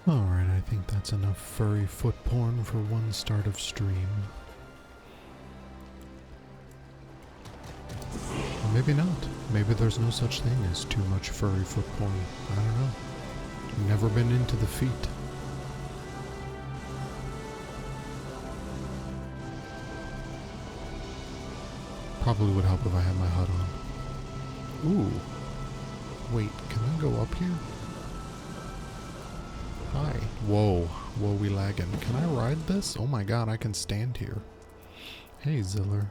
Alright, I think that's enough furry foot porn for one start of stream. Or maybe not. Maybe there's no such thing as too much furry foot porn. I don't know. Never been into the feet. Probably would help if I had my HUD on. Ooh. Wait, can I go up here? Hi. Whoa. Whoa, we lagging. Can I ride this? Oh my god, I can stand here. Hey, Ziller.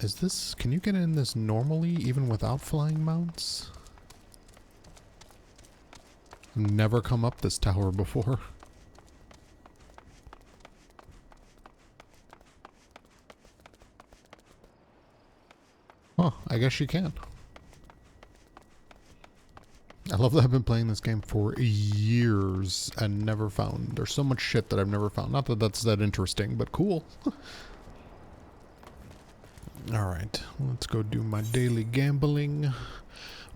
Is this... Can you get in this normally, even without flying mounts? I've never come up this tower before. Huh, I guess you can. I love that I've been playing this game for years and never found... There's so much shit that I've never found. Not that that's that interesting, but cool. Alright, let's go do my daily gambling.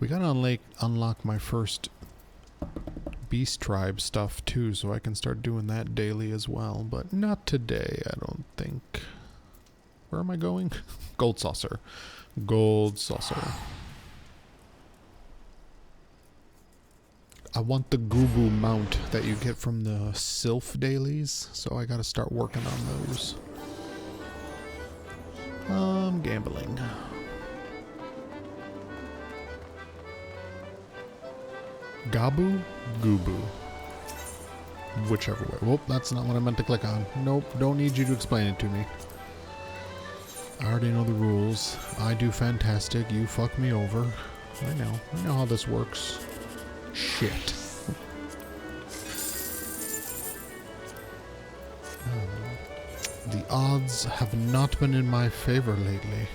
We gotta unlock my first Beast Tribe stuff too, so I can start doing that daily as well. But not today, I don't think. Where am I going? Gold Saucer. Gold Saucer. I want the Gubu mount that you get from the Sylph dailies, so I gotta start working on those. Gambling. Gabu? Gubu. Whichever way. Whoop, that's not what I meant to click on. Nope, don't need you to explain it to me. I already know the rules. I do fantastic, you fuck me over. I know how this works. Shit. The odds have not been in my favor lately.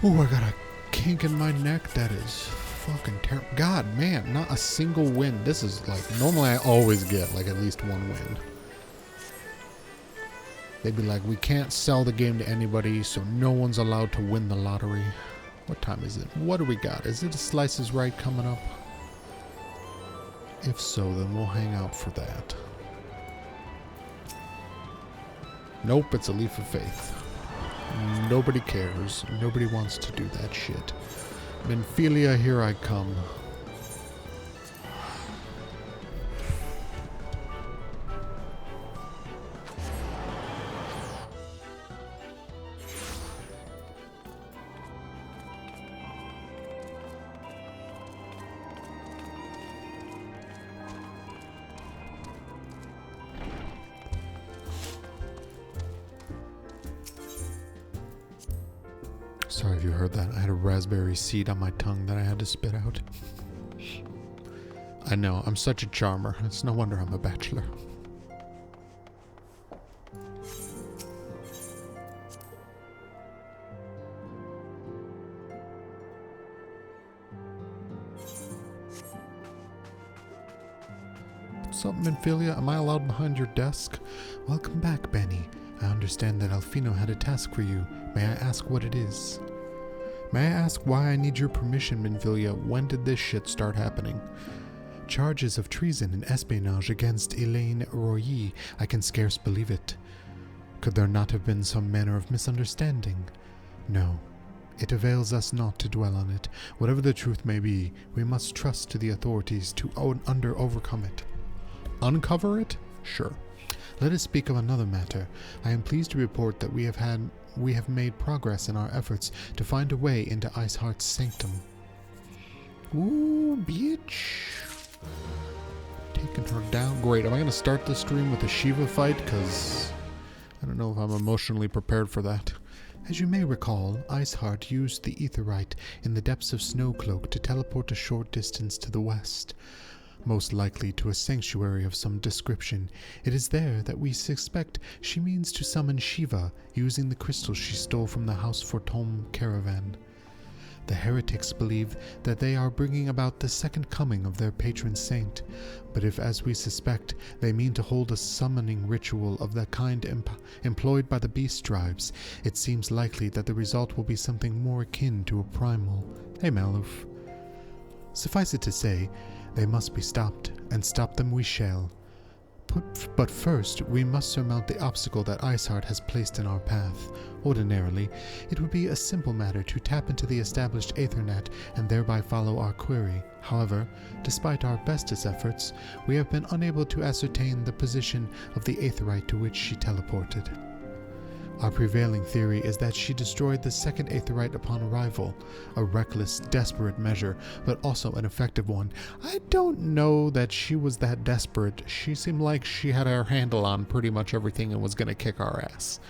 Ooh, I got a kink in my neck that is fucking terrible. God, man, not a single win. This is like, normally I always get like at least one win. They'd be like, we can't sell the game to anybody, so no one's allowed to win the lottery. What time is it? What do we got? Is it a Slice is Right coming up? If so, then we'll hang out for that. Nope, it's a Leap of Faith. Nobody cares. Nobody wants to do that shit. Minfilia, here I come. Sorry if you heard that. I had a raspberry seed on my tongue that I had to spit out. I know, I'm such a charmer. It's no wonder I'm a bachelor. What's up, Minfilia? Am I allowed behind your desk? Welcome back, Bani. I understand that Alfino had a task for you. May I ask what it is? May I ask why I need your permission, Minfilia? When did this shit start happening? Charges of treason and espionage against Elaine Royer. I can scarce believe it. Could there not have been some manner of misunderstanding? No. It avails us not to dwell on it. Whatever the truth may be, we must trust to the authorities to overcome it. Uncover it? Sure. Let us speak of another matter. I am pleased to report that we have made progress in our efforts to find a way into Iceheart's sanctum. Ooh, bitch. Taking her down. Great. Am I going to start the stream with a Shiva fight? Because I don't know if I'm emotionally prepared for that. As you may recall, Iceheart used the Aetheryte in the depths of Snowcloak to teleport a short distance to the west. Most likely to a sanctuary of some description. It is there that we suspect she means to summon Shiva using the crystal she stole from the House Fortome caravan. The heretics believe that they are bringing about the second coming of their patron saint, but if, as we suspect, they mean to hold a summoning ritual of the kind employed by the beast tribes, it seems likely that the result will be something more akin to a primal. Hey, Maluf. Suffice it to say, they must be stopped, and stop them we shall. But first, we must surmount the obstacle that Iceheart has placed in our path. Ordinarily, it would be a simple matter to tap into the established Aethernet and thereby follow our query. However, despite our bestest efforts, we have been unable to ascertain the position of the Aetherite to which she teleported. Our prevailing theory is that she destroyed the second Aetherite upon arrival, a reckless, desperate measure, but also an effective one. I don't know that she was that desperate. She seemed like she had her handle on pretty much everything and was going to kick our ass.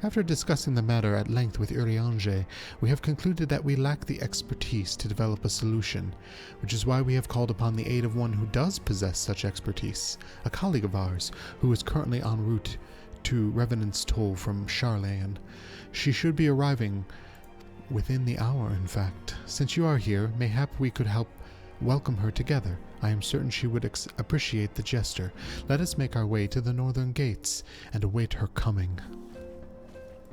After discussing the matter at length with Urianger, we have concluded that we lack the expertise to develop a solution, which is why we have called upon the aid of one who does possess such expertise, a colleague of ours, who is currently en route to Revenant's Toll from Charlayan. She should be arriving within the hour, in fact. Since you are here, mayhap we could help welcome her together. I am certain she would appreciate the gesture. Let us make our way to the northern gates and await her coming.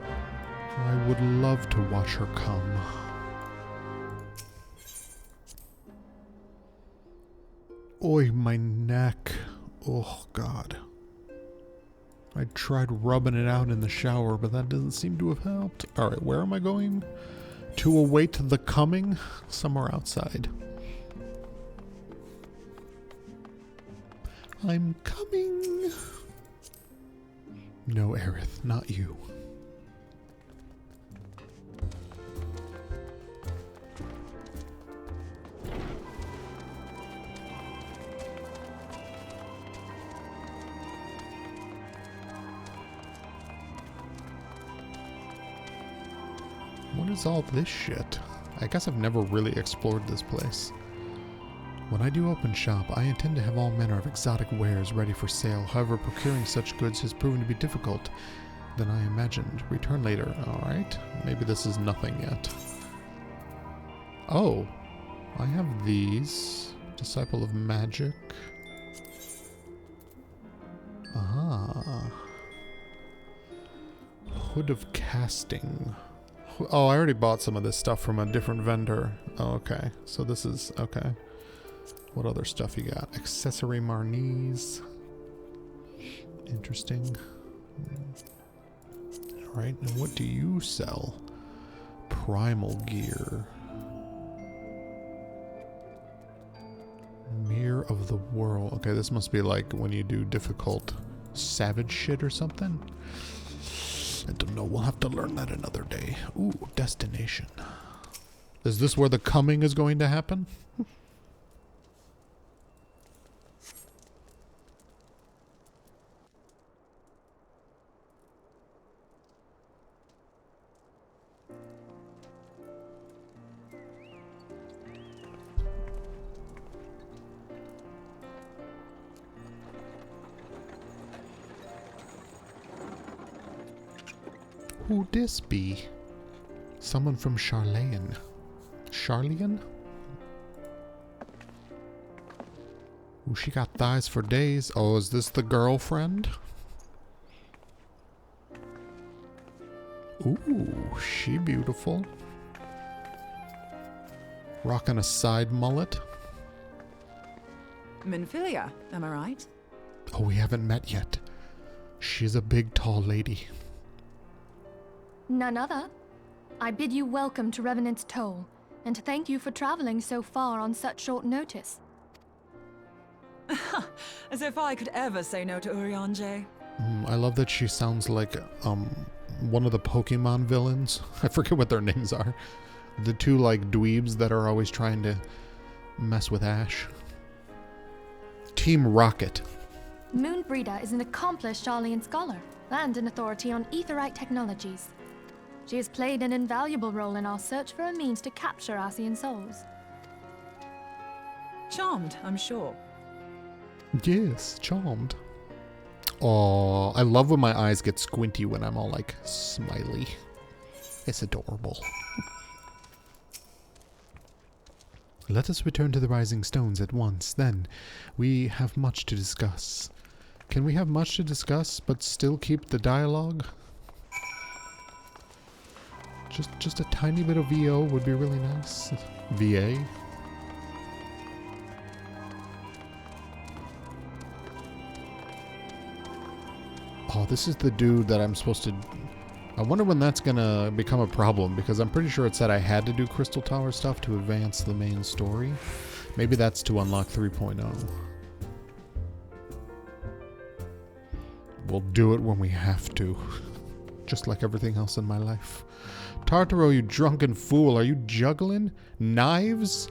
I would love to watch her come. Oi, my neck. Oh, God. I tried rubbing it out in the shower, but that doesn't seem to have helped. Alright, where am I going? To await the coming? Somewhere outside. I'm coming. No, Aerith, not you. What is all this shit? I guess I've never really explored this place. When I do open shop, I intend to have all manner of exotic wares ready for sale. However, procuring such goods has proven to be difficult than I imagined. Return later. Alright. Maybe this is nothing yet. Oh. I have these. Disciple of Magic. Ah. Hood of Casting. Oh, I already bought some of this stuff from a different vendor. Oh, okay. So this is... okay. What other stuff you got? Accessory Marnies. Interesting. Alright, and what do you sell? Primal gear. Mirror of the World. Okay, this must be like when you do difficult savage shit or something. I don't know. We'll have to learn that another day. Ooh, destination. Is this where the coming is going to happen? Who this be? Someone from Charlayan. Charlayan? Ooh, she got thighs for days. Oh, is this the girlfriend? Ooh, she beautiful. Rocking a side mullet. Minfilia, am I right? Oh, we haven't met yet. She's a big, tall lady. None other. I bid you welcome to Revenant's Toll, and thank you for traveling so far on such short notice. As if I could ever say no to Urianger. I love that she sounds like one of the Pokemon villains. I forget what their names are. The two like dweebs that are always trying to mess with Ash. Team Rocket. Moonbreeder is an accomplished Charlayan scholar and an authority on aetherite technologies. She has played an invaluable role in our search for a means to capture Ascian souls. Charmed, I'm sure. Yes, charmed. Oh, I love when my eyes get squinty when I'm all like smiley. It's adorable. Let us return to the Rising Stones at once, then. We have much to discuss. Can we have much to discuss, but still keep the dialogue? Just a tiny bit of VO would be really nice. VA. Oh, this is the dude that I'm supposed to... I wonder when that's gonna become a problem, because I'm pretty sure it said I had to do Crystal Tower stuff to advance the main story. Maybe that's to unlock 3.0. We'll do it when we have to. Just like everything else in my life. Tartaro, you drunken fool, are you juggling? Knives?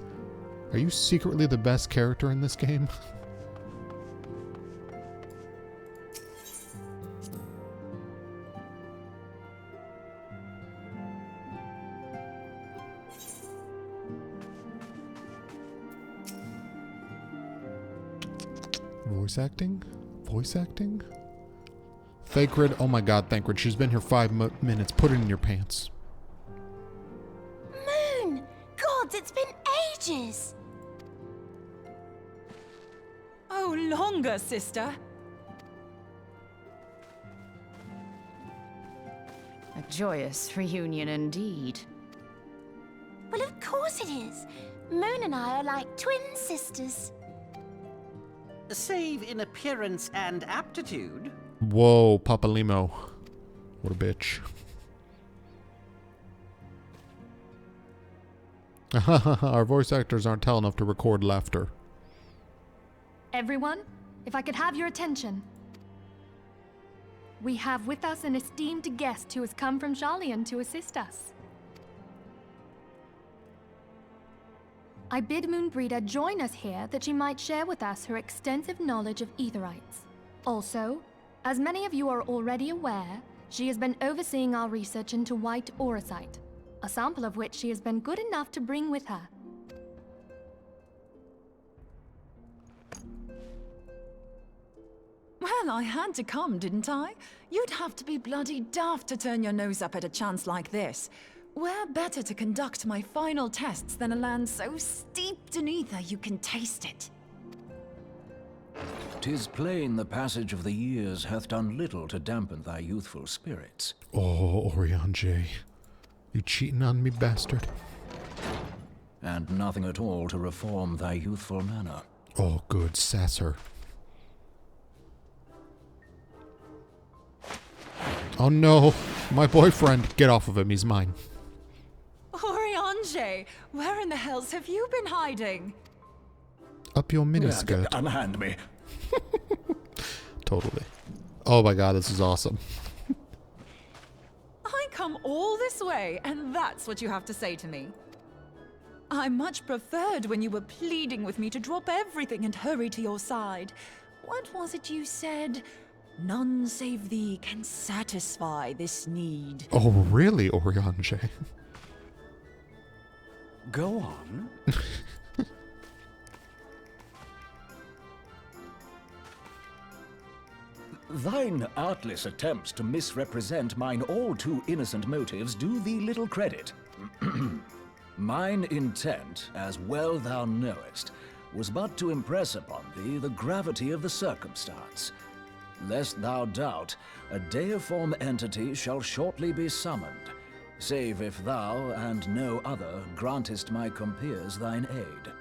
Are you secretly the best character in this game? Voice acting? Voice acting? Thancred, oh my god, Thancred, she's been here 5 minutes. Put it in your pants. Moon! Gods, it's been ages! Oh, longer, sister. A joyous reunion indeed. Well, of course it is. Moon and I are like twin sisters. Save in appearance and aptitude. Whoa, Papa Limo. What a bitch. Our voice actors aren't tall enough to record laughter. Everyone, if I could have your attention. We have with us an esteemed guest who has come from Sharlayan to assist us. I bid Moonbreeder join us here that she might share with us her extensive knowledge of Aetherites. Also, as many of you are already aware, she has been overseeing our research into white auracite, a sample of which she has been good enough to bring with her. Well, I had to come, didn't I? You'd have to be bloody daft to turn your nose up at a chance like this. Where better to conduct my final tests than a land so steeped in ether you can taste it? 'Tis plain the passage of the years hath done little to dampen thy youthful spirits. Oh, Oriange. You cheating on me, bastard? And nothing at all to reform thy youthful manner. Oh, good. Sass her. Oh no, my boyfriend. Get off of him, he's mine. Oriange, where in the hells have you been hiding? Up your miniskirt. Unhand me. Totally. Oh my god, this is awesome. I come all this way, and that's what you have to say to me. I much preferred when you were pleading with me to drop everything and hurry to your side. What was it you said? None save thee can satisfy this need. Oh really, Oriange? Go on. Thine artless attempts to misrepresent mine all too innocent motives do thee little credit. Mine intent, as well thou knowest, was but to impress upon thee the gravity of the circumstance. Lest thou doubt, a deiform entity shall shortly be summoned, save if thou and no other grantest my compeers thine aid.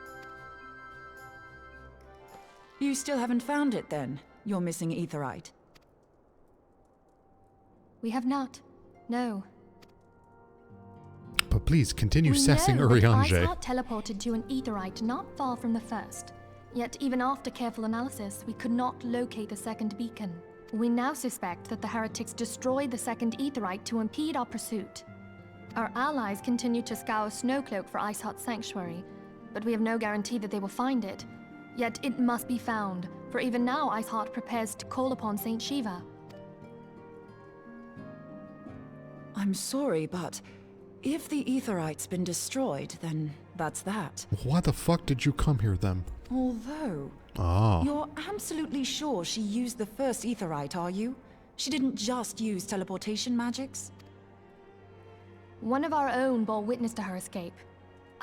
You still haven't found it, then? Your missing Aetherite? We have not. No. But please continue sassing We know that Oriange. Iceheart teleported to an Aetherite not far from the first. Yet even after careful analysis, we could not locate the second beacon. We now suspect that the heretics destroyed the second Aetherite to impede our pursuit. Our allies continue to scour Snowcloak for Iceheart's sanctuary, but we have no guarantee that they will find it. Yet it must be found, for even now Iceheart prepares to call upon Saint Shiva. I'm sorry, but if the Aetherite's been destroyed, then that's that. Why the fuck did you come here then? Although, you're absolutely sure she used the first Aetherite, are you? She didn't just use teleportation magics? One of our own bore witness to her escape.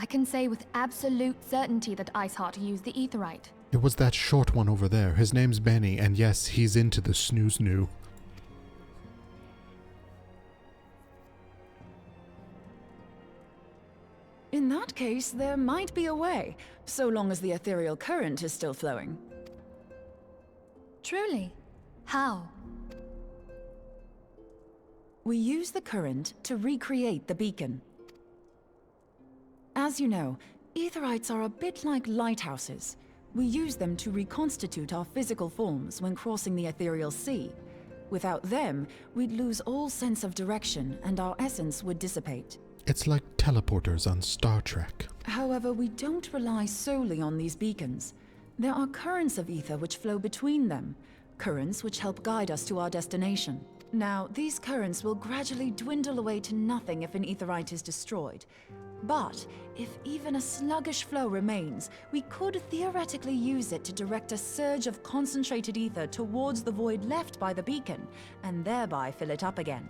I can say with absolute certainty that Iceheart used the Aetherite. It was that short one over there. His name's Bani, and yes, he's into the snooze-noo. In that case, there might be a way, so long as the ethereal current is still flowing. Truly? How? We use the current to recreate the beacon. As you know, Aetherites are a bit like lighthouses. We use them to reconstitute our physical forms when crossing the ethereal sea. Without them, we'd lose all sense of direction and our essence would dissipate. It's like teleporters on Star Trek. However, we don't rely solely on these beacons. There are currents of ether which flow between them, currents which help guide us to our destination. Now, these currents will gradually dwindle away to nothing if an Aetherite is destroyed. But if even a sluggish flow remains, we could theoretically use it to direct a surge of concentrated ether towards the void left by the beacon, and thereby fill it up again.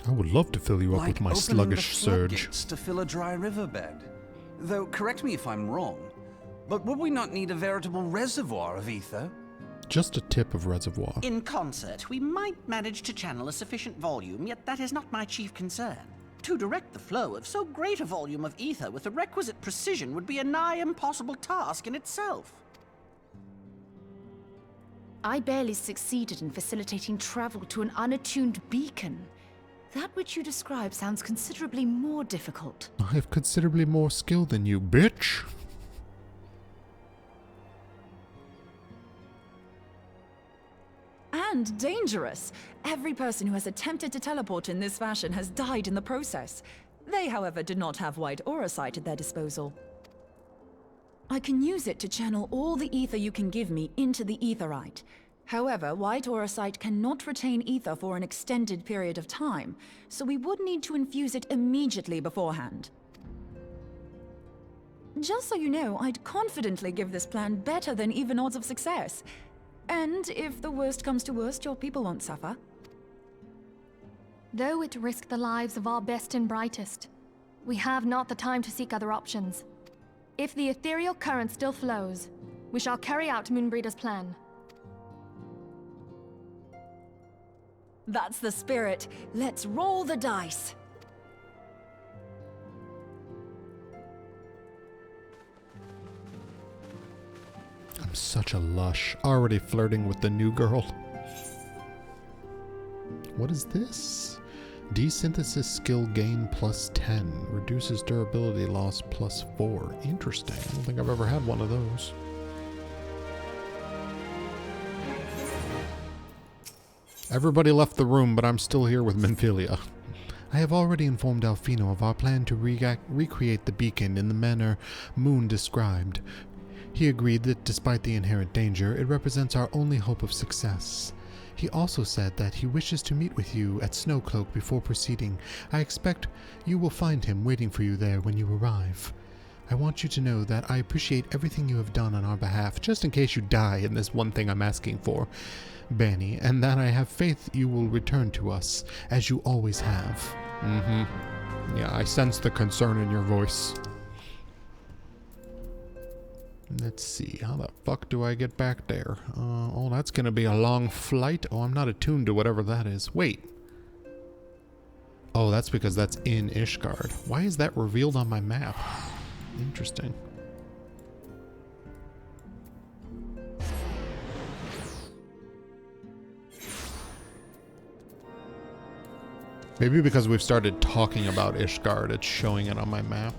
I would love to fill you up with my sluggish surge. To fill a dry riverbed. Though, correct me if I'm wrong, but would we not need a veritable reservoir of ether? Just a tip of reservoir. In concert, we might manage to channel a sufficient volume, yet that is not my chief concern. To direct the flow of so great a volume of ether with the requisite precision would be a nigh impossible task in itself. I barely succeeded in facilitating travel to an unattuned beacon. That which you describe sounds considerably more difficult. I have considerably more skill than you, bitch. And dangerous. Every person who has attempted to teleport in this fashion has died in the process. They, however, did not have white aura sight at their disposal. I can use it to channel all the ether you can give me into the Aetherite. However, white aura sight cannot retain ether for an extended period of time, so we would need to infuse it immediately beforehand. Just so you know, I'd confidently give this plan better than even odds of success. And if the worst comes to worst, your people won't suffer. Though it risked the lives of our best and brightest, we have not the time to seek other options. If the ethereal current still flows, we shall carry out Moonbreeder's plan. That's the spirit. Let's roll the dice. I'm such a lush. Already flirting with the new girl. What is this? Desynthesis skill gain plus 10. Reduces durability loss plus 4. Interesting. I don't think I've ever had one of those. Everybody left the room, but I'm still here with Minfilia. I have already informed Alfino of our plan to recreate the beacon in the manner Moon described. He agreed that despite the inherent danger, it represents our only hope of success. He also said that he wishes to meet with you at Snowcloak before proceeding. I expect you will find him waiting for you there when you arrive. I want you to know that I appreciate everything you have done on our behalf, just in case you die in this one thing I'm asking for, Bani, and that I have faith you will return to us, as you always have. Yeah, I sense the concern in your voice. Let's see, how the fuck do I get back there? Oh, that's gonna be a long flight. Oh, I'm not attuned to whatever that is. Wait. Oh, that's because that's in Ishgard. Why is that revealed on my map? Interesting. Maybe because we've started talking about Ishgard, it's showing it on my map.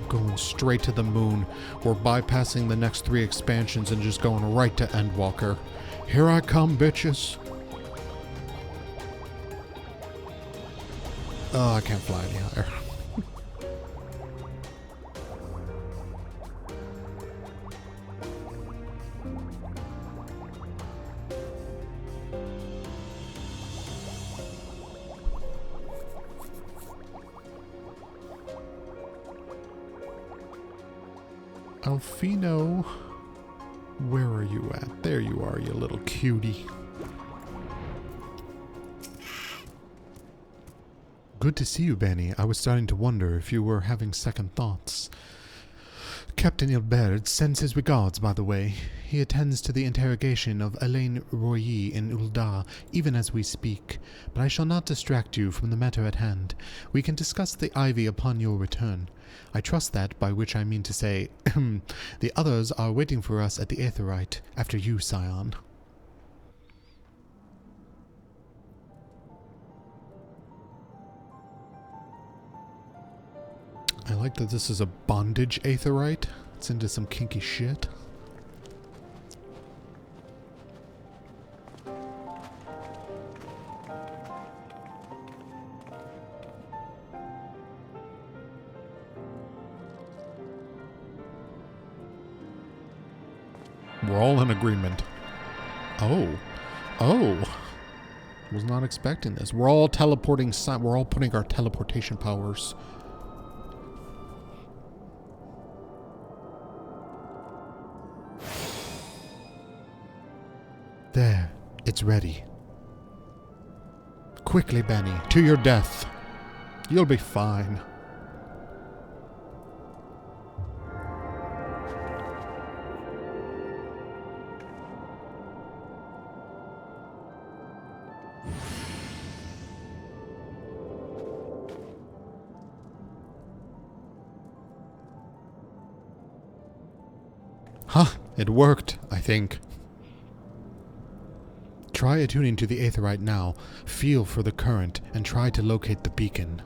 Going straight to the moon. We're bypassing the next 3 expansions and just going right to Endwalker. Here I come, bitches. Oh, I can't fly any higher. Alfino, where are you at? There you are, you little cutie. Good to see you, Bani. I was starting to wonder if you were having second thoughts. Captain Ilbert sends his regards, by the way. He attends to the interrogation of Elaine Royer in Ul'dah, even as we speak. But I shall not distract you from the matter at hand. We can discuss the ivy upon your return. I trust that, by which I mean to say, the others are waiting for us at the Aetheryte, after you, Scion. I like that this is a bondage Aetheryte. It's into some kinky shit. We're all in agreement. Oh. Oh. Was not expecting this. We're all teleporting. We're all putting our teleportation powers. There. It's ready. Quickly, Bani. To your death. You'll be fine. Huh, it worked, I think. Try attuning to the Aetheryte now. Feel for the current and try to locate the beacon.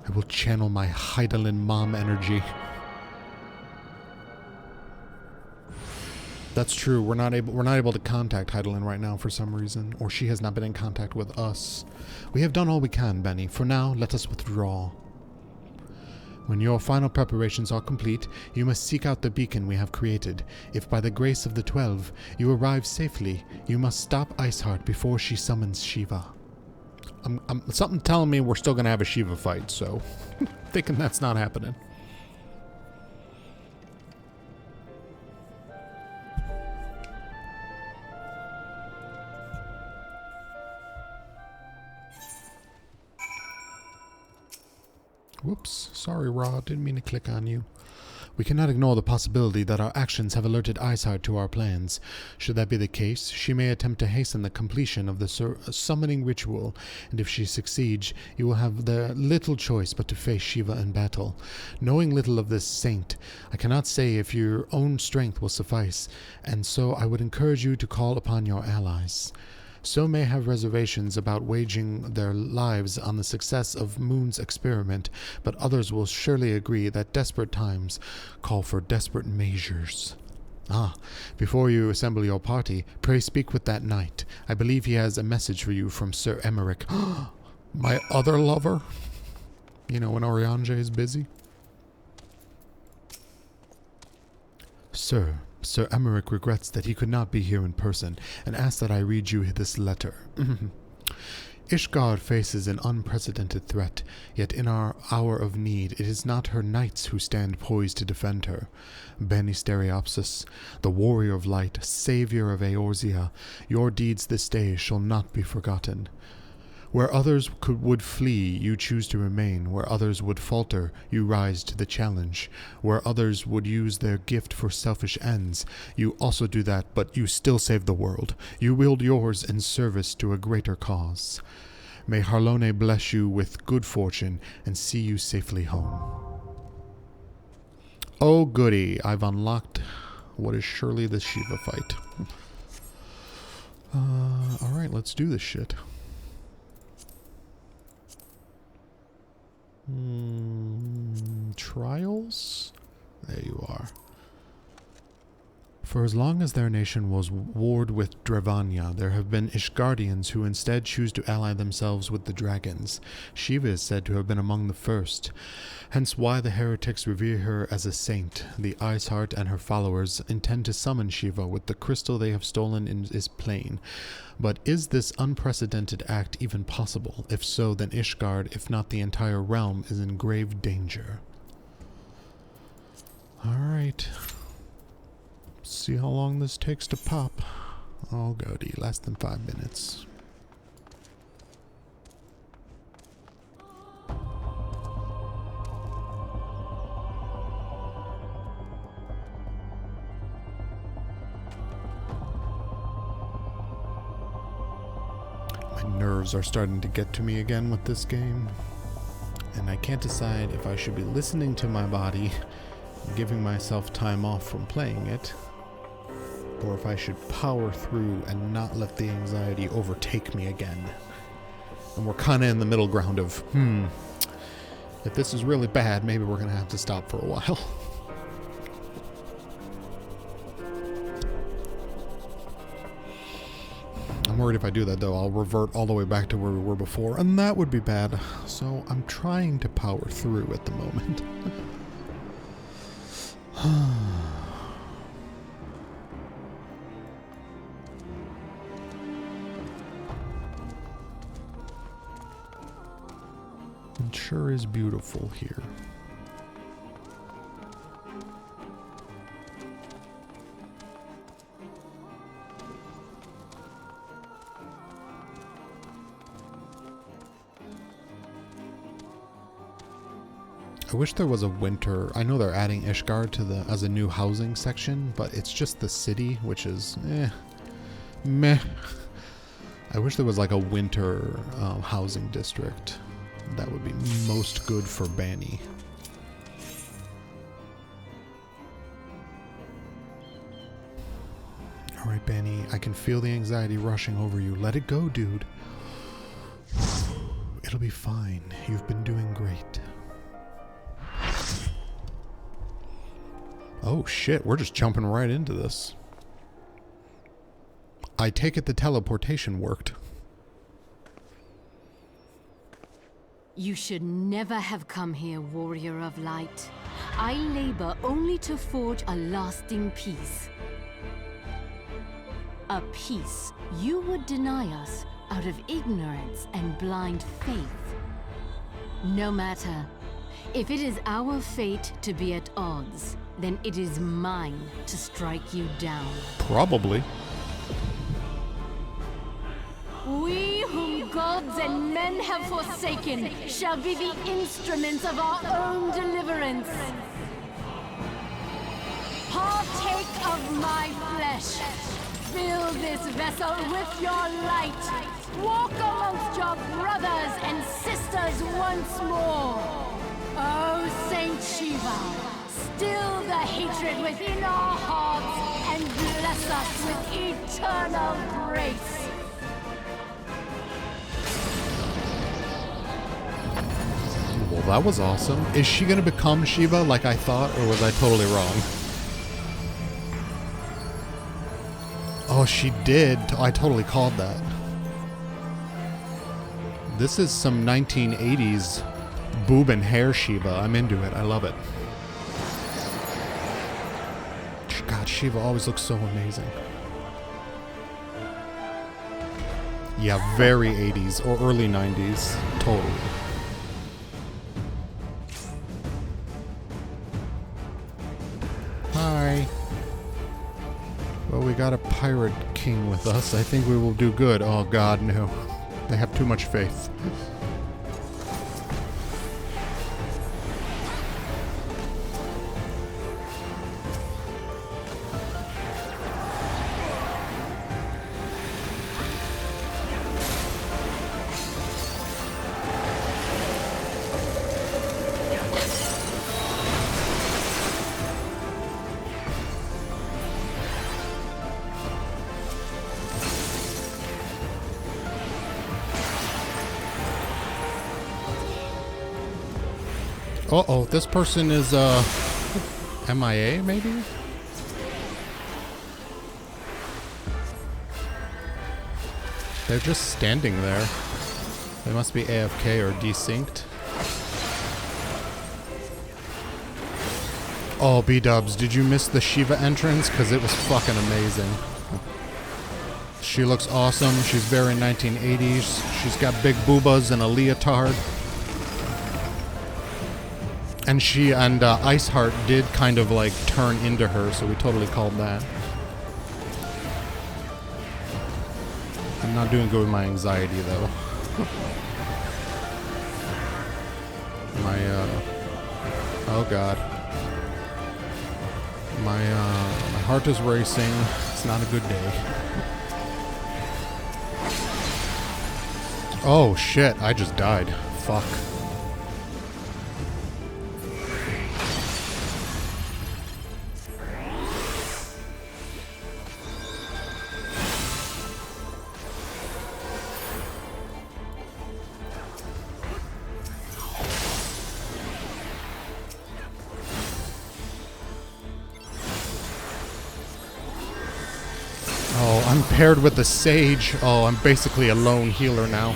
I will channel my Heidelin mom energy. That's true. We're not able to contact Heidelin right now for some reason, or she has not been in contact with us. We have done all we can, Bani. For now, let us withdraw. When your final preparations are complete, you must seek out the beacon we have created. If by the grace of the 12 you arrive safely, you must stop Iceheart before she summons Shiva. Something telling me we're still going to have a Shiva fight, so thinking that's not happening. Whoops, sorry Rod, didn't mean to click on you. We cannot ignore the possibility that our actions have alerted Iceheart to our plans. Should that be the case, she may attempt to hasten the completion of the summoning ritual, and if she succeeds, you will have the little choice but to face Shiva in battle. Knowing little of this saint, I cannot say if your own strength will suffice, and so I would encourage you to call upon your allies. Some may have reservations about waging their lives on the success of Moon's experiment, but others will surely agree that desperate times call for desperate measures. Ah, before you assemble your party, pray speak with that knight. I believe he has a message for you from Sir Emmerich. My other lover? You know, when Oriange is busy? Sir Emmerich regrets that he could not be here in person, and asks that I read you this letter. Ishgard faces an unprecedented threat, yet in our hour of need it is not her knights who stand poised to defend her. Bani Stereopsis, the warrior of light, savior of Eorzea, your deeds this day shall not be forgotten. Where others would flee, you choose to remain. Where others would falter, you rise to the challenge. Where others would use their gift for selfish ends, you also do that, but you still save the world. You wield yours in service to a greater cause. May Harlone bless you with good fortune and see you safely home. Oh goody, I've unlocked what is surely the Shiva fight. Alright, let's do this shit. Trials? There you are. For as long as their nation was warred with Dravanya, there have been Ishgardians who instead choose to ally themselves with the dragons. Shiva is said to have been among the first, hence why the heretics revere her as a saint. The Iceheart and her followers intend to summon Shiva with the crystal they have stolen in his plane. But is this unprecedented act even possible? If so, then Ishgard, if not the entire realm, is in grave danger. Alright. See how long this takes to pop. Oh goody, less than 5 minutes. My nerves are starting to get to me again with this game. And I can't decide if I should be listening to my body, giving myself time off from playing it, or if I should power through and not let the anxiety overtake me again. And we're kind of in the middle ground of, if this is really bad, maybe we're going to have to stop for a while. I'm worried if I do that, though, I'll revert all the way back to where we were before, and that would be bad. So I'm trying to power through at the moment. It sure is beautiful here. I wish there was a winter. I know they're adding Ishgard to the as a new housing section, but it's just the city, which is meh. I wish there was like a winter housing district. That would be most good for Bani. Alright, Bani, I can feel the anxiety rushing over you. Let it go, dude. It'll be fine. You've been doing great. Oh shit, we're just jumping right into this. I take it the teleportation worked. You should never have come here, warrior of light. I labor only to forge a lasting peace. A peace you would deny us out of ignorance and blind faith. No matter. If it is our fate to be at odds, then it is mine to strike you down. Probably. We whom gods and men have forsaken shall be the instruments of our own deliverance. Partake of my flesh. Fill this vessel with your light. Walk amongst your brothers and sisters once more. Oh, Saint Shiva, still the hatred within our hearts and bless us with eternal grace. Well, that was awesome. Is she gonna become Shiva like I thought, or was I totally wrong? Oh, she did. I totally called that. This is some 1980s boob and hair Shiva. I'm into it. I love it. God, Shiva always looks so amazing. Yeah, very 80s or early 90s. Totally. Hi. Well, we got a pirate king with us. I think we will do good. Oh God, no. They have too much faith. Uh-oh, this person is, MIA, maybe? They're just standing there. They must be AFK or desynced. Oh, B-dubs, did you miss the Shiva entrance? Because it was fucking amazing. She looks awesome. She's very 1980s. She's got big boobas and a leotard. And she and Iceheart did kind of like turn into her, so we totally called that. I'm not doing good with my anxiety though. Oh god. My heart is racing. It's not a good day. Oh shit, I just died. Fuck. Oh, I'm paired with the Sage. Oh, I'm basically a lone healer now.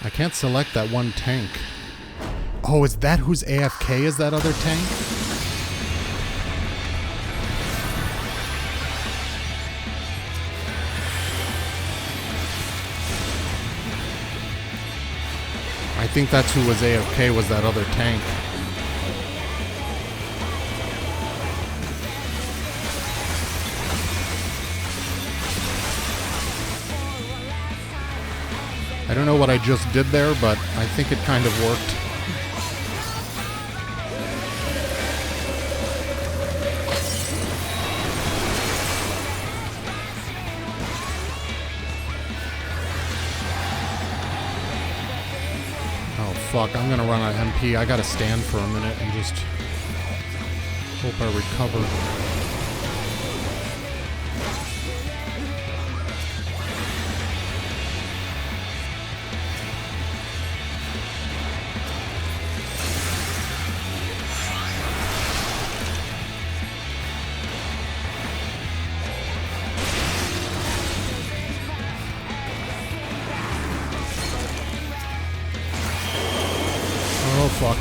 I can't select that one tank. Oh, is that who's AFK? Is that other tank? I think that's who was AFK, was that other tank. I don't know what I just did there, but I think it kind of worked. Oh fuck, I'm gonna run out of MP. I gotta stand for a minute and just hope I recover. Oh fuck.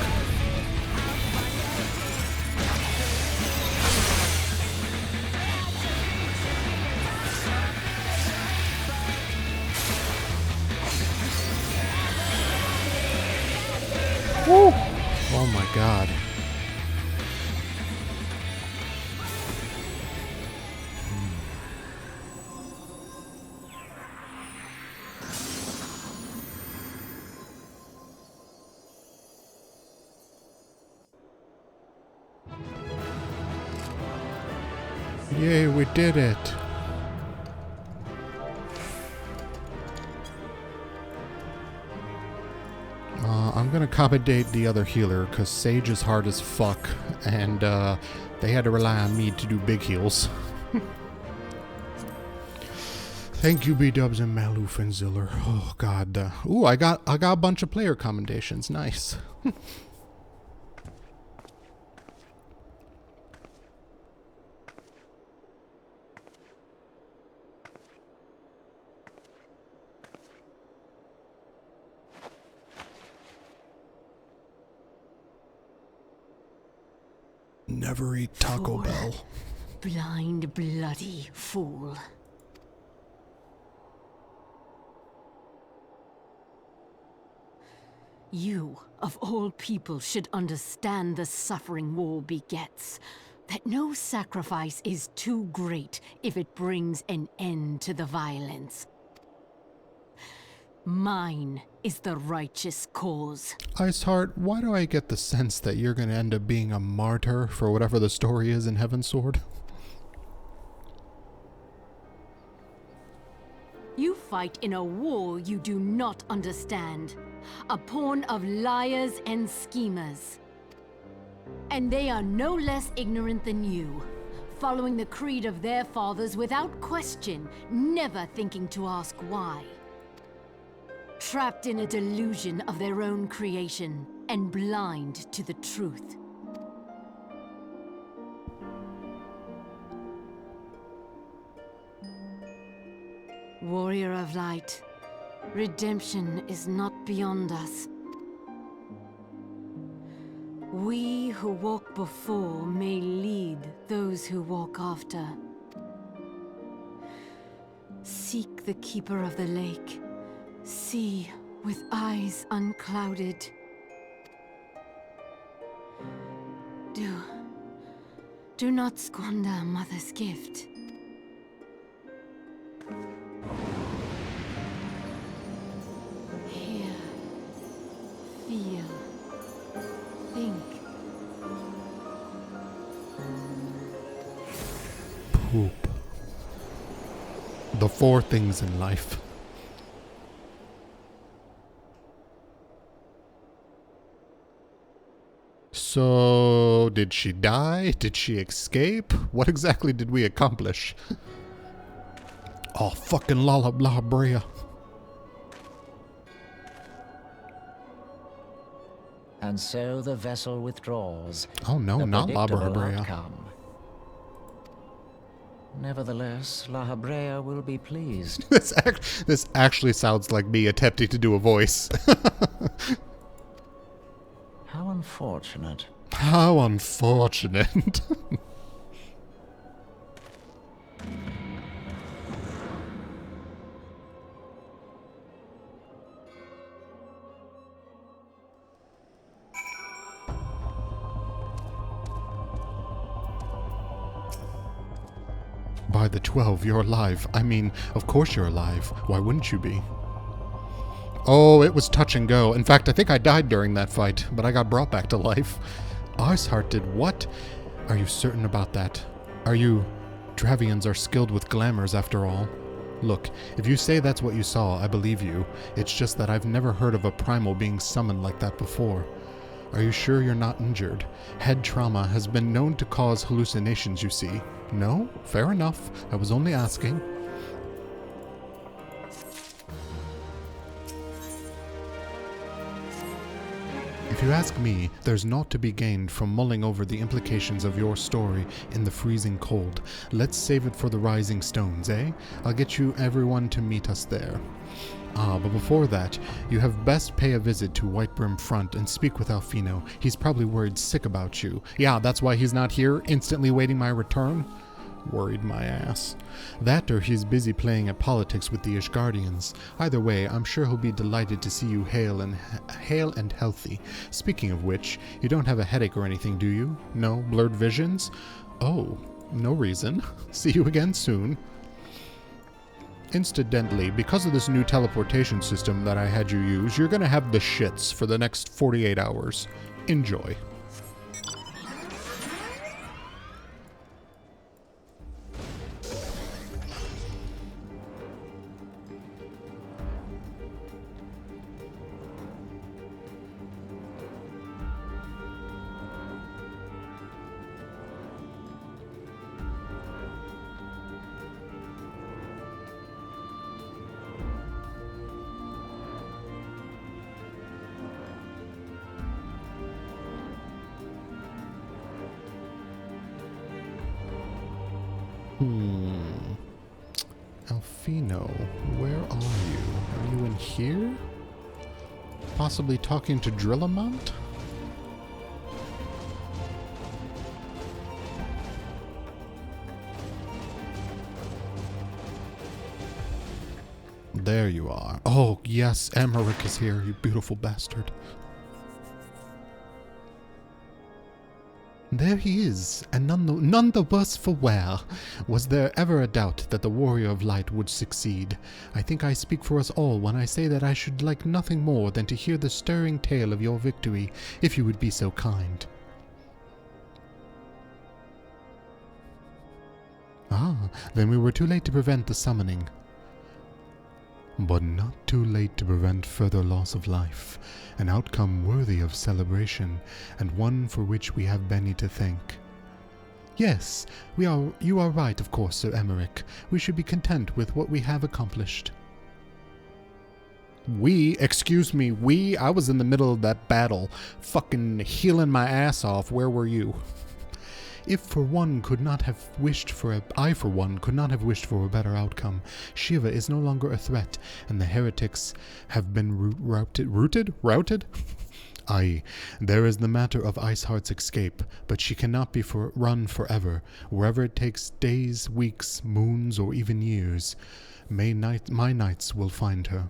Woo. Oh my god. Yay, we did it. I'm gonna accommodate the other healer, because Sage is hard as fuck, and they had to rely on me to do big heals. Thank you, B-Dubs and Maloof and Ziller. Oh god. Ooh, I got a bunch of player commendations. Nice. Never eat Taco Bell. Blind, bloody fool. You, of all people, should understand the suffering war begets. That no sacrifice is too great if it brings an end to the violence. Mine is the righteous cause. Iceheart, why do I get the sense that you're gonna end up being a martyr for whatever the story is in Heavensward? You fight in a war you do not understand. A pawn of liars and schemers. And they are no less ignorant than you, following the creed of their fathers without question, never thinking to ask why. Trapped in a delusion of their own creation, and blind to the truth. Warrior of Light, redemption is not beyond us. We who walk before may lead those who walk after. Seek the Keeper of the Lake. See with eyes unclouded. Do not squander Mother's gift. Hear, feel, think. Poop. The 4 things in life. So, did she die? Did she escape? What exactly did we accomplish? Oh, fucking Lala Blah Brea. And so the vessel withdraws. Oh no, The not La predictable Brea. outcome. Nevertheless, La Habrea will be pleased. This actually sounds like me attempting to do a voice. How unfortunate. How unfortunate. By the 12, you're alive. I mean, of course you're alive. Why wouldn't you be? Oh, it was touch and go. In fact, I think I died during that fight, but I got brought back to life. Iceheart did what? Are you certain about that? Are you... Dravians are skilled with glamours after all. Look, if you say that's what you saw, I believe you. It's just that I've never heard of a primal being summoned like that before. Are you sure you're not injured? Head trauma has been known to cause hallucinations, you see. No? Fair enough. I was only asking. If you ask me, there's naught to be gained from mulling over the implications of your story in the freezing cold. Let's save it for the rising stones, eh? I'll get you everyone to meet us there. Ah, but before that, you have best pay a visit to Whitebrim Front and speak with Alfino. He's probably worried sick about you. Yeah, that's why he's not here, instantly waiting my return. Worried my ass. That or he's busy playing at politics with the Ishgardians. Either way, I'm sure he'll be delighted to see you hale and healthy. Speaking of which, you don't have a headache or anything, do you? No blurred visions? Oh, no reason. See you again soon. Incidentally, because of this new teleportation system that I had you use, you're gonna have the shits for the next 48 hours. Enjoy. Alfino, where are you? Are you in here? Possibly talking to Drillamont? There you are. Oh, yes, Emmerich is here, you beautiful bastard. There he is, and none the worse for wear. Was there ever a doubt that the Warrior of Light would succeed? I think I speak for us all when I say that I should like nothing more than to hear the stirring tale of your victory, if you would be so kind. Ah, then we were too late to prevent the summoning. But not too late to prevent further loss of life, an outcome worthy of celebration, and one for which we have Bani to thank. Yes, you are right, of course, Sir Emmerich. We should be content with what we have accomplished. Excuse me, I was in the middle of that battle, fucking healing my ass off. Where were you? I for one could not have wished for a better outcome. Shiva is no longer a threat, and the heretics have been routed? Aye, there is the matter of Iceheart's escape, but she cannot be run forever, wherever it takes days, weeks, moons, or even years. my knights will find her.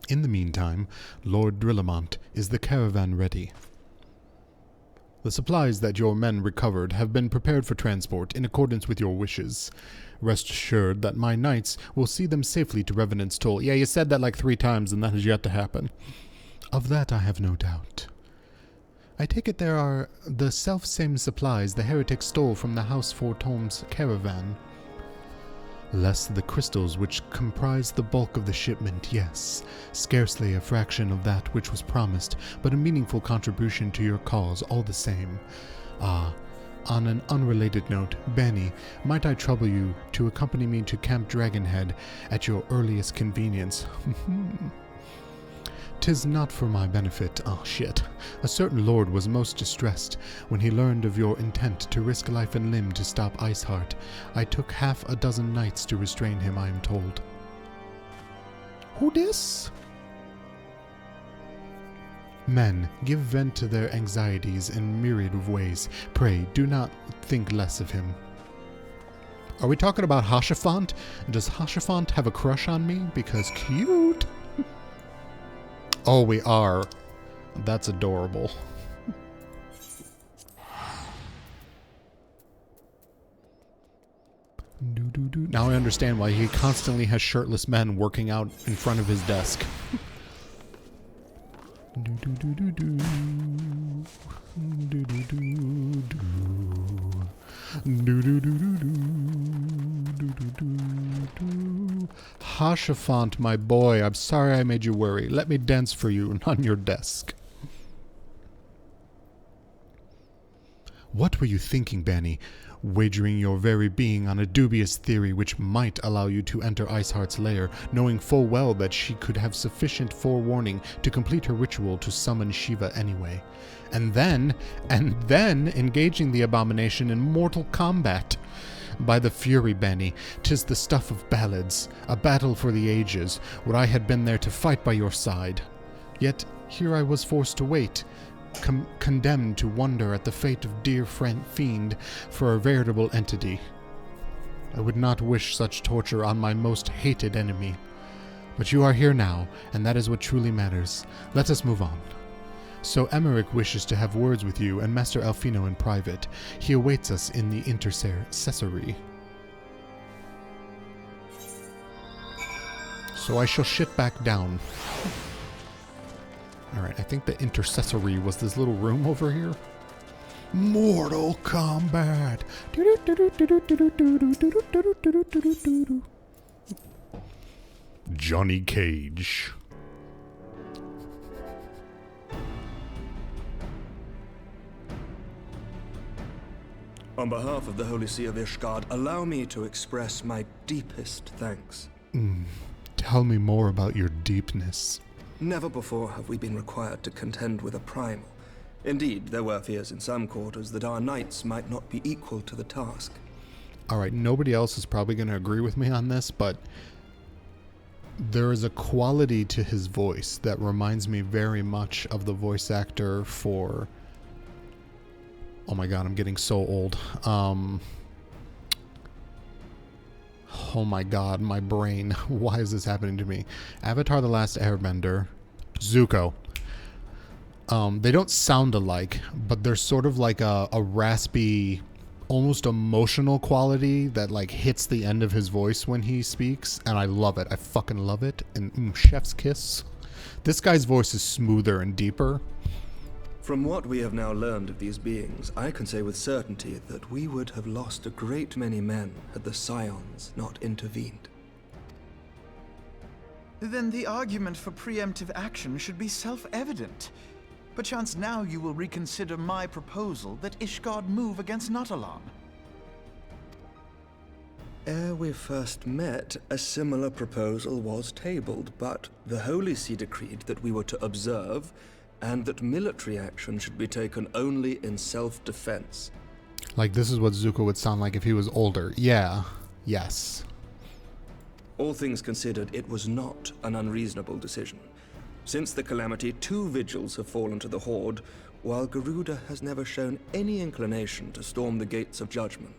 In the meantime, Lord Drillamont, is the caravan ready? The supplies that your men recovered have been prepared for transport in accordance with your wishes. Rest assured that my knights will see them safely to Revenant's Toll. Yeah, you said that like 3 times and that has yet to happen. Of that I have no doubt. I take it there are the self-same supplies the heretics stole from the House Four Tomes caravan. Less the crystals which comprise the bulk of the shipment, yes. Scarcely a fraction of that which was promised, but a meaningful contribution to your cause all the same. Ah, on an unrelated note, Bani, might I trouble you to accompany me to Camp Dragonhead at your earliest convenience? 'Tis not for my benefit. Oh, shit. A certain lord was most distressed when he learned of your intent to risk life and limb to stop Iceheart. I took 6 knights to restrain him, I am told. Who dis? Men, give vent to their anxieties in myriad of ways. Pray, do not think less of him. Are we talking about Hashafant? Does Hashafant have a crush on me? Because cute. Oh, we are. That's adorable. Now I understand why he constantly has shirtless men working out in front of his desk. Hashafant, my boy, I'm sorry I made you worry. Let me dance for you on your desk. What were you thinking, Bani? Wagering your very being on a dubious theory which might allow you to enter Iceheart's lair, knowing full well that she could have sufficient forewarning to complete her ritual to summon Shiva anyway. And then engaging the abomination in mortal combat. By the fury, Bani, 'tis the stuff of ballads, a battle for the ages, where I had been there to fight by your side. Yet here I was forced to wait, condemned to wonder at the fate of dear friend fiend for a veritable entity. I would not wish such torture on my most hated enemy. But you are here now, and that is what truly matters. Let us move on. So Emmerich wishes to have words with you and Master Alfino in private. He awaits us in the intercessory. So I shall shit back down. Alright, I think the intercessory was this little room over here. Mortal Kombat! Johnny Cage. On behalf of the Holy See of Ishgard, allow me to express my deepest thanks. Tell me more about your deepness. Never before have we been required to contend with a primal. Indeed, there were fears in some quarters that our knights might not be equal to the task. Alright, nobody else is probably going to agree with me on this, but there is a quality to his voice that reminds me very much of the voice actor for... Oh my god, I'm getting so old. Oh my god, my brain. Why is this happening to me? Avatar: The Last Airbender. Zuko. They don't sound alike, but there's sort of like a raspy, almost emotional quality that like hits the end of his voice when he speaks, and I love it. I fucking love it. And chef's kiss. This guy's voice is smoother and deeper. From what we have now learned of these beings, I can say with certainty that we would have lost a great many men had the Scions not intervened. Then the argument for preemptive action should be self-evident. Perchance now you will reconsider my proposal that Ishgard move against Natalan. Ere we first met, a similar proposal was tabled, but the Holy See decreed that we were to observe, and that military action should be taken only in self-defense. Like, this is what Zuko would sound like if he was older. Yeah. Yes. All things considered, it was not an unreasonable decision. Since the calamity, 2 vigils have fallen to the Horde, while Garuda has never shown any inclination to storm the gates of judgment.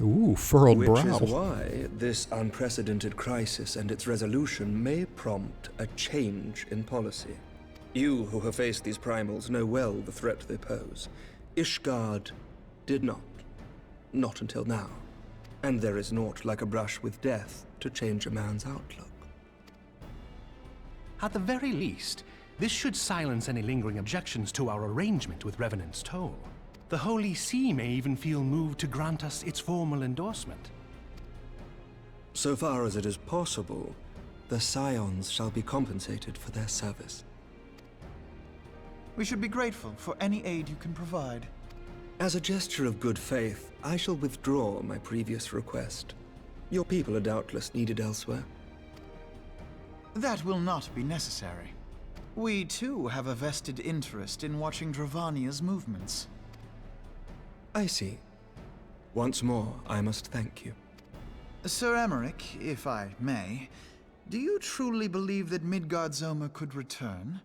Ooh, furrowed Which brow. is why this unprecedented crisis and its resolution may prompt a change in policy. You who have faced these primals know well the threat they pose. Ishgard did not. Not until now. And there is naught like a brush with death to change a man's outlook. At the very least, this should silence any lingering objections to our arrangement with Revenant's Toll. The Holy See may even feel moved to grant us its formal endorsement. So far as it is possible, the Scions shall be compensated for their service. We should be grateful for any aid you can provide. As a gesture of good faith, I shall withdraw my previous request. Your people are doubtless needed elsewhere. That will not be necessary. We too have a vested interest in watching Dravania's movements. I see. Once more, I must thank you. Sir Emmerich, if I may, do you truly believe that Midgard-Zoma could return?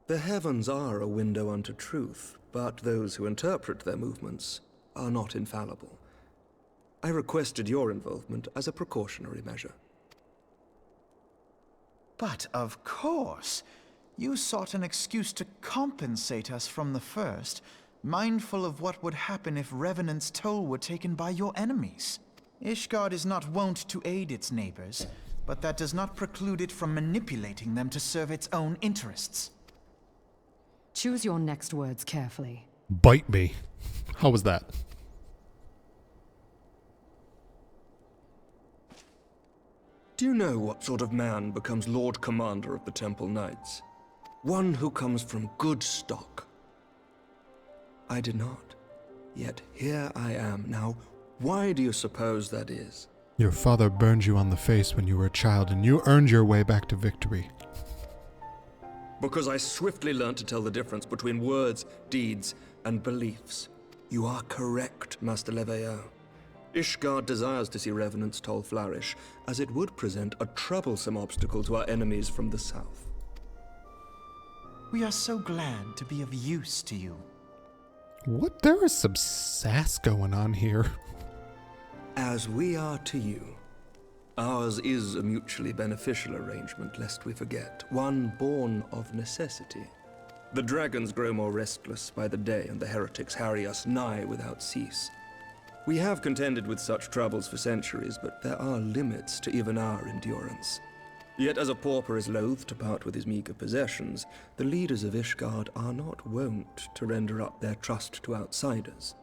The heavens are a window unto truth, but those who interpret their movements are not infallible. I requested your involvement as a precautionary measure. But of course! You sought an excuse to compensate us from the first, mindful of what would happen if Revenant's Toll were taken by your enemies. Ishgard is not wont to aid its neighbors, but that does not preclude it from manipulating them to serve its own interests. Choose your next words carefully. Bite me. How was that? Do you know what sort of man becomes Lord Commander of the Temple Knights? One who comes from good stock. I did not. Yet here I am. Now, why do you suppose that is? Your father burned you on the face when you were a child, and you earned your way back to victory. Because I swiftly learned to tell the difference between words, deeds, and beliefs. You are correct, Master Leveilleur. Ishgard desires to see Revenant's Toll flourish, as it would present a troublesome obstacle to our enemies from the south. We are so glad to be of use to you. What? There is some sass going on here. As we are to you. Ours is a mutually beneficial arrangement, lest we forget, one born of necessity. The dragons grow more restless by the day, and the heretics harry us nigh without cease. We have contended with such troubles for centuries, but there are limits to even our endurance. Yet as a pauper is loath to part with his meager possessions, the leaders of Ishgard are not wont to render up their trust to outsiders.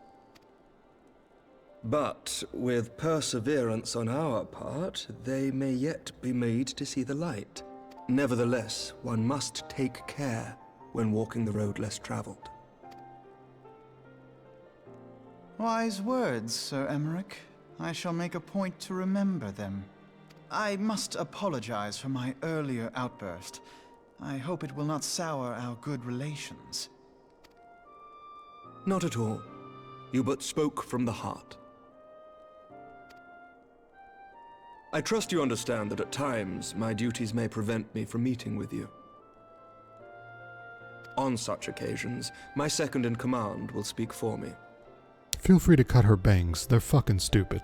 But with perseverance on our part, they may yet be made to see the light. Nevertheless, one must take care when walking the road less traveled. Wise words, Sir Emmerich. I shall make a point to remember them. I must apologize for my earlier outburst. I hope it will not sour our good relations. Not at all. You but spoke from the heart. I trust you understand that at times my duties may prevent me from meeting with you. On such occasions, my second in command will speak for me. Feel free to cut her bangs. They're fucking stupid.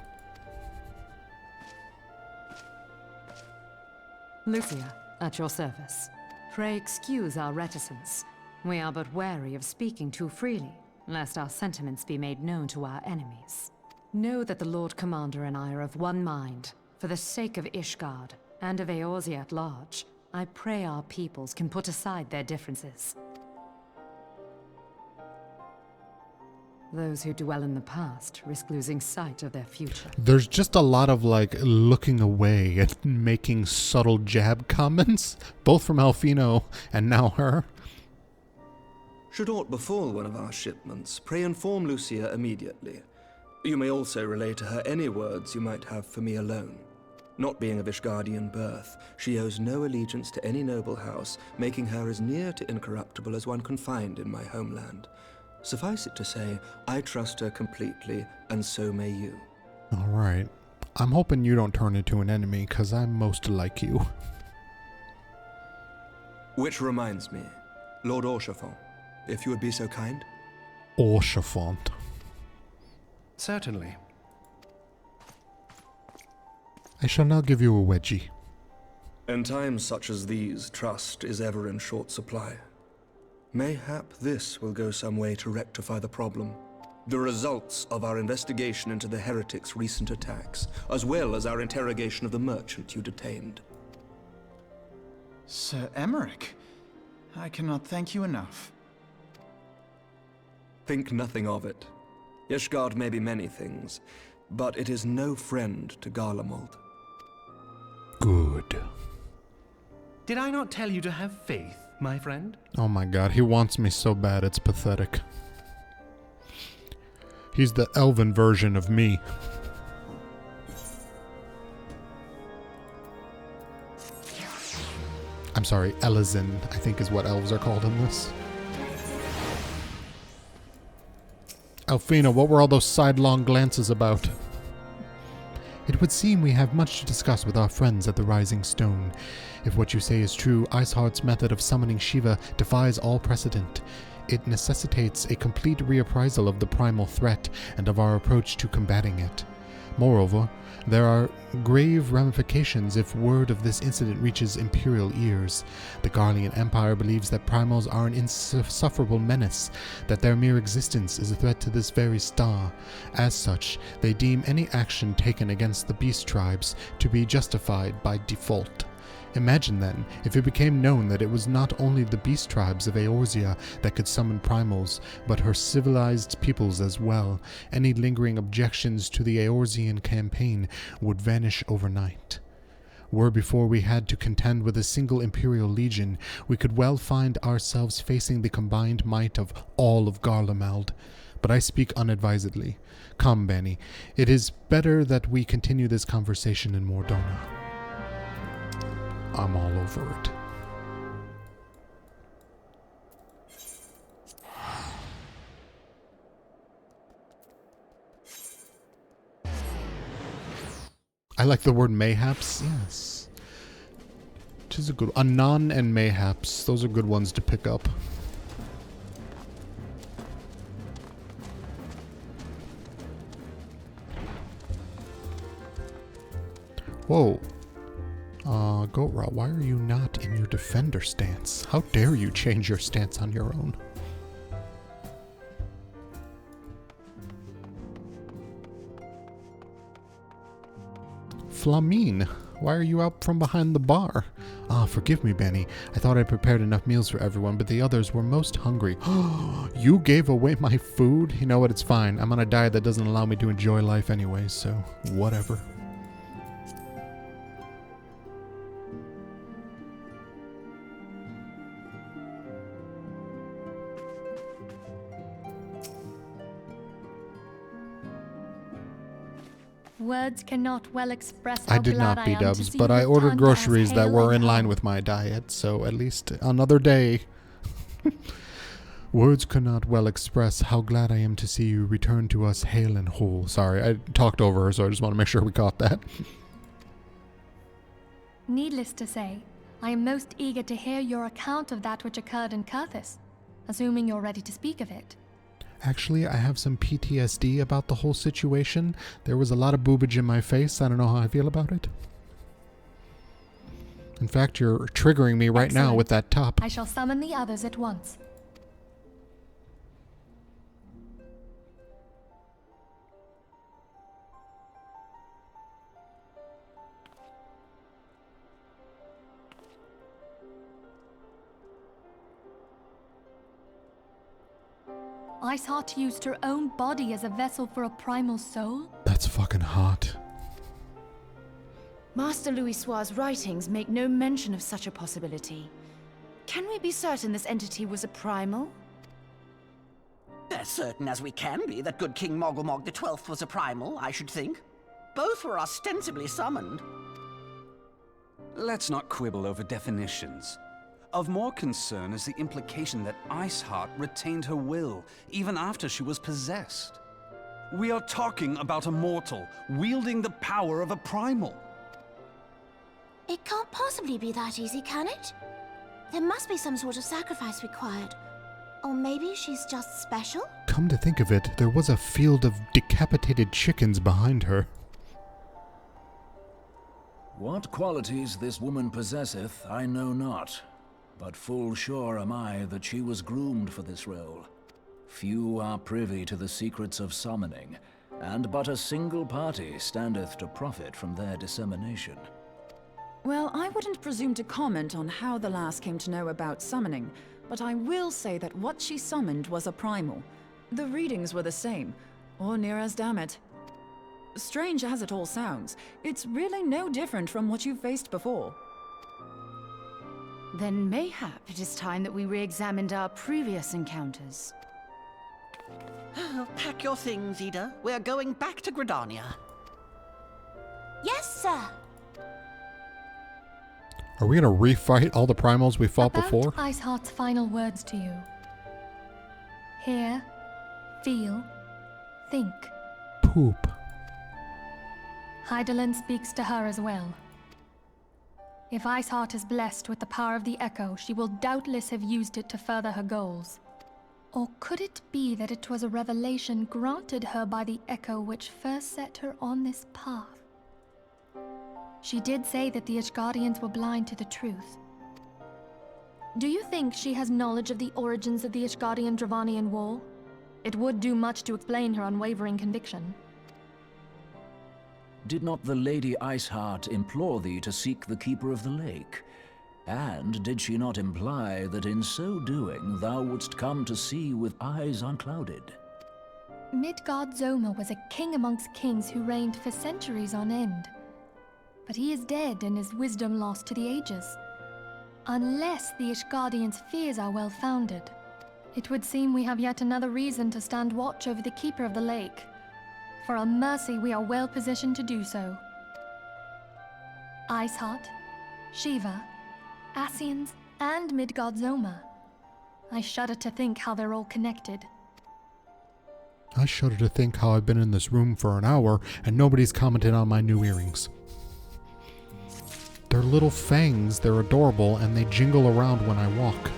Lucia, at your service. Pray excuse our reticence. We are but wary of speaking too freely, lest our sentiments be made known to our enemies. Know that the Lord Commander and I are of one mind. For the sake of Ishgard, and of Eorzea at large, I pray our peoples can put aside their differences. Those who dwell in the past risk losing sight of their future. There's just a lot of, like, looking away and making subtle jab comments, both from Alfino and now her. Should aught befall one of our shipments, pray inform Lucia immediately. You may also relay to her any words you might have for me alone. Not being of Ishgardian birth, she owes no allegiance to any noble house, making her as near to incorruptible as one can find in my homeland. Suffice it to say, I trust her completely, and so may you. Alright. I'm hoping you don't turn into an enemy, because I'm most like you. Which reminds me, Lord Orchefort, if you would be so kind. Orchafont. Certainly. I shall now give you a wedgie. In times such as these, trust is ever in short supply. Mayhap this will go some way to rectify the problem. The results of our investigation into the heretics' recent attacks, as well as our interrogation of the merchant you detained. Sir Emmerich, I cannot thank you enough. Think nothing of it. Ishgard may be many things, but it is no friend to Garlemald. Good. Did I not tell you to have faith, my friend? Oh my god, he wants me so bad, it's pathetic. He's the elven version of me. I'm sorry, Elizin, I think is what elves are called in this. Alfina, what were all those sidelong glances about? It would seem we have much to discuss with our friends at the Rising Stone. If what you say is true, Iceheart's method of summoning Shiva defies all precedent. It necessitates a complete reappraisal of the primal threat and of our approach to combating it. Moreover, there are grave ramifications if word of this incident reaches Imperial ears. The Garlean Empire believes that primals are an insufferable menace, that their mere existence is a threat to this very star. As such, they deem any action taken against the beast tribes to be justified by default. Imagine then, if it became known that it was not only the beast tribes of Eorzea that could summon primals, but her civilized peoples as well. Any lingering objections to the Eorzean campaign would vanish overnight. Were before we had to contend with a single Imperial Legion, we could well find ourselves facing the combined might of all of Garlemald. But I speak unadvisedly. Come, Bani, it is better that we continue this conversation in Mordona. I'm all over it. I like the word mayhaps. Yes. Which is a good one. Anon and mayhaps. Those are good ones to pick up. Whoa. Goatrot, why are you not in your defender stance? How dare you change your stance on your own? Flamine, why are you out from behind the bar? Ah, forgive me, Bani. I thought I prepared enough meals for everyone, but the others were most hungry. You gave away my food? You know what, it's fine. I'm on a diet that doesn't allow me to enjoy life anyway, so whatever. Words cannot well express how I did glad not, I am to B-dubs, see but you I ordered return to groceries that Ashale were and in line home. with my diet, so at least another day. Words cannot well express how glad I am to see you return to us hale and whole. Sorry, I talked over her, so I just want to make sure we caught that. Needless to say, I am most eager to hear your account of that which occurred in Kurthis, assuming you're ready to speak of it. Actually, I have some PTSD about the whole situation. There was a lot of boobage in my face. I don't know how I feel about it. In fact, you're triggering me right now with that top. I shall summon the others at once. Iceheart used her own body as a vessel for a primal soul? That's fucking hot. Master Louis Soir's writings make no mention of such a possibility. Can we be certain this entity was a primal? As certain as we can be that good King Mogulmog XII was a primal, I should think. Both were ostensibly summoned. Let's not quibble over definitions. Of more concern is the implication that Iceheart retained her will, even after she was possessed. We are talking about a mortal, wielding the power of a primal. It can't possibly be that easy, can it? There must be some sort of sacrifice required. Or maybe she's just special? Come to think of it, there was a field of decapitated chickens behind her. What qualities this woman possesseth, I know not, but full sure am I that she was groomed for this role. Few are privy to the secrets of summoning, and but a single party standeth to profit from their dissemination. Well, I wouldn't presume to comment on how the lass came to know about summoning, but I will say that what she summoned was a primal. The readings were the same, or near as damn it. Strange as it all sounds, it's really no different from what you've faced before. Then mayhap it is time that we re-examined our previous encounters. Pack your things, Ida. We're going back to Gridania. Yes, sir. Are we gonna refight all the primals we fought before? Iceheart's final words to you. Hear, feel, think. Poop. Hydaelyn speaks to her as well. If Iceheart is blessed with the power of the Echo, she will doubtless have used it to further her goals. Or could it be that it was a revelation granted her by the Echo which first set her on this path? She did say that the Ishgardians were blind to the truth. Do you think she has knowledge of the origins of the Ishgardian-Dravanian War? It would do much to explain her unwavering conviction. Did not the Lady Iceheart implore thee to seek the Keeper of the Lake? And did she not imply that in so doing thou wouldst come to see with eyes unclouded? Midgard-Zoma was a king amongst kings who reigned for centuries on end. But he is dead and his wisdom lost to the ages. Unless the Ishgardians' fears are well-founded. It would seem we have yet another reason to stand watch over the Keeper of the Lake. For a mercy, we are well positioned to do so. Iceheart, Shiva, Ascians, and Midgard-Zoma. I shudder to think how they're all connected. I shudder to think how I've been in this room for an hour and nobody's commented on my new earrings. They're little fangs, they're adorable, and they jingle around when I walk.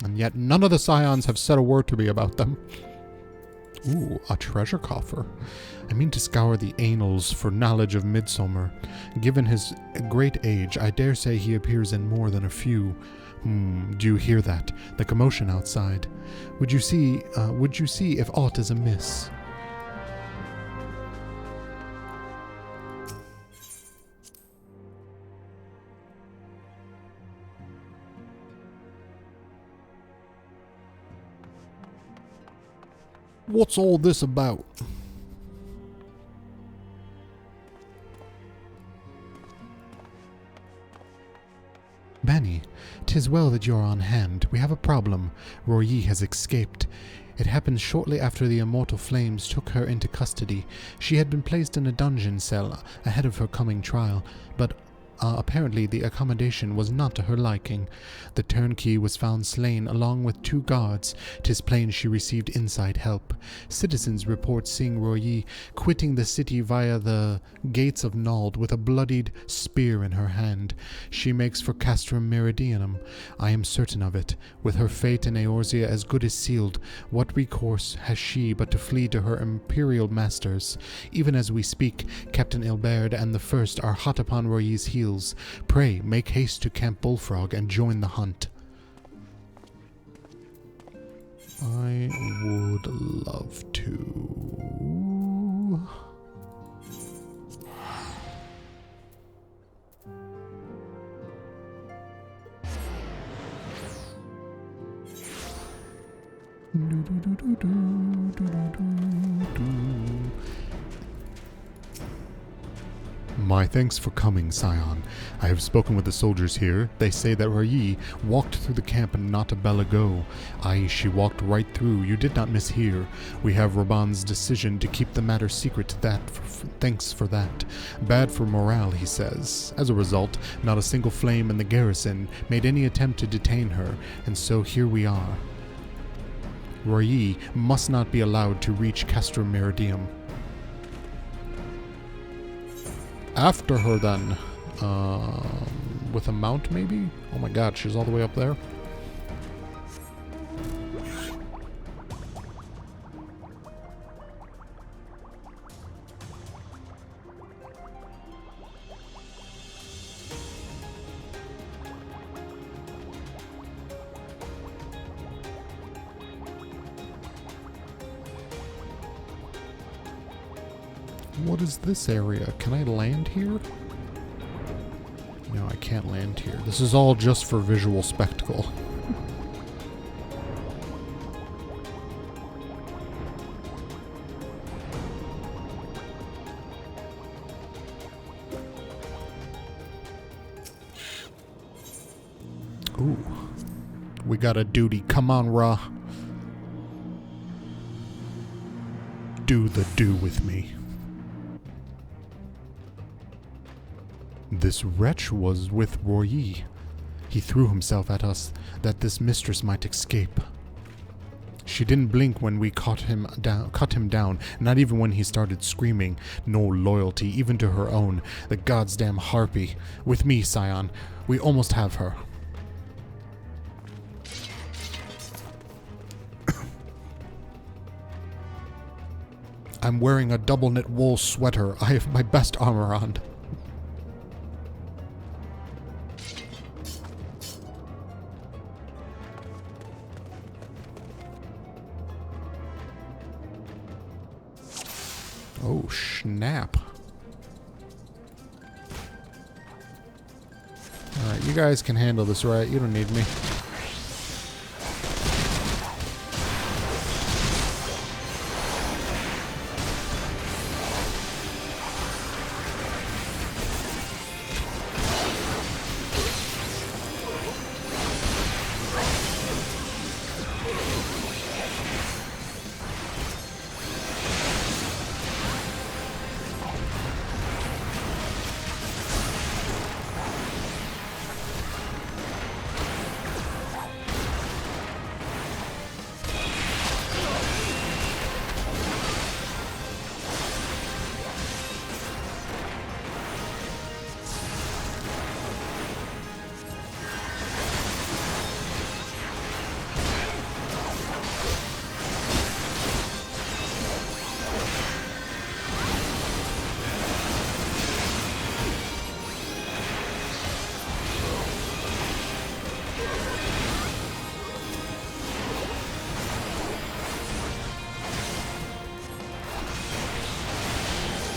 And yet none of the Scions have said a word to me about them. Ooh, a treasure coffer. I mean to scour the annals for knowledge of Midsommar. Given his great age, I dare say he appears in more than a few. Do you hear that? The commotion outside. Would you see if aught is amiss? What's all this about? Bani, 'tis well that you're on hand. We have a problem. Royi has escaped. It happened shortly after the immortal flames took her into custody. She had been placed in a dungeon cell ahead of her coming trial, but apparently the accommodation was not to her liking. The turnkey was found slain along with 2 guards. 'Tis plain she received inside help. Citizens report seeing Royi quitting the city via the gates of Nald with a bloodied spear in her hand. She makes for Castrum Meridianum. I am certain of it. With her fate in Eorzea as good as sealed, what recourse has she but to flee to her imperial masters? Even as we speak, Captain Ilberd and the First are hot upon Royi's heels. Pray, make haste to Camp Bullfrog and join the hunt. I would love to. My thanks for coming, Scion. I have spoken with the soldiers here. They say that Royi walked through the camp and not a Belago. Aye, she walked right through. You did not mishear. We have Raban's decision to keep the matter secret. Thanks for that. Bad for morale, he says. As a result, not a single flame in the garrison made any attempt to detain her, and so here we are. Royi must not be allowed to reach Castrum Meridium. After her, then. With a mount, maybe? Oh my god, she's all the way up there. What is this area? Can I land here? No, I can't land here. This is all just for visual spectacle. Ooh. We got a duty. Come on, Ra. Do the do with me. This wretch was with Royi. He threw himself at us that this mistress might escape. She didn't blink when we cut him down, not even when he started screaming. No loyalty, even to her own. The goddamn harpy. With me, Scion. We almost have her. I'm wearing a double-knit wool sweater. I have my best armor on. Oh, snap. Alright, you guys can handle this, right? You don't need me.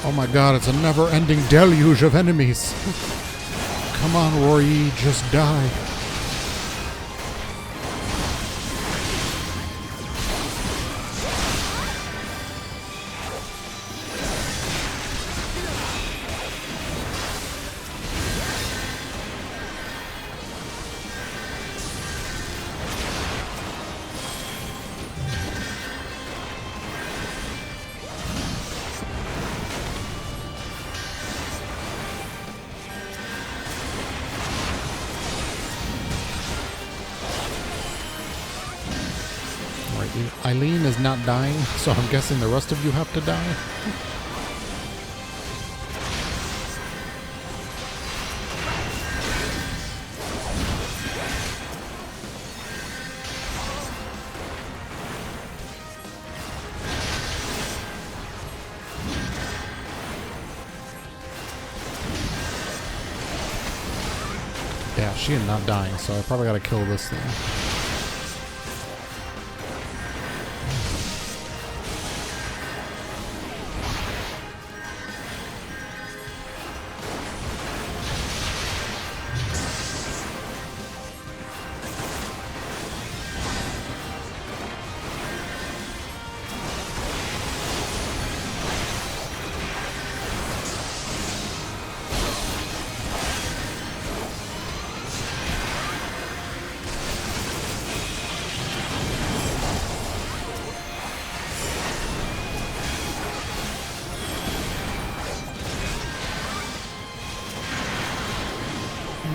Oh my god, it's a never-ending deluge of enemies. Come on, Rory, just die. Eileen is not dying, so I'm guessing the rest of you have to die. Yeah, she is not dying, so I probably gotta kill this thing.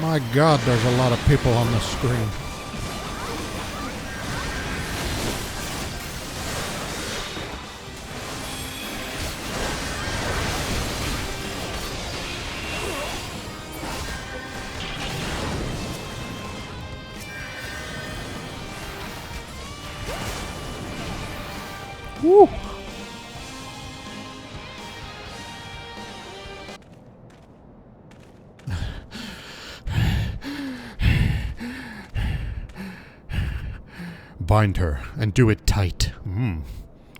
My god, there's a lot of people on the screen. Woo! Bind her, and do it tight.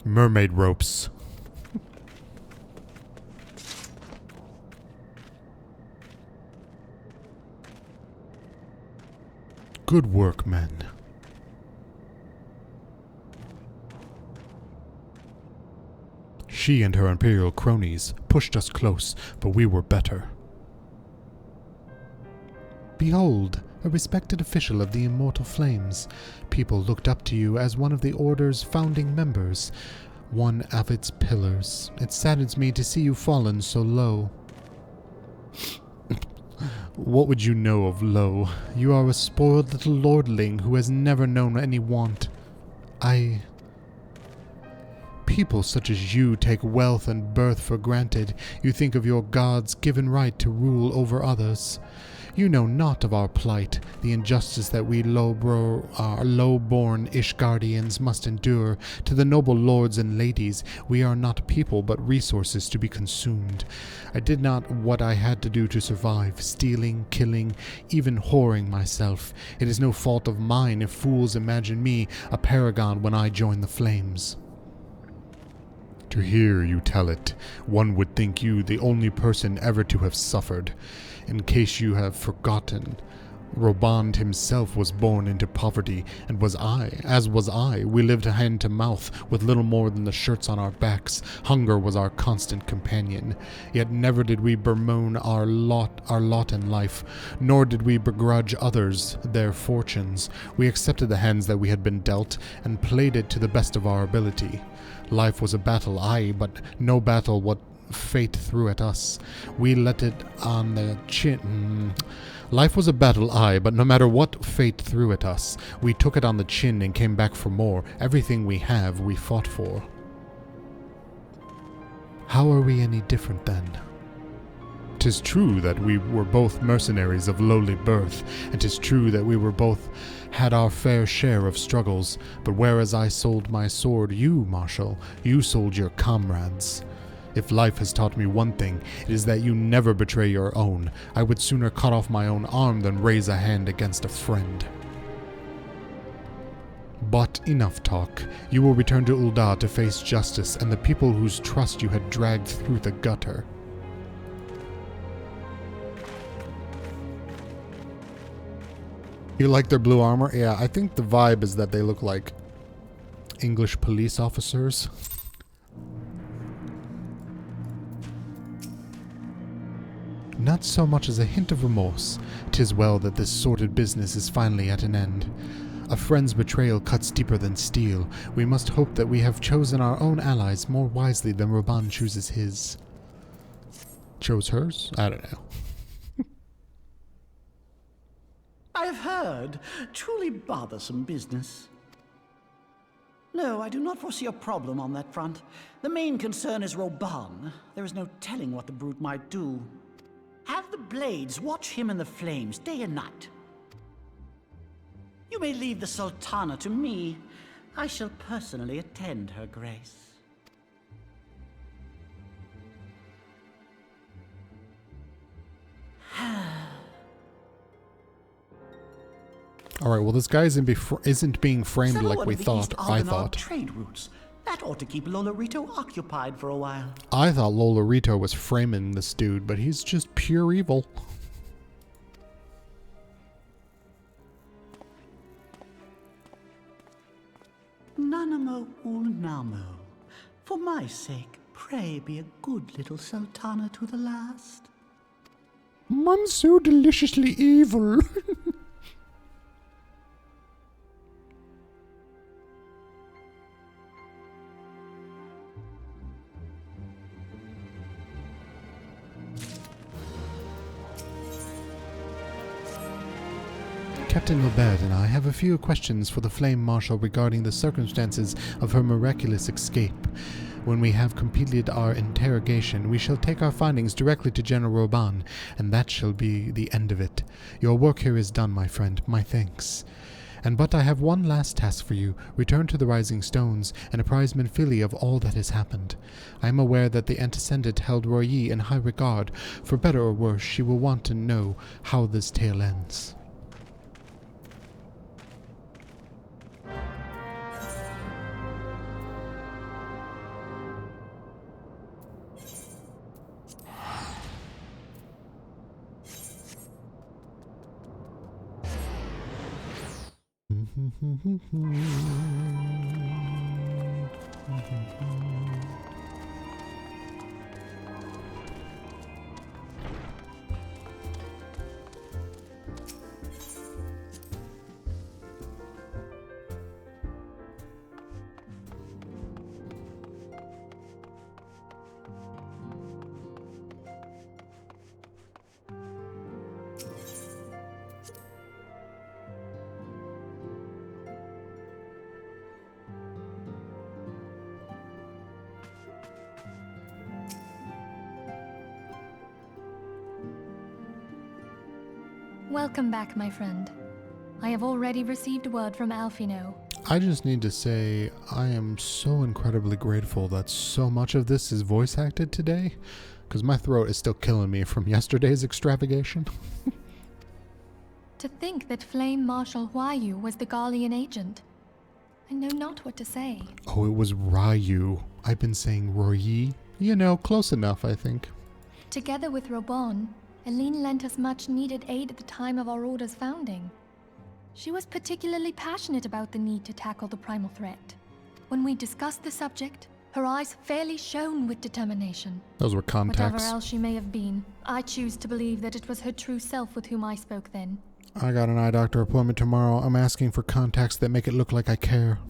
Mermaid ropes. Good work, men. She and her imperial cronies pushed us close, but we were better. Behold, a respected official of the Immortal Flames. People looked up to you as one of the Order's founding members, one of its pillars. It saddens me to see you fallen so low. What would you know of low? You are a spoiled little lordling who has never known any want. People such as you take wealth and birth for granted. You think of your God's given right to rule over others. You know not of our plight, the injustice that we low-born Ishgardians must endure. To the noble lords and ladies, we are not people but resources to be consumed. I did not what I had to do to survive, stealing, killing, even whoring myself. It is no fault of mine if fools imagine me a paragon when I join the flames. To hear you tell it, one would think you the only person ever to have suffered. In case you have forgotten, Roband himself was born into poverty, and as was I. We lived hand to mouth, with little more than the shirts on our backs. Hunger was our constant companion. Yet never did we bemoan our lot in life, nor did we begrudge others their fortunes. We accepted the hands that we had been dealt, and played it to the best of our ability. Life was a battle, aye, but no battle what fate threw at us. We let it on the chin. Life was a battle, aye, but no matter what fate threw at us, we took it on the chin and came back for more. Everything we have, we fought for. How are we any different then? 'Tis true that we were both mercenaries of lowly birth, and 'tis true that we were both had our fair share of struggles, but whereas I sold my sword, you, Marshal, you sold your comrades. If life has taught me one thing, it is that you never betray your own. I would sooner cut off my own arm than raise a hand against a friend. But enough talk. You will return to Ul'dah to face justice and the people whose trust you had dragged through the gutter. You like their blue armor? Yeah, I think the vibe is that they look like English police officers. Not so much as a hint of remorse. 'Tis well that this sordid business is finally at an end. A friend's betrayal cuts deeper than steel. We must hope that we have chosen our own allies more wisely than Roband chooses his. Chose hers? I don't know. I have heard. Truly bothersome business. No, I do not foresee a problem on that front. The main concern is Roband. There is no telling what the brute might do. Have the Blades watch him in the flames day and night. You may leave the Sultana to me. I shall personally attend her grace. Alright, well this guy isn't being framed like we thought, I thought. Trade routes. That ought to keep Lolorito occupied for a while. I thought Lolorito was framing this dude, but he's just pure evil. Nanamo Ulnamo. For my sake, pray be a good little Sultana to the last. I'm so deliciously evil. Captain Lobert and I have a few questions for the Flame Marshal regarding the circumstances of her miraculous escape. When we have completed our interrogation, we shall take our findings directly to General Roband, and that shall be the end of it. Your work here is done, my friend. My thanks. But I have one last task for you. Return to the Rising Stones and apprise Menphili of all that has happened. I am aware that the Antecedent held Royi in high regard. For better or worse, she will want to know how this tale ends. Welcome back, my friend. I have already received word from Alphino. I just need to say I am so incredibly grateful that so much of this is voice acted today, because my throat is still killing me from yesterday's extravagation. To think that Flame Marshal Huayu was the Garlean agent. I know not what to say. Oh, it was Ryu. I've been saying Royi. You know, close enough, I think. Together with Robon, Eileen lent us much needed aid at the time of our order's founding. She was particularly passionate about the need to tackle the primal threat. When we discussed the subject, her eyes fairly shone with determination. Those were contacts. Whatever else she may have been, I choose to believe that it was her true self with whom I spoke then. I got an eye doctor appointment tomorrow. I'm asking for contacts that make it look like I care.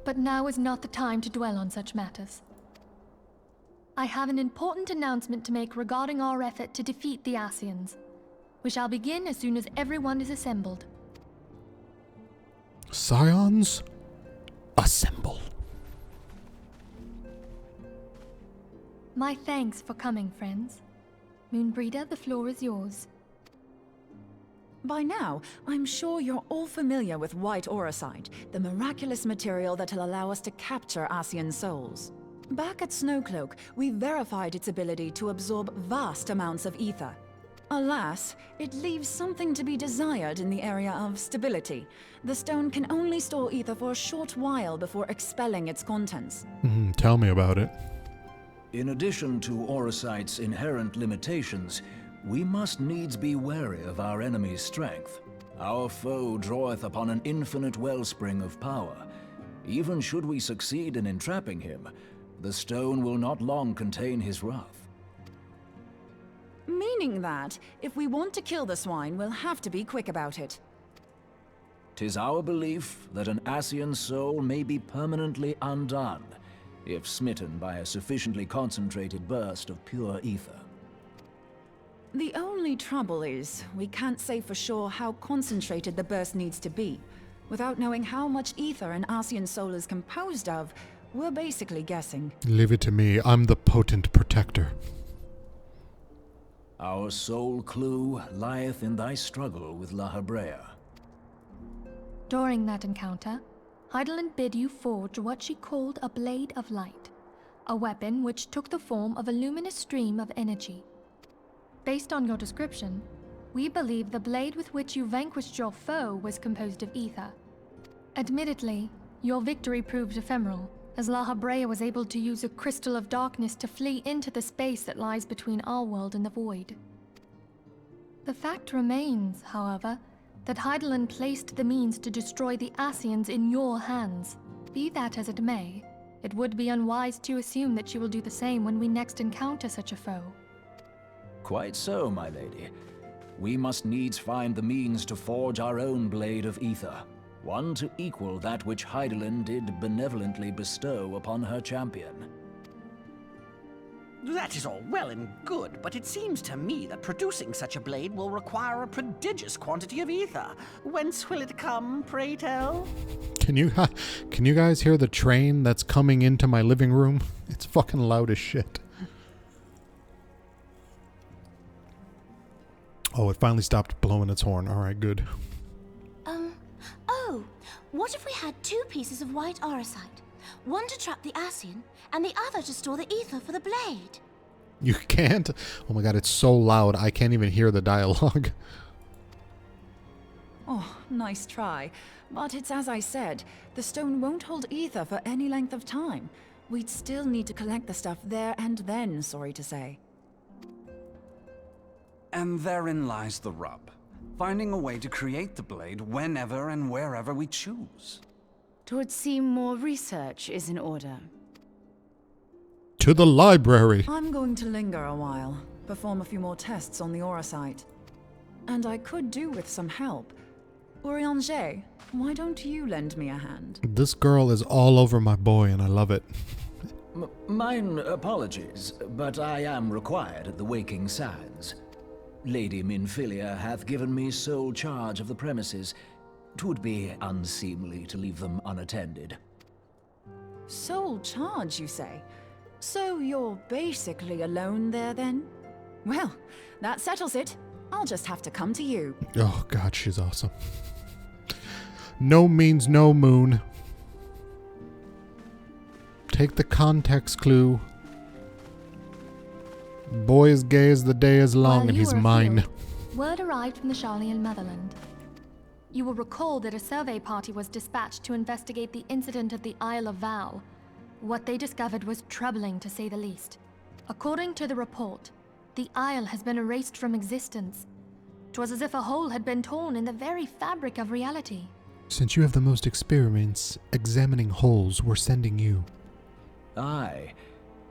But now is not the time to dwell on such matters. I have an important announcement to make regarding our effort to defeat the Ascians. We shall begin as soon as everyone is assembled. Scions, assemble. My thanks for coming, friends. Moonbreeder, the floor is yours. By now, I'm sure you're all familiar with white auracite, the miraculous material that'll allow us to capture Ascian souls. Back at Snowcloak, we verified its ability to absorb vast amounts of ether. Alas, it leaves something to be desired in the area of stability. The stone can only store ether for a short while before expelling its contents. Tell me about it. In addition to auracite's inherent limitations, we must needs be wary of our enemy's strength. Our foe draweth upon an infinite wellspring of power. Even should we succeed in entrapping him, the stone will not long contain his wrath. Meaning that, if we want to kill the swine, we'll have to be quick about it. 'Tis our belief that an Ascian soul may be permanently undone, if smitten by a sufficiently concentrated burst of pure ether. The only trouble is, we can't say for sure how concentrated the burst needs to be. Without knowing how much ether an Ascian soul is composed of, we're basically guessing. Leave it to me. I'm the potent protector. Our sole clue lieth in thy struggle with La Habrea. During that encounter, Heidelin bid you forge what she called a Blade of Light, a weapon which took the form of a luminous stream of energy. Based on your description, we believe the blade with which you vanquished your foe was composed of ether. Admittedly, your victory proved ephemeral, as La Habrea was able to use a crystal of darkness to flee into the space that lies between our world and the void. The fact remains, however, that Heidelin placed the means to destroy the Ascians in your hands. Be that as it may, it would be unwise to assume that she will do the same when we next encounter such a foe. Quite so, my lady. We must needs find the means to forge our own blade of ether, one to equal that which Heidelin did benevolently bestow upon her champion. That is all well and good, but it seems to me that producing such a blade will require a prodigious quantity of ether. Whence will it come, pray tell? Can you guys hear the train that's coming into my living room? It's fucking loud as shit. Oh, it finally stopped blowing its horn. All right, good. Oh, what if we had two pieces of white auracite? One to trap the Ascian, and the other to store the ether for the blade. You can't? Oh my god, it's so loud, I can't even hear the dialogue. Oh, nice try. But it's as I said, the stone won't hold ether for any length of time. We'd still need to collect the stuff there and then, sorry to say. And therein lies the rub. finding a way to create the blade whenever and wherever we choose. It would seem more research is in order. To the library. I'm going to linger a while, perform a few more tests on the aura site. And I could do with some help. Urianger, why don't you lend me a hand? This girl is all over my boy, and I love it. Mine apologies, but I am required at the Waking Sands. Lady Minfilia hath given me sole charge of the premises. 'Twould be unseemly to leave them unattended. Sole charge, you say? So you're basically alone there, then? Well, that settles it. I'll just have to come to you. Oh god, she's awesome. No means no, Moon. Take the context clue. Boy is gay as the day is long, While and you he's were mine. afield, word arrived from the Charlian motherland. You will recall that a survey party was dispatched to investigate the incident at the Isle of Val. What they discovered was troubling, to say the least. According to the report, the Isle has been erased from existence. 'Twas as if a hole had been torn in the very fabric of reality. Since you have the most experience examining holes, we're sending you. Aye,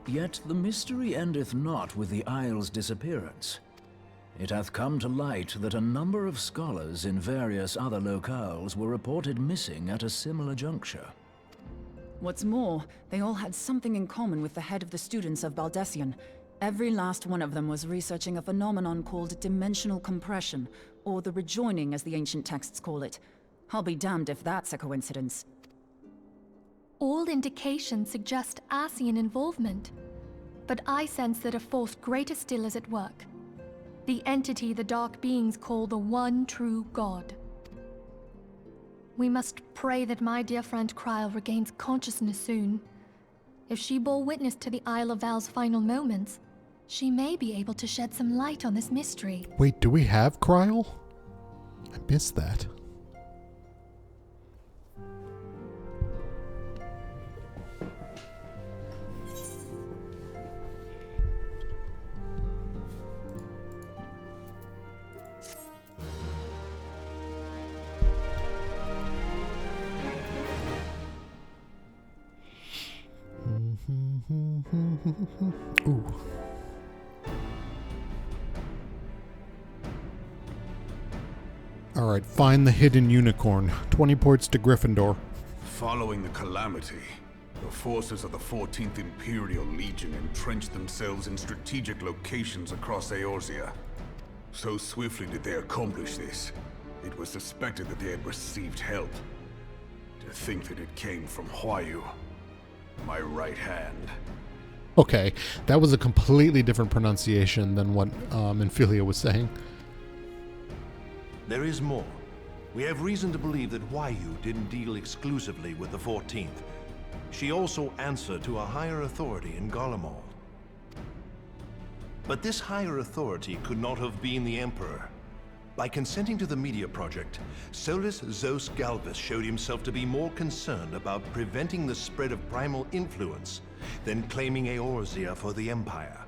yet the mystery endeth not with the Isle's disappearance. It hath come to light that a number of scholars in various other locales were reported missing at a similar juncture. What's more, they all had something in common with the head of the students of Baldessian. Every last one of them was researching a phenomenon called dimensional compression, or the rejoining as the ancient texts call it. I'll be damned if that's a coincidence. All indications suggest Ascian involvement, but I sense that a force greater still is at work. The entity the Dark Beings call the One True God. We must pray that my dear friend Kryl regains consciousness soon. If she bore witness to the Isle of Val's final moments, she may be able to shed some light on this mystery. Wait, do we have Kryl? I missed that. Ooh. Alright, find the hidden unicorn. 20 points to Gryffindor. Following the calamity, the forces of the 14th Imperial Legion entrenched themselves in strategic locations across Eorzea. So swiftly did they accomplish this, it was suspected that they had received help. To think that it came from Huayu, my right hand. Okay, that was a completely different pronunciation than what Minfilia was saying. There is more. We have reason to believe that Huayu didn't deal exclusively with the 14th. She also answered to a higher authority in Garlemald. But this higher authority could not have been the Emperor. By consenting to the media project, Solus Zos Galvus showed himself to be more concerned about preventing the spread of primal influence than claiming Eorzea for the Empire.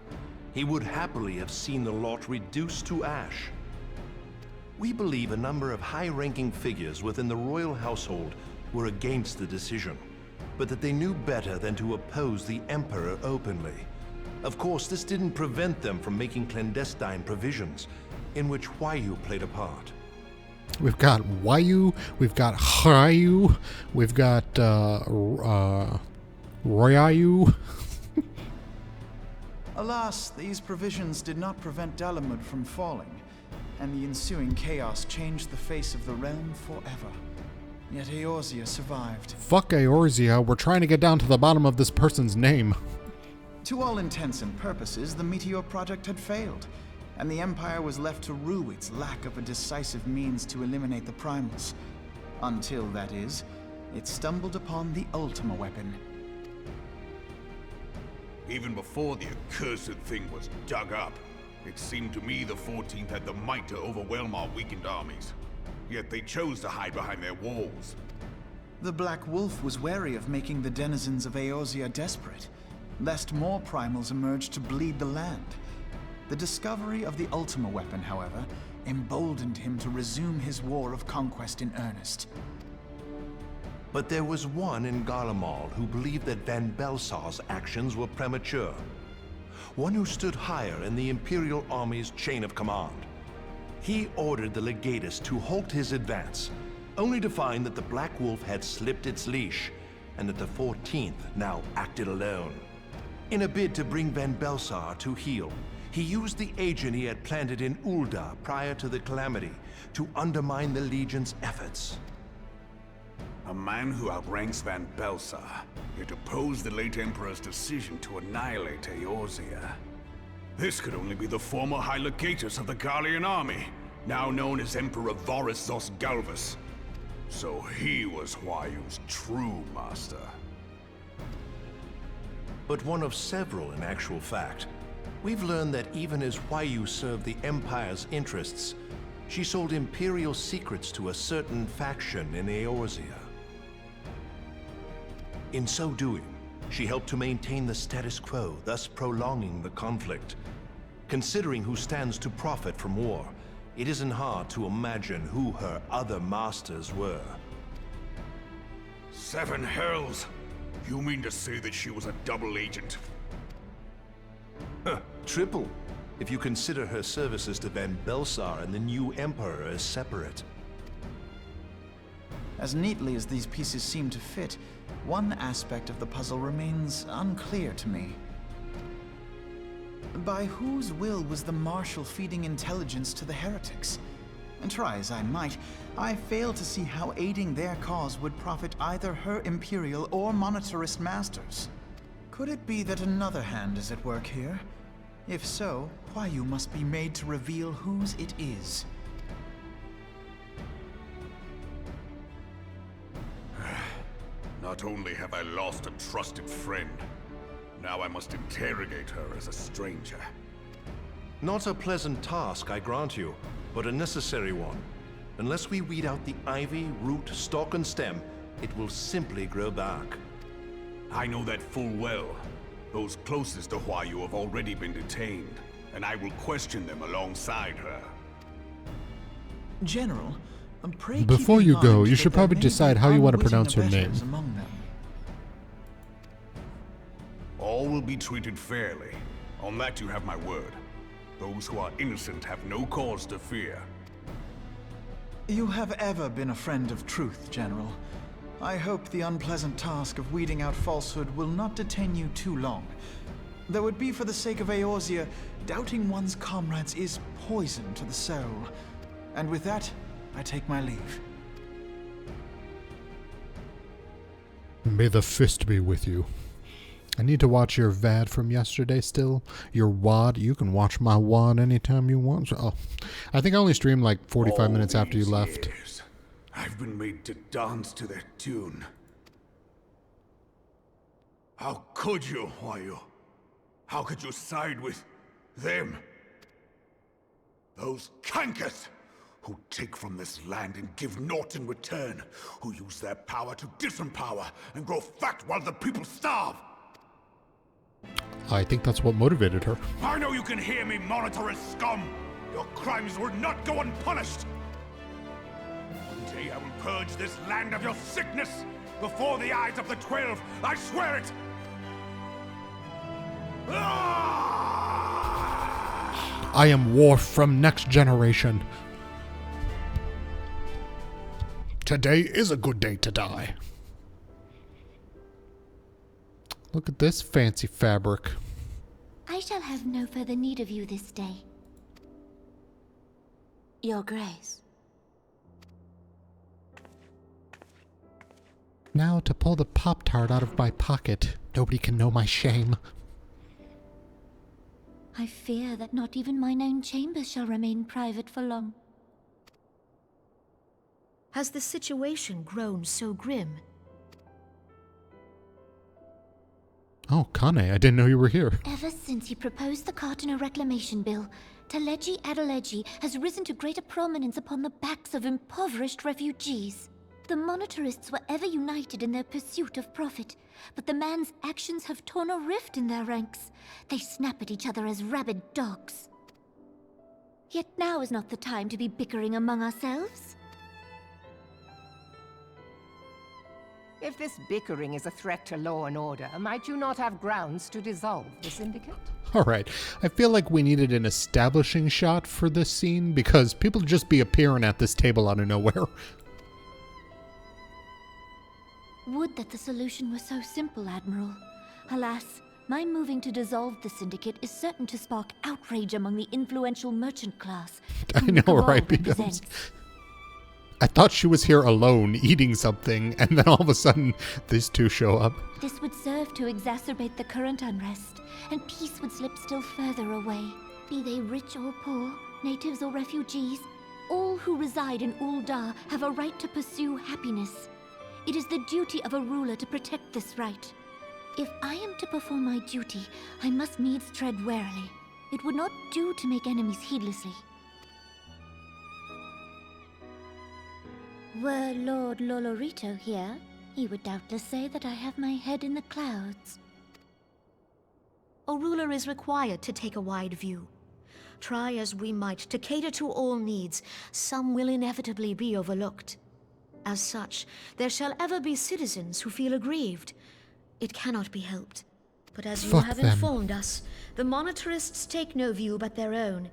He would happily have seen the lot reduced to ash. We believe a number of high-ranking figures within the royal household were against the decision, but that they knew better than to oppose the Emperor openly. Of course, this didn't prevent them from making clandestine provisions, in which Huayu played a part. We've got Huayu, we've got Hrayu, we've got Royayu. Alas, these provisions did not prevent Dalamud from falling, and the ensuing chaos changed the face of the realm forever. Yet Eorzea survived. Fuck Eorzea, we're trying to get down to the bottom of this person's name. To all intents and purposes, the Meteor Project had failed, and the Empire was left to rue its lack of a decisive means to eliminate the primals. Until, that is, it stumbled upon the Ultima weapon. Even before the accursed thing was dug up, it seemed to me the 14th had the might to overwhelm our weakened armies. Yet they chose to hide behind their walls. The Black Wolf was wary of making the denizens of Eorzea desperate, lest more primals emerged to bleed the land. The discovery of the Ultima weapon, however, emboldened him to resume his war of conquest in earnest. But there was one in Garlemald who believed that Van Belsar's actions were premature. One who stood higher in the Imperial Army's chain of command. He ordered the Legatus to halt his advance, only to find that the Black Wolf had slipped its leash, and that the 14th now acted alone. In a bid to bring Van Belsar to heel, he used the agent he had planted in Ul'dah prior to the Calamity to undermine the Legion's efforts. A man who outranks Van Belsar, yet opposed the late Emperor's decision to annihilate Eorzea. This could only be the former High Legatus of the Garlean army, now known as Emperor Varus Zos Galvus. So he was Huayu's true master. But one of several in actual fact. We've learned that even as Huayu served the Empire's interests, she sold Imperial secrets to a certain faction in Eorzea. In so doing, she helped to maintain the status quo, thus prolonging the conflict. Considering who stands to profit from war, it isn't hard to imagine who her other masters were. Seven hells! You mean to say that she was a double agent? Triple, if you consider her services to Van Belsar and the new Emperor as separate. As neatly as these pieces seem to fit, one aspect of the puzzle remains unclear to me. By whose will was the Marshal feeding intelligence to the heretics? And try as I might, I fail to see how aiding their cause would profit either her Imperial or Monetarist masters. Could it be that another hand is at work here? If so, Huayu must be made to reveal whose it is. Not only have I lost a trusted friend, now I must interrogate her as a stranger. Not a pleasant task, I grant you, but a necessary one. Unless we weed out the ivy, root, stalk, and stem, it will simply grow back. I know that full well. Those closest to Huayu have already been detained, and I will question them alongside her. General, pray Before keep in you go, mind you that should there probably may decide be how you want to unwitting pronounce her abettors name. among them. All will be treated fairly. On that you have my word. Those who are innocent have no cause to fear. You have ever been a friend of truth, General. I hope the unpleasant task of weeding out falsehood will not detain you too long. Though it be for the sake of Eorzea, doubting one's comrades is poison to the soul. And with that, I take my leave. May the fist be with you. I need to watch your VAD from yesterday still. Your WAD. You can watch my WAD anytime you want. Oh, I think I only streamed like 45 minutes after you left. Years, I've been made to dance to their tune. How could you, Huayu? How could you side with them? Those cankers who take from this land and give naught in return, who use their power to disempower and grow fat while the people starve. I think that's what motivated her. I know you can hear me, monetarist scum! Your crimes will not go unpunished! One day I will purge this land of your sickness! Before the eyes of the 12, I swear it! I am Worf from Next Generation. Today is a good day to die. Look at this fancy fabric. I shall have no further need of you this day. Your Grace. Now to pull the Pop-Tart out of my pocket. Nobody can know my shame. I fear that not even mine own chambers shall remain private for long. Has the situation grown so grim? Oh, Kane, I didn't know you were here. Ever since he proposed the Cartano Reclamation Bill, Teleji Adeleji has risen to greater prominence upon the backs of impoverished refugees. The monetarists were ever united in their pursuit of profit, but the man's actions have torn a rift in their ranks. They snap at each other as rabid dogs. Yet now is not the time to be bickering among ourselves. If this bickering is a threat to law and order, might you not have grounds to dissolve the syndicate? Alright, I feel like we needed an establishing shot for this scene because people just be appearing at this table out of nowhere. Would that the solution were so simple, Admiral. Alas, my moving to dissolve the syndicate is certain to spark outrage among the influential merchant class. I know, right? Because I thought she was here alone eating something, and then all of a sudden, these two show up. This would serve to exacerbate the current unrest, and peace would slip still further away. Be they rich or poor, natives or refugees, all who reside in Ul'dah have a right to pursue happiness. It is the duty of a ruler to protect this right. If I am to perform my duty, I must needs tread warily. It would not do to make enemies heedlessly. Were Lord Lolorito here, he would doubtless say that I have my head in the clouds. A ruler is required to take a wide view. Try as we might to cater to all needs, some will inevitably be overlooked. As such, there shall ever be citizens who feel aggrieved. It cannot be helped. But as you have informed us, the monetarists take no view but their own.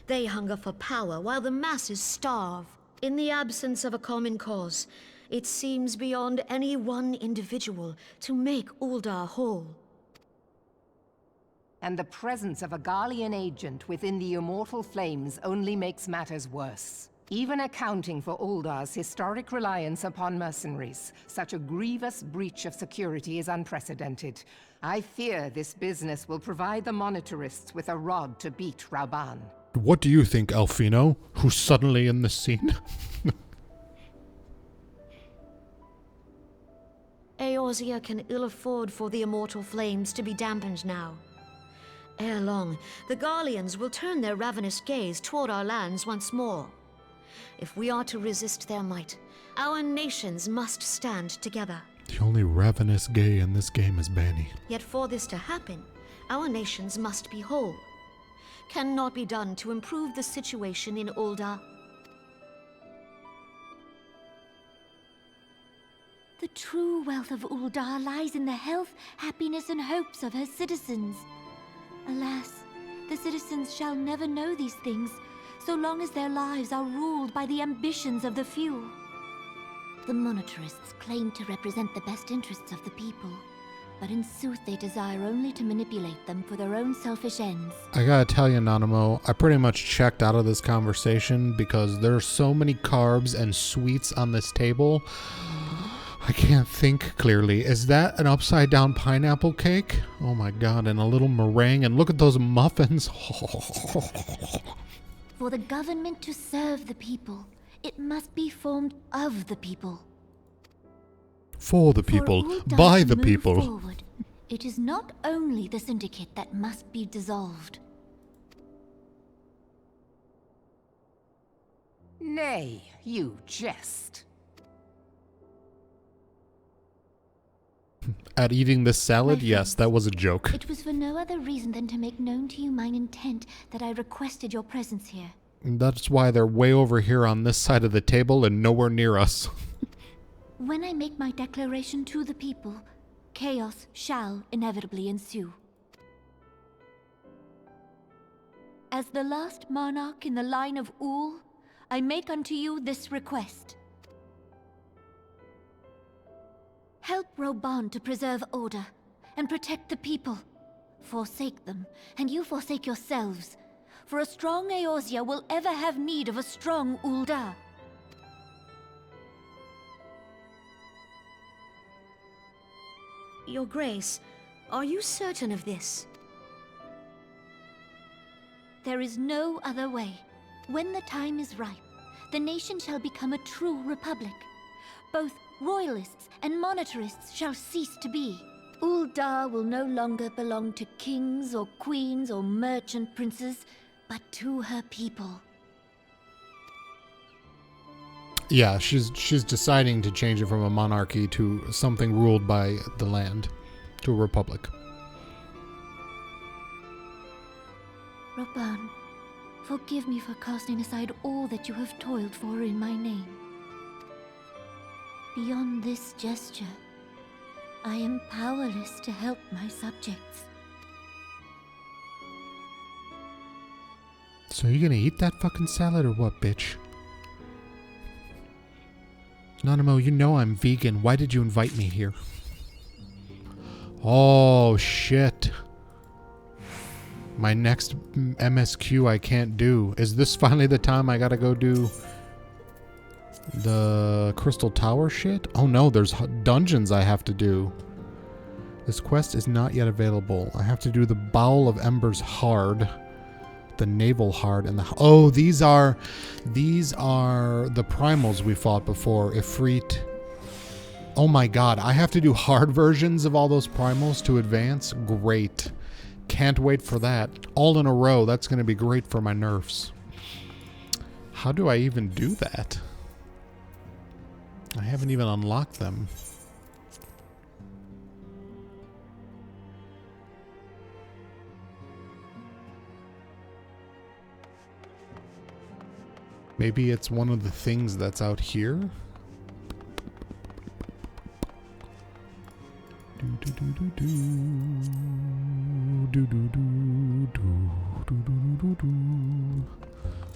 They hunger for power while the masses starve. In the absence of a common cause, it seems beyond any one individual to make Ul'dah whole. And the presence of a Garlean agent within the Immortal Flames only makes matters worse. Even accounting for Ul'dah's historic reliance upon mercenaries, such a grievous breach of security is unprecedented. I fear this business will provide the monetarists with a rod to beat Rauban. What do you think, Alfino, who's suddenly in this scene? Eorzea can ill afford for the Immortal Flames to be dampened now. Ere long, the Garleans will turn their ravenous gaze toward our lands once more. If we are to resist their might, our nations must stand together. The only ravenous gay in this game is Bani. Yet for this to happen, our nations must be whole. Cannot be done to improve the situation in Ul'dah. The true wealth of Ul'dah lies in the health, happiness, and hopes of her citizens. Alas, the citizens shall never know these things, so long as their lives are ruled by the ambitions of the few. The monetarists claim to represent the best interests of the people, but in sooth they desire only to manipulate them for their own selfish ends. I gotta tell you, Nanamo, I pretty much checked out of this conversation because there's so many carbs and sweets on this table. I can't think clearly. Is that an upside down pineapple cake? Oh my god, and a little meringue, and look at those muffins. For the government to serve the people, it must be formed of the people. For the people, by the people. Forward, it is not only the syndicate that must be dissolved. Nay, you jest. At eating this salad? Yes, that was a joke. It was for no other reason than to make known to you mine intent that I requested your presence here. That's why they're way over here on this side of the table and nowhere near us. When I make my declaration to the people, chaos shall inevitably ensue. As the last monarch in the line of Ul, I make unto you this request. Help Rauban to preserve order and protect the people. Forsake them, and you forsake yourselves. For a strong Eorzea will ever have need of a strong Ul'dah. Your Grace, are you certain of this? There is no other way. When the time is ripe, the nation shall become a true republic. Both royalists and monetarists shall cease to be. Ul'dah will no longer belong to kings or queens or merchant princes, but to her people. Yeah, she's deciding to change it from a monarchy to something ruled by the land, to a republic. Rauban, Forgive me for casting aside all that you have toiled for in my name. Beyond this gesture, I am powerless to help my subjects. So you gonna eat that fucking salad or what, bitch? Nanamo, you know I'm vegan. Why did you invite me here? Oh, shit. My next MSQ I can't do. Is this finally the time I gotta go do the Crystal Tower shit? Oh no, there's dungeons I have to do. This quest is not yet available. I have to do the Bowl of Embers hard, the Naval hard, and the... Oh, these are the primals we fought before. Ifrit. Oh my god, I have to do hard versions of all those primals to advance? Great. Can't wait for that. All in a row. That's going to be great for my nerfs. How do I even do that? I haven't even unlocked them. Maybe it's one of the things that's out here?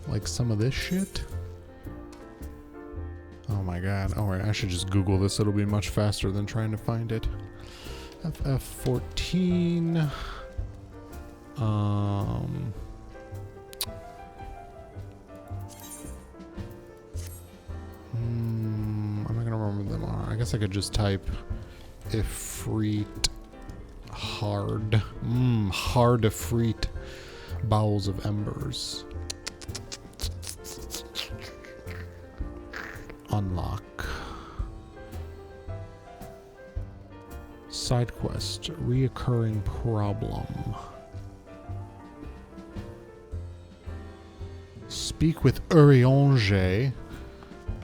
Like some of this shit? Oh my god. Alright, I should just Google this. It'll be much faster than trying to find it. FF14. I'm not gonna remember them all. I guess I could just type Ifrit hard. Hard Ifrit Bowels of Embers. Unlock. Side quest. Reoccurring problem. Speak with Uriange.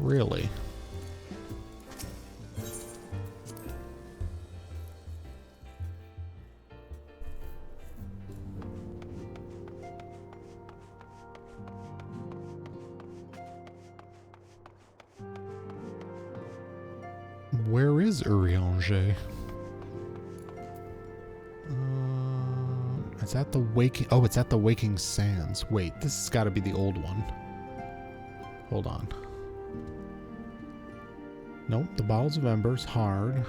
Really? Where is Uriange? It's at the Waking... Oh, it's at the Waking Sands. Wait, this has got to be the old one. Hold on. Nope, the Bowels of Embers, hard.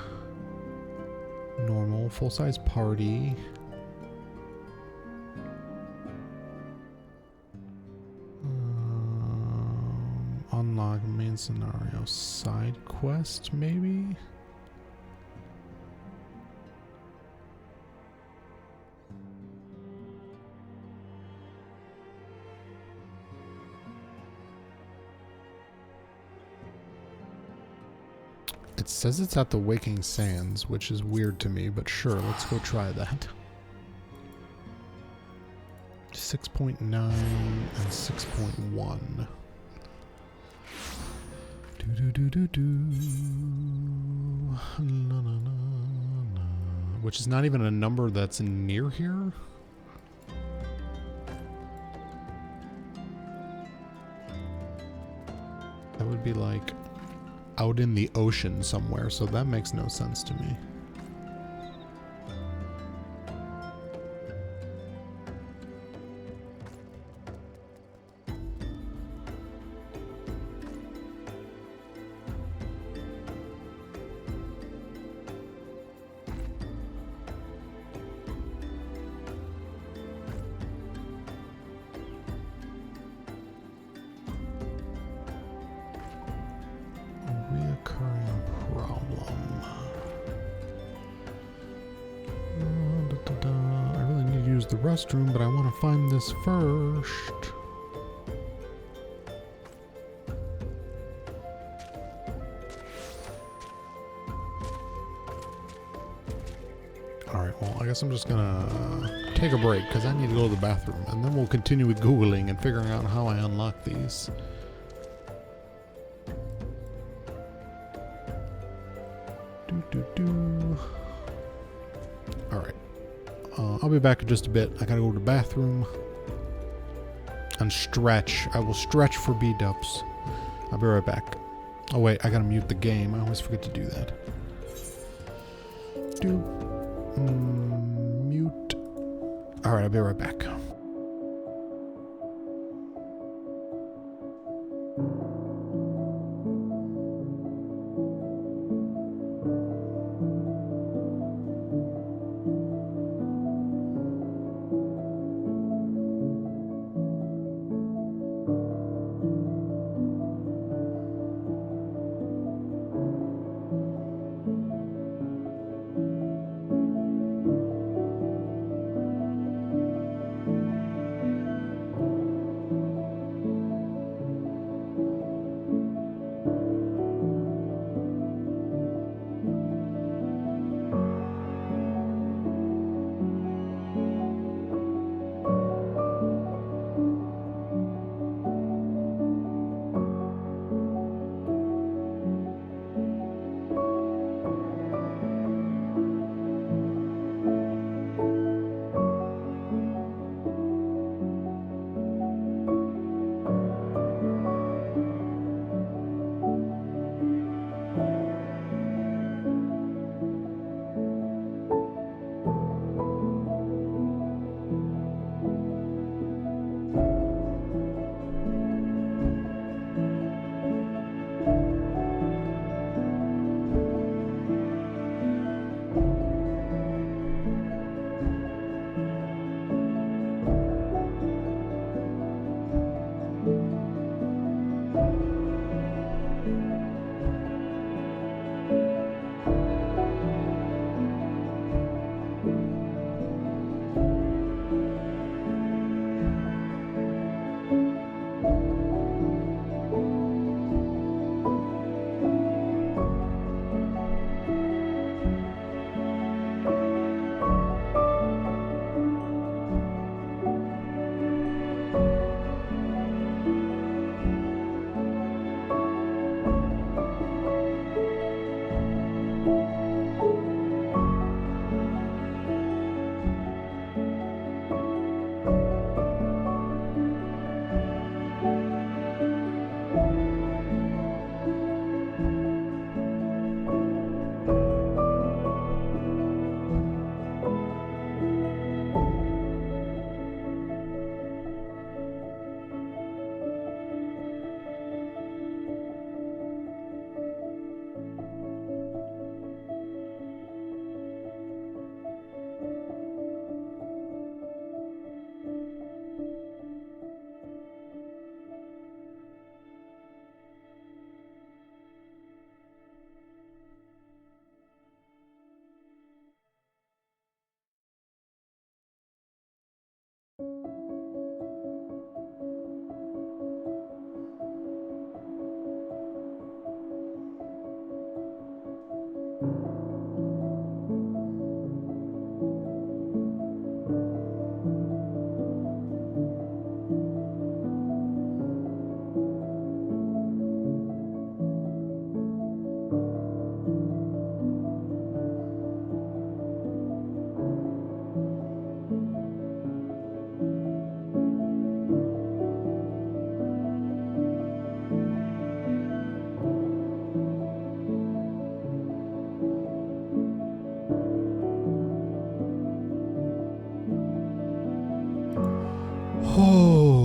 Normal, full-size party. Unlock main scenario. Side quest, maybe? It says it's at the Waking Sands, which is weird to me, but sure, let's go try that. 6.9 and 6.1. Which is not even a number that's near here. That would be like out in the ocean somewhere, so that makes no sense to me. Restroom, but I want to find this first. Alright, well, I guess I'm just gonna take a break because I need to go to the bathroom, and then we'll continue with Googling and figuring out how I unlock these. Alright. I'll be back in just a bit. I gotta go to the bathroom. and stretch. I will stretch for B-dubs. I'll be right back. Oh wait, I gotta mute the game. I always forget to do that. Mute. Alright, I'll be right back.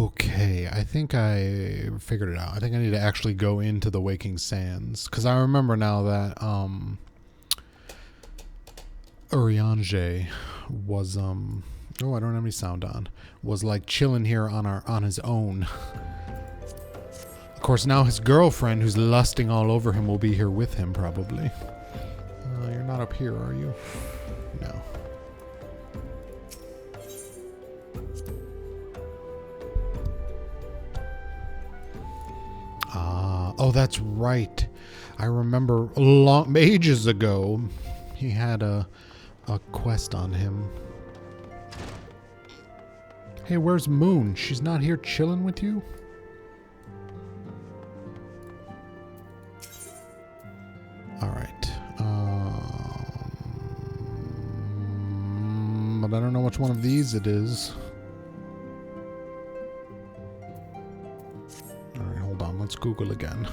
Okay, I think I figured it out. I think I need to actually go into the Waking Sands, because I remember now that Urianger was oh, I don't have any sound on. Was like chilling here on his own. Of course, now his girlfriend, who's lusting all over him, will be here with him probably. You're not up here, are you? No. Oh, that's right. I remember ages ago, he had a quest on him. Hey, where's Moon? She's not here chilling with you? Alright. But I don't know which one of these it is. Let's Google again.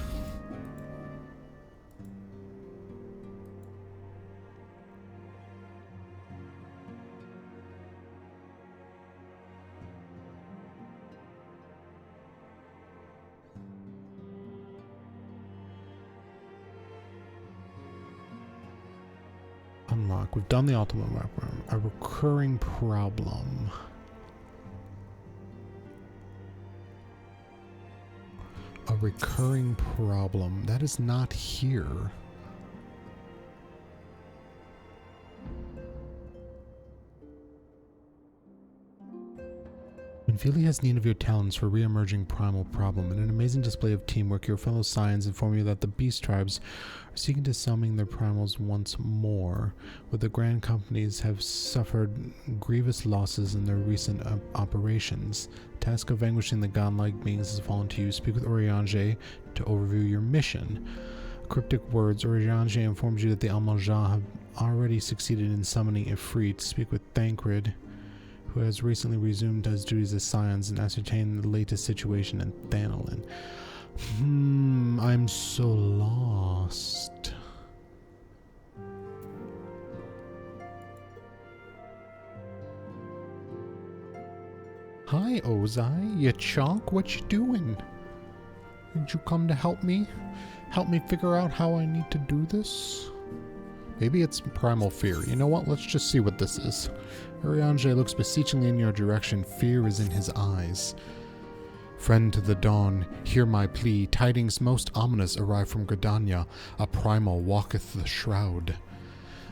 Unlock. We've done the ultimate weapon. A recurring problem. A recurring problem. That is not here. Benfili has need of your talents for re-emerging primal problem. In an amazing display of teamwork, your fellow Scions inform you that the beast tribes are seeking to summon their primals once more, where the grand companies have suffered grievous losses in their recent operations. The task of vanquishing the godlike beings has fallen to you. Speak with Oriange to overview your mission. Cryptic words. Oriange informs you that the Almanjah have already succeeded in summoning Ifrit. Speak with Thancred, who has recently resumed his duties as Scions, and ascertain the latest situation in Thanolin. I'm so lost. Hi, Ozai. You chonk? What you doing? Did you come to help me? Help me figure out how I need to do this? Maybe it's primal fear. You know what? Let's just see what this is. Oriange looks beseechingly in your direction. Fear is in his eyes. Friend to the dawn, hear my plea. Tidings most ominous arrive from Gridania. A primal walketh the shroud.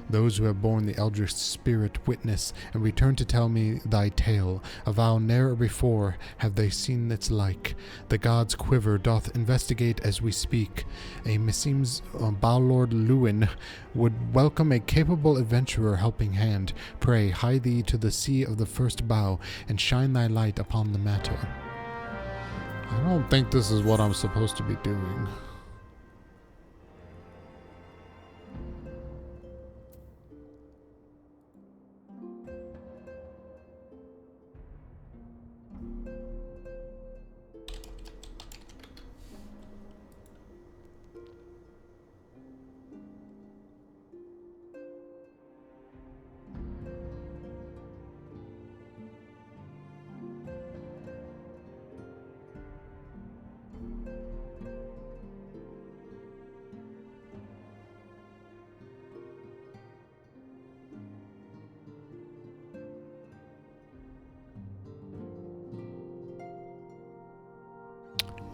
Those who have borne the eldritch spirit witness, and return to tell me thy tale. Avow ne'er before have they seen its like. The gods' quiver doth investigate as we speak. A meseems Bowlord Lewin would welcome a capable adventurer helping hand. Pray, hie thee to the sea of the first bow, and shine thy light upon the matter. I don't think this is what I'm supposed to be doing.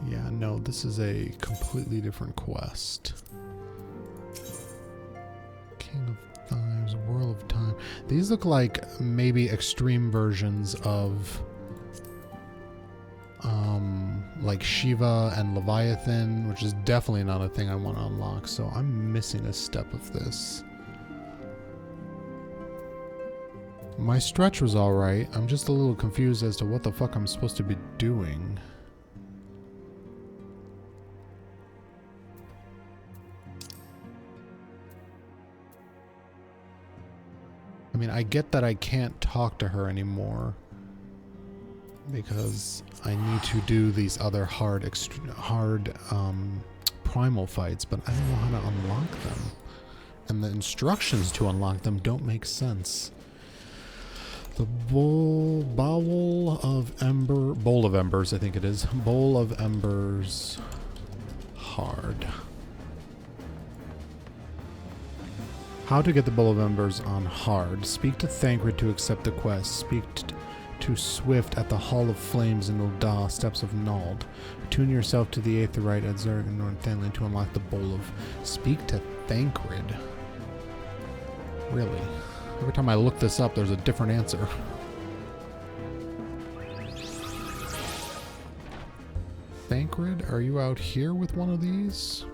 Yeah, no, this is a completely different quest. King of Thieves, Whirl of Time. These look like maybe extreme versions of like Shiva and Leviathan, which is definitely not a thing I want to unlock, so I'm missing a step of this. My stretch was alright. I'm just a little confused as to what the fuck I'm supposed to be doing. I mean, I get that I can't talk to her anymore because I need to do these other hard primal fights, but I don't know how to unlock them. And the instructions to unlock them don't make sense. The Bowl of Embers, I think it is. Bowl of Embers hard. How to get the Bowl of Embers on hard. Speak to Thancred to accept the quest. Speak to Swift at the Hall of Flames in Ul'dah, Steps of Nald. Attune yourself to the Aetherite at Zerg and North Thanolin to unlock the Bowl of... Speak to Thancred. Really? Every time I look this up, there's a different answer. Thancred, are you out here with one of these?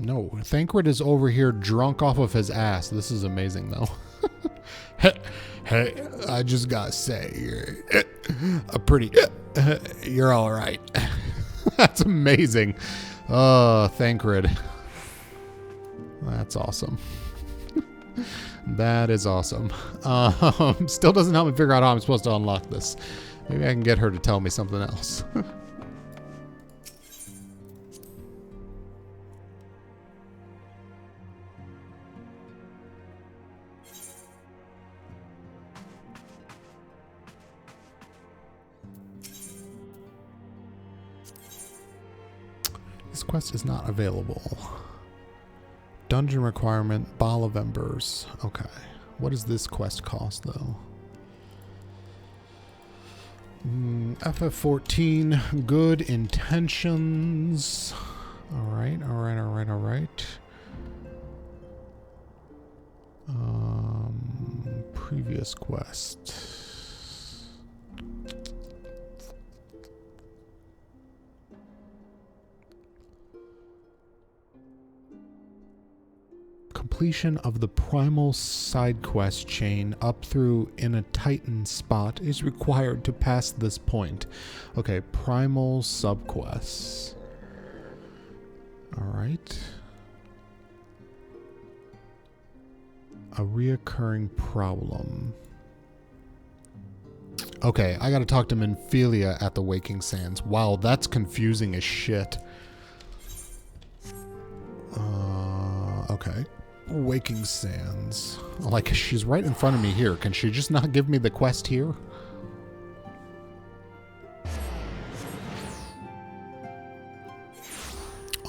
No, Thancred is over here drunk off of his ass. This is amazing, though. Hey, I just gotta say, you're a pretty... you're all right. That's amazing. Thancred. That's awesome. That is awesome. Still doesn't help me figure out how I'm supposed to unlock this. Maybe I can get her to tell me something else. This quest is not available. Dungeon requirement, Ball of Embers. Okay. What does this quest cost, though? FF14, good intentions. Alright, alright, alright, alright. Previous quest. Completion of the primal side quest chain up through in a Titan spot is required to pass this point. Okay, primal subquests. Alright. A reoccurring problem. Okay, I gotta talk to Minfilia at the Waking Sands. Wow, that's confusing as shit. Okay. Waking Sands. Like, she's right in front of me here. Can she just not give me the quest here?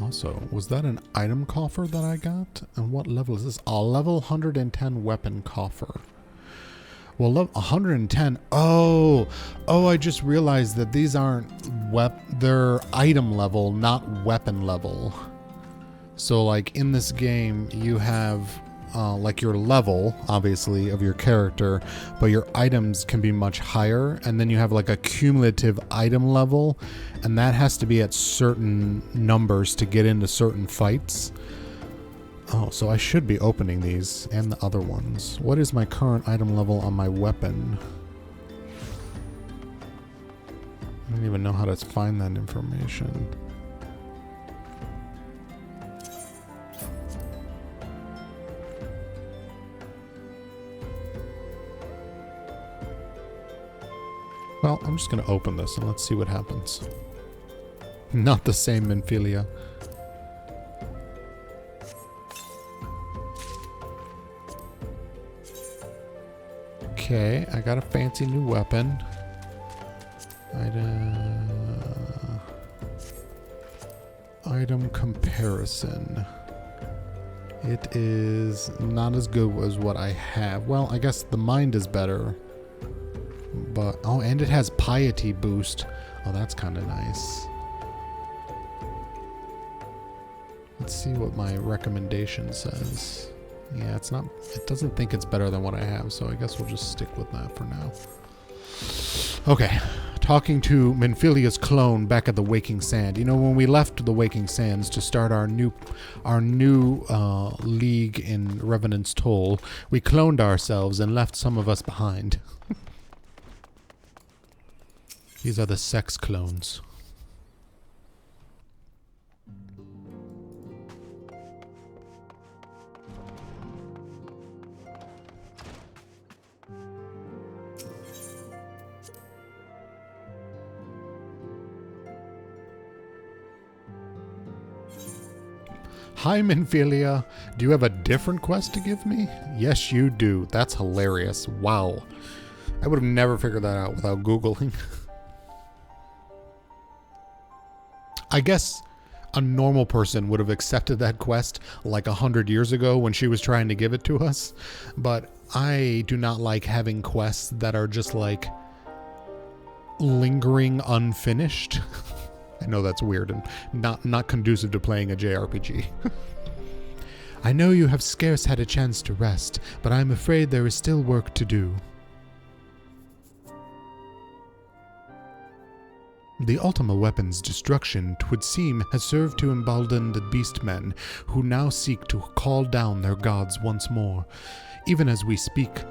Also, was that an item coffer that I got? And what level is this? A level 110 weapon coffer. Well, level 110. Oh, I just realized that these aren't they're item level, not weapon level. So, like, in this game, you have, like, your level, obviously, of your character, but your items can be much higher, and then you have, like, a cumulative item level, and that has to be at certain numbers to get into certain fights. Oh, so I should be opening these, and the other ones. What is my current item level on my weapon? I don't even know how to find that information. Well, I'm just going to open this and let's see what happens. Not the same Minfilia. Okay, I got a fancy new weapon. Item comparison. It is not as good as what I have. Well, I guess the mind is better. But, oh, and it has piety boost. Oh, that's kind of nice. Let's see what my recommendation says. Yeah, it doesn't think it's better than what I have, so I guess we'll just stick with that for now. Okay, talking to Minfilia's clone back at the Waking Sand. You know, when we left the Waking Sands to start our new league in Revenant's Toll, we cloned ourselves and left some of us behind. These are the sex clones. Hi, Minfilia. Do you have a different quest to give me? Yes, you do. That's hilarious. Wow. I would have never figured that out without Googling. I guess a normal person would have accepted that quest like 100 years ago when she was trying to give it to us. But I do not like having quests that are just like lingering unfinished. I know that's weird and not conducive to playing a JRPG. I know you have scarce had a chance to rest, but I'm afraid there is still work to do. The Ultima weapon's destruction, 'twould seem, has served to embolden the beastmen, who now seek to call down their gods once more. Even as we speak,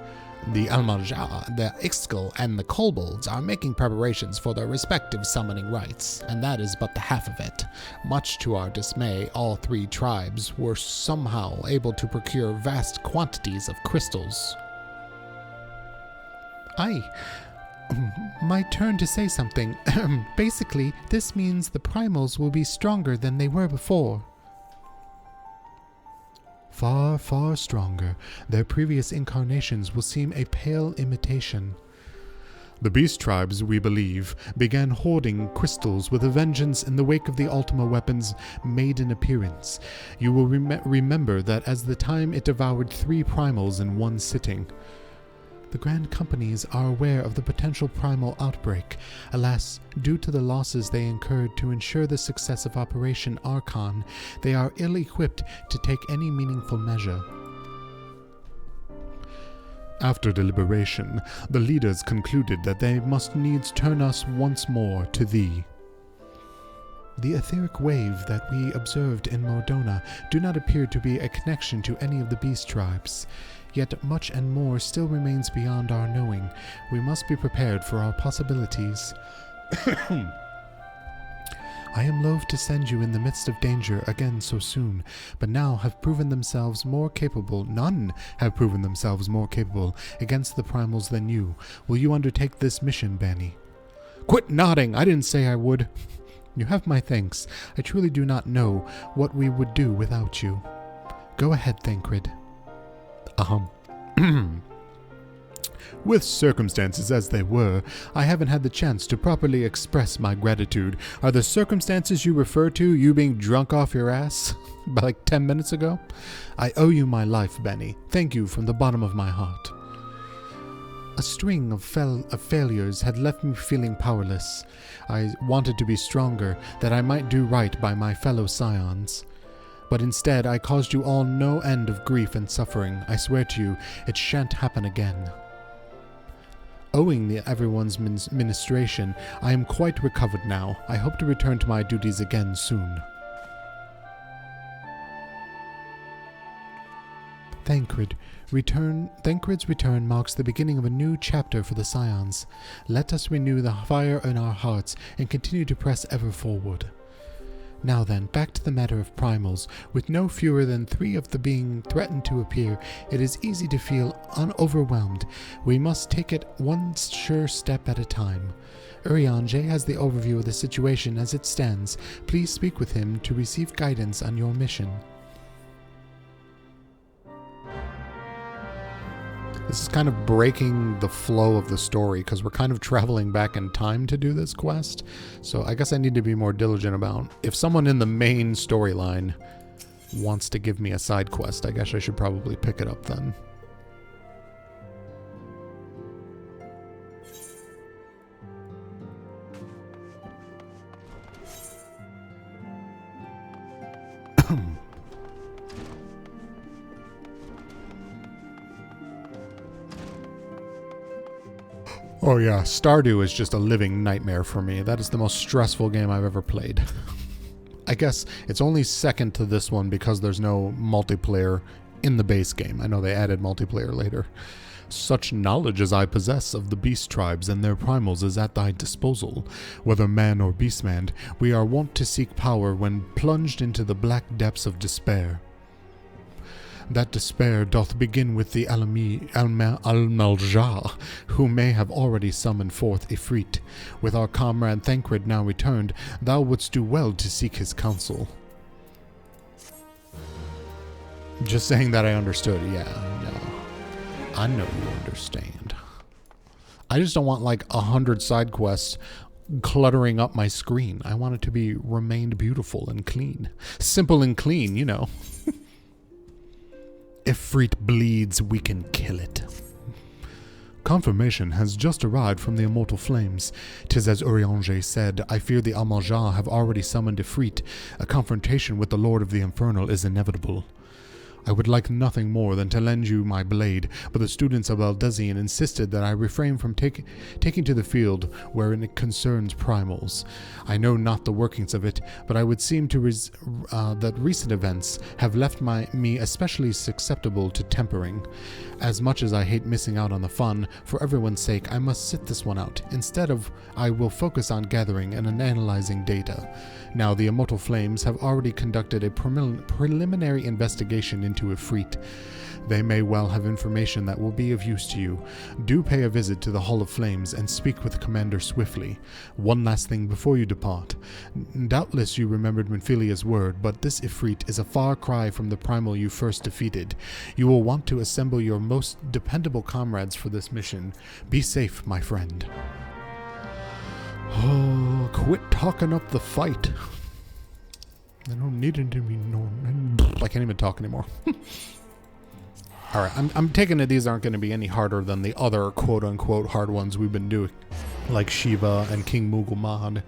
The Almanjar, the Ixtal, and the Kobolds are making preparations for their respective summoning rites, and that is but the half of it. Much to our dismay, all three tribes were somehow able to procure vast quantities of crystals. My turn to say something. Basically, this means the primals will be stronger than they were before. Far, far stronger. Their previous incarnations will seem a pale imitation. The beast tribes, we believe, began hoarding crystals with a vengeance in the wake of the Ultima weapon's maiden appearance. You will remember that as the time it devoured 3 primals in one sitting. The Grand Companies are aware of the potential primal outbreak. Alas, due to the losses they incurred to ensure the success of Operation Archon, they are ill-equipped to take any meaningful measure. After deliberation, the leaders concluded that they must needs turn us once more to thee. The etheric wave that we observed in Mordona do not appear to be a connection to any of the beast tribes. Yet much and more still remains beyond our knowing. We must be prepared for our possibilities. I am loath to send you in the midst of danger again so soon, but now have proven themselves more capable. None have proven themselves more capable against the primals than you. Will you undertake this mission, Bani? Quit nodding! I didn't say I would. You have my thanks. I truly do not know what we would do without you. Go ahead, Thancred. With circumstances as they were, I haven't had the chance to properly express my gratitude. Are the circumstances you refer to you being drunk off your ass like 10 minutes ago? I owe you my life, Bani. Thank you from the bottom of my heart. A string of failures had left me feeling powerless. I wanted to be stronger, that I might do right by my fellow scions. But instead, I caused you all no end of grief and suffering. I swear to you, it shan't happen again. Owing everyone's ministration, I am quite recovered now. I hope to return to my duties again soon. Thancred's return marks the beginning of a new chapter for the Scions. Let us renew the fire in our hearts and continue to press ever forward. Now then, back to the matter of primals. With no fewer than 3 of the being threatened to appear, it is easy to feel overwhelmed. We must take it one sure step at a time. Urianger has the overview of the situation as it stands. Please speak with him to receive guidance on your mission. This is kind of breaking the flow of the story because we're kind of traveling back in time to do this quest. So I guess I need to be more diligent about if someone in the main storyline wants to give me a side quest, I guess I should probably pick it up then. Oh yeah, Stardew is just a living nightmare for me. That is the most stressful game I've ever played. I guess it's only second to this one because there's no multiplayer in the base game. I know they added multiplayer later. Such knowledge as I possess of the beast tribes and their primals is at thy disposal. Whether man or beastman, we are wont to seek power when plunged into the black depths of despair. That despair doth begin with the Almaljar, who may have already summoned forth Ifrit. With our comrade Thancred now returned, thou wouldst do well to seek his counsel. Just saying that I understood, yeah, no. I know you understand. I just don't want like 100 side quests cluttering up my screen. I want it to be remained beautiful and clean. Simple and clean, you know. If Ifrit bleeds, we can kill it. Confirmation has just arrived from the Immortal Flames. 'Tis as Urianger said, I fear the Almanjar have already summoned Ifrit. A confrontation with the Lord of the Infernal is inevitable. I would like nothing more than to lend you my blade, but the students of Eldezian insisted that I refrain from taking to the field wherein it concerns primals. I know not the workings of it, but I would seem to that recent events have left me especially susceptible to tempering. As much as I hate missing out on the fun, for everyone's sake, I must sit this one out. Instead of, I will focus on gathering and analyzing data. Now, the Immortal Flames have already conducted a preliminary investigation into Ifrit. They may well have information that will be of use to you. Do pay a visit to the Hall of Flames and speak with Commander swiftly. One last thing before you depart. Doubtless you remembered Menphilia's word, but this Ifrit is a far cry from the primal you first defeated. You will want to assemble your most dependable comrades for this mission. Be safe, my friend. Oh, quit talking up the fight. I don't need it to be known. I can't even talk anymore. Alright, I'm taking it these aren't going to be any harder than the other quote-unquote hard ones we've been doing. Like Shiva and King Mughal.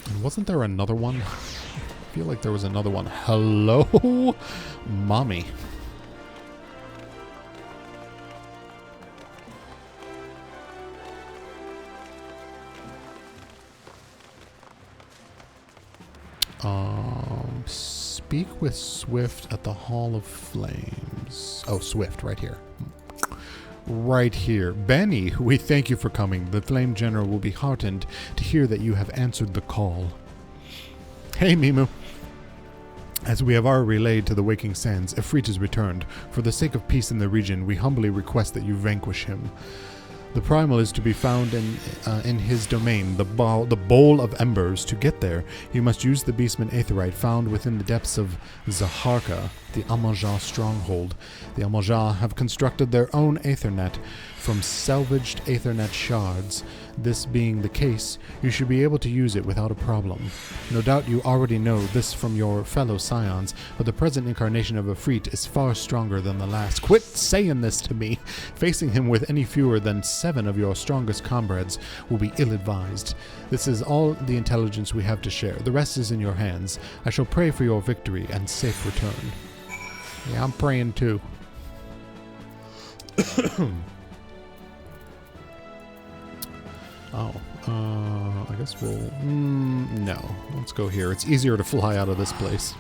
And wasn't there another one? I feel like there was another one. Hello? Mommy. Speak with Swift at the Hall of Flames. Oh, Swift, right here. Right here. Bani, we thank you for coming. The Flame General will be heartened to hear that you have answered the call. Hey, Mimu. As we have already relayed to the Waking Sands, Ifrit is returned. For the sake of peace in the region, we humbly request that you vanquish him. The primal is to be found in his domain, the bowl of embers. To get there, you must use the beastman aetherite found within the depths of Zaharka, the Amalja stronghold. The Amalja have constructed their own aethernet from salvaged aethernet shards. This being the case, you should be able to use it without a problem. No doubt you already know this from your fellow scions, but the present incarnation of Ifrit is far stronger than the last. Quit saying this to me! Facing him with any fewer than 7 of your strongest comrades will be ill-advised. This is all the intelligence we have to share. The rest is in your hands. I shall pray for your victory and safe return. Yeah, I'm praying too. I guess we'll... no. Let's go here. It's easier to fly out of this place.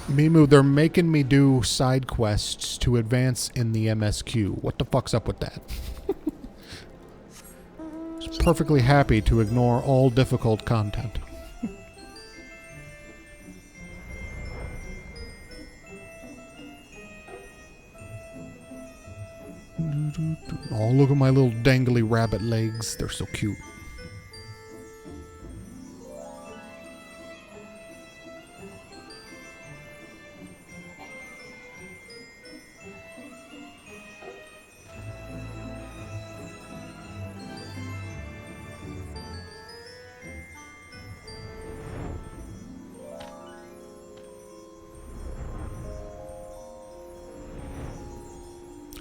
Mimu, they're making me do side quests to advance in the MSQ. What the fuck's up with that? Just perfectly happy to ignore all difficult content. Oh, look at my little dangly rabbit legs. They're so cute.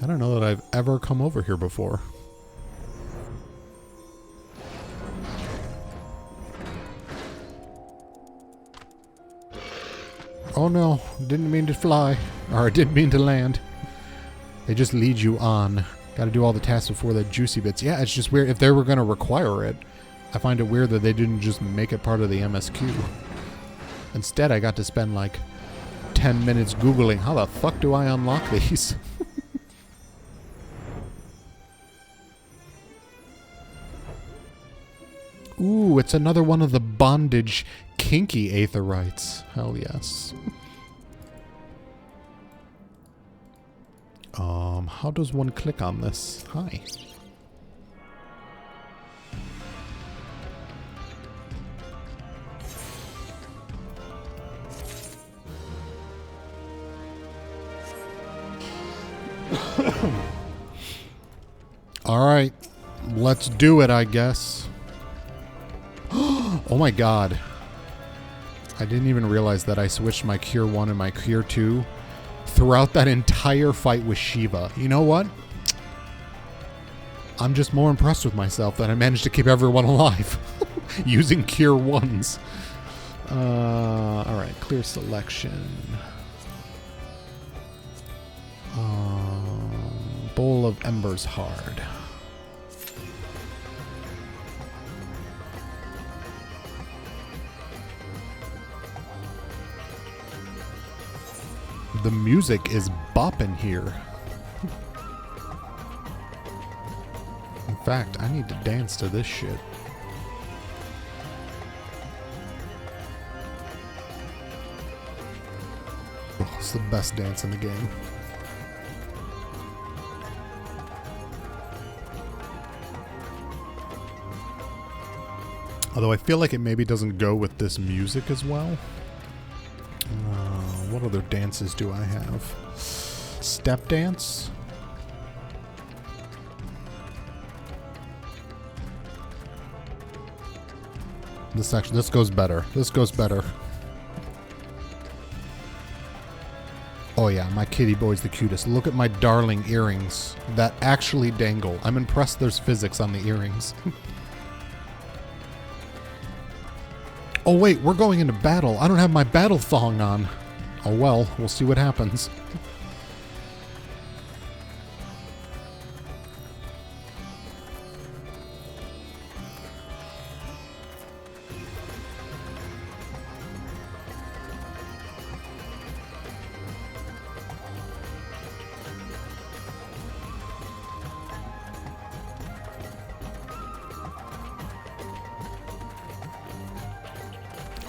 I don't know that I've ever come over here before. Oh no, didn't mean to fly. Or I didn't mean to land. They just lead you on. Gotta do all the tasks before the juicy bits. Yeah, it's just weird. If they were gonna require it, I find it weird that they didn't just make it part of the MSQ. Instead, I got to spend like 10 minutes Googling, how the fuck do I unlock these? Ooh, it's another one of the bondage kinky aetherites. Hell yes. How does one click on this? Hi. All right, let's do it, I guess. Oh my god. I didn't even realize that I switched my Cure 1 and my Cure 2 throughout that entire fight with Shiva. You know what? I'm just more impressed with myself that I managed to keep everyone alive using cure ones. Alright, clear selection. Bowl of Embers hard. The music is bopping here. In fact, I need to dance to this shit. Oh, it's the best dance in the game. Although I feel like it maybe doesn't go with this music as well. What other dances do I have? Step dance? This goes better. This goes better. Oh yeah, my kitty boy's the cutest. Look at my darling earrings that actually dangle. I'm impressed there's physics on the earrings. Oh wait, we're going into battle. I don't have my battle thong on. Oh well, we'll see what happens.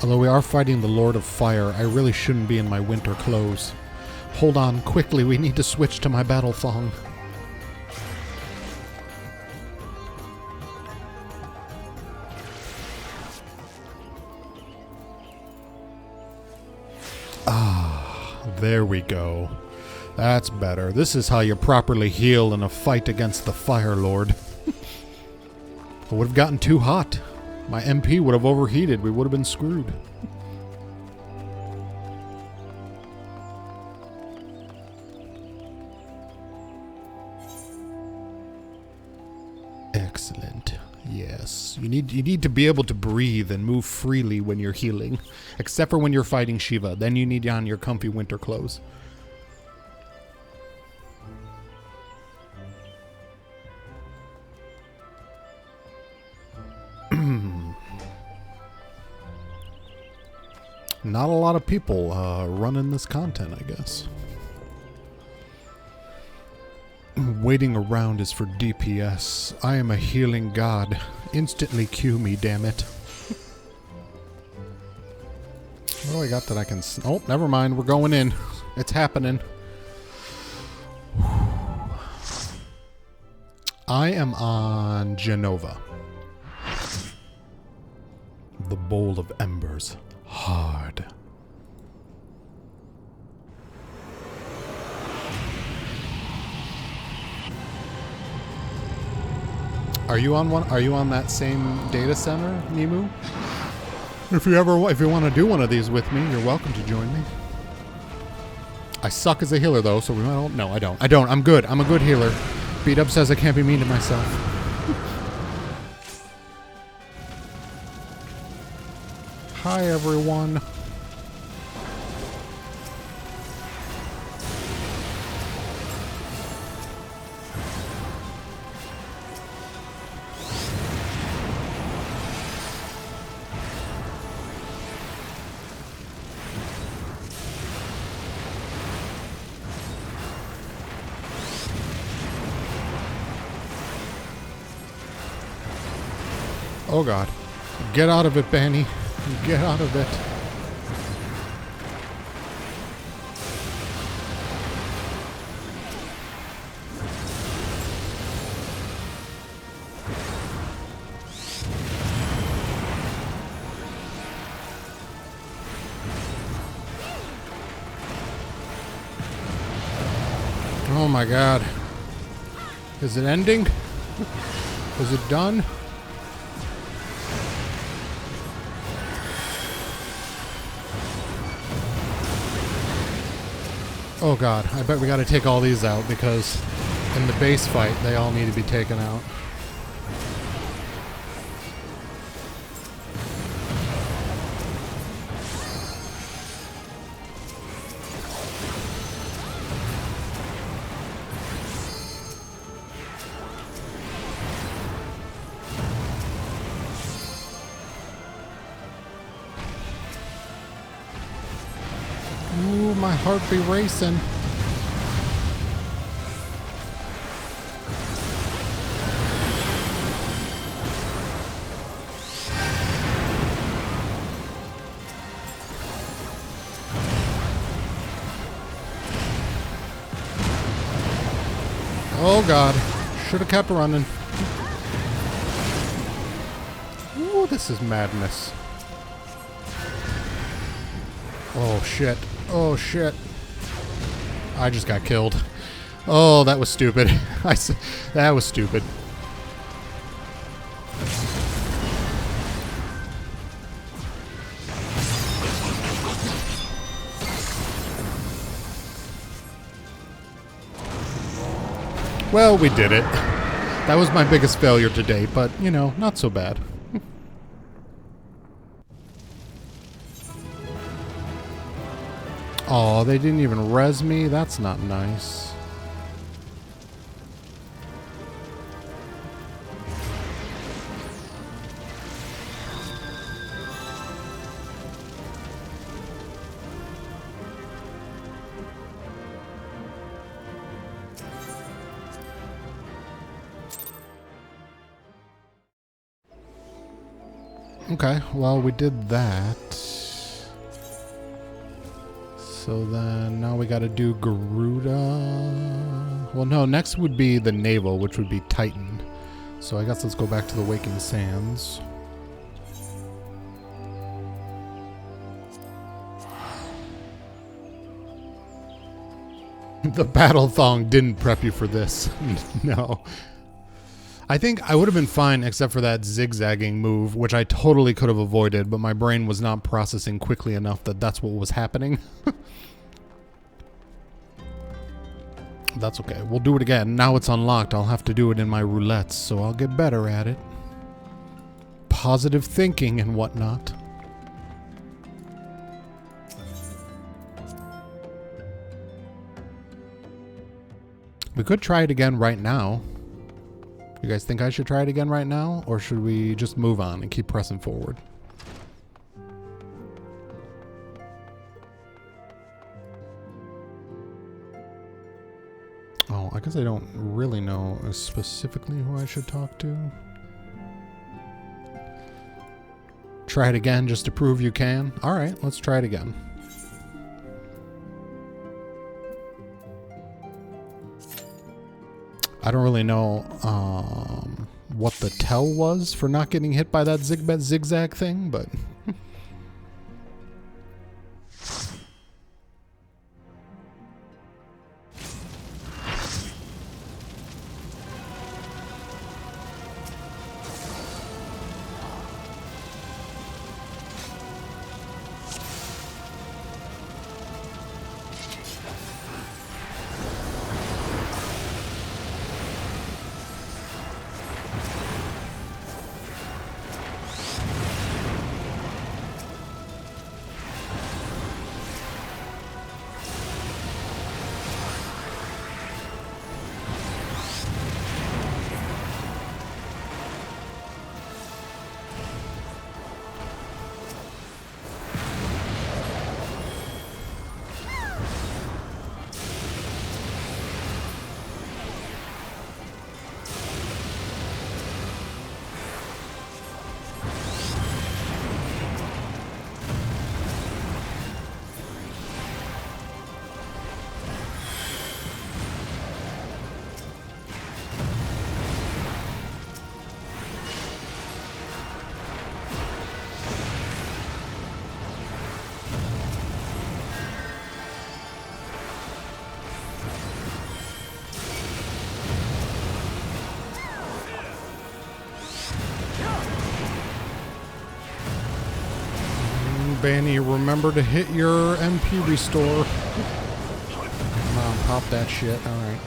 Although we are fighting the Lord of Fire, I really shouldn't be in my winter clothes. Hold on, quickly, we need to switch to my battle thong. Ah, there we go. That's better. This is how you properly heal in a fight against the Fire Lord. It would have gotten too hot. My MP would have overheated. We would have been screwed. Excellent. Yes. You need to be able to breathe and move freely when you're healing. Except for when you're fighting Shiva. Then you need on your comfy winter clothes. Not a lot of people running this content, I guess. Waiting around is for DPS. I am a healing god. Instantly cue me, damn it. What do I got that I can... Oh, never mind. We're going in. It's happening. I am on Genova. The Bowl of Embers. Hard. Are you on one? Are you on that same data center, Nimu? If you want to do one of these with me, you're welcome to join me. I suck as a healer though, so we might. No, I don't. I'm good. I'm a good healer. Beat Up says I can't be mean to myself. Hi, everyone. Oh, God. Get out of it, Bani. Get out of it. Oh my God. Is it ending? Is it done? Oh God, I bet we gotta take all these out because in the base fight, they all need to be taken out. Ooh, my heart be racing. Oh god, should have kept running. Ooh, this is madness. Oh shit, oh shit. I just got killed. Oh, that was stupid. That was stupid. Well, we did it. That was my biggest failure to date, but, you know, not so bad. Oh, they didn't even res me? That's not nice. Okay, well, we did that. So then now we gotta do Garuda. Well, no, next would be the naval, which would be Titan. So I guess let's go back to the Waking Sands. The battle thong didn't prep you for this. No. I think I would have been fine except for that zigzagging move, which I totally could have avoided, but my brain was not processing quickly enough that that's what was happening. That's okay. We'll do it again. Now it's unlocked. I'll have to do it in my roulettes, so I'll get better at it. Positive thinking and whatnot. We could try it again right now. You guys think I should try it again right now? Or should we just move on and keep pressing forward? Oh, I guess I don't really know specifically who I should talk to. Try it again just to prove you can? Alright, let's try it again. I don't really know what the tell was for not getting hit by that zigzag thing, but... Bani, remember to hit your MP restore. Come on, pop that shit. Alright.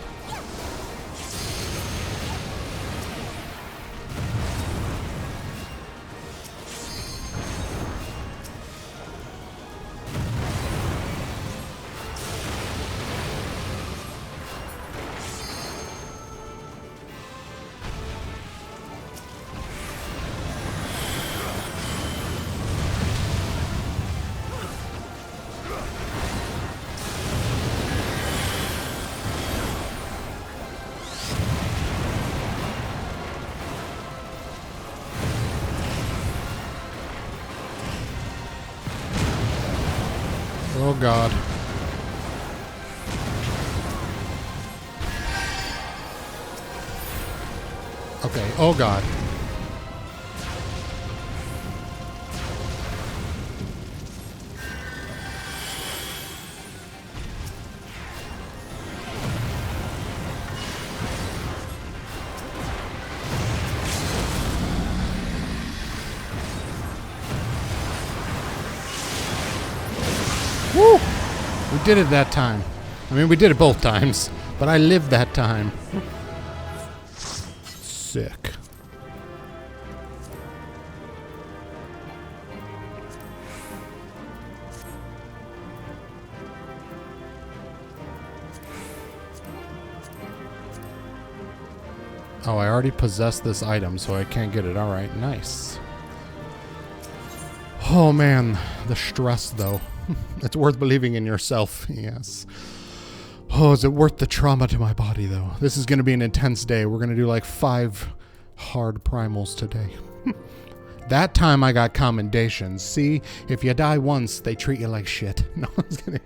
Oh god. Okay, oh god. Woo! We did it that time. I mean, we did it both times, but I lived that time. Sick. Oh, I already possess this item, so I can't get it. Alright, nice. Oh man, the stress though. It's worth believing in yourself, yes. Oh, is it worth the trauma to my body though? This is going to be an intense day. We're going to do like 5 hard primals today. That time I got commendations. See, if you die once, they treat you like shit. No, I'm just kidding.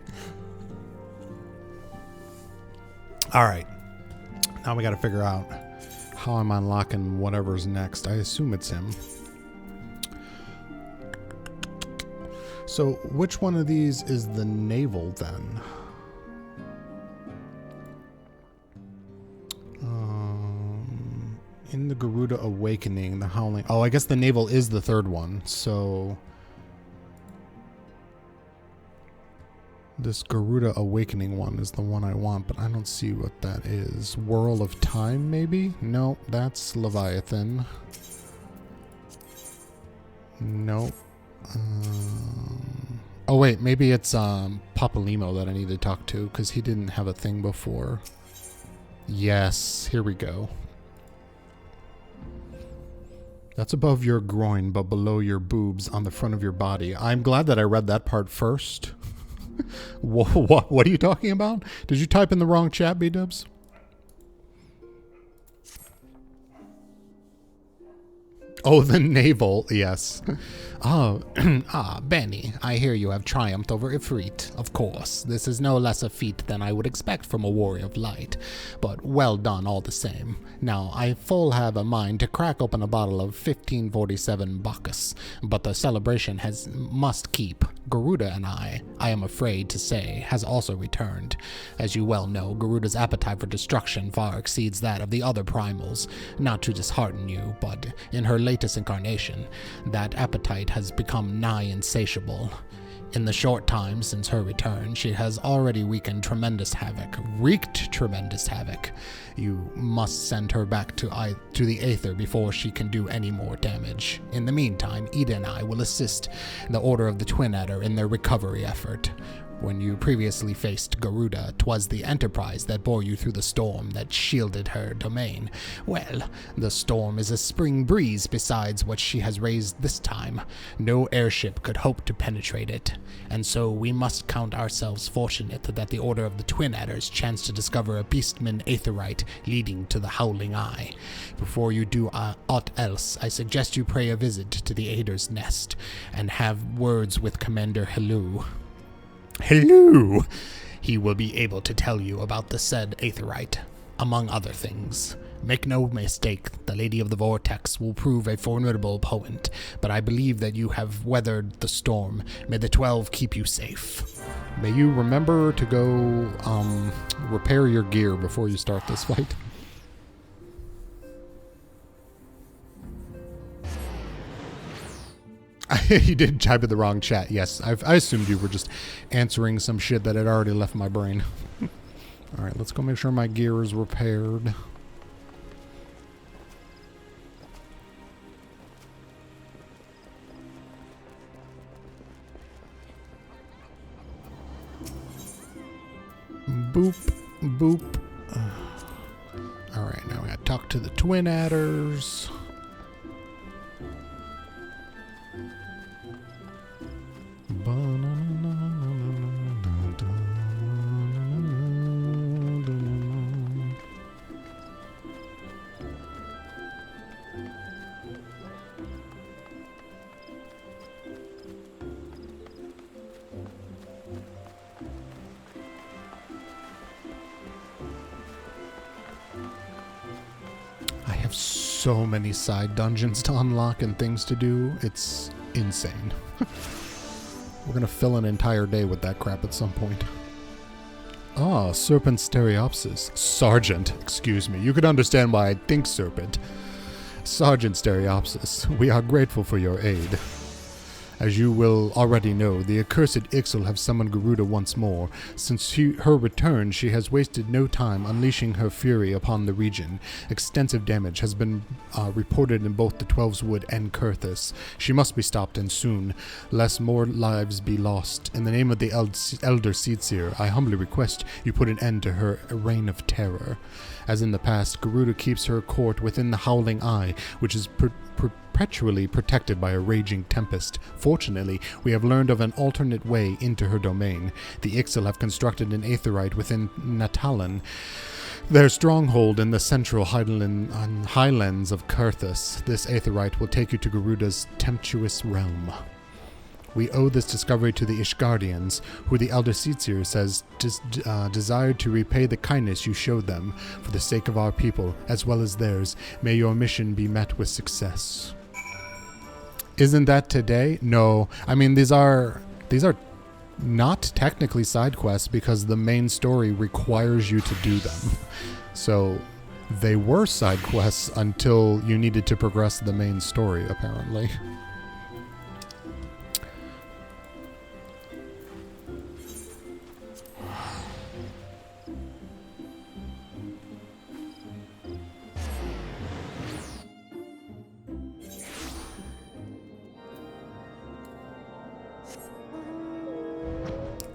Alright. Now we got to figure out how I'm unlocking whatever's next. I assume it's him. So, which one of these is the navel then? In the Garuda Awakening, the Howling... Oh, I guess the navel is the third one, so... This Garuda Awakening one is the one I want, but I don't see what that is. Whirl of Time, maybe? No, that's Leviathan. Nope. Oh wait, maybe it's Papalimo that I need to talk to, because he didn't have a thing before. Yes, here we go. That's above your groin, but below your boobs on the front of your body. I'm glad that I read that part first. What are you talking about? Did you type in the wrong chat, B-dubs? Oh, the navel, yes. Oh, Bani, I hear you have triumphed over Ifrit. Of course, this is no less a feat than I would expect from a warrior of light, but well done all the same. Now, I full have a mind to crack open a bottle of 1547 Bacchus, but the celebration must keep. Garuda and I am afraid to say, has also returned. As you well know, Garuda's appetite for destruction far exceeds that of the other primals. Not to dishearten you, but in her latest incarnation, that appetite has become nigh insatiable. In the short time since her return, she has already wreaked tremendous havoc. You must send her back to the Aether before she can do any more damage. In the meantime, Ida and I will assist the Order of the Twin Adder in their recovery effort. When you previously faced Garuda, 'twas the Enterprise that bore you through the storm that shielded her domain. Well, the storm is a spring breeze besides what she has raised this time. No airship could hope to penetrate it, and so we must count ourselves fortunate that the Order of the Twin Adders chanced to discover a beastman aetherite leading to the Howling Eye. Before you do aught else, I suggest you pay a visit to the Ader's Nest, and have words with Commander Hello. Hello! He will be able to tell you about the said aetherite, among other things. Make no mistake, the Lady of the Vortex will prove a formidable opponent, but I believe that you have weathered the storm. May the 12 keep you safe. May you remember to go, repair your gear before you start this fight. You did type in the wrong chat. Yes, I assumed you were just answering some shit that had already left my brain. Alright, let's go make sure my gear is repaired. Boop, boop. Alright, now we gotta talk to the Twin Adders. so many side dungeons to unlock and things to do. It's insane. We're gonna fill an entire day with that crap at some point. Ah, Serpent Stereopsis. Sergeant, excuse me. You could understand why I'd think Serpent. Sergeant Stereopsis, we are grateful for your aid. As you will already know, the accursed Ixal have summoned Garuda once more. Since her return, she has wasted no time unleashing her fury upon the region. Extensive damage has been reported in both the Twelves Wood and Kurthus. She must be stopped, and soon, lest more lives be lost. In the name of the Elder Seedseer, I humbly request you put an end to her reign of terror. As in the past, Garuda keeps her court within the Howling Eye, which is perpetually protected by a raging tempest. Fortunately, we have learned of an alternate way into her domain. The Ixal have constructed an aetheryte within Natalan, their stronghold in the central highlands of Kurthus. This aetheryte will take you to Garuda's tempestuous realm. We owe this discovery to the Ishgardians, who the Elder Seedseer says desired to repay the kindness you showed them. For the sake of our people, as well as theirs, may your mission be met with success. Isn't that today? No. I mean, these are not technically side quests because the main story requires you to do them. So they were side quests until you needed to progress the main story, apparently.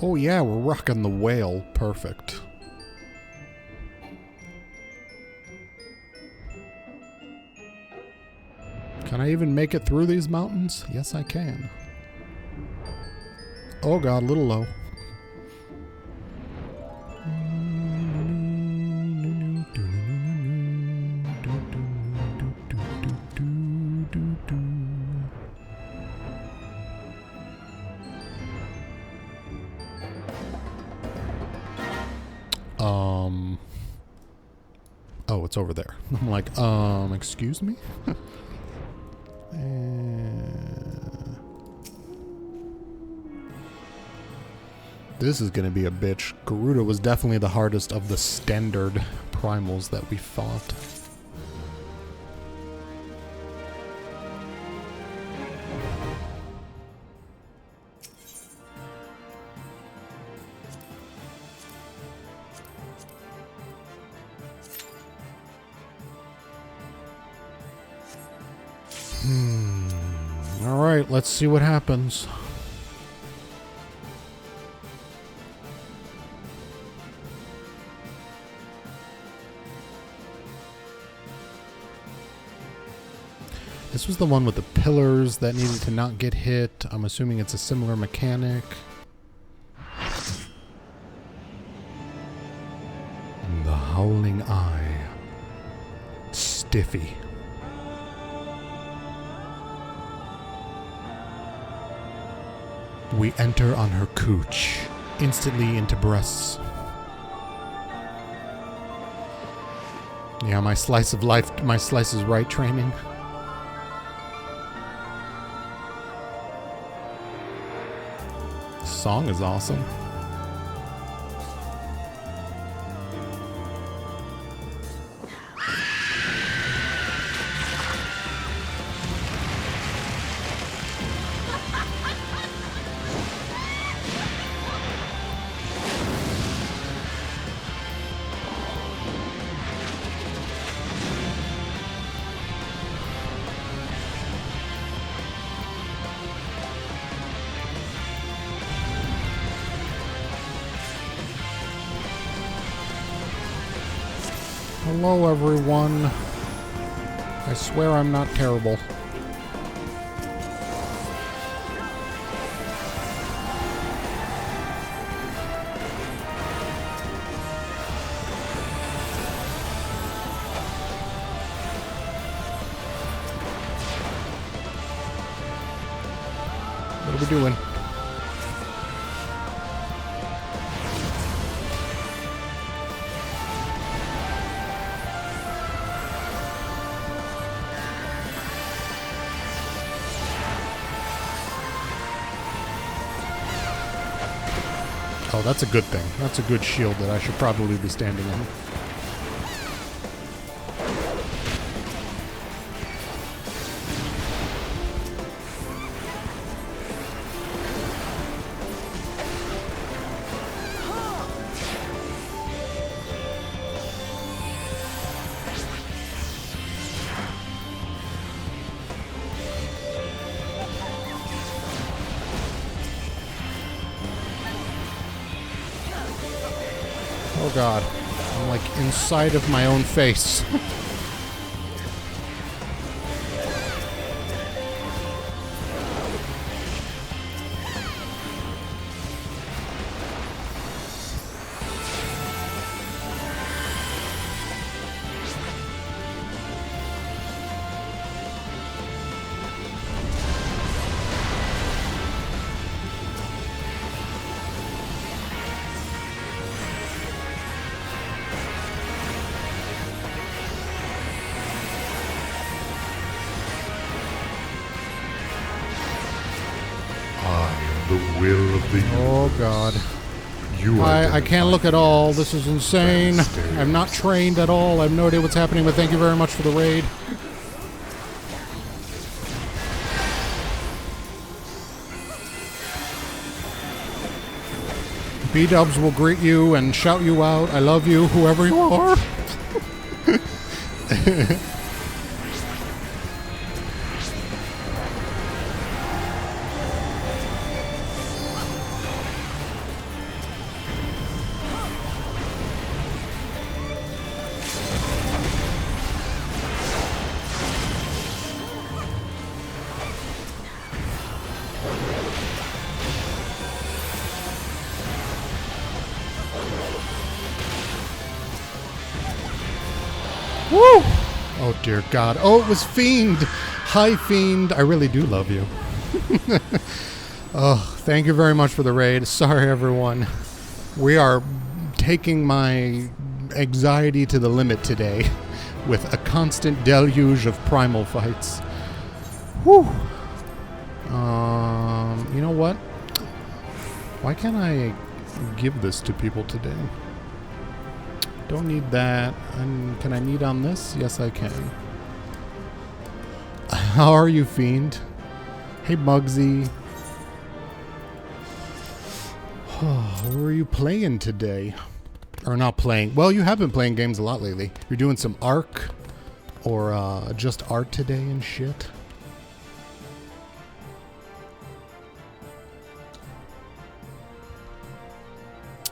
Oh yeah, we're rocking the whale. Perfect. Can I even make it through these mountains? Yes, I can. Oh god, a little low. Oh, it's over there. I'm like, excuse me? This is gonna be a bitch. Garuda was definitely the hardest of the standard primals that we fought. Alright, let's see what happens. This was the one with the pillars that needed to not get hit. I'm assuming it's a similar mechanic. The Howling Eye. Stiffy. We enter on her cooch, instantly into breasts. Yeah, my slice of life, my slice is right training. Song is awesome. Hello, everyone. I swear I'm not terrible. What are we doing? Oh, that's a good thing. That's a good shield that I should probably be standing in. Oh god, I'm like inside of my own face. The will of the universe. Oh god. You I can't look at all. This is insane. I'm not trained at all. I have no idea what's happening, but thank you very much for the raid. B-dubs will greet you and shout you out. I love you, whoever you are. Woo! Oh dear God. Oh, it was Fiend. Hi, Fiend. I really do love you. Oh, thank you very much for the raid. Sorry, everyone. We are taking my anxiety to the limit today with a constant deluge of primal fights. Whew. You know what? Why can't I give this to people today? Don't need that. And can I need on this? Yes, I can. How are you, Fiend? Hey, Muggsy. What were you playing today? Or not playing? Well, you have been playing games a lot lately. You're doing some Ark or just art today and shit.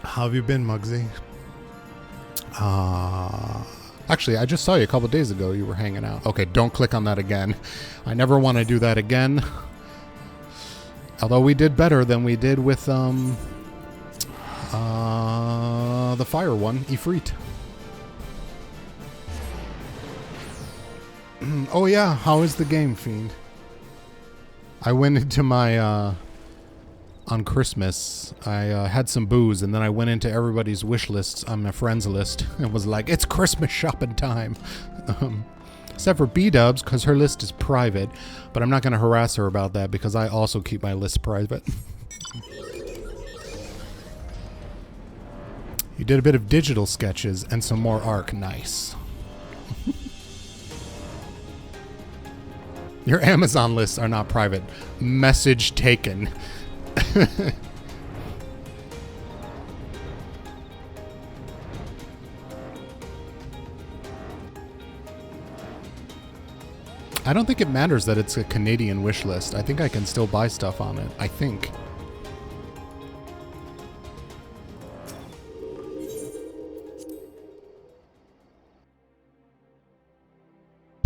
How have you been, Muggsy? Actually, I just saw you a couple days ago. You were hanging out. Okay, don't click on that again. I never want to do that again. Although we did better than we did with the fire one, Ifrit. Oh yeah, how is the game, Fiend? I went into my on Christmas, I had some booze, and then I went into everybody's wish lists on my friends list and was like, it's Christmas shopping time. Except for B-dubs, because her list is private, but I'm not going to harass her about that because I also keep my list private. You did a bit of digital sketches and some more Ark. Nice. Your Amazon lists are not private. Message taken. I don't think it matters that it's a Canadian wish list. I think I can still buy stuff on it. I think.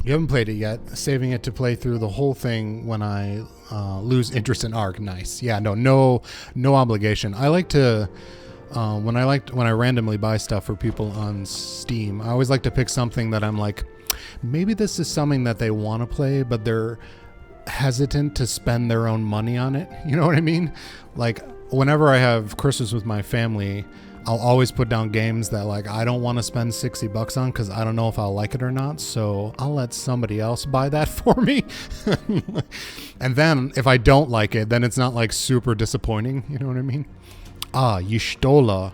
You haven't played it yet. Saving it to play through the whole thing when I lose interest in Ark. Nice. Yeah, no obligation. I like to when I randomly buy stuff for people on Steam. I always like to pick something that I'm like, maybe this is something that they want to play, but they're hesitant to spend their own money on it. You know what I mean? Like whenever I have Christmas with my family, I'll always put down games that like I don't want to spend $60 on because I don't know if I'll like it or not. So I'll let somebody else buy that for me. And then if I don't like it, then it's not like super disappointing. You know what I mean? Ah, Y'shtola.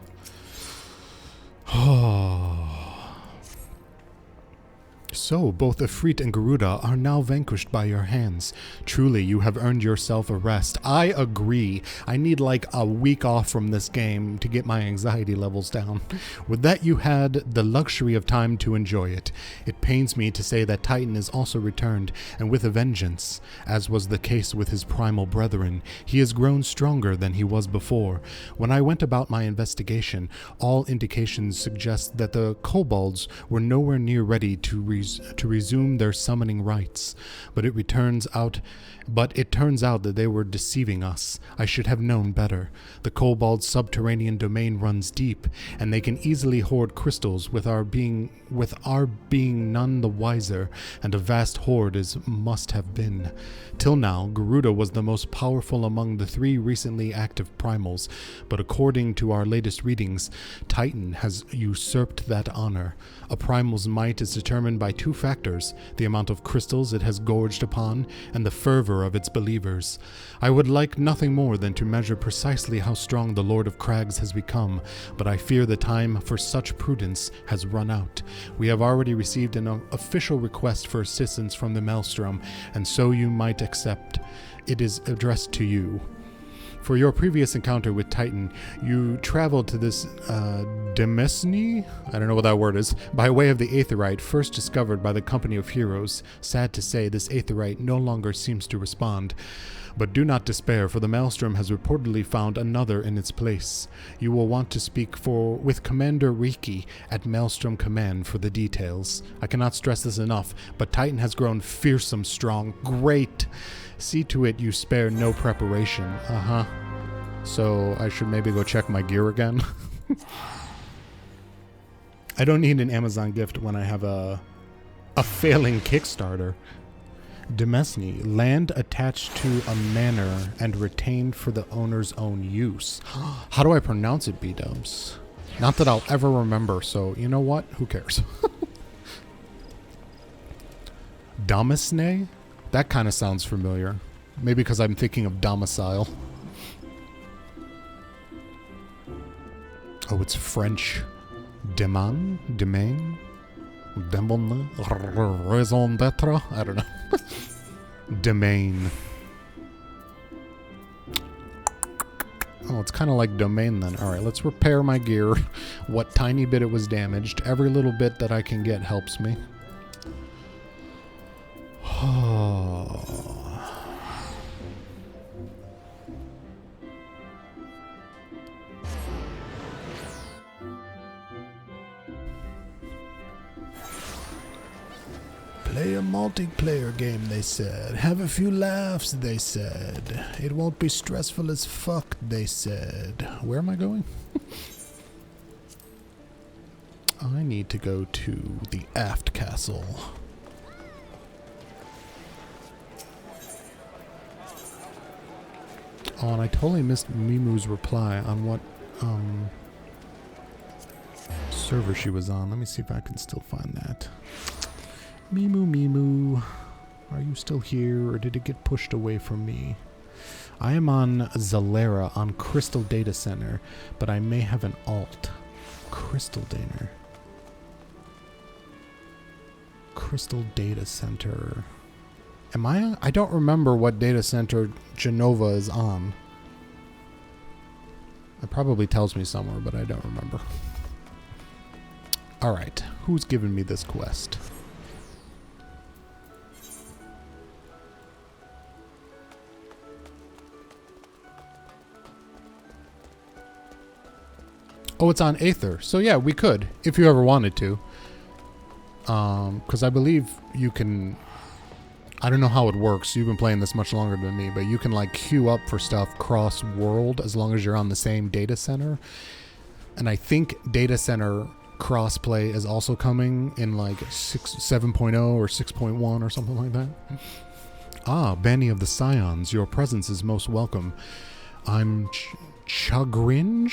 So, both Ifrit and Garuda are now vanquished by your hands. Truly, you have earned yourself a rest. I agree. I need like a week off from this game to get my anxiety levels down. With that, you had the luxury of time to enjoy it. It pains me to say that Titan is also returned, and with a vengeance. As was the case with his primal brethren, he has grown stronger than he was before. When I went about my investigation, all indications suggest that the kobolds were nowhere near ready to resume their summoning rites, but it turns out that they were deceiving us. I should have known better. The kobold's subterranean domain runs deep, and they can easily hoard crystals with our being none the wiser, and a vast hoard as must have been. Till now, Garuda was the most powerful among the 3 recently active primals, but according to our latest readings, Titan has usurped that honor. A primal's might is determined by 2 factors: the amount of crystals it has gorged upon, and the fervor of its believers. I would like nothing more than to measure precisely how strong the Lord of Crags has become, but I fear the time for such prudence has run out. We have already received an official request for assistance from the Maelstrom, and so you might accept. It is addressed to you. For your previous encounter with Titan, you traveled to this Demesne? I don't know what that word is. By way of the Aetherite, first discovered by the Company of Heroes. Sad to say, this Aetherite no longer seems to respond. But do not despair, for the Maelstrom has reportedly found another in its place. You will want to speak with Commander Riki at Maelstrom Command for the details. I cannot stress this enough, but Titan has grown fearsome strong. Great! See to it you spare no preparation. So I should maybe go check my gear again. I don't need an Amazon gift when I have a failing Kickstarter. Demesne, land attached to a manor and retained for the owner's own use. How do I pronounce it, B-dubs? Not that I'll ever remember, so you know what? Who cares? Domesne? That kind of sounds familiar. Maybe because I'm thinking of domicile. Oh, it's French. Demain? Demain? Raison d'etre? I don't know. Domain. Oh, it's kind of like domain then. Alright, let's repair my gear. What tiny bit it was damaged. Every little bit that I can get helps me. Play a multiplayer game, they said. Have a few laughs, they said. It won't be stressful as fuck, they said. Where am I going? I need to go to the aft castle. Oh, and I totally missed Mimu's reply on what server she was on. Let me see if I can still find that. Mimu, are you still here, or did it get pushed away from me? I am on Zalera on Crystal Data Center, but I may have an alt. Crystal Data Center. Am I? I don't remember what data center Genova is on. It probably tells me somewhere, but I don't remember. Alright, who's giving me this quest? Oh, it's on Aether. So yeah, we could, if you ever wanted to. Because I believe you can... I don't know how it works. You've been playing this much longer than me, but you can like queue up for stuff cross-world as long as you're on the same data center. And I think data center crossplay is also coming in like 7.0 or 6.1 or something like that. Ah, Bani of the Scions, your presence is most welcome. I'm chagrined?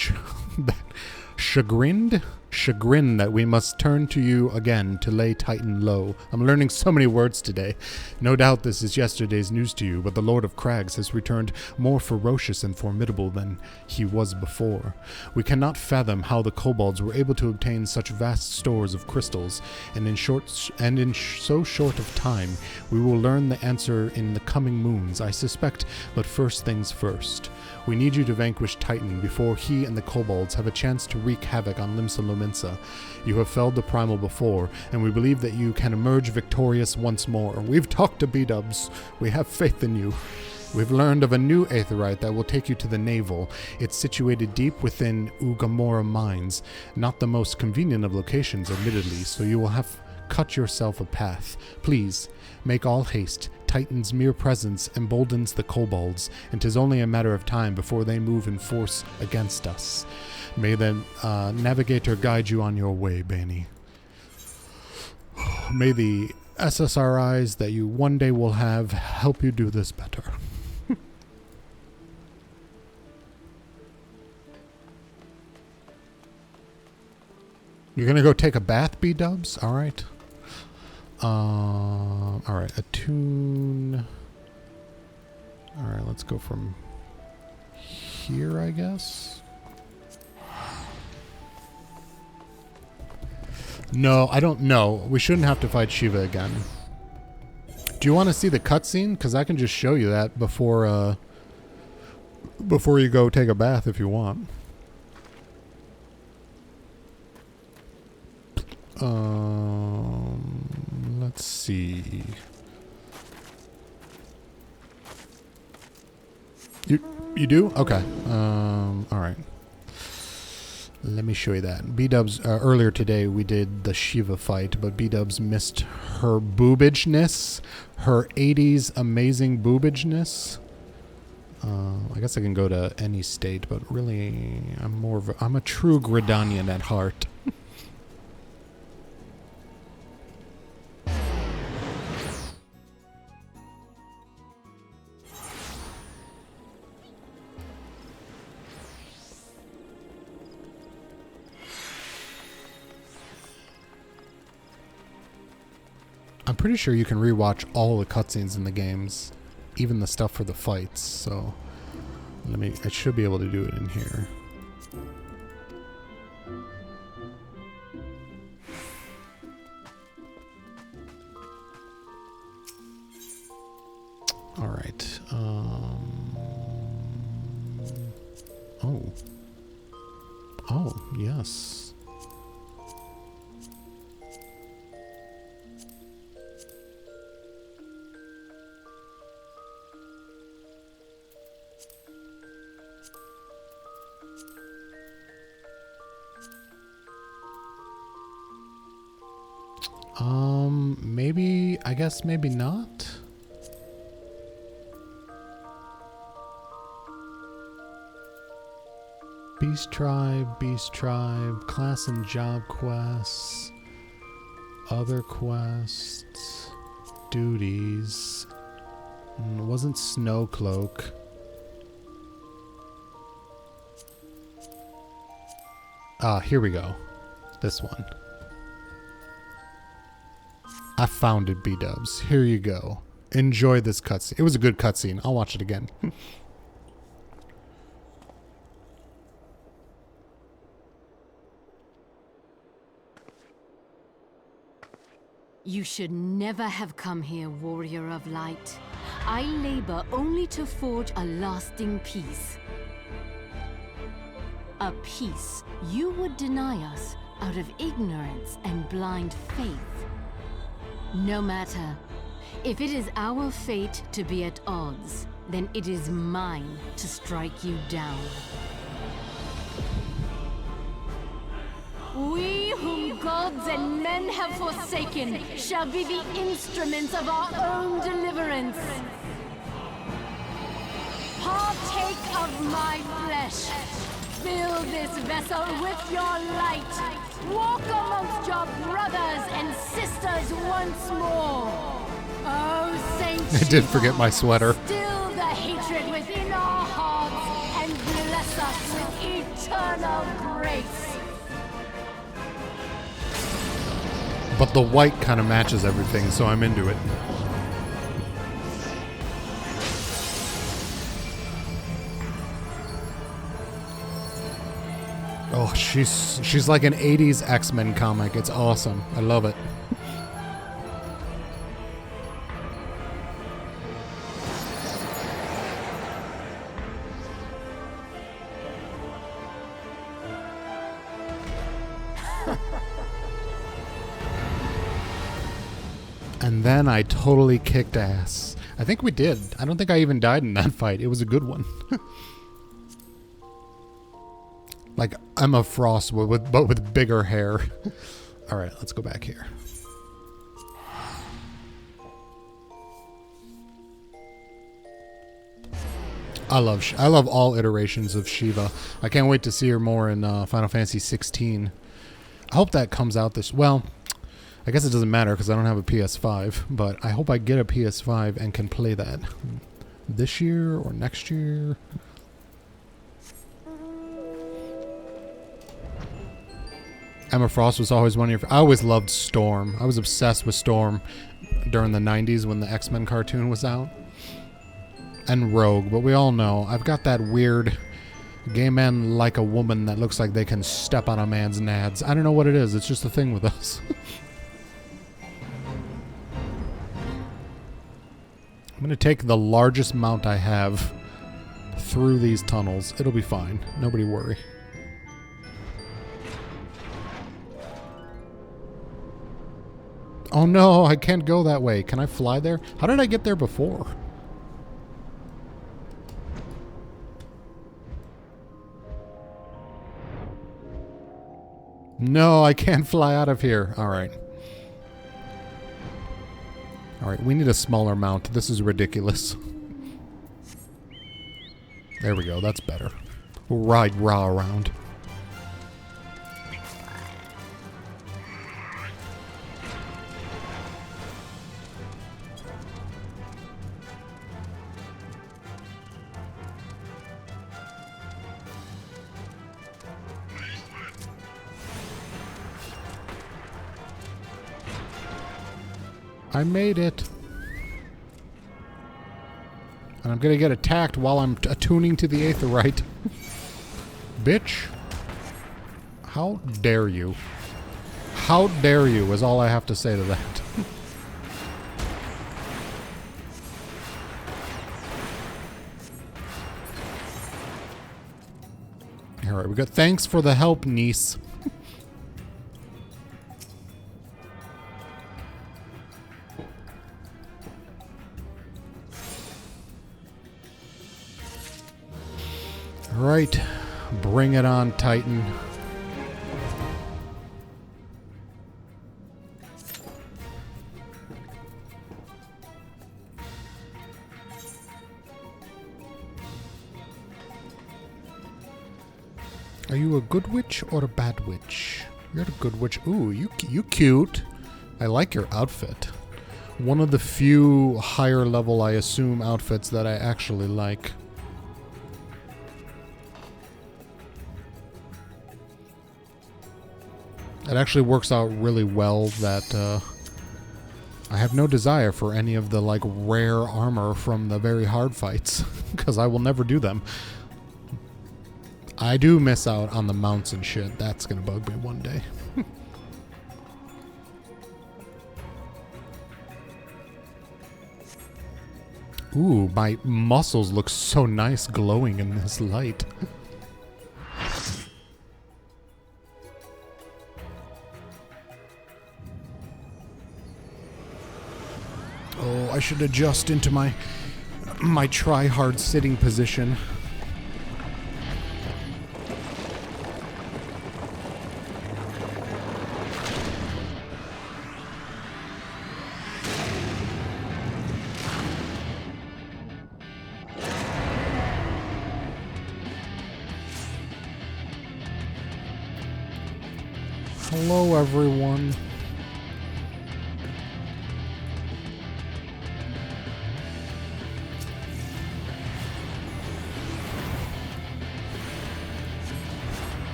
chagrin that we must turn to you again to lay Titan low. I'm learning so many words today. No doubt this is yesterday's news to you, but the Lord of Crags has returned more ferocious and formidable than he was before. We cannot fathom how the kobolds were able to obtain such vast stores of crystals, and in so short of time, we will learn the answer in the coming moons, I suspect, but first things first. We need you to vanquish Titan before he and the kobolds have a chance to wreak havoc on Limsa Lominsa. You have felled the primal before, and we believe that you can emerge victorious once more. We've talked to B-dubs. We have faith in you. We've learned of a new aetheryte that will take you to the navel. It's situated deep within Ugamora mines. Not the most convenient of locations, admittedly, so you will have cut yourself a path. Please, make all haste. Titan's mere presence emboldens the kobolds, and 'tis only a matter of time before they move in force against us. May the navigator guide you on your way, Bani. May the SSRIs that you one day will have help you do this better. You're gonna go take a bath, B-dubs? Alright. Alright, attune. Alright, let's go from here, I guess. No, I don't know. We shouldn't have to fight Shiva again. Do you want to see the cutscene? Because I can just show you that before you go take a bath if you want. Let's see. You do? Okay. All right. Let me show you that. B-dubs, earlier today we did the Shiva fight, but B-dubs missed her boobageness, her 80s amazing boobageness. I guess I can go to any state, but really I'm a true Gridanian at heart. I'm pretty sure you can rewatch all the cutscenes in the games, even the stuff for the fights, so I should be able to do it in here. All right. Oh, yes. Maybe, I guess maybe not. Beast Tribe, class and job quests, other quests, duties. It wasn't Snowcloak. Here we go. This one. I found it, B-dubs. Here you go. Enjoy this cutscene. It was a good cutscene. I'll watch it again. You should never have come here, warrior of light. I labor only to forge a lasting peace. A peace you would deny us out of ignorance and blind faith. No matter. If it is our fate to be at odds, then it is mine to strike you down. We whom gods and men have forsaken shall be the instruments of our own deliverance. Partake of my flesh. Fill this vessel with your light. Walk amongst your brothers and sisters once more. Oh, Saint I did forget my sweater. Still the hatred within our hearts and bless us with eternal grace. But the white kind of matches everything, so I'm into it. Oh, she's like an 80s X-Men comic. It's awesome. I love it. And then I totally kicked ass. I think we did. I don't think I even died in that fight. It was a good one. Like Emma Frost, but with bigger hair. All right, let's go back here. I love all iterations of Shiva. I can't wait to see her more in Final Fantasy 16. I hope that comes out this... Well, I guess it doesn't matter because I don't have a PS5, but I hope I get a PS5 and can play that this year or next year. Emma Frost was always one of your... I always loved Storm. I was obsessed with Storm during the 90s when the X-Men cartoon was out. And Rogue, but we all know I've got that weird gay man like a woman that looks like they can step on a man's nads. I don't know what it is. It's just a thing with us. I'm going to take the largest mount I have through these tunnels. It'll be fine. Nobody worry. Oh no, I can't go that way. Can I fly there? How did I get there before? No, I can't fly out of here. All right. All right, we need a smaller mount. This is ridiculous. There we go. That's better. We'll ride Ra around. I made it. And I'm gonna get attacked while I'm attuning to the Aetherite. Bitch. How dare you? How dare you is all I have to say to that. Alright, we got thanks for the help, niece. Right, bring it on, Titan. Are you a good witch or a bad witch? You're a good witch. Ooh, you cute. I like your outfit. One of the few higher level, I assume, outfits that I actually like. It actually works out really well that I have no desire for any of the like rare armor from the very hard fights because I will never do them. I do miss out on the mounts and shit. That's gonna bug me one day. Ooh, my muscles look so nice glowing in this light. Oh, I should adjust into my try-hard sitting position. Hello, everyone.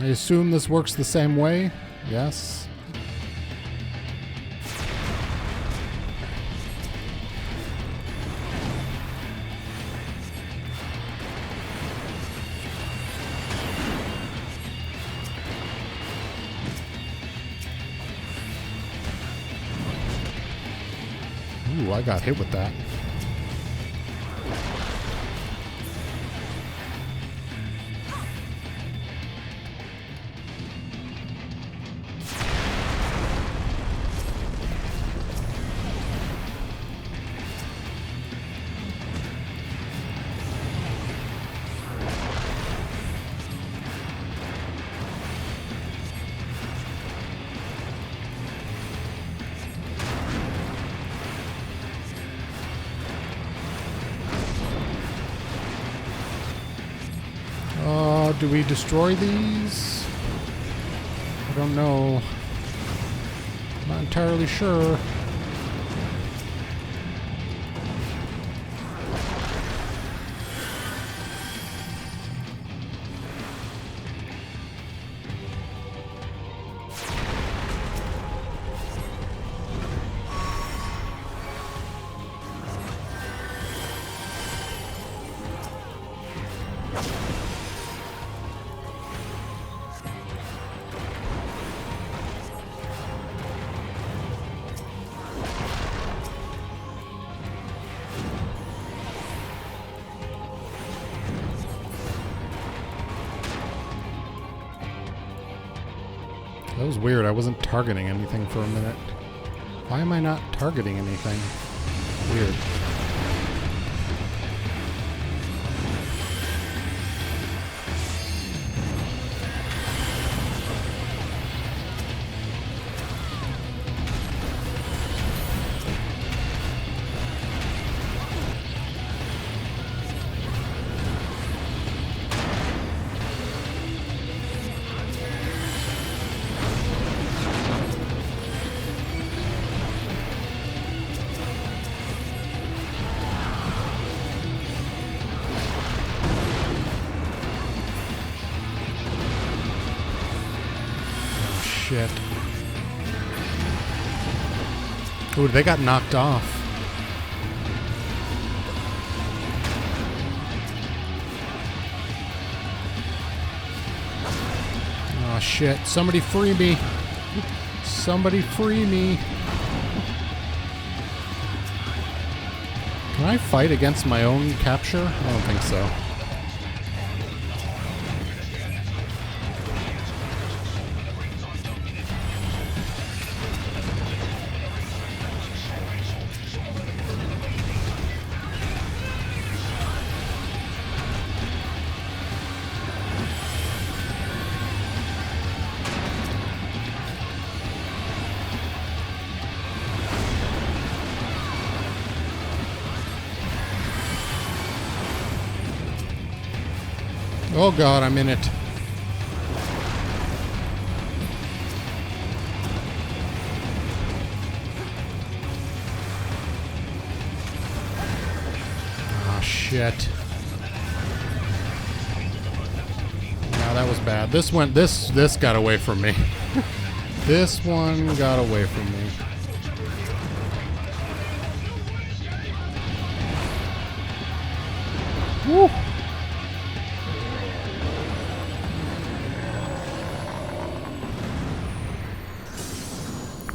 I assume this works the same way? Yes. Ooh, I got hit with that. Do we destroy these? I don't know. Not entirely sure. That was weird. I wasn't targeting anything for a minute. Why am I not targeting anything? Weird. Shit. Ooh, they got knocked off. Oh shit. Somebody free me. Somebody free me. Can I fight against my own capture? I don't think so. Oh god, I'm in it. Oh shit. Now that was bad. This got away from me. This one got away from me. Woo!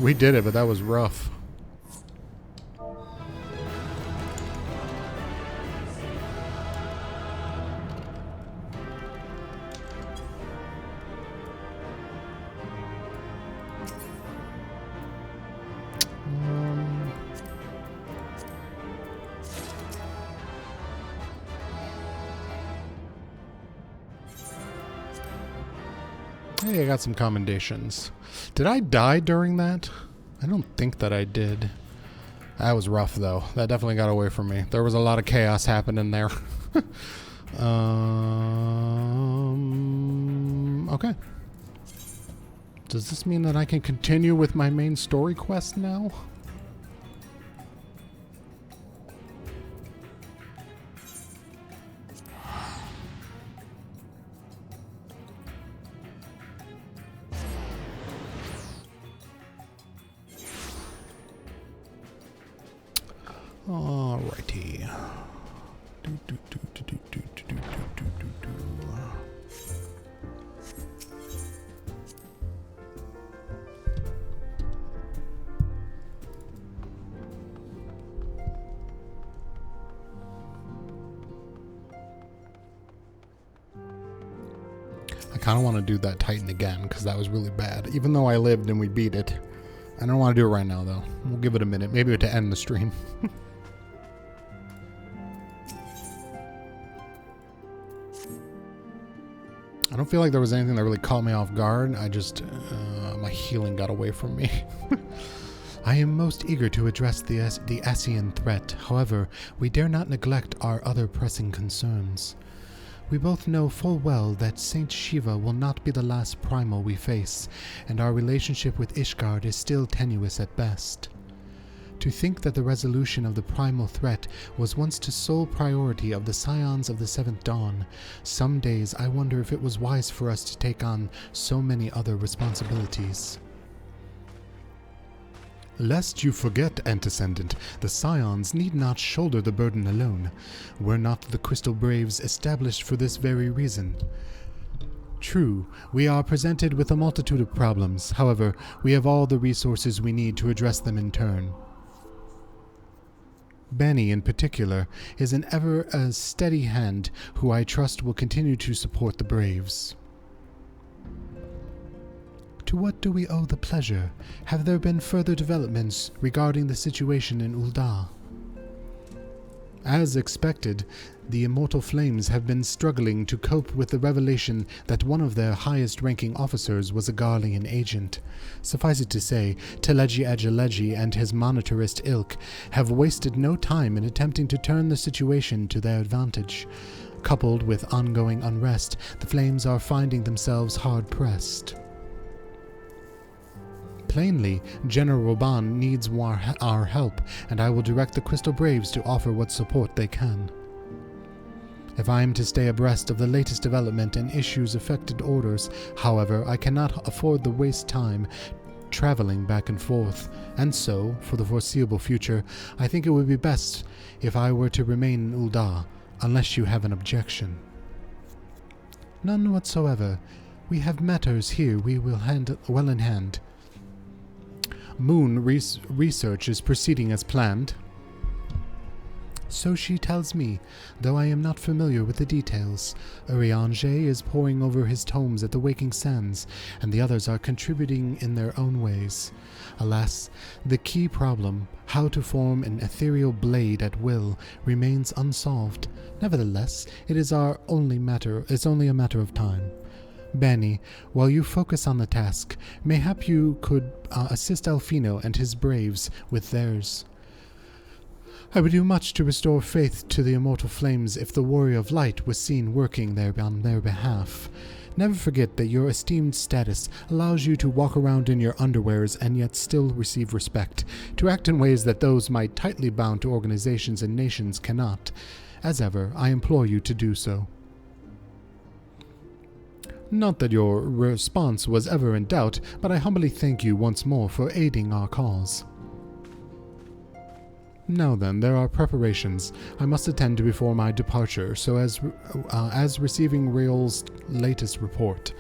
We did it, but that was rough. Hey, I got some commendations. Did I die during that? I don't think that I did. That was rough, though. That definitely got away from me. There was a lot of chaos happening there. Okay. Does this mean that I can continue with my main story quest now? Alrighty. I kind of want to do that Titan again because that was really bad. Even though I lived and we beat it. I don't want to do it right now though. We'll give it a minute. Maybe to end the stream. I don't feel like there was anything that really caught me off guard. I just, my healing got away from me. I am most eager to address the Asian threat. However, we dare not neglect our other pressing concerns. We both know full well that Saint Shiva will not be the last primal we face, and our relationship with Ishgard is still tenuous at best. To think that the resolution of the primal threat was once the sole priority of the Scions of the Seventh Dawn, some days I wonder if it was wise for us to take on so many other responsibilities. Lest you forget, Antecedent, the Scions need not shoulder the burden alone. Were not the Crystal Braves established for this very reason? True, we are presented with a multitude of problems. However, we have all the resources we need to address them in turn. Bani, in particular, is an ever steady hand who I trust will continue to support the Braves. To what do we owe the pleasure? Have there been further developments regarding the situation in Ul'dah? As expected, the Immortal Flames have been struggling to cope with the revelation that one of their highest-ranking officers was a Garlean agent. Suffice it to say, Teleji Ajaleji and his monetarist ilk have wasted no time in attempting to turn the situation to their advantage. Coupled with ongoing unrest, the Flames are finding themselves hard-pressed. Plainly, General Ban needs our help, and I will direct the Crystal Braves to offer what support they can. If I am to stay abreast of the latest development and issues affected orders, however, I cannot afford to waste time traveling back and forth, and so, for the foreseeable future, I think it would be best if I were to remain in Ul'dah, unless you have an objection. None whatsoever. We have matters here we will handle well in hand. Moon research is proceeding as planned. So she tells me, though I am not familiar with the details. Urianger is poring over his tomes at the Waking Sands, and the others are contributing in their own ways. Alas, the key problem, how to form an ethereal blade at will, remains unsolved. Nevertheless, it is only a matter of time. Bani, while you focus on the task, mayhap you could assist Alfino and his braves with theirs. I would do much to restore faith to the Immortal Flames if the Warrior of Light was seen working there on their behalf. Never forget that your esteemed status allows you to walk around in your underwears and yet still receive respect, to act in ways that those might tightly bound to organizations and nations cannot. As ever, I implore you to do so. Not that your response was ever in doubt, but I humbly thank you once more for aiding our cause. Now then, there are preparations I must attend to before my departure, so as receiving Riol's latest report.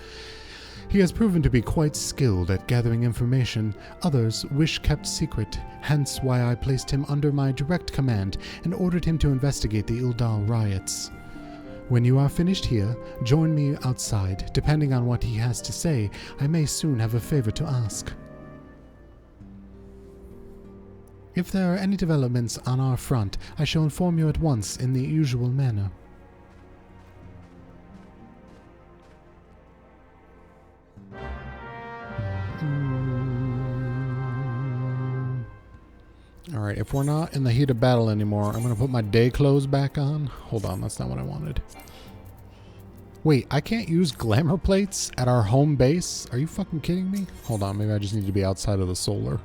He has proven to be quite skilled at gathering information others wish kept secret, hence why I placed him under my direct command and ordered him to investigate the Ul'dah riots. When you are finished here, join me outside. Depending on what he has to say, I may soon have a favor to ask. If there are any developments on our front, I shall inform you at once in the usual manner. Alright, if we're not in the heat of battle anymore, I'm going to put my day clothes back on. Hold on, that's not what I wanted. Wait, I can't use glamour plates at our home base? Are you fucking kidding me? Hold on, maybe I just need to be outside of the solar.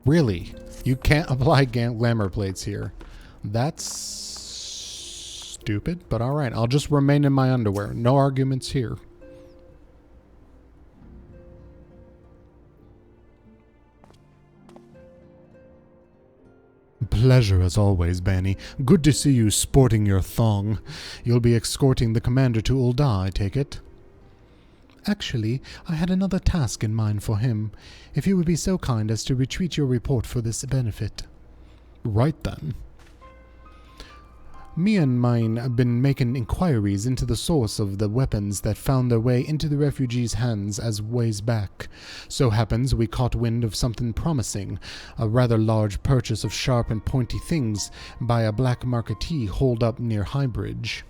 Really? You can't apply glamour plates here. That's stupid, but alright, I'll just remain in my underwear. No arguments here. Pleasure as always, Bani. Good to see you sporting your thong. You'll be escorting the commander to Ul'dah, I take it? Actually, I had another task in mind for him, if you would be so kind as to retreat your report for this benefit. Right then. Me and mine have been making inquiries into the source of the weapons that found their way into the refugees' hands as ways back. So happens we caught wind of something promising, a rather large purchase of sharp and pointy things by a black marketee holed up near Highbridge.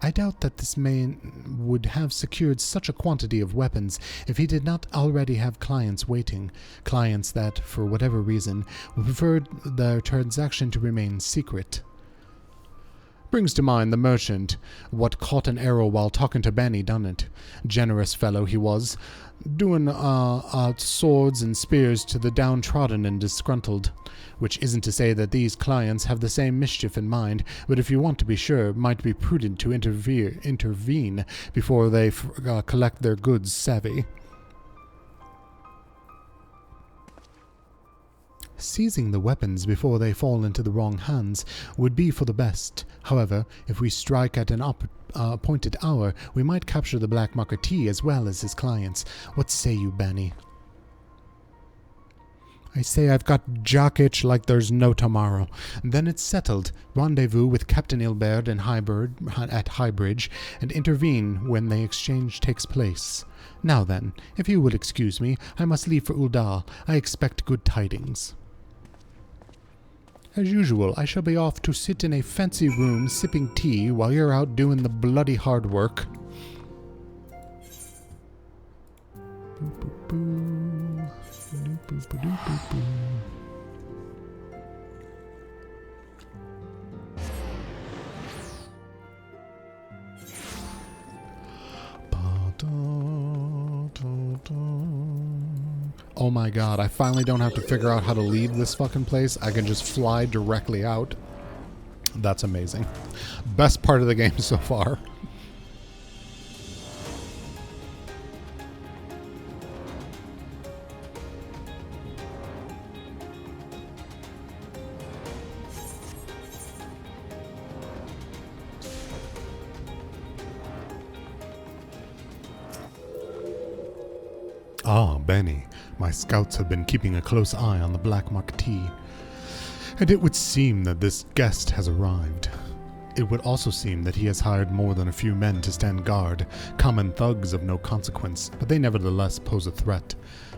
I doubt that this man would have secured such a quantity of weapons if he did not already have clients waiting, clients that, for whatever reason, would prefer their transaction to remain secret. Brings to mind the merchant, what caught an arrow while talking to Bani, done it. Generous fellow he was, doing swords and spears to the downtrodden and disgruntled. Which isn't to say that these clients have the same mischief in mind, but if you want to be sure, it might be prudent to intervene before they collect their goods savvy. Seizing the weapons before they fall into the wrong hands would be for the best. However, if we strike at an appointed hour, we might capture the black marketee as well as his clients. What say you, Bani? I say I've got jock itch like there's no tomorrow. Then it's settled. Rendezvous with Captain Ilberd and at Highbridge, and intervene when the exchange takes place. Now then, if you will excuse me, I must leave for Ul'dah. I expect good tidings. As usual, I shall be off to sit in a fancy room sipping tea while you're out doing the bloody hard work. Oh my god, I finally don't have to figure out how to leave this fucking place. I can just fly directly out. That's amazing. Best part of the game so far. Ah, Bani. My scouts have been keeping a close eye on the black marketee, and it would seem that this guest has arrived. It would also seem that he has hired more than a few men to stand guard, common thugs of no consequence, but they nevertheless pose a threat.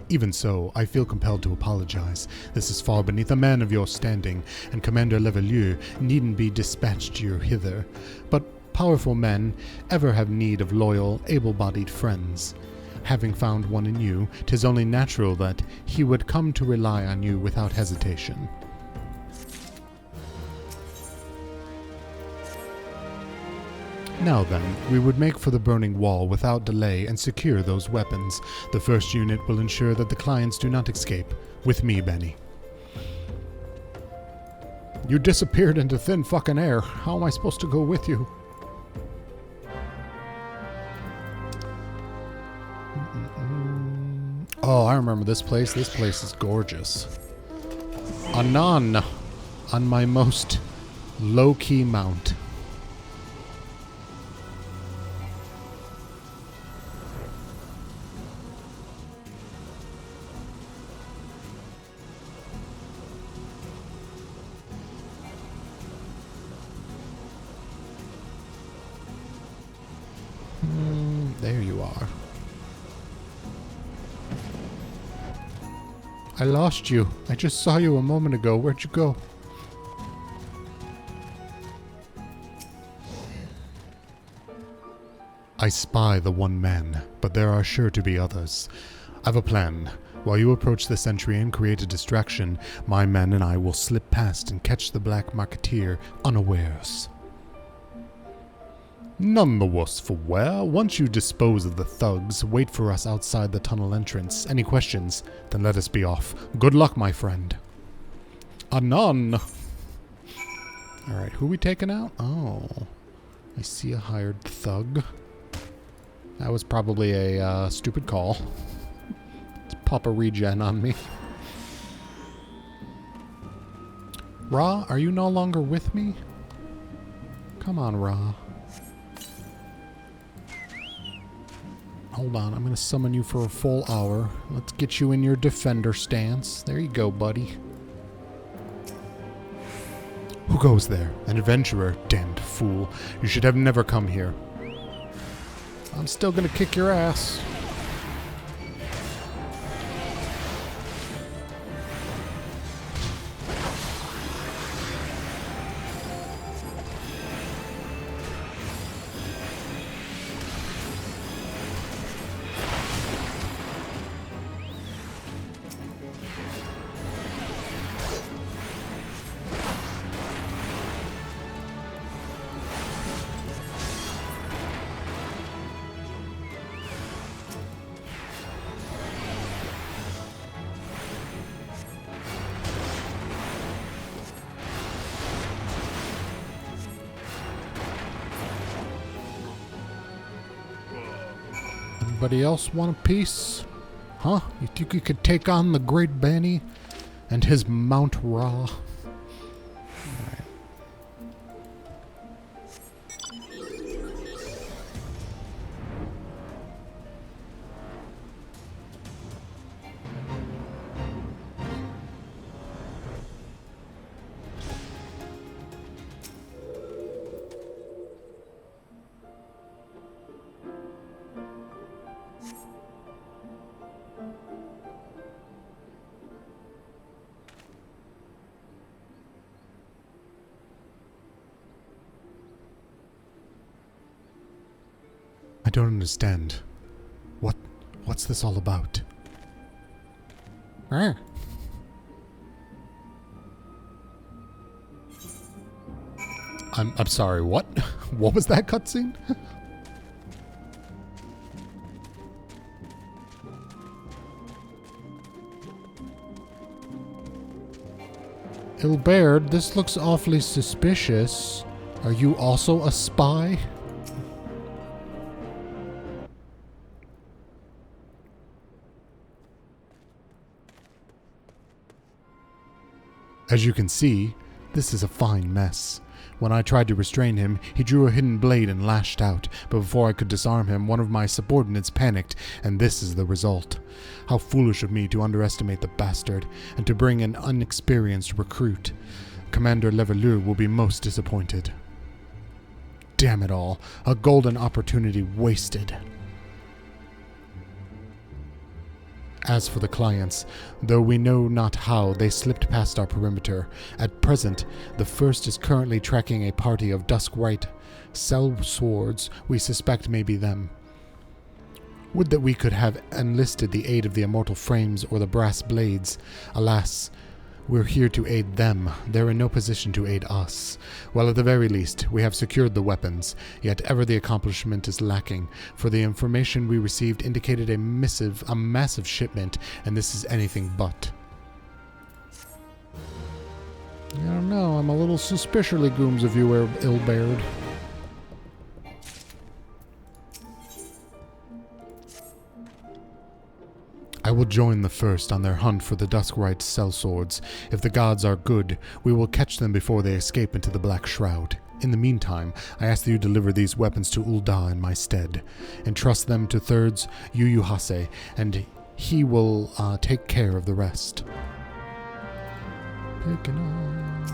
Even so, I feel compelled to apologize. This is far beneath a man of your standing, and Commander Levelieu needn't be dispatched hither. But powerful men ever have need of loyal, able-bodied friends. Having found one in you, 'tis only natural that he would come to rely on you without hesitation. Now then, we would make for the burning wall without delay and secure those weapons. The first unit will ensure that the clients do not escape. With me, Bani. You disappeared into thin fucking air. How am I supposed to go with you? Oh, I remember this place. This place is gorgeous. Anan, on my most low-key mount. There you are. I lost you. I just saw you a moment ago. Where'd you go? I spy the one man, but there are sure to be others. I've a plan. While you approach the sentry and create a distraction, my men and I will slip past and catch the black marketeer unawares. None the worse for wear. Once you dispose of the thugs, wait for us outside the tunnel entrance. Any questions? Then let us be off. Good luck, my friend. Anon! Alright, who we taking out? Oh. I see a hired thug. That was probably a stupid call. Let's pop a regen on me. Ra, are you no longer with me? Come on, Ra. Hold on, I'm going to summon you for a full hour. Let's get you in your defender stance. There you go, buddy. Who goes there? An adventurer? Damned fool. You should have never come here. I'm still going to kick your ass. Anybody else want a piece? Huh? You think you could take on the great Bani and his Mount Ra? I don't understand. What's this all about? I'm sorry, what? What was that cutscene? Ilberd, this looks awfully suspicious. Are you also a spy? As you can see, this is a fine mess. When I tried to restrain him, he drew a hidden blade and lashed out, but before I could disarm him, one of my subordinates panicked, and this is the result. How foolish of me to underestimate the bastard, and to bring an unexperienced recruit. Commander Levelure will be most disappointed. Damn it all, a golden opportunity wasted. As for the clients, though we know not how they slipped past our perimeter, at present, the first is currently tracking a party of Duskwright cell swords we suspect may be them. Would that we could have enlisted the aid of the immortal frames or the brass blades. Alas, we're here to aid them. They're in no position to aid us. Well, at the very least, we have secured the weapons, yet ever the accomplishment is lacking, for the information we received indicated a massive shipment, and this is anything but. I don't know, I'm a little suspiciously gooms of you, Ilberd. I will join the first on their hunt for the Duskwright sellswords. If the gods are good, we will catch them before they escape into the Black Shroud. In the meantime, I ask that you deliver these weapons to Ul'dah in my stead. Entrust them to Thirds Yuyuhase, and he will take care of the rest. Picking up.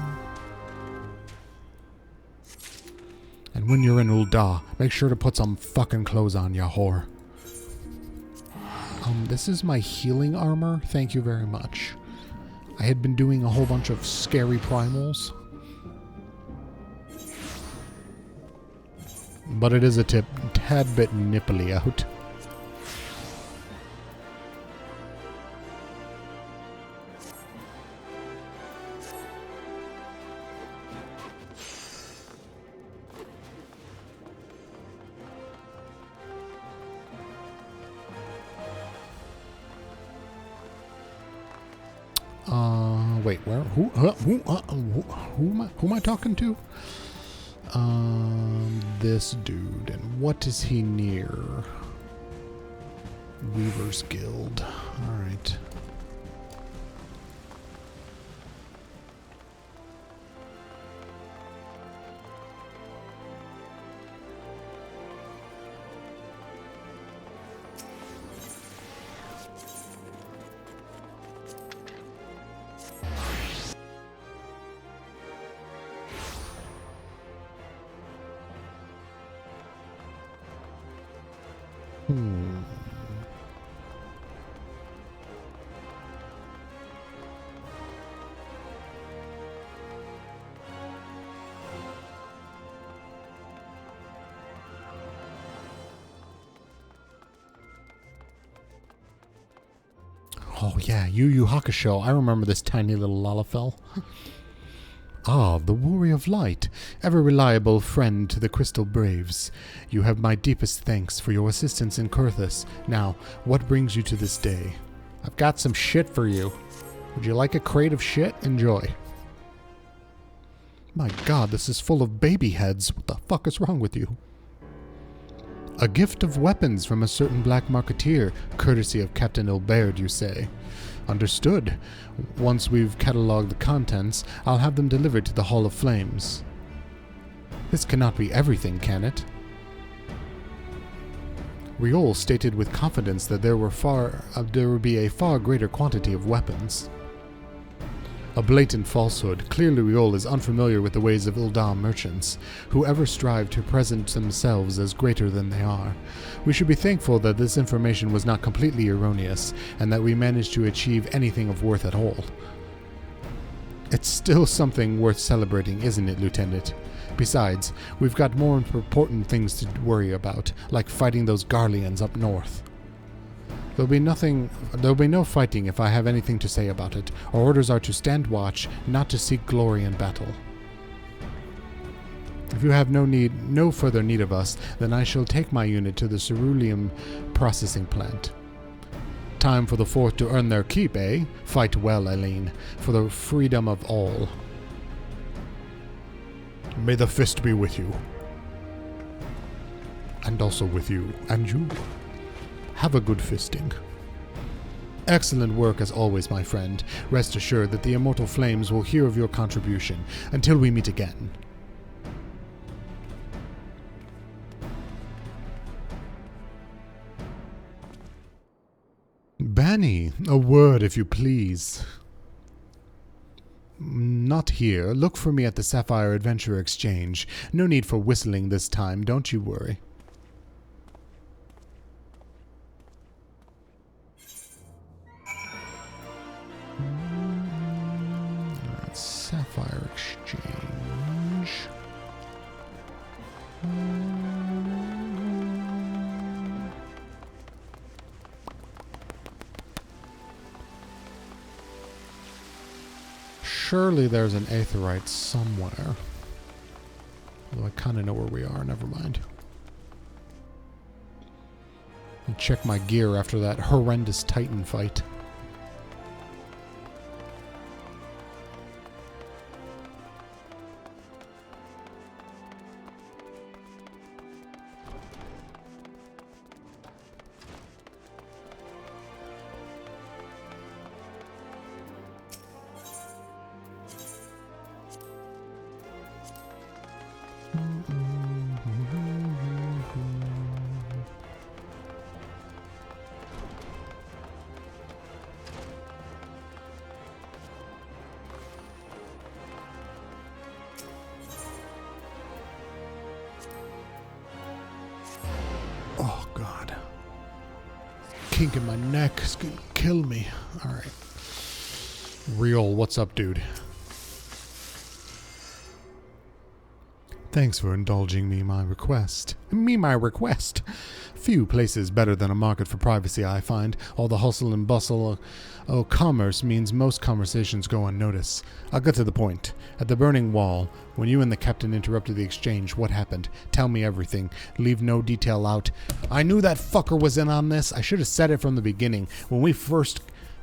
And when you're in Ul'dah, make sure to put some fucking clothes on, ya whore. This is my healing armor. Thank you very much. I had been doing a whole bunch of scary primals. But it is a tad bit nipply out. wait, where? Who am I talking to? This dude. And what is he near? Weaver's Guild. Alright. Oh yeah, Yu Yu Hakusho. I remember this tiny little Lalafell. Ah, the Warrior of Light, ever reliable friend to the Crystal Braves. You have my deepest thanks for your assistance in Kurthus. Now, what brings you to this day? I've got some shit for you. Would you like a crate of shit? Enjoy. My god, this is full of baby heads. What the fuck is wrong with you? A gift of weapons from a certain black marketeer, courtesy of Captain Ilbaird, you say. Understood. Once we've catalogued the contents, I'll have them delivered to the Hall of Flames. This cannot be everything, can it? Riol stated with confidence that there would be a far greater quantity of weapons. A blatant falsehood. Clearly Riol is unfamiliar with the ways of Ildam merchants, who ever strive to present themselves as greater than they are. We should be thankful that this information was not completely erroneous, and that we managed to achieve anything of worth at all. It's still something worth celebrating, isn't it, Lieutenant? Besides, we've got more important things to worry about, like fighting those Garleans up north. There'll be no fighting if I have anything to say about it. Our orders are to stand watch, not to seek glory in battle. If you have no further need of us, then I shall take my unit to the ceruleum processing plant. Time for the Fourth to earn their keep, eh? Fight well, Eileen, for the freedom of all. May the fist be with you. And also with you, and you. Have a good fisting. Excellent work as always, my friend. Rest assured that the immortal flames will hear of your contribution. Until we meet again. Bani, a word if you please. Not here. Look for me at the Sapphire Adventure Exchange. No need for whistling this time, don't you worry. Sapphire Exchange. Surely there's an aetherite somewhere. Although I kind of know where we are, never mind. I'll check my gear after that horrendous Titan fight. Oh, God. Kink in my neck is gonna kill me. Alright. Riol, what's up, dude? Thanks for indulging me my request. Few places better than a market for privacy, I find. All the hustle and bustle of commerce means most conversations go unnoticed. I'll get to the point. At the Burning Wall, when you and the captain interrupted the exchange, what happened? Tell me everything. Leave no detail out. I knew that fucker was in on this. I should have said it from the beginning. When we first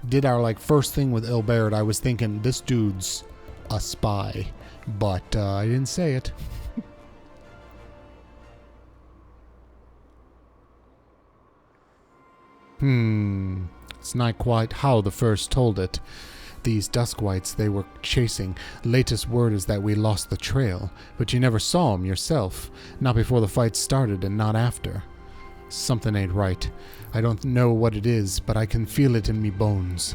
did our like first thing with Ilbert, I was thinking this dude's a spy, but I didn't say it. It's not quite how the first told it. These Duskwights they were chasing, latest word is that we lost the trail, but you never saw 'em yourself, not before the fight started and not after. Something ain't right. I don't know what it is, but I can feel it in me bones.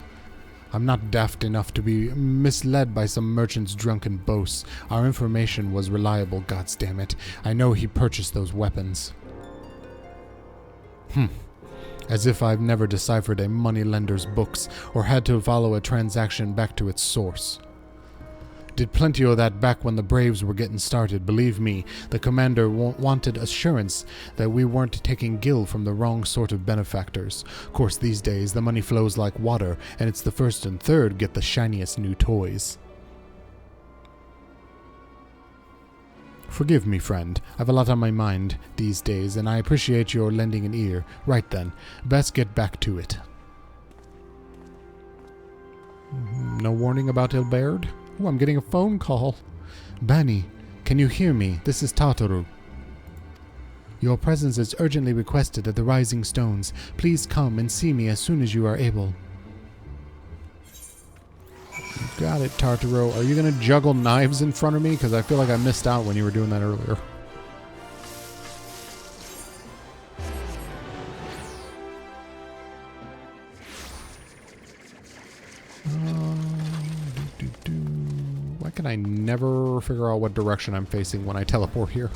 I'm not daft enough to be misled by some merchant's drunken boasts. Our information was reliable, goddammit. I know he purchased those weapons. As if I've never deciphered a moneylender's books or had to follow a transaction back to its source. Did plenty of that back when the Braves were getting started. Believe me, the commander wanted assurance that we weren't taking gil from the wrong sort of benefactors. Of course, these days, the money flows like water, and it's the first and third get the shiniest new toys. Forgive me, friend. I've a lot on my mind these days, and I appreciate your lending an ear. Right then, best get back to it. No warning about Ilbert? Oh, I'm getting a phone call. Bani, can you hear me? This is Tataru. Your presence is urgently requested at the Rising Stones. Please come and see me as soon as you are able. Got it, Tartaro. Are you going to juggle knives in front of me? Because I feel like I missed out when you were doing that earlier. Why can I never figure out what direction I'm facing when I teleport here?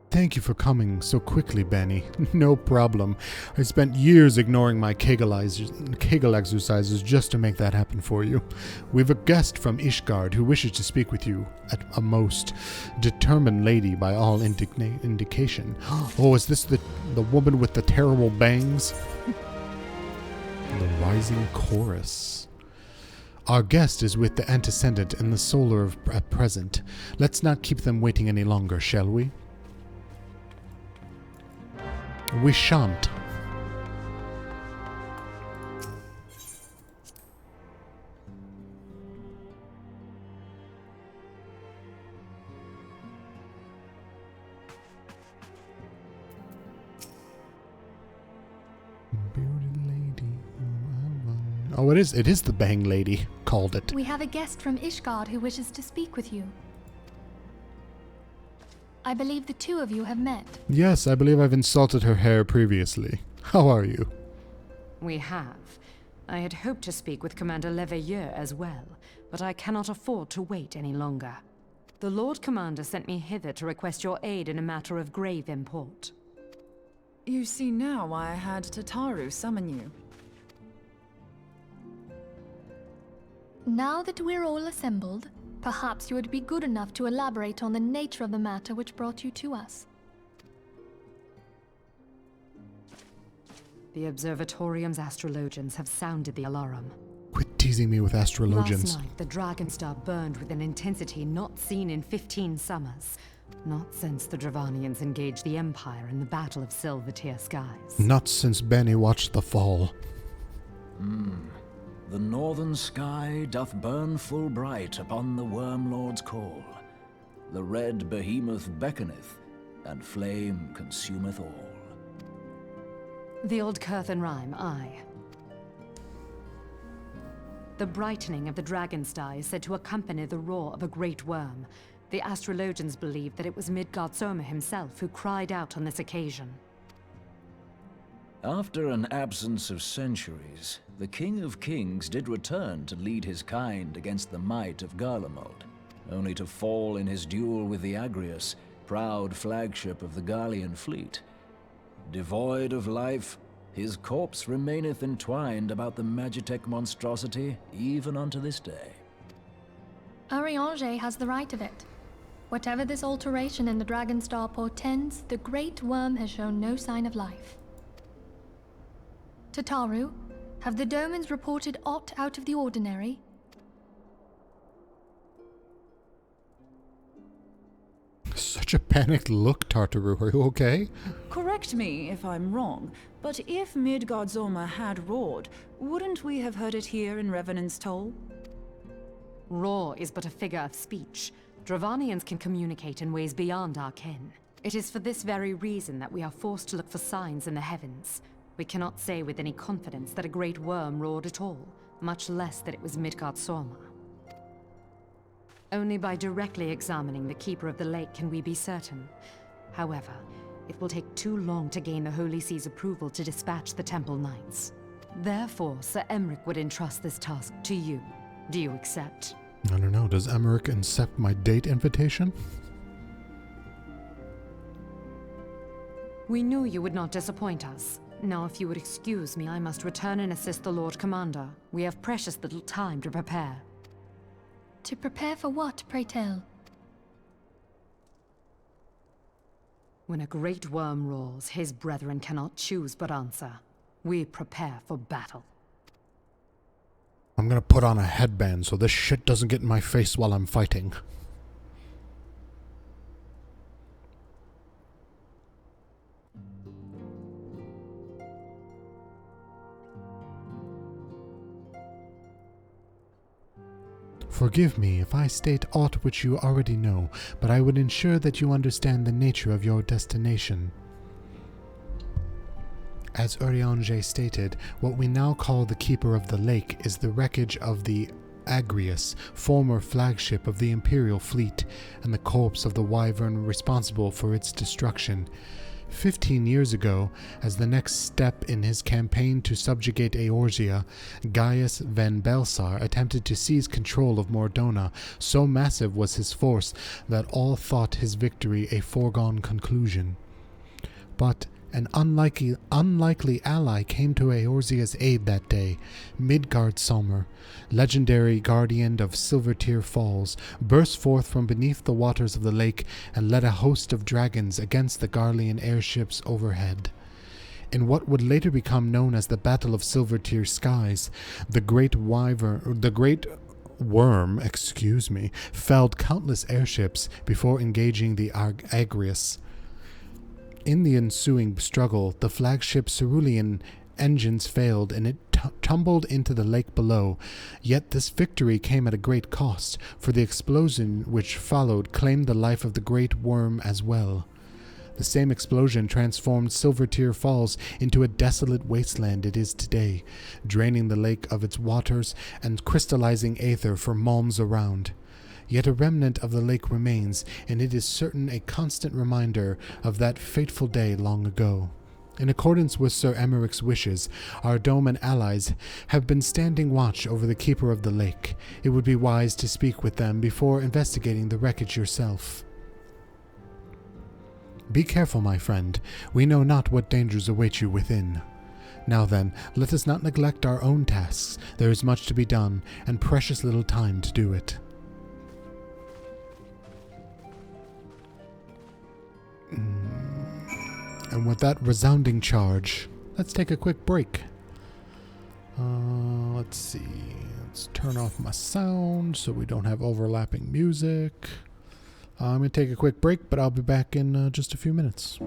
Thank you for coming so quickly, Bani. No problem. I spent years ignoring my Kegel exercises just to make that happen for you. We've a guest from Ishgard who wishes to speak with you, a most determined lady by all indication. Oh, is this the woman with the terrible bangs? The Rising Chorus. Our guest is with the Antecedent and the Solar at present. Let's not keep them waiting any longer, shall we? We shan't. Oh, it is the Bang Lady. Called it. We have a guest from Ishgard who wishes to speak with you. I believe the two of you have met. Yes, I believe I've insulted her hair previously. How are you? We have. I had hoped to speak with Commander Leveilleur as well, but I cannot afford to wait any longer. The Lord Commander sent me hither to request your aid in a matter of grave import. You see now why I had Tataru summon you. Now that we're all assembled, perhaps you would be good enough to elaborate on the nature of the matter which brought you to us. The Observatorium's astrologians have sounded the alarm. Quit teasing me with astrologians. Last night, the Dragonstar burned with an intensity not seen in 15 summers. Not since the Dravanians engaged the Empire in the Battle of Silvertear Skies. Not since Bani watched the fall. The northern sky doth burn full bright upon the Wormlord's call. The red behemoth beckoneth, and flame consumeth all. The old Curthan rhyme, aye. The brightening of the Dragonstar is said to accompany the roar of a great worm. The astrologians believe that it was Midgard Soma himself who cried out on this occasion. After an absence of centuries, the King of Kings did return to lead his kind against the might of Garlemald, only to fall in his duel with the Agrius, proud flagship of the Garlean fleet. Devoid of life, his corpse remaineth entwined about the Magitech monstrosity even unto this day. Ariange has the right of it. Whatever this alteration in the Dragonstar portends, the Great Worm has shown no sign of life. Tataru, have the Domans reported aught out of the ordinary? Such a panicked look, Tartaru. Are you okay? Correct me if I'm wrong, but if Midgard-Zorma had roared, wouldn't we have heard it here in Revenant's Toll? Roar is but a figure of speech. Dravanians can communicate in ways beyond our ken. It is for this very reason that we are forced to look for signs in the heavens. We cannot say with any confidence that a great worm roared at all, much less that it was Midgard-Zorma. Only by directly examining the Keeper of the Lake can we be certain. However, it will take too long to gain the Holy See's approval to dispatch the Temple Knights. Therefore, Sir Emmerich would entrust this task to you. Do you accept? I don't know. Does Emmerich accept my date invitation? We knew you would not disappoint us. Now, if you would excuse me, I must return and assist the Lord Commander. We have precious little time to prepare. To prepare for what, pray tell? When a great worm roars, his brethren cannot choose but answer. We prepare for battle. I'm gonna put on a headband so this shit doesn't get in my face while I'm fighting. Forgive me if I state aught which you already know, but I would ensure that you understand the nature of your destination. As Urianger stated, what we now call the Keeper of the Lake is the wreckage of the Agrius, former flagship of the Imperial fleet, and the corpse of the wyvern responsible for its destruction. 15 years ago, as the next step in his campaign to subjugate Eorzea, Gaius van Belsar attempted to seize control of Mordona. So massive was his force that all thought his victory a foregone conclusion. But an unlikely ally came to Eorzea's aid that day. Midgard-Solmer, legendary guardian of Silvertear Falls, burst forth from beneath the waters of the lake and led a host of dragons against the Garlean airships overhead. In what would later become known as the Battle of Silvertear Skies, the great worm, felled countless airships before engaging the Agrius. In the ensuing struggle, the flagship Cerulean engines failed and it tumbled into the lake below. Yet this victory came at a great cost, for the explosion which followed claimed the life of the great worm as well. The same explosion transformed Silvertear Falls into a desolate wasteland it is today, draining the lake of its waters and crystallizing aether for malms around. Yet a remnant of the lake remains, and it is certain a constant reminder of that fateful day long ago. In accordance with Sir Emmerich's wishes, our dome and allies have been standing watch over the Keeper of the Lake. It would be wise to speak with them before investigating the wreckage yourself. Be careful, my friend. We know not what dangers await you within. Now then, let us not neglect our own tasks. There is much to be done, and precious little time to do it. And with that resounding charge, let's take a quick break. Let's see. Let's turn off my sound so we don't have overlapping music. I'm going to take a quick break, but I'll be back in just a few minutes.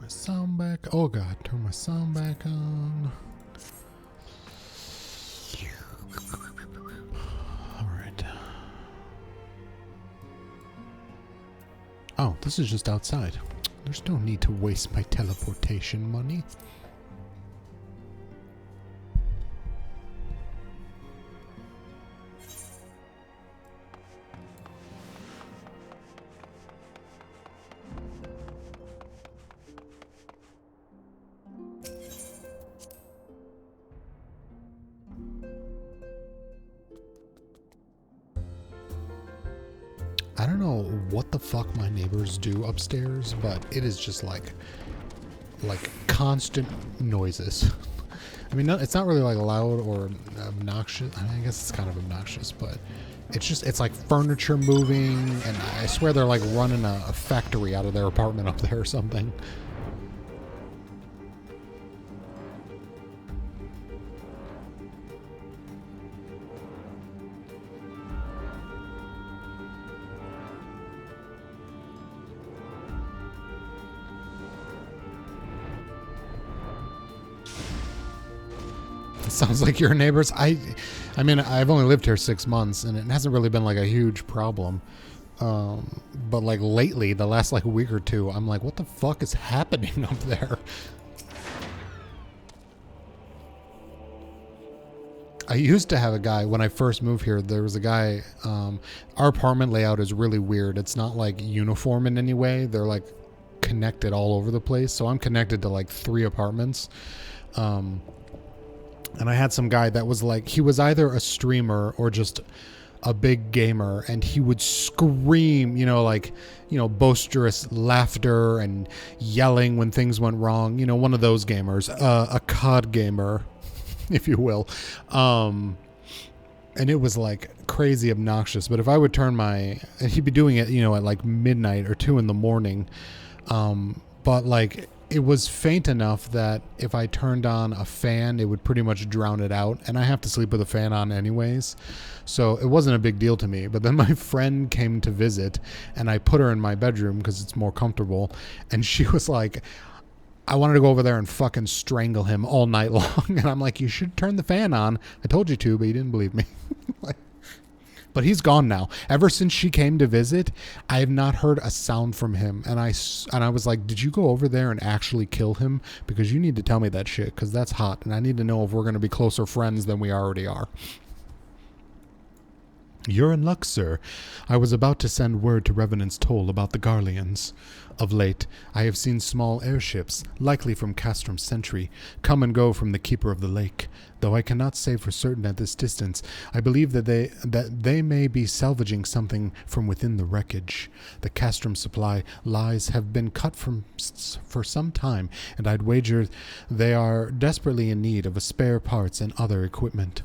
Sound back. Oh god, turn my sound back on. Alright. Oh, this is just outside. There's no need to waste my teleportation money. I don't know what the fuck my neighbors do upstairs, but it is just like constant noises. I mean, it's not really like loud or obnoxious. I guess it's kind of obnoxious, but it's like furniture moving, and I swear they're like running a factory out of their apartment up there or something. Sounds like your neighbors. I mean, I've only lived here 6 months, and it hasn't really been like a huge problem. But like lately, the last like week or two, I'm like, what the fuck is happening up there? I used to have a guy when I first moved here. There was a guy. Our apartment layout is really weird. It's not like uniform in any way. They're like connected all over the place. So I'm connected to like 3 apartments. And I had some guy that was like, he was either a streamer or just a big gamer, and he would scream, like, boisterous laughter and yelling when things went wrong. One of those gamers, a COD gamer, if you will. And it was like crazy obnoxious. But if I would turn and he'd be doing it, at like midnight or 2 in the morning. But like, it was faint enough that if I turned on a fan, it would pretty much drown it out. And I have to sleep with a fan on anyways. So it wasn't a big deal to me. But then my friend came to visit, and I put her in my bedroom because it's more comfortable. And she was like, I wanted to go over there and fucking strangle him all night long. And I'm like, you should turn the fan on. I told you to, but you didn't believe me. But he's gone now. Ever since she came to visit, I have not heard a sound from him. And I was like, did you go over there and actually kill him? Because you need to tell me that shit, because that's hot. And I need to know if we're going to be closer friends than we already are. You're in luck, sir. I was about to send word to Revenant's Toll about the Garleans. Of late, I have seen small airships, likely from Castrum Sentry, come and go from the Keeper of the Lake. Though I cannot say for certain at this distance, I believe that they may be salvaging something from within the wreckage. The Castrum supply lines have been cut for some time, and I'd wager they are desperately in need of spare parts and other equipment.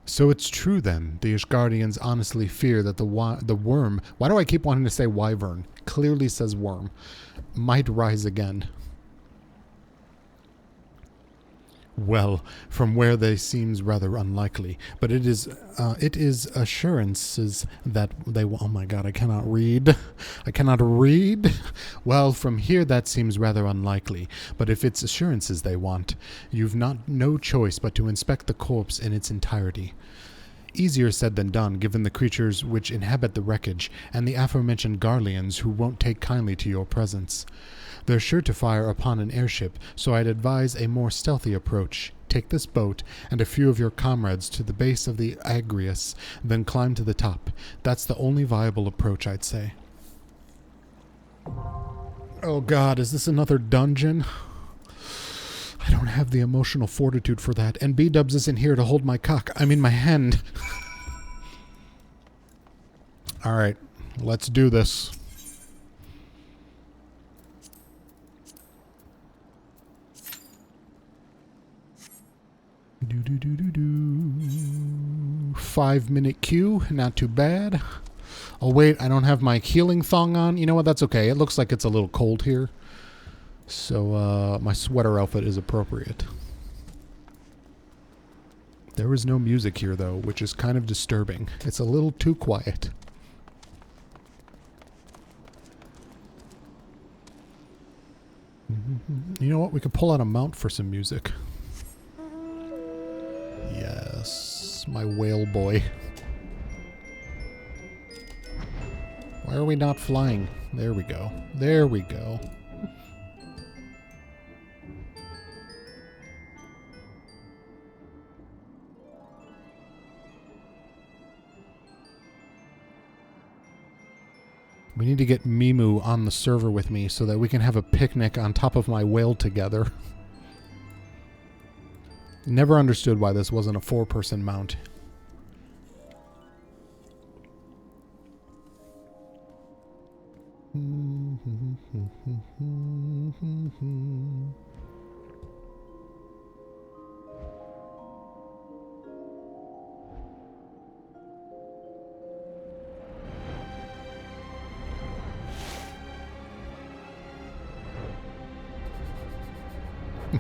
So it's true then, the Ishgardians honestly fear that the worm, why do I keep wanting to say wyvern? Clearly says worm, might rise again. Well, from where they seems rather unlikely, but it is assurances that they will. Oh my god, I cannot read. I cannot read. Well, from here that seems rather unlikely, but if it's assurances they want, you've no choice but to inspect the corpse in its entirety. Easier said than done, given the creatures which inhabit the wreckage, and the aforementioned Garleans who won't take kindly to your presence. They're sure to fire upon an airship, so I'd advise a more stealthy approach. take this boat and a few of your comrades to the base of the Agrius, then climb to the top. That's the only viable approach, I'd say. Oh god, is this another dungeon? I don't have the emotional fortitude for that, and B-dubs isn't here to hold my cock. I mean my hand. Alright, let's do this. Do. 5-minute queue, not too bad. Oh wait, I don't have my healing thong on. You know what, that's okay. It looks like it's a little cold here. So, my sweater outfit is appropriate. There is no music here, though, which is kind of disturbing. It's a little too quiet. You know what? We could pull out a mount for some music. Yes, my whale boy. Why are we not flying? There we go. There we go. We need to get Mimu on the server with me so that we can have a picnic on top of my whale together. Never understood why this wasn't a 4-person mount.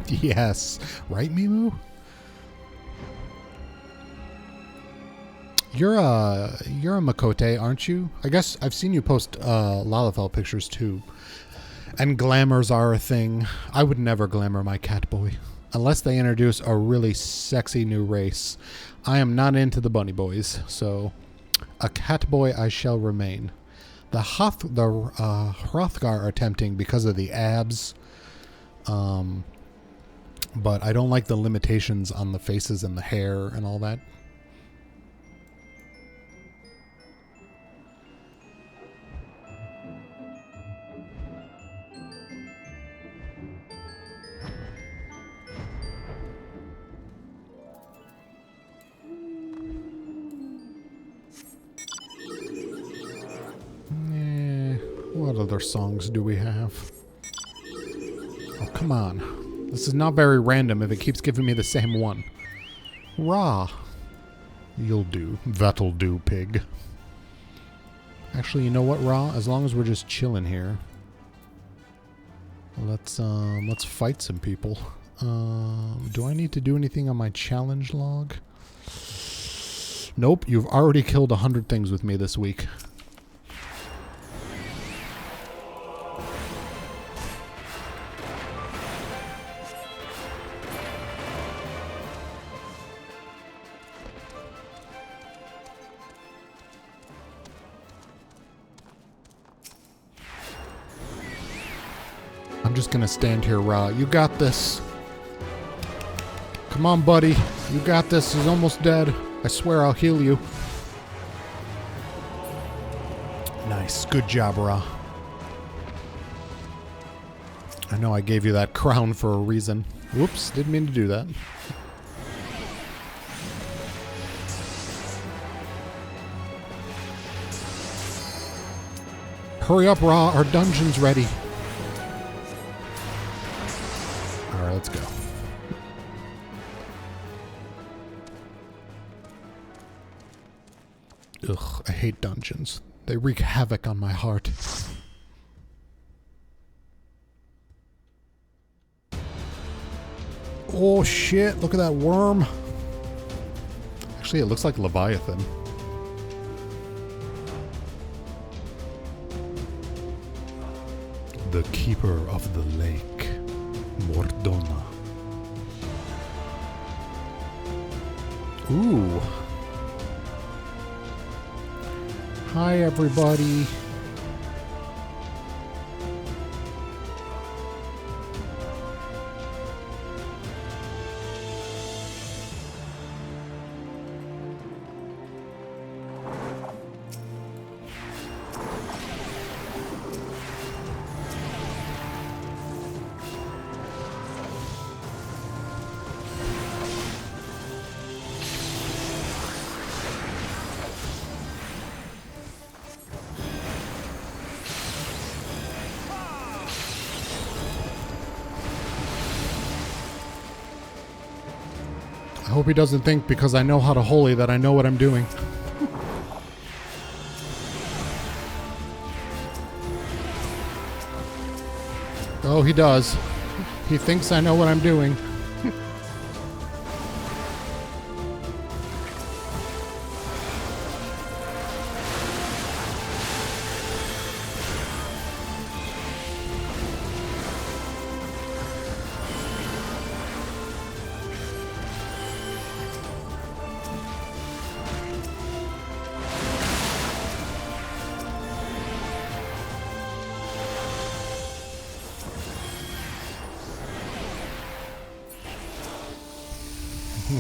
Yes. Right, Mimu? You're a Makote, aren't you? I guess I've seen you post Lalafell pictures too. And glamours are a thing. I would never glamour my cat boy. Unless they introduce a really sexy new race. I am not into the bunny boys, so a cat boy I shall remain. The Hrothgar are tempting because of the abs. But I don't like the limitations on the faces and the hair and all that. What other songs do we have? Oh, come on. This is not very random if it keeps giving me the same one. Rah. You'll do. That'll do, pig. Actually, you know what, Ra? As long as we're just chilling here. Let's fight some people. Do I need to do anything on my challenge log? Nope, you've already killed 100 things with me this week. I'm just gonna stand here, Ra. You got this. Come on, buddy. You got this. He's almost dead. I swear I'll heal you. Nice. Good job, Ra. I know I gave you that crown for a reason. Whoops, didn't mean to do that. Hurry up, Ra. Our dungeon's ready. Alright, let's go. Ugh, I hate dungeons. They wreak havoc on my heart. Oh shit, look at that worm. Actually, it looks like Leviathan. The Keeper of the Lake, Mordona. Ooh. Hi, everybody. I hope he doesn't think because I know how to holy that I know what I'm doing. Oh, he does. He thinks I know what I'm doing.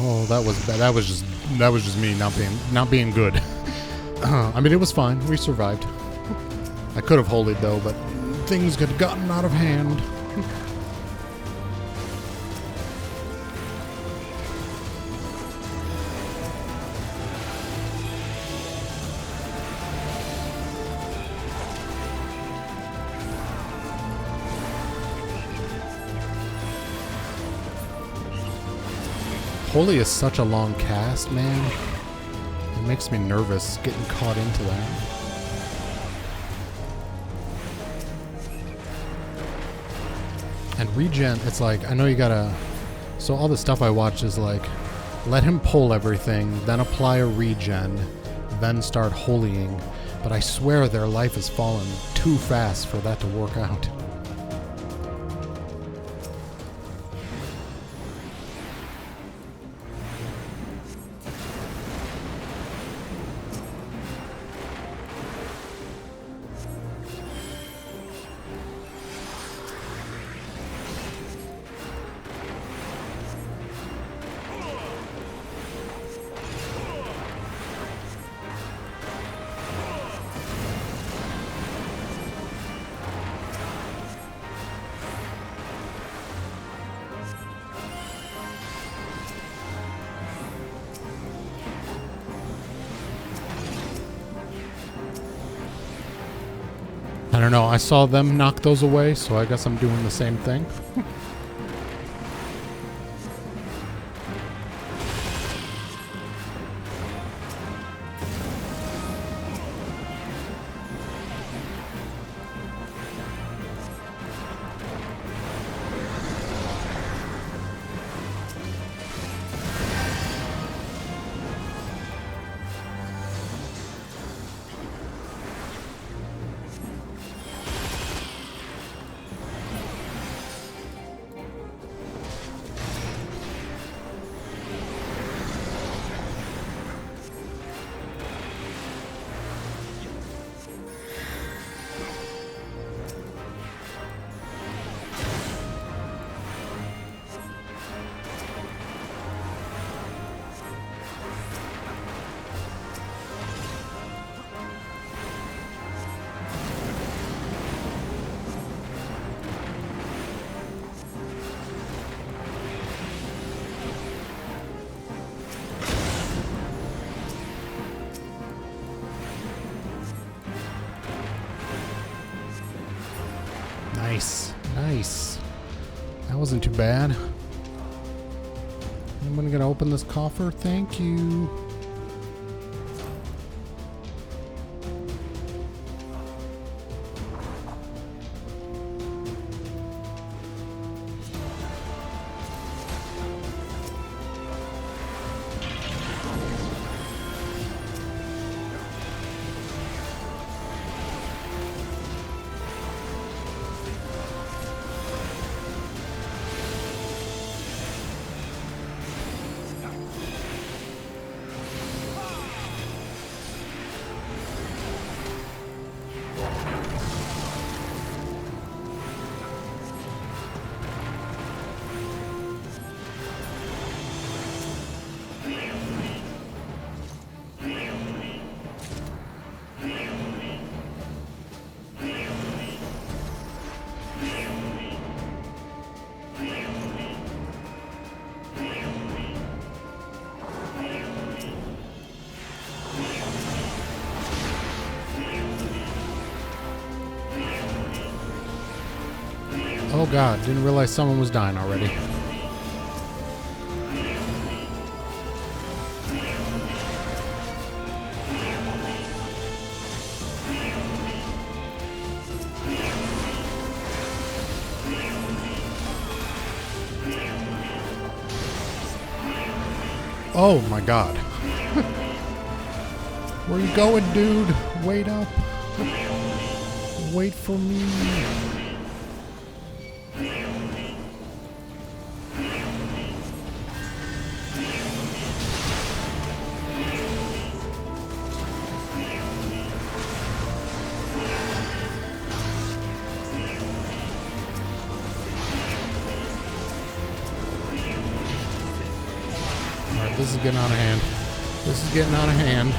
Oh, that was bad. That was just me not being good. I mean, it was fine. We survived. I could have holied though, but things had gotten out of hand. Holy is such a long cast, man. It makes me nervous getting caught into that. And regen, it's like, I know you gotta... So all the stuff I watch is like, let him pull everything, then apply a regen, then start holying. But I swear their life has fallen too fast for that to work out. I don't know, I saw them knock those away, so I guess I'm doing the same thing. Nice, nice. That wasn't too bad. I'm gonna open this coffer. Thank you. Oh god, didn't realize someone was dying already. Oh my god. Where you going, dude? Wait up. Wait for me. Alright, this is getting out of hand. This is getting out of hand.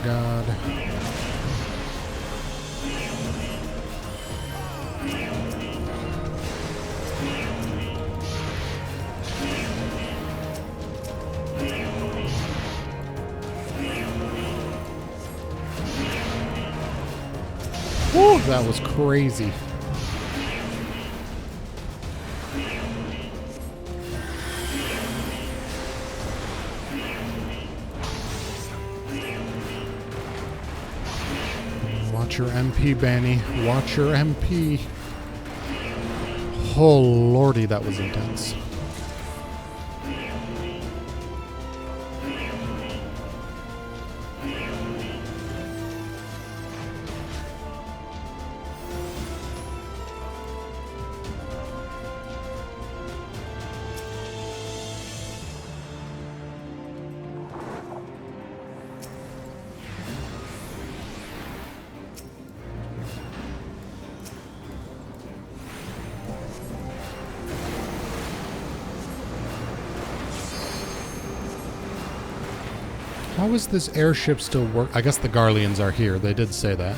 God. Woo, that was crazy. Watch your MP, Bani. Watch your MP. Oh, lordy, that was intense. How is this airship still work? I guess the Garleans are here. They did say that.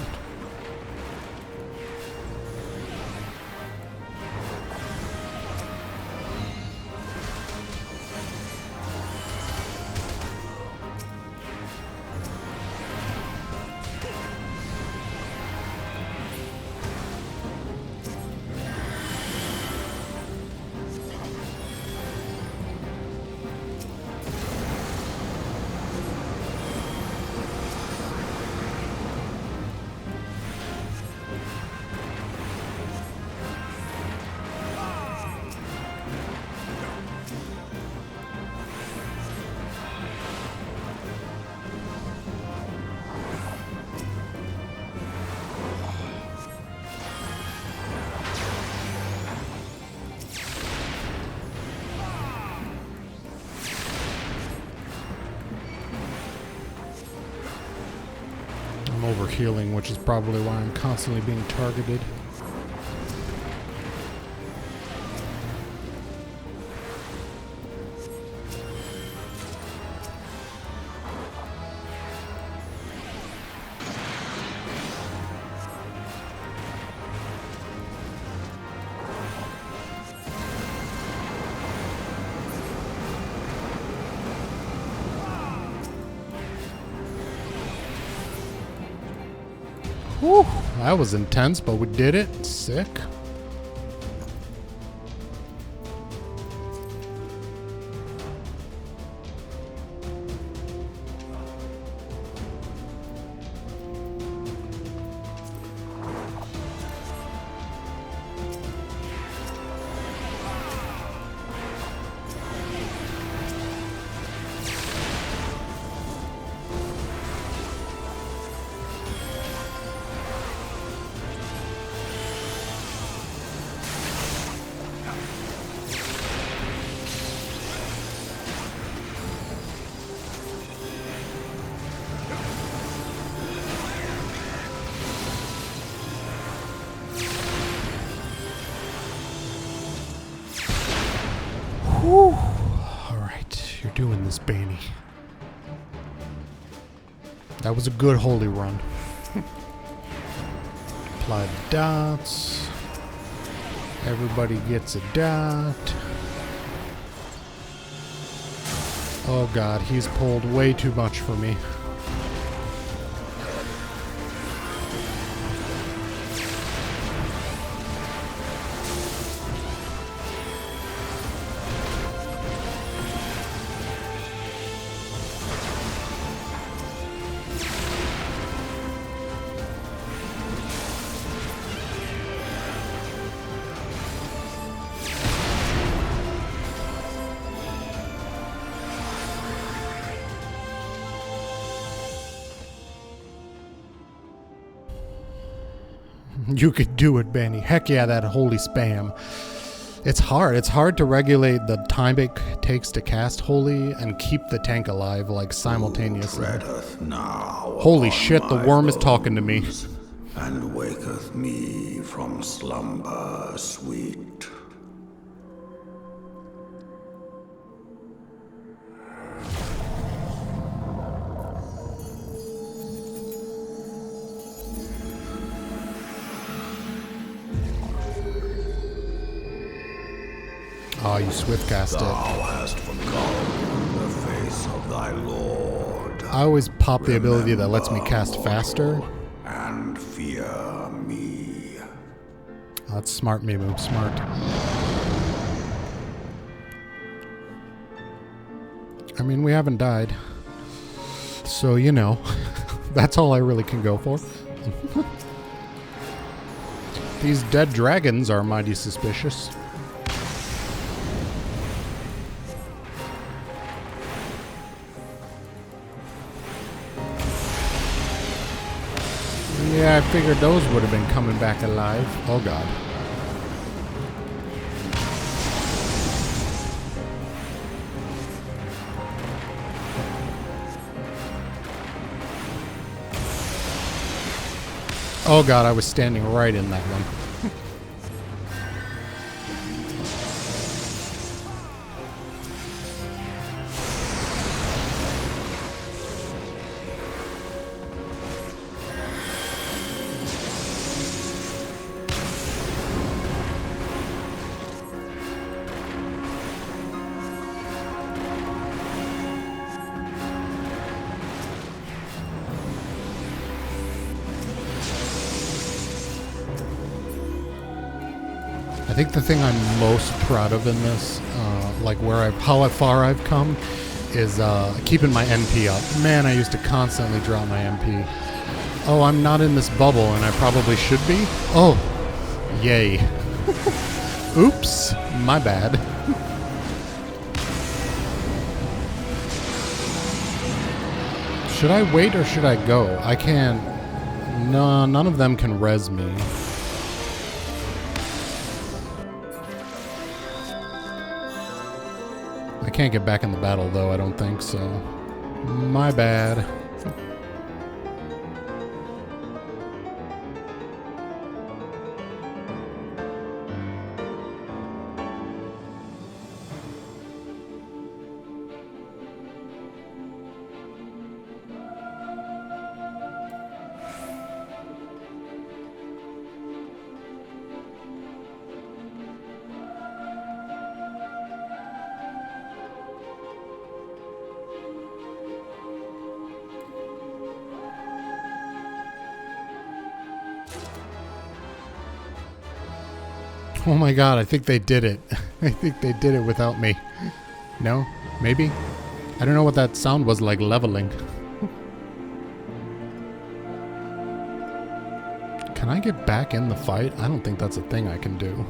I'm overhealing, which is probably why I'm constantly being targeted. Whew, that was intense, but we did it. Sick. Whew. Alright, you're doing this, Bani. That was a good holy run. Apply the dots. Everybody gets a dot. Oh god, he's pulled way too much for me. You could do it, Bani. Heck yeah, that holy spam. It's hard. It's hard to regulate the time it takes to cast holy and keep the tank alive, like, simultaneously. Holy shit, the worm is talking to me. And waketh me from slumber sweet. Oh, you swift cast it. Thou hast forgotten the face of thy Lord. I always pop the ability that lets me cast faster. And fear me. Oh, that's smart, Mimu. Smart. I mean, we haven't died. So, you know, that's all I really can go for. These dead dragons are mighty suspicious. Yeah, I figured those would have been coming back alive. Oh god. Oh god, I was standing right in that one. I think the thing I'm most proud of in this, like how far I've come, is keeping my NP up. Man, I used to constantly drop my NP. Oh, I'm not in this bubble, and I probably should be? Oh, yay. Oops, my bad. Should I wait or should I go? I can't. No, none of them can res me. I can't get back in the battle, though, I don't think so. My bad. Oh my god, I think they did it. I think they did it without me. No? Maybe? I don't know what that sound was like leveling. Can I get back in the fight? I don't think that's a thing I can do.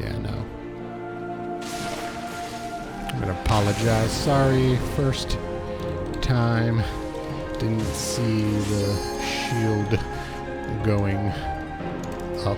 Yeah, no. I'm gonna apologize. Sorry, first time. Didn't see the shield going up.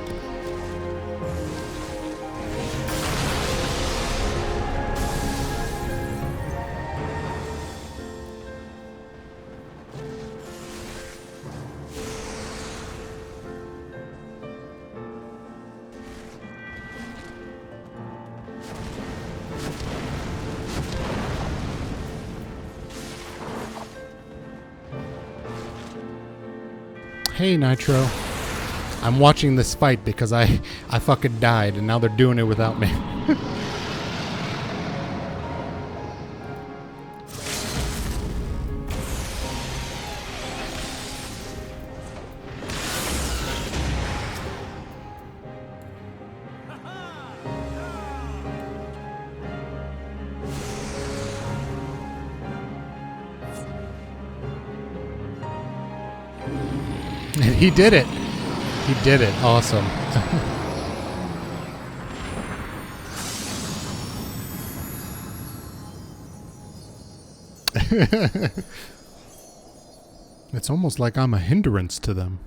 Hey, Nitro. I'm watching this fight because I fucking died and now they're doing it without me. He did it. He did it. Awesome. It's almost like I'm a hindrance to them.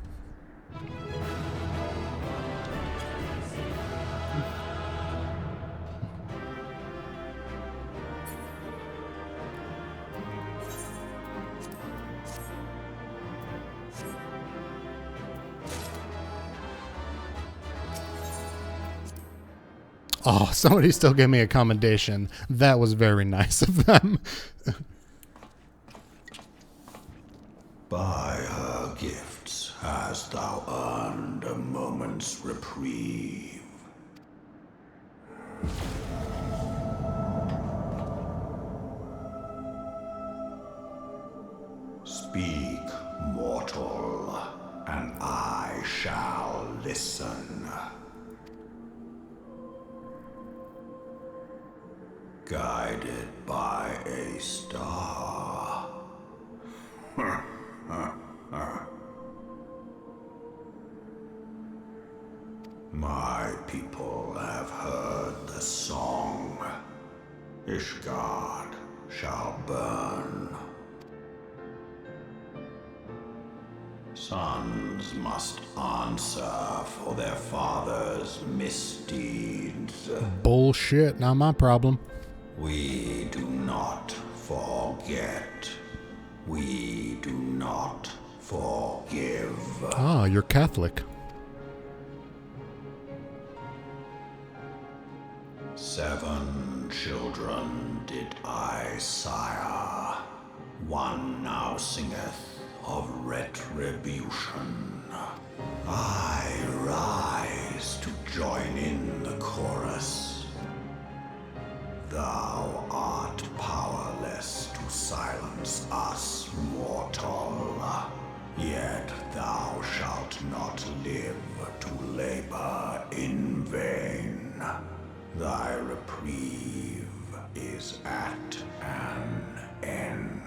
Oh, somebody still gave me a commendation. That was very nice of them. By her gifts hast thou earned a moment's reprieve. Speak, mortal, and I shall listen. Guided by a star. My people have heard the song. Ishgard shall burn. Sons must answer for their father's misdeeds. Bullshit, not my problem. We do not forget. We do not forgive. Ah, you're Catholic. 7 children did I sire. One now singeth of retribution. I rise to join in the chorus. Thou art powerless to silence us, mortal. Yet thou shalt not live to labor in vain. Thy reprieve is at an end.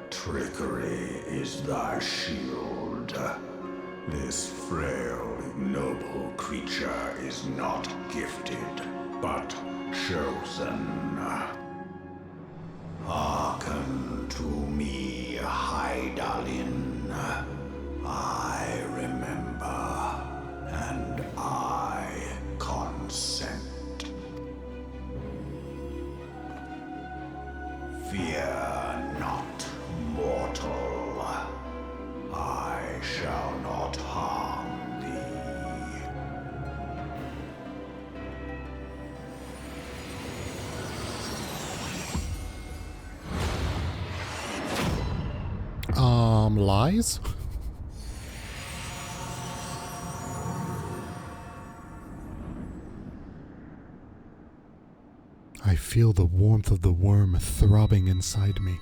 Trickery is thy shield. This frail, ignoble creature is not gifted, but chosen. Hearken to me, Hydaelyn. I remember, and I consent. Fear not, mortal. I shall not harm thee. Lies? I feel the warmth of the worm throbbing inside me.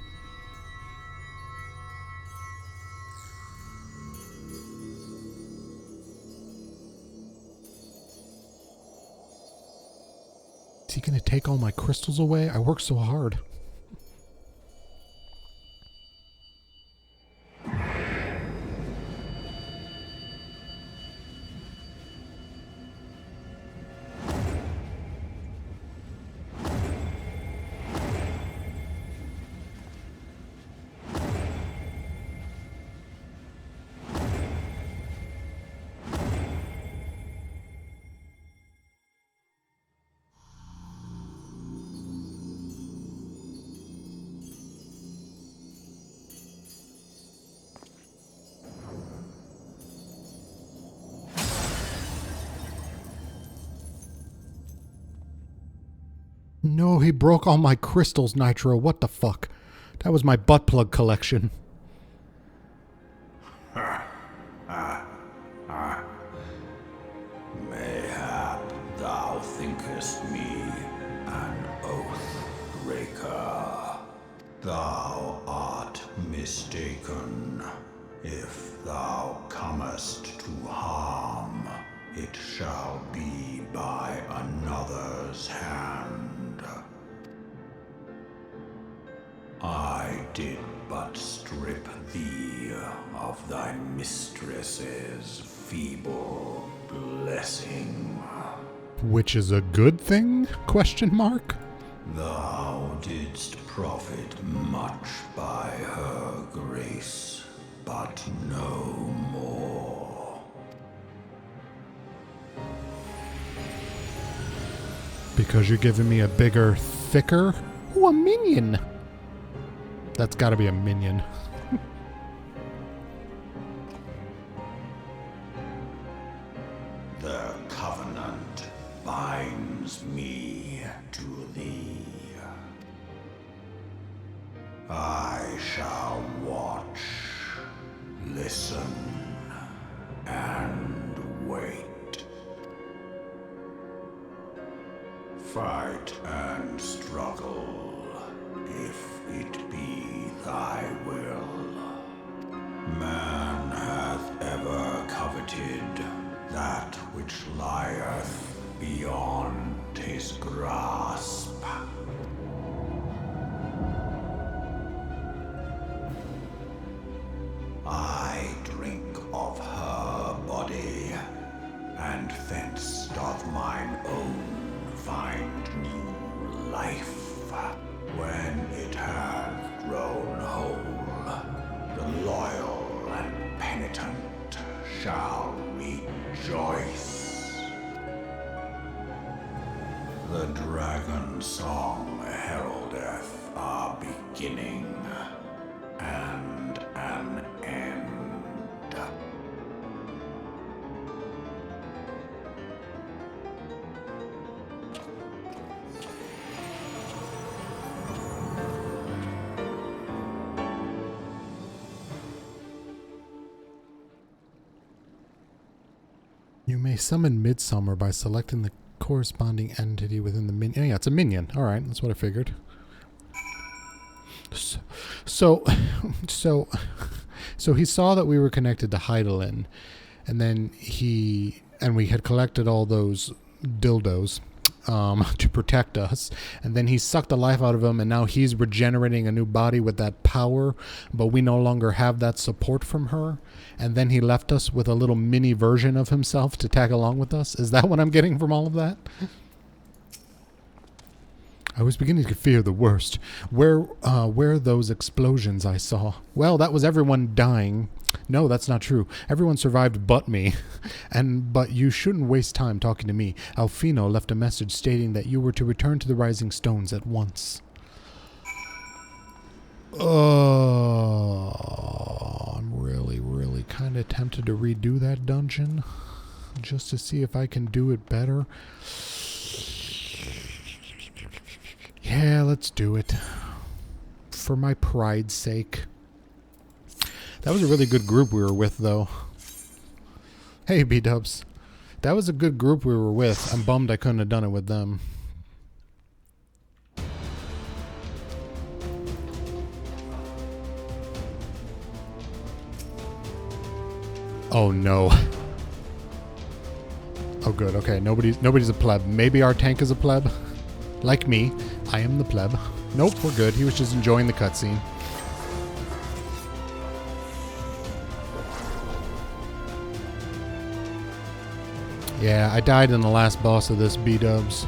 Is he gonna take all my crystals away? I worked so hard. No, he broke all my crystals, Nitro. What the fuck? That was my butt plug collection. Mayhap thou thinkest me an oath breaker. Thou art mistaken. If thou comest to harm, it shall be by another's hand. I did but strip thee of thy mistress's feeble blessing. Which is a good thing? Question mark. Thou didst profit much by her grace, but no more. Because you're giving me a bigger, thicker... Ooh, a minion! That's gotta be a minion. The covenant binds me to thee. I shall watch, listen, and wait. Fight and struggle, if it be thy will. Man hath ever coveted that which lieth beyond his grasp. I drink of her body, and thence doth mine own find new life. When it hath grown whole, the loyal and penitent shall rejoice. The dragon song heraldeth a beginning and an end. You may summon Midsummer by selecting the corresponding entity within the minion. Oh, yeah, it's a minion. All right, that's what I figured. So he saw that we were connected to Heidelin, and then we had collected all those dildos to protect us, and then he sucked the life out of him, and now he's regenerating a new body with that power, but we no longer have that support from her, and then he left us with a little mini version of himself to tag along with us. Is that what I'm getting from all of that? I was beginning to fear the worst. Where those explosions I saw? Well, that was everyone dying. No, that's not true. Everyone survived but me. But you shouldn't waste time talking to me. Alfino left a message stating that you were to return to the Rising Stones at once. I'm really kind of tempted to redo that dungeon just to see if I can do it better. Yeah, let's do it. For my pride's sake. That was a really good group we were with, though. Hey, B-dubs. That was a good group we were with. I'm bummed I couldn't have done it with them. Oh, no. Oh, good. Okay, nobody's a pleb. Maybe our tank is a pleb. Like me, I am the pleb. Nope, we're good. He was just enjoying the cutscene. Yeah, I died in the last boss of this, B-dubs.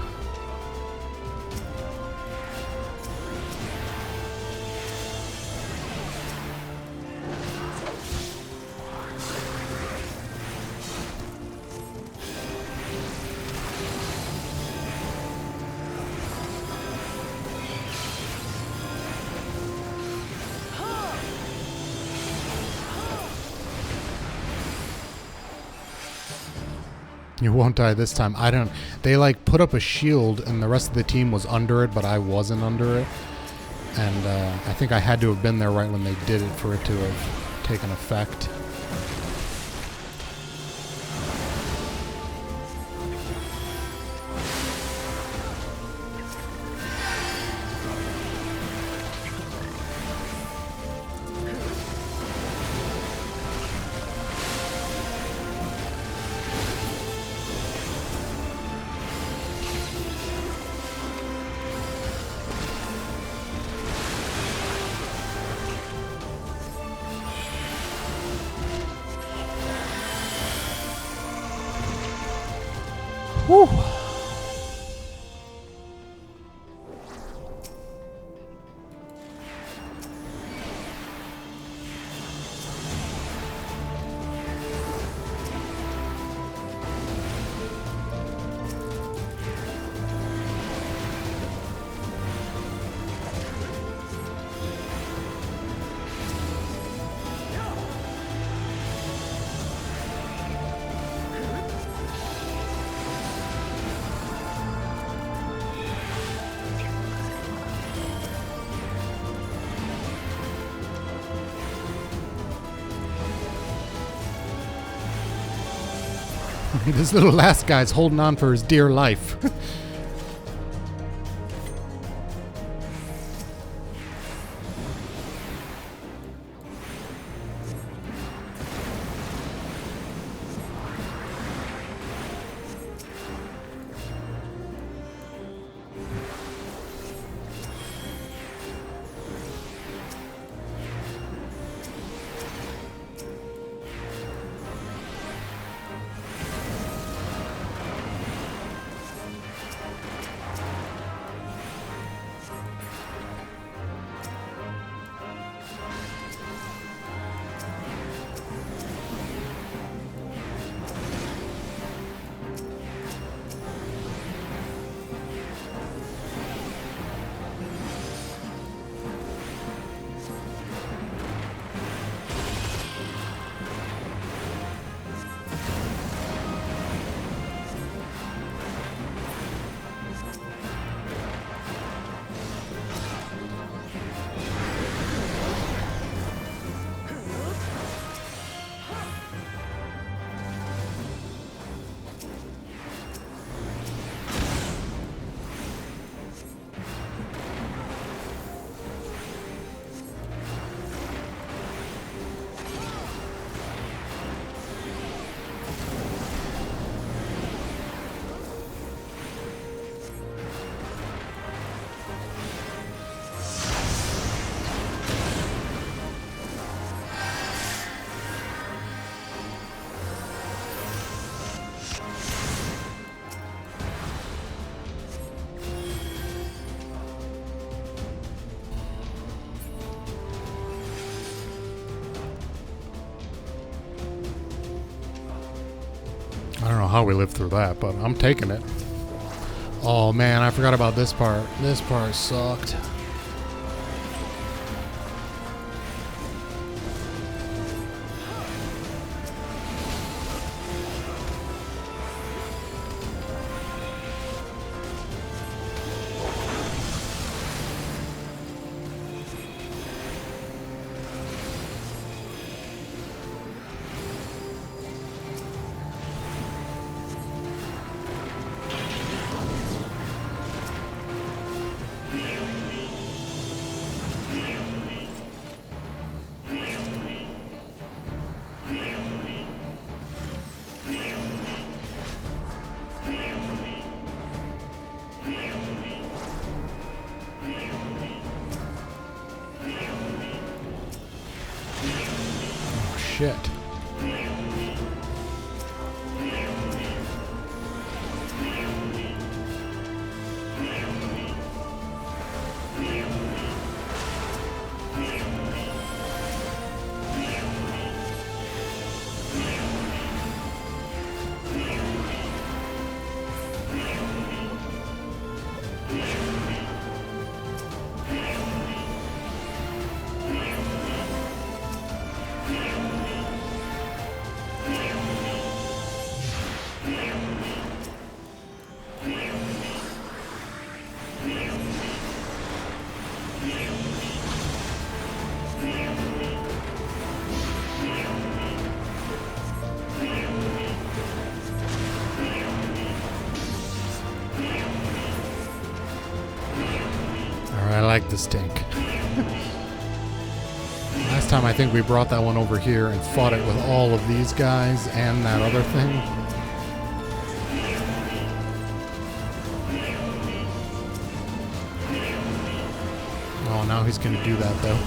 You won't die this time. I don't... They, like, put up a shield, and the rest of the team was under it, but I wasn't under it. And I think I had to have been there right when they did it for it to have taken effect. Whew. This little last guy's holding on for his dear life. I don't know how we lived through that, but I'm taking it. Oh man, I forgot about this part. This part sucked. Shit. I like this tank. Last time I think we brought that one over here and fought it with all of these guys and that other thing. Oh, now he's gonna do that though.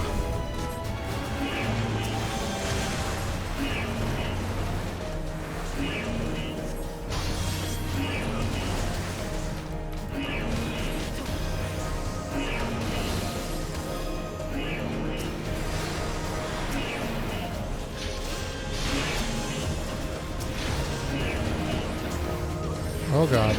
Oh god.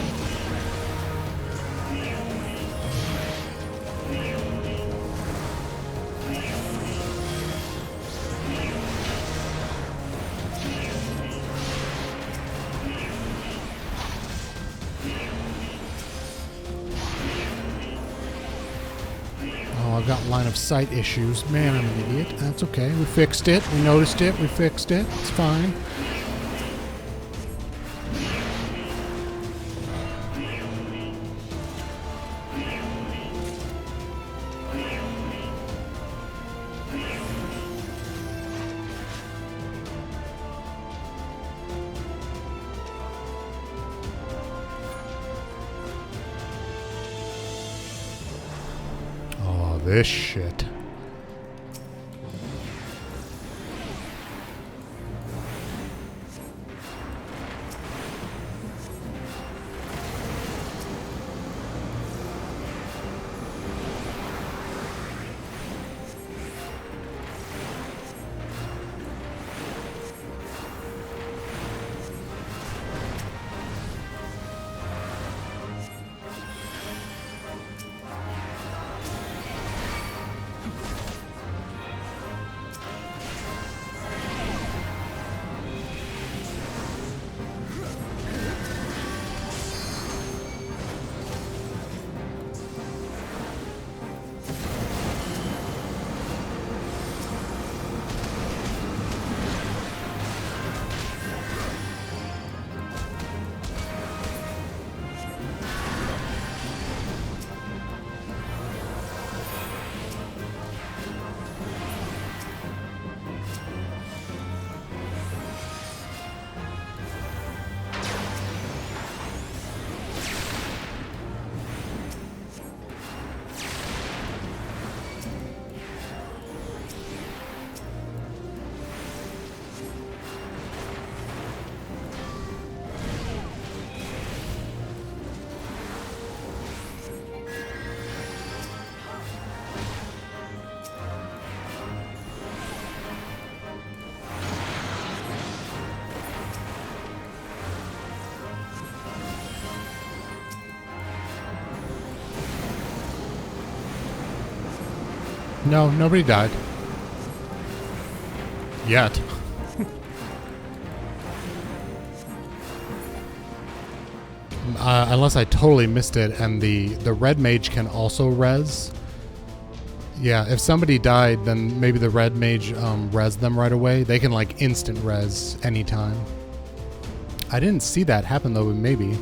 Oh, I've got line of sight issues. Man, I'm an idiot. That's okay. We fixed it. We noticed it. We fixed it. It's fine. This shit. No, nobody died. Yet. Unless I totally missed it, and the red mage can also res. Yeah, if somebody died, then maybe the red mage res them right away. They can like instant res anytime. I didn't see that happen though, but maybe.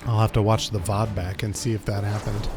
I'll have to watch the VOD back and see if that happened.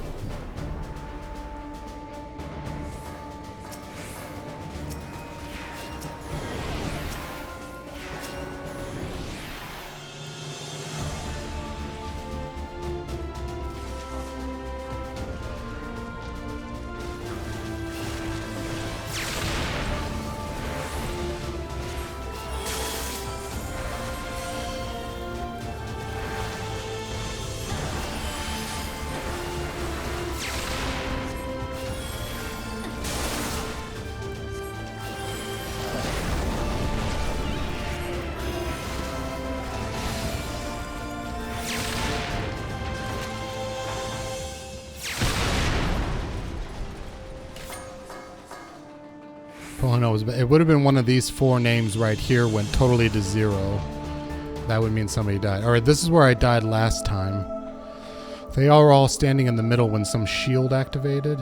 Oh no, it would have been one of these four names right here went totally to zero. That would mean somebody died. Alright, this is where I died last time. They are all standing in the middle when some shield activated.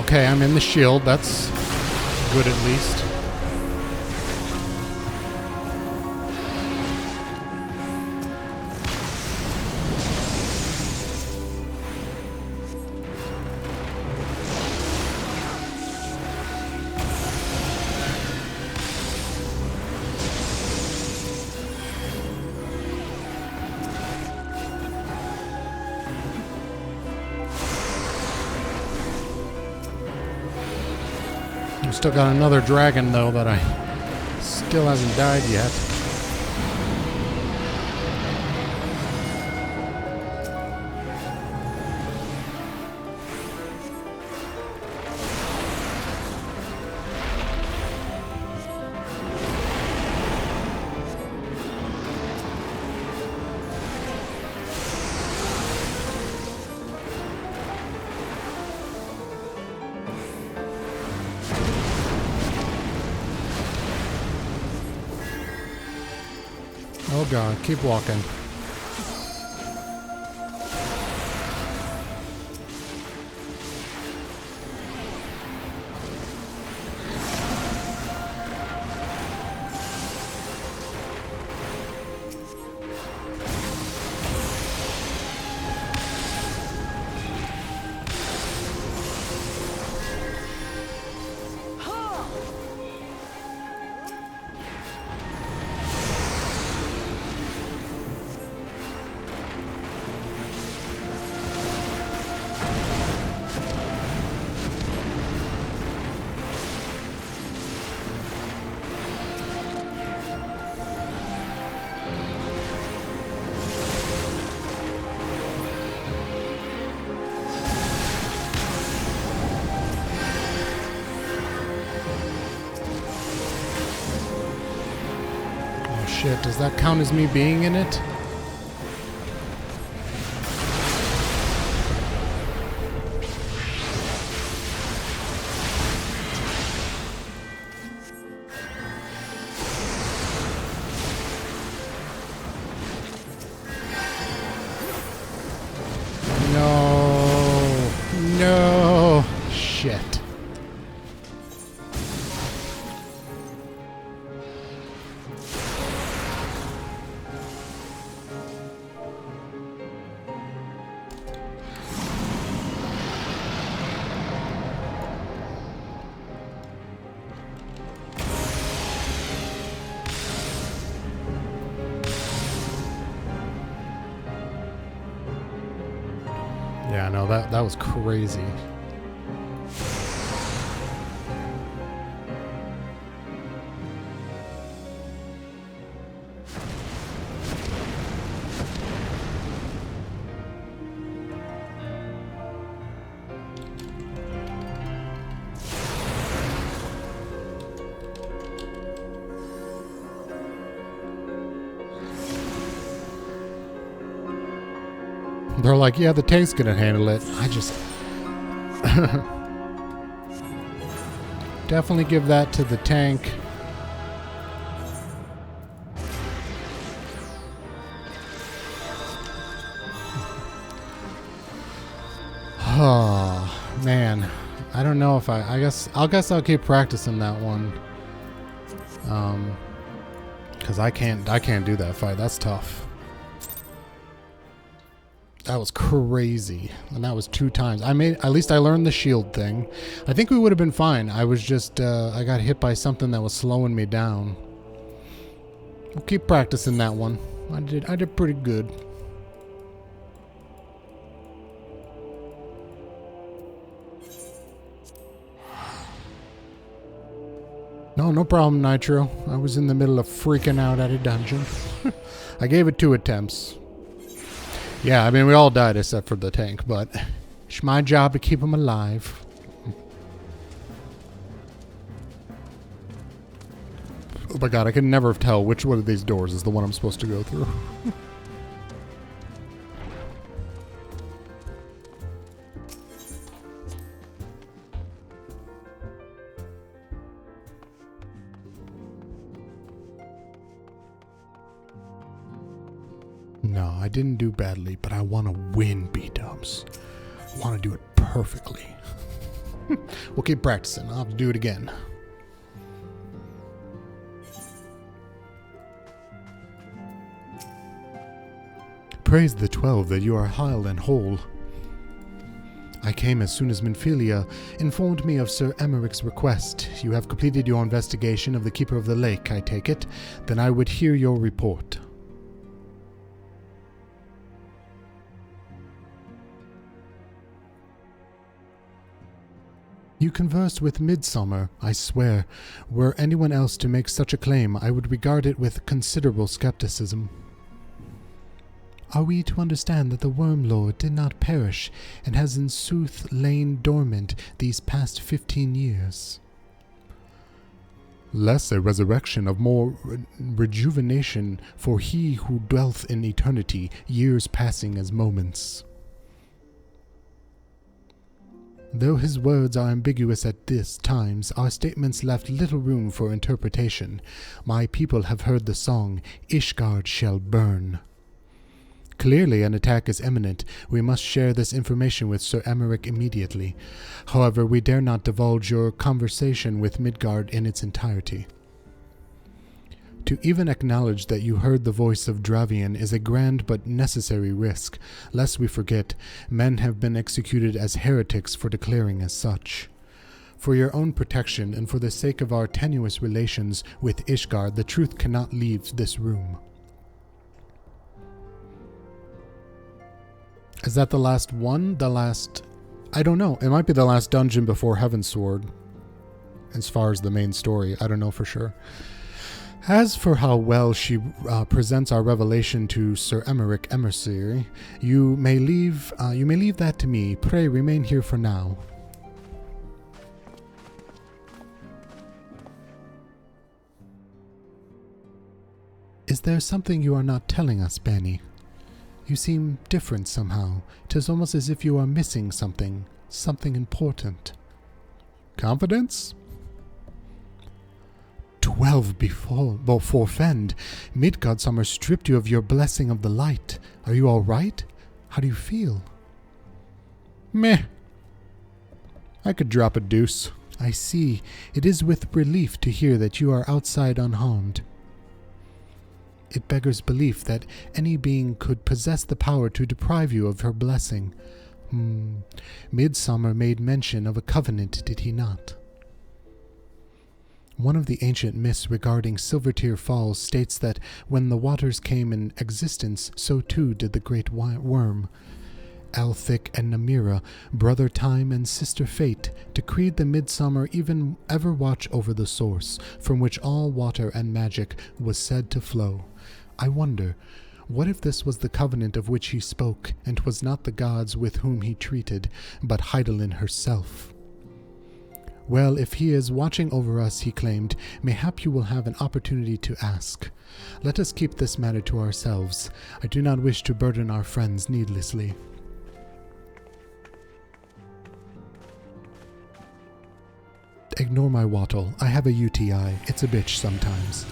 Okay, I'm in the shield. That's good at least. Still got another dragon, though, that I still hasn't died yet. Oh god, keep walking. Shit, does that count as me being in it? No. No. Shit. Yeah, no, that was crazy. They're like, yeah, the tank's gonna handle it. I just definitely give that to the tank. Oh man, I don't know if I guess I'll keep practicing that one. Because I can't do that fight. That's tough. That was crazy, and that was 2 times. At least I learned the shield thing. I think we would have been fine. I was just, I got hit by something that was slowing me down. We'll keep practicing that one. I did pretty good. No problem, Nitro. I was in the middle of freaking out at a dungeon. I gave it 2 attempts. Yeah, I mean, we all died except for the tank, but it's my job to keep him alive. Oh my god, I can never tell which one of these doors is the one I'm supposed to go through. No, I didn't do badly, but I want to win, B-dubs. I want to do it perfectly. We'll keep practicing. I'll have to do it again. Praise the 12 that you are hale and whole. I came as soon as Minfilia informed me of Sir Emeric's request. You have completed your investigation of the Keeper of the Lake, I take it. Then I would hear your report. You conversed with Midsummer, I swear. Were anyone else to make such a claim, I would regard it with considerable skepticism. Are we to understand that the Worm Lord did not perish, and has in sooth lain dormant these past 15 years? Less a resurrection of more rejuvenation for he who dwelleth in eternity, years passing as moments. Though his words are ambiguous at this times, our statements left little room for interpretation. My people have heard the song, Ishgard shall burn. Clearly an attack is imminent. We must share this information with Sir Emeric immediately. However, we dare not divulge your conversation with Midgard in its entirety. To even acknowledge that you heard the voice of Dravian is a grand but necessary risk. Lest we forget, men have been executed as heretics for declaring as such. For your own protection and for the sake of our tenuous relations with Ishgard, the truth cannot leave this room. Is that the last one? I don't know. It might be the last dungeon before Heavensward. As far as the main story, I don't know for sure. As for how well she presents our revelation to Sir Emeric Emissary, you may leave that to me. Pray remain here for now. Is there something you are not telling us, Bani? You seem different somehow. 'Tis almost as if you are missing something important. Confidence? 12 before Fend. Midgardsormr stripped you of your blessing of the light. Are you all right? How do you feel? Meh. I could drop a deuce. I see. It is with relief to hear that you are outside unharmed. It beggars belief that any being could possess the power to deprive you of her blessing. Midsummer made mention of a covenant, did he not? One of the ancient myths regarding Silvertear Falls states that when the waters came in existence, so too did the great worm. Althik and Namira, brother Time and sister Fate, decreed the Midsummer even ever watch over the source, from which all water and magic was said to flow. I wonder, what if this was the covenant of which he spoke, and 'twas not the gods with whom he treated, but Heidelin herself? Well, if he is watching over us, he claimed, mayhap you will have an opportunity to ask. Let us keep this matter to ourselves. I do not wish to burden our friends needlessly. Ignore my wattle. I have a UTI. It's a bitch sometimes.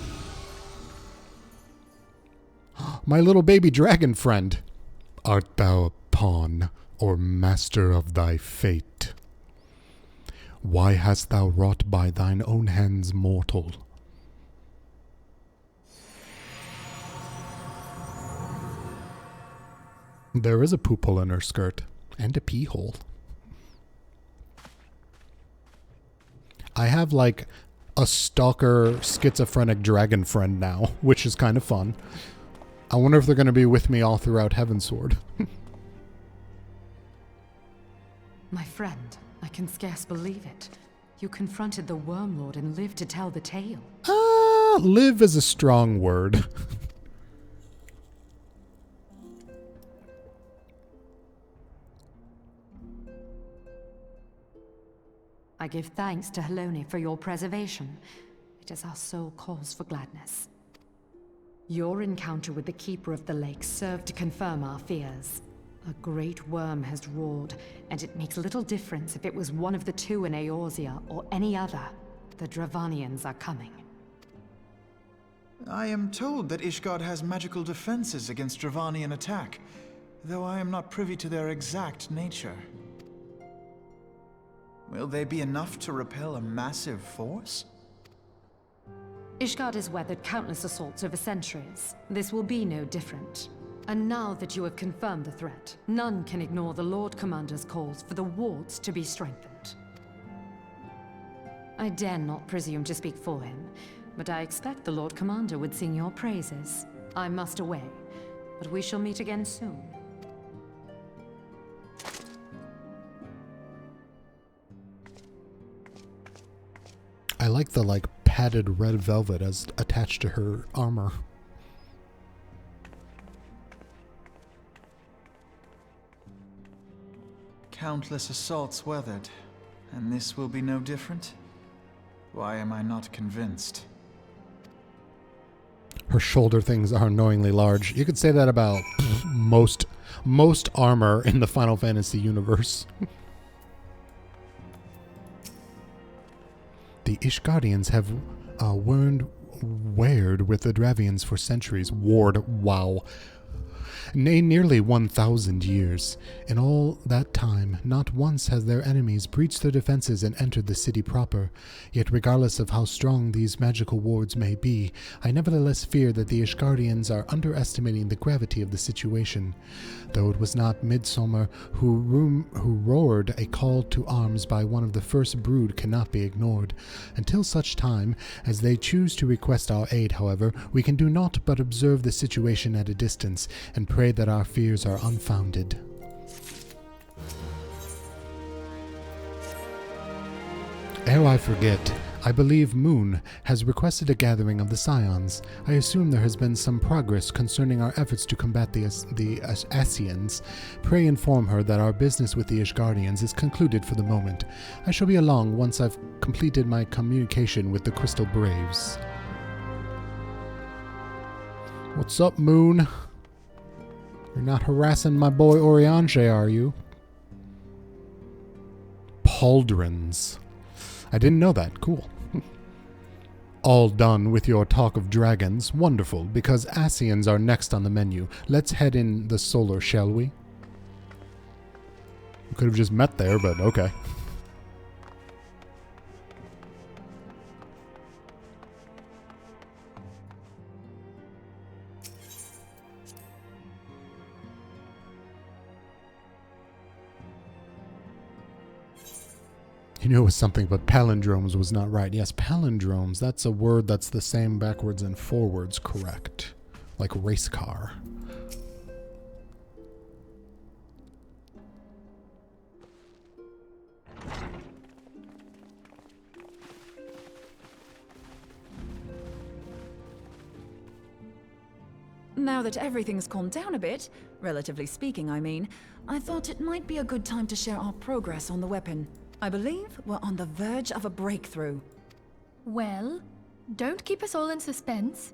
My little baby dragon friend. Art thou a pawn, or master of thy fate? Why hast thou wrought by thine own hands mortal? There is a poop hole in her skirt, and a pee hole. I have like a stalker schizophrenic dragon friend now, which is kind of fun. I wonder if they're going to be with me all throughout Heavensward. My friend, I can scarce believe it. You confronted the Worm Lord and lived to tell the tale. Live is a strong word. I give thanks to Helone for your preservation. It is our sole cause for gladness. Your encounter with the Keeper of the Lake served to confirm our fears. A great worm has roared, and it makes little difference if it was one of the two in Eorzea or any other. The Dravanians are coming. I am told that Ishgard has magical defenses against Dravanian attack, though I am not privy to their exact nature. Will they be enough to repel a massive force? Ishgard has weathered countless assaults over centuries. This will be no different. And now that you have confirmed the threat, none can ignore the Lord Commander's calls for the wards to be strengthened. I dare not presume to speak for him, but I expect the Lord Commander would sing your praises. I must away, but we shall meet again soon. I like the, padded red velvet as attached to her armor. Countless assaults weathered, and this will be no different? Why am I not convinced? Her shoulder things are annoyingly large. You could say that about most armor in the Final Fantasy universe. The Ishgardians have warred with the Dravians for centuries. Wow. Nay, nearly 1,000 years. In all that time, not once has their enemies breached their defenses and entered the city proper. Yet regardless of how strong these magical wards may be, I nevertheless fear that the Ishgardians are underestimating the gravity of the situation. Though it was not Midsummer who roared a call to arms by one of the first brood cannot be ignored. Until such time as they choose to request our aid, however, we can do naught but observe the situation at a distance and pray that our fears are unfounded. Ere I forget, I believe Moon has requested a gathering of the Scions. I assume there has been some progress concerning our efforts to combat the Ascians. Pray inform her that our business with the Ishgardians is concluded for the moment. I shall be along once I've completed my communication with the Crystal Braves. What's up, Moon? You're not harassing my boy Oriange, are you? Pauldrons. I didn't know that. Cool. All done with your talk of dragons. Wonderful, because Ascians are next on the menu. Let's head in the solar, shall we? We could have just met there, but okay. You knew it was something, but palindromes was not right. Yes, palindromes. That's a word that's the same backwards and forwards, correct. Like race car. Now that everything's calmed down a bit, relatively speaking I mean, I thought it might be a good time to share our progress on the weapon. I believe we're on the verge of a breakthrough. Well, don't keep us all in suspense.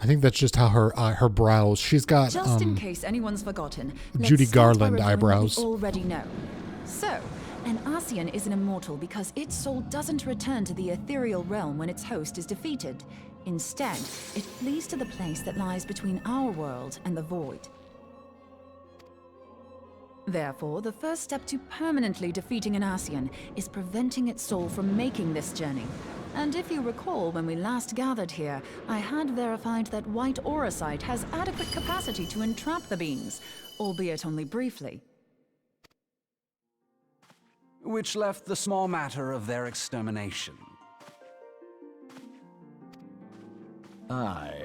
I think that's just how her brows. She's got just in case anyone's forgotten, Judy Garland eyebrows. What we already know. So, an Ascian is an immortal because its soul doesn't return to the ethereal realm when its host is defeated. Instead, it flees to the place that lies between our world and the void. Therefore, the first step to permanently defeating an Ascian is preventing its soul from making this journey. And if you recall, when we last gathered here, I had verified that white auracite has adequate capacity to entrap the beings, albeit only briefly. Which left the small matter of their extermination. Aye.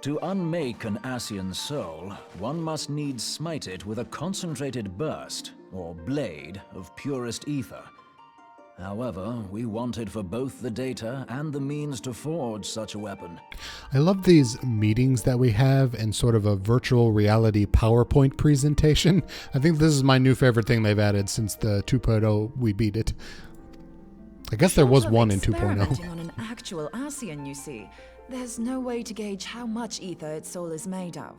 To unmake an Ascian soul, one must needs smite it with a concentrated burst, or blade, of purest ether. However, we wanted for both the data and the means to forge such a weapon. I love these meetings that we have in sort of a virtual reality PowerPoint presentation. I think this is my new favorite thing they've added since the 2.0 we beat it. I guess there was one in 2.0. Experimenting on an actual Ascian, you see. There's no way to gauge how much ether its soul is made of.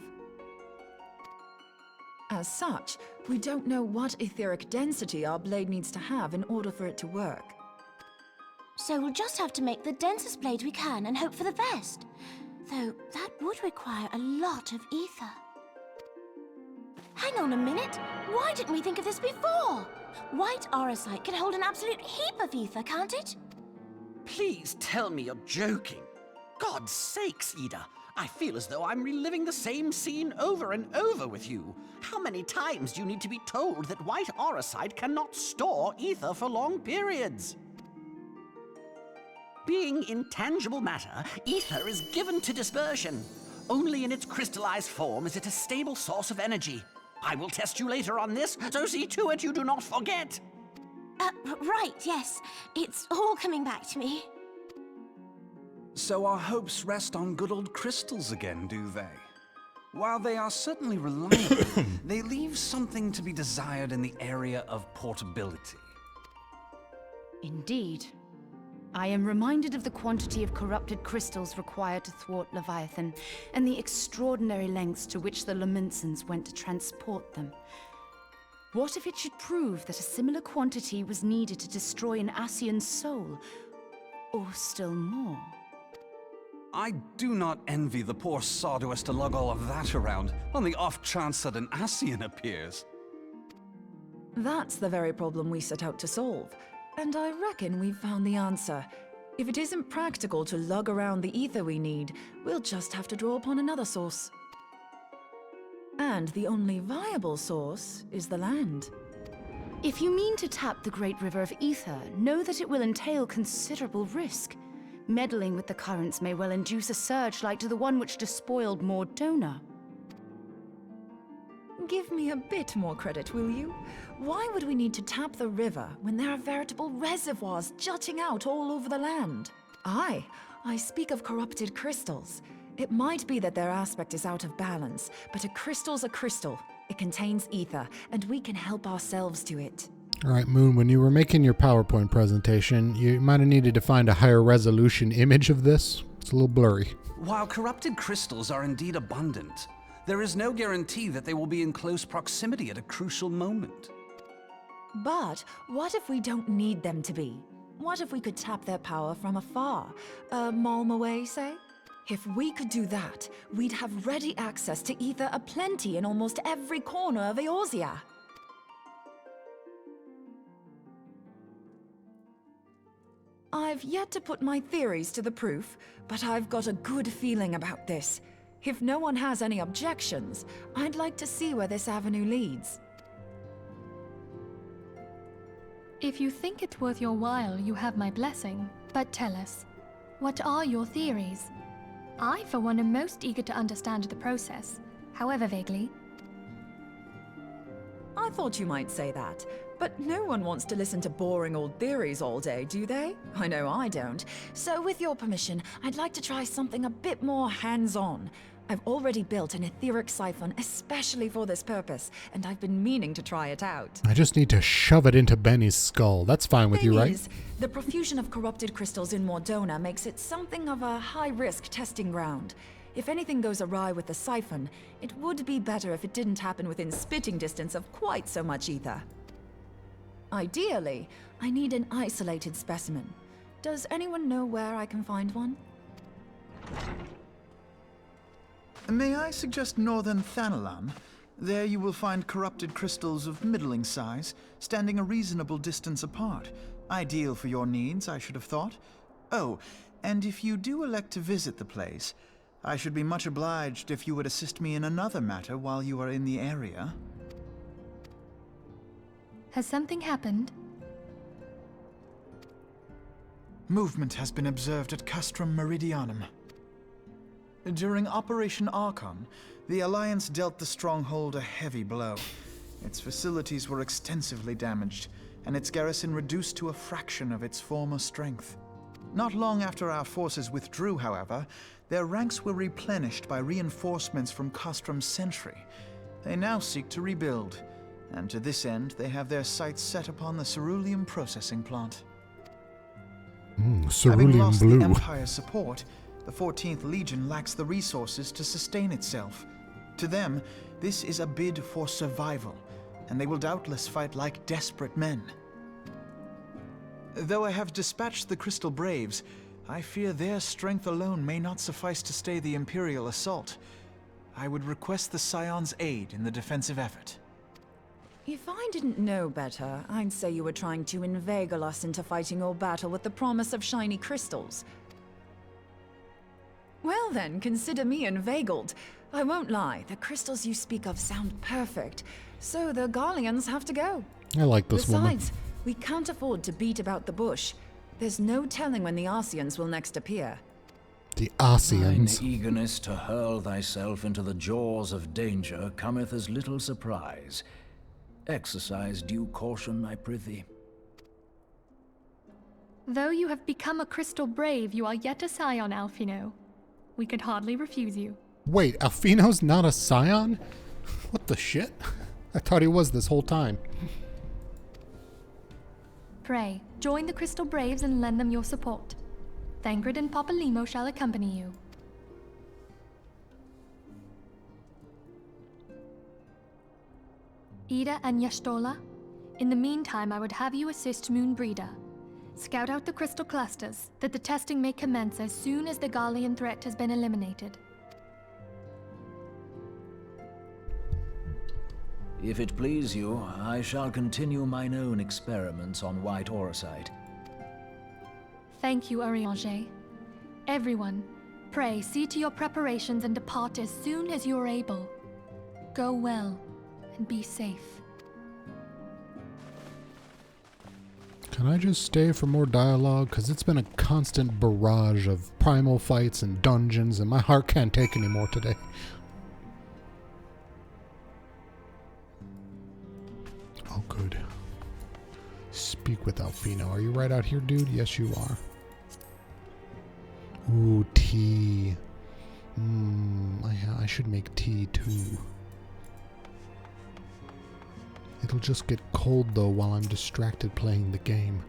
As such, we don't know what etheric density our blade needs to have in order for it to work. So we'll just have to make the densest blade we can and hope for the best. Though that would require a lot of ether. Hang on a minute. Why didn't we think of this before? White aurosite can hold an absolute heap of ether, can't it? Please tell me you're joking. God's sakes, Ida. I feel as though I'm reliving the same scene over and over with you. How many times do you need to be told that white aurosite cannot store ether for long periods? Being intangible matter, ether is given to dispersion. Only in its crystallized form is it a stable source of energy. I will test you later on this, so see to it you do not forget. Right, yes. It's all coming back to me. So our hopes rest on good old crystals again, do they? While they are certainly reliable, they leave something to be desired in the area of portability. Indeed. I am reminded of the quantity of corrupted crystals required to thwart Leviathan, and the extraordinary lengths to which the Lamentsons went to transport them. What if it should prove that a similar quantity was needed to destroy an Ascian's soul? Or still more? I do not envy the poor sod who has to lug all of that around, on the off chance that an Ascian appears. That's the very problem we set out to solve. And I reckon we've found the answer. If it isn't practical to lug around the ether we need, we'll just have to draw upon another source. And the only viable source is the land. If you mean to tap the Great River of Ether, know that it will entail considerable risk. Meddling with the currents may well induce a surge like to the one which despoiled Mordona. Give me a bit more credit, will you? Why would we need to tap the river when there are veritable reservoirs jutting out all over the land? I speak of corrupted crystals. It might be that their aspect is out of balance, but a crystal's a crystal. It contains ether, and we can help ourselves to it. All right, Moon, when you were making your PowerPoint presentation, you might have needed to find a higher resolution image of this. It's a little blurry. While corrupted crystals are indeed abundant, there is no guarantee that they will be in close proximity at a crucial moment. But what if we don't need them to be? What if we could tap their power from afar? A malm away, say? If we could do that, we'd have ready access to ether aplenty in almost every corner of Eorzea. I've yet to put my theories to the proof, but I've got a good feeling about this. If no one has any objections, I'd like to see where this avenue leads. If you think it's worth your while, you have my blessing. But tell us, what are your theories? I, for one, am most eager to understand the process, however vaguely. I thought you might say that, but no one wants to listen to boring old theories all day, do they? I know I don't. So with your permission, I'd like to try something a bit more hands-on. I've already built an etheric siphon especially for this purpose, and I've been meaning to try it out. I just need to shove it into Benny's skull. That's fine with you, right? The profusion of corrupted crystals in Mordona makes it something of a high-risk testing ground. If anything goes awry with the siphon, it would be better if it didn't happen within spitting distance of quite so much ether. Ideally, I need an isolated specimen. Does anyone know where I can find one? May I suggest northern Thanalan? There you will find corrupted crystals of middling size, standing a reasonable distance apart. Ideal for your needs, I should have thought. Oh, and if you do elect to visit the place, I should be much obliged if you would assist me in another matter while you are in the area. Has something happened? Movement has been observed at Castrum Meridianum. During Operation Archon, the Alliance dealt the stronghold a heavy blow. Its facilities were extensively damaged, and its garrison reduced to a fraction of its former strength. Not long after our forces withdrew, however, their ranks were replenished by reinforcements from Castrum's sentry. They now seek to rebuild, and to this end they have their sights set upon the ceruleum processing plant. Having Cerulean lost blue. the Empire's support, the 14th Legion lacks the resources to sustain itself. To them, this is a bid for survival, and they will doubtless fight like desperate men. Though I have dispatched the Crystal Braves, I fear their strength alone may not suffice to stay the Imperial assault. I would request the Scion's aid in the defensive effort. If I didn't know better, I'd say you were trying to inveigle us into fighting your battle with the promise of shiny crystals. Well then, consider me inveigled. I won't lie, the crystals you speak of sound perfect, so the Garleans have to go. I like this woman. Besides, we can't afford to beat about the bush. There's no telling when the Arceans will next appear. The Arceans. Thine eagerness to hurl thyself into the jaws of danger cometh as little surprise. Exercise due caution, I prithee. Though you have become a crystal brave, you are yet a scion, Alphino. We could hardly refuse you. Wait, Alphino's not a scion? What the shit? I thought he was this whole time. Pray, join the Crystal Braves and lend them your support. Thangred and Papalimo shall accompany you. Ida and Yashtola, in the meantime I would have you assist Moonbreeder. Scout out the crystal clusters, that the testing may commence as soon as the Garlean threat has been eliminated. If it please you, I shall continue mine own experiments on white orosite. Thank you, Arianger. Everyone, pray see to your preparations and depart as soon as you are able. Go well, and be safe. Can I just stay for more dialogue? Because it's been a constant barrage of primal fights and dungeons, and my heart can't take any more today. Oh, good. Speak with Alphino. Are you right out here, dude? Yes, you are. Ooh, tea. I should make tea, too. It'll just get cold, though, while I'm distracted playing the game.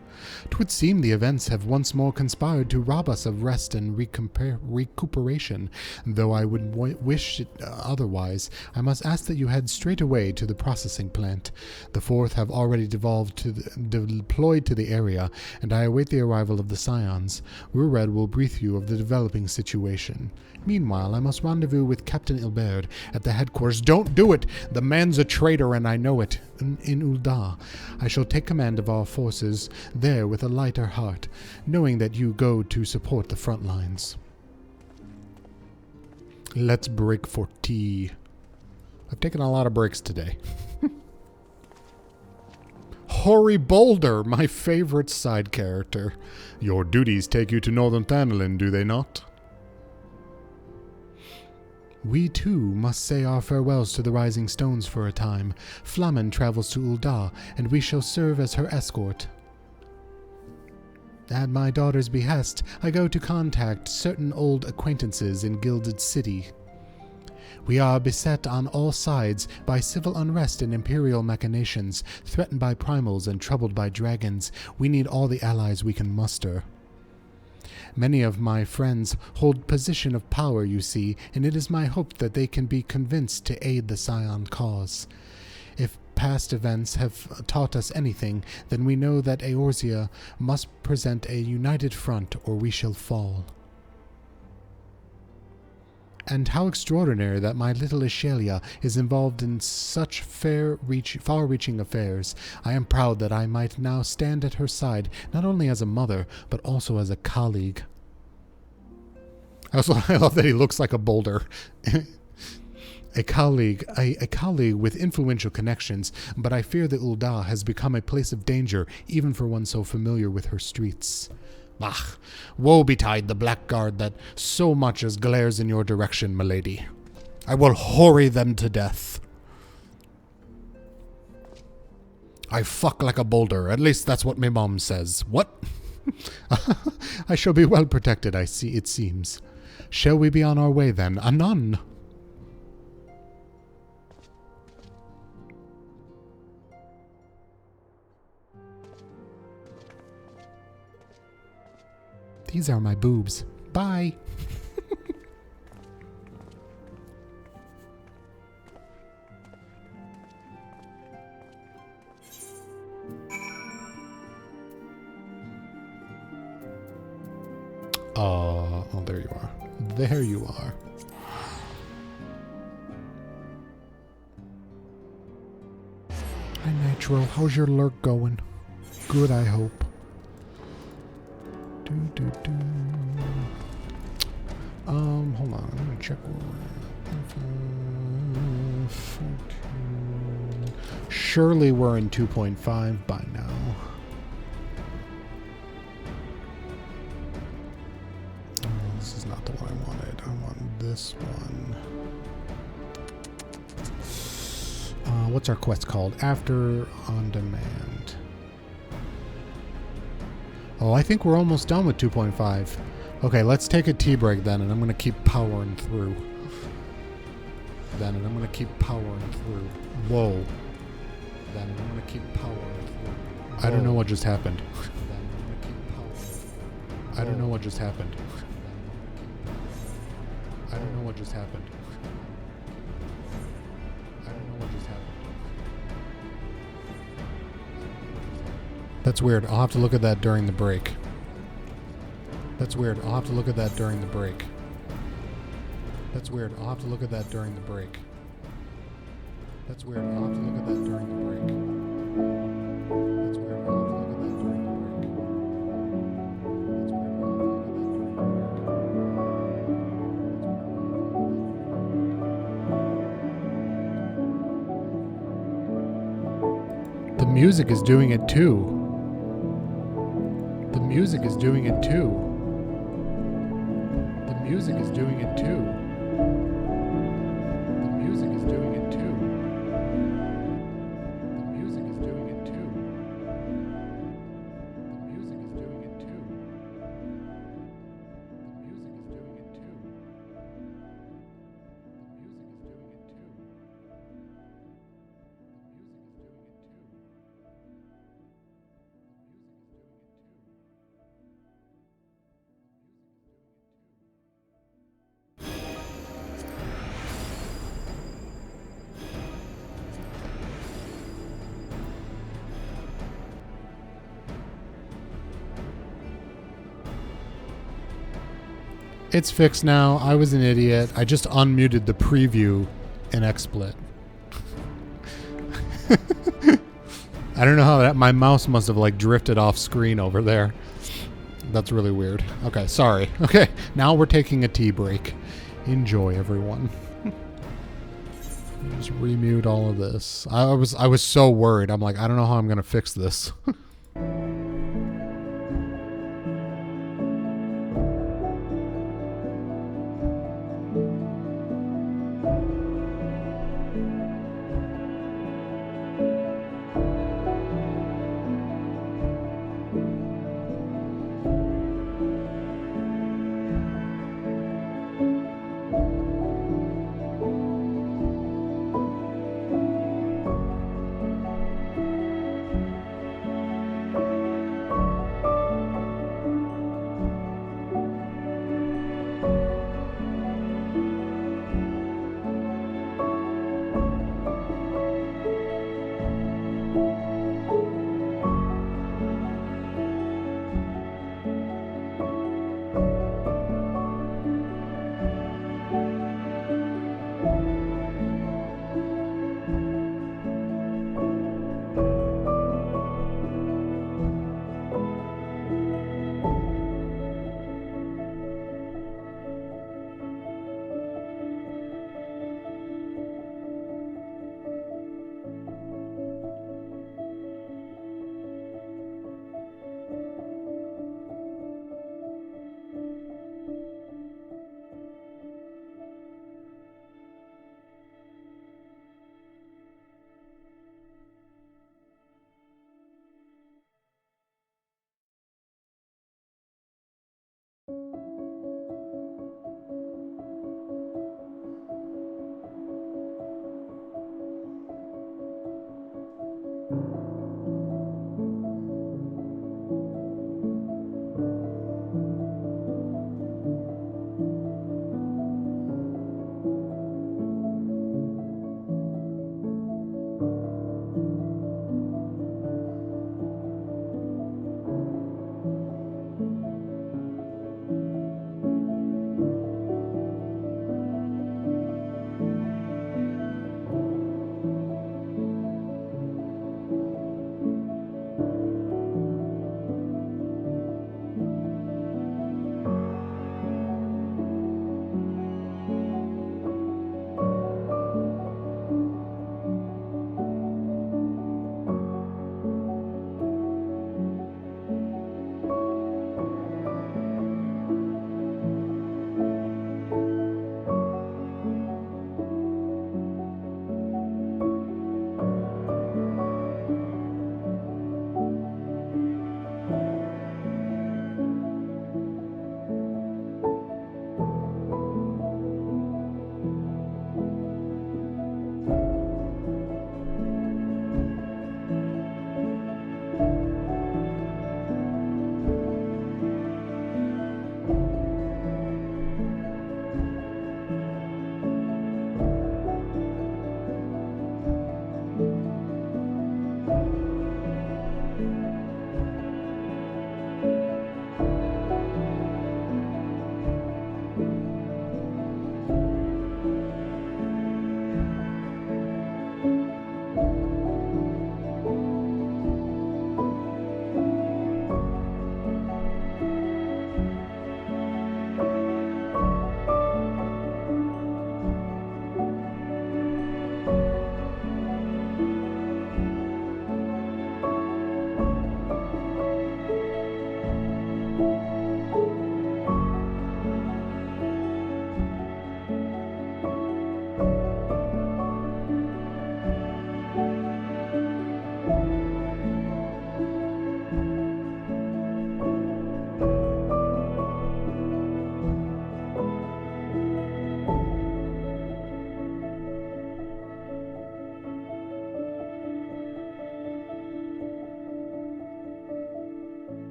'Twould seem the events have once more conspired to rob us of rest and recuperation. Though I would wish it otherwise, I must ask that you head straight away to the processing plant. The Fourth have already deployed to the area, and I await the arrival of the Scions. Rured will brief you of the developing situation. Meanwhile, I must rendezvous with Captain Ilberd at the headquarters. Don't do it! The man's a traitor, and I know it. In Ul'dah, I shall take command of our forces there with a lighter heart, knowing that you go to support the front lines. Let's break for tea. I've taken a lot of breaks today. Hoary Boulder, my favorite side character. Your duties take you to Northern Thanalan, do they not? We, too, must say our farewells to the Rising Stones for a time. Flamen travels to Ul'dah, and we shall serve as her escort. At my daughter's behest, I go to contact certain old acquaintances in Gilded City. We are beset on all sides by civil unrest and imperial machinations, threatened by primals and troubled by dragons. We need all the allies we can muster. Many of my friends hold position of power, you see, and it is my hope that they can be convinced to aid the Scion cause. If past events have taught us anything, then we know that Eorzea must present a united front or we shall fall. And how extraordinary that my little Ishelia is involved in such far-reaching affairs. I am proud that I might now stand at her side, not only as a mother, but also as a colleague. I love that he looks like a boulder. A colleague with influential connections, but I fear that Ul'dah has become a place of danger, even for one so familiar with her streets. Bah! Woe betide the blackguard that so much as glares in your direction, milady. I will hoary them to death. I fuck like a boulder, at least that's what my mom says. What? I shall be well protected, I see, it seems. Shall we be on our way then? Anon! These are my boobs. Bye. Oh, there you are. There you are. Natural, how's your lurk going? Good, I hope. Hold on, I'm gonna check where we're at. Surely we're in 2.5 by now. This is not the one I wanted. I want this one. What's our quest called? After on Demand. Oh, I think we're almost done with 2.5. Okay, let's take a tea break then, and I'm going to keep powering through. Whoa. Then, and I'm going to keep powering through. I don't know what just happened. I don't know what just happened. I don't know what just happened. That's weird. I'll have to look at that during the break. That's weird. I'll have to look at that during the break. That's weird. I'll have to look at that during the break. That's weird. I'll have to look at that during the break. That's weird. I'll have to look at that during the break. The music is doing it too. The music is doing it too. The music is doing it too. The music is doing it too. The music is doing it too. The music is doing it too. The music is doing it too. It's fixed now. I was an idiot. I just unmuted the preview in XSplit. I don't know how that... My mouse must have, like, drifted off screen over there. That's really weird. Okay, sorry. Okay, now we're taking a tea break. Enjoy, everyone. Just remute all of this. I was so worried. I'm like, I don't know how I'm going to fix this.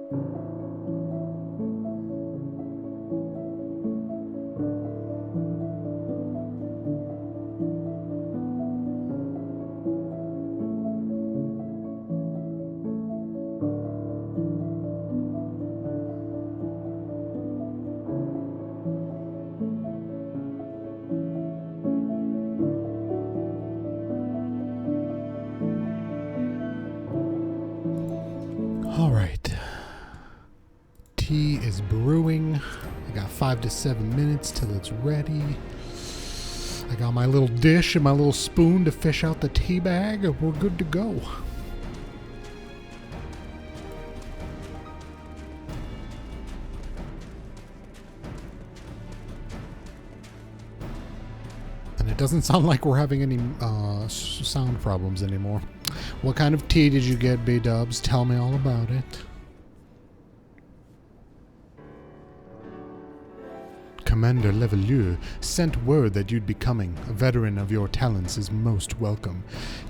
All right. Tea is brewing. I got 5 to 7 minutes till it's ready. I got my little dish and my little spoon to fish out the tea bag, and we're good to go. And it doesn't sound like we're having any sound problems anymore. What kind of tea did you get, B-dubs? Tell me all about it. Commander Levelieu sent word that you'd be coming. A veteran of your talents is most welcome.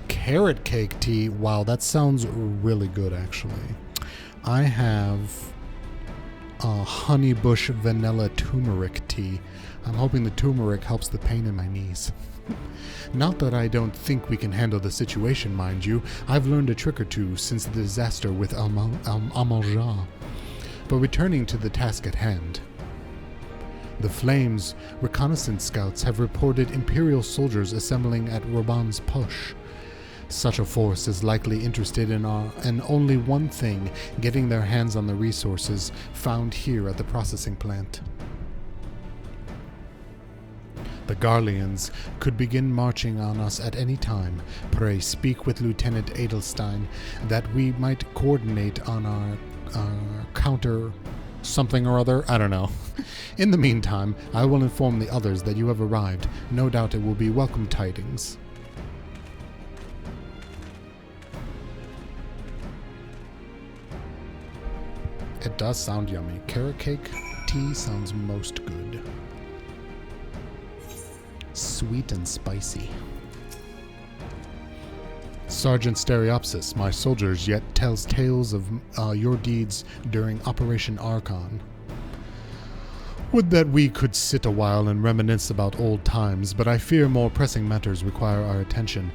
Carrot cake tea. Wow, that sounds really good, actually. I have honey bush vanilla turmeric tea. I'm hoping the turmeric helps the pain in my knees. Not that I don't think we can handle the situation, mind you. I've learned a trick or two since the disaster with Amanja. But returning to the task at hand. The Flames reconnaissance scouts have reported Imperial soldiers assembling at Roban's Push. Such a force is likely interested in only one thing, getting their hands on the resources found here at the processing plant. The Garleans could begin marching on us at any time. Pray speak with Lieutenant Edelstein that we might coordinate on our counter something or other. I don't know. In the meantime, I will inform the others that you have arrived. No doubt it will be welcome tidings. It does sound yummy. Carrot cake tea sounds most good. Sweet and spicy. Sergeant Stereopsis, my soldiers yet tells tales of your deeds during Operation Archon. Would that we could sit a while and reminisce about old times, but I fear more pressing matters require our attention.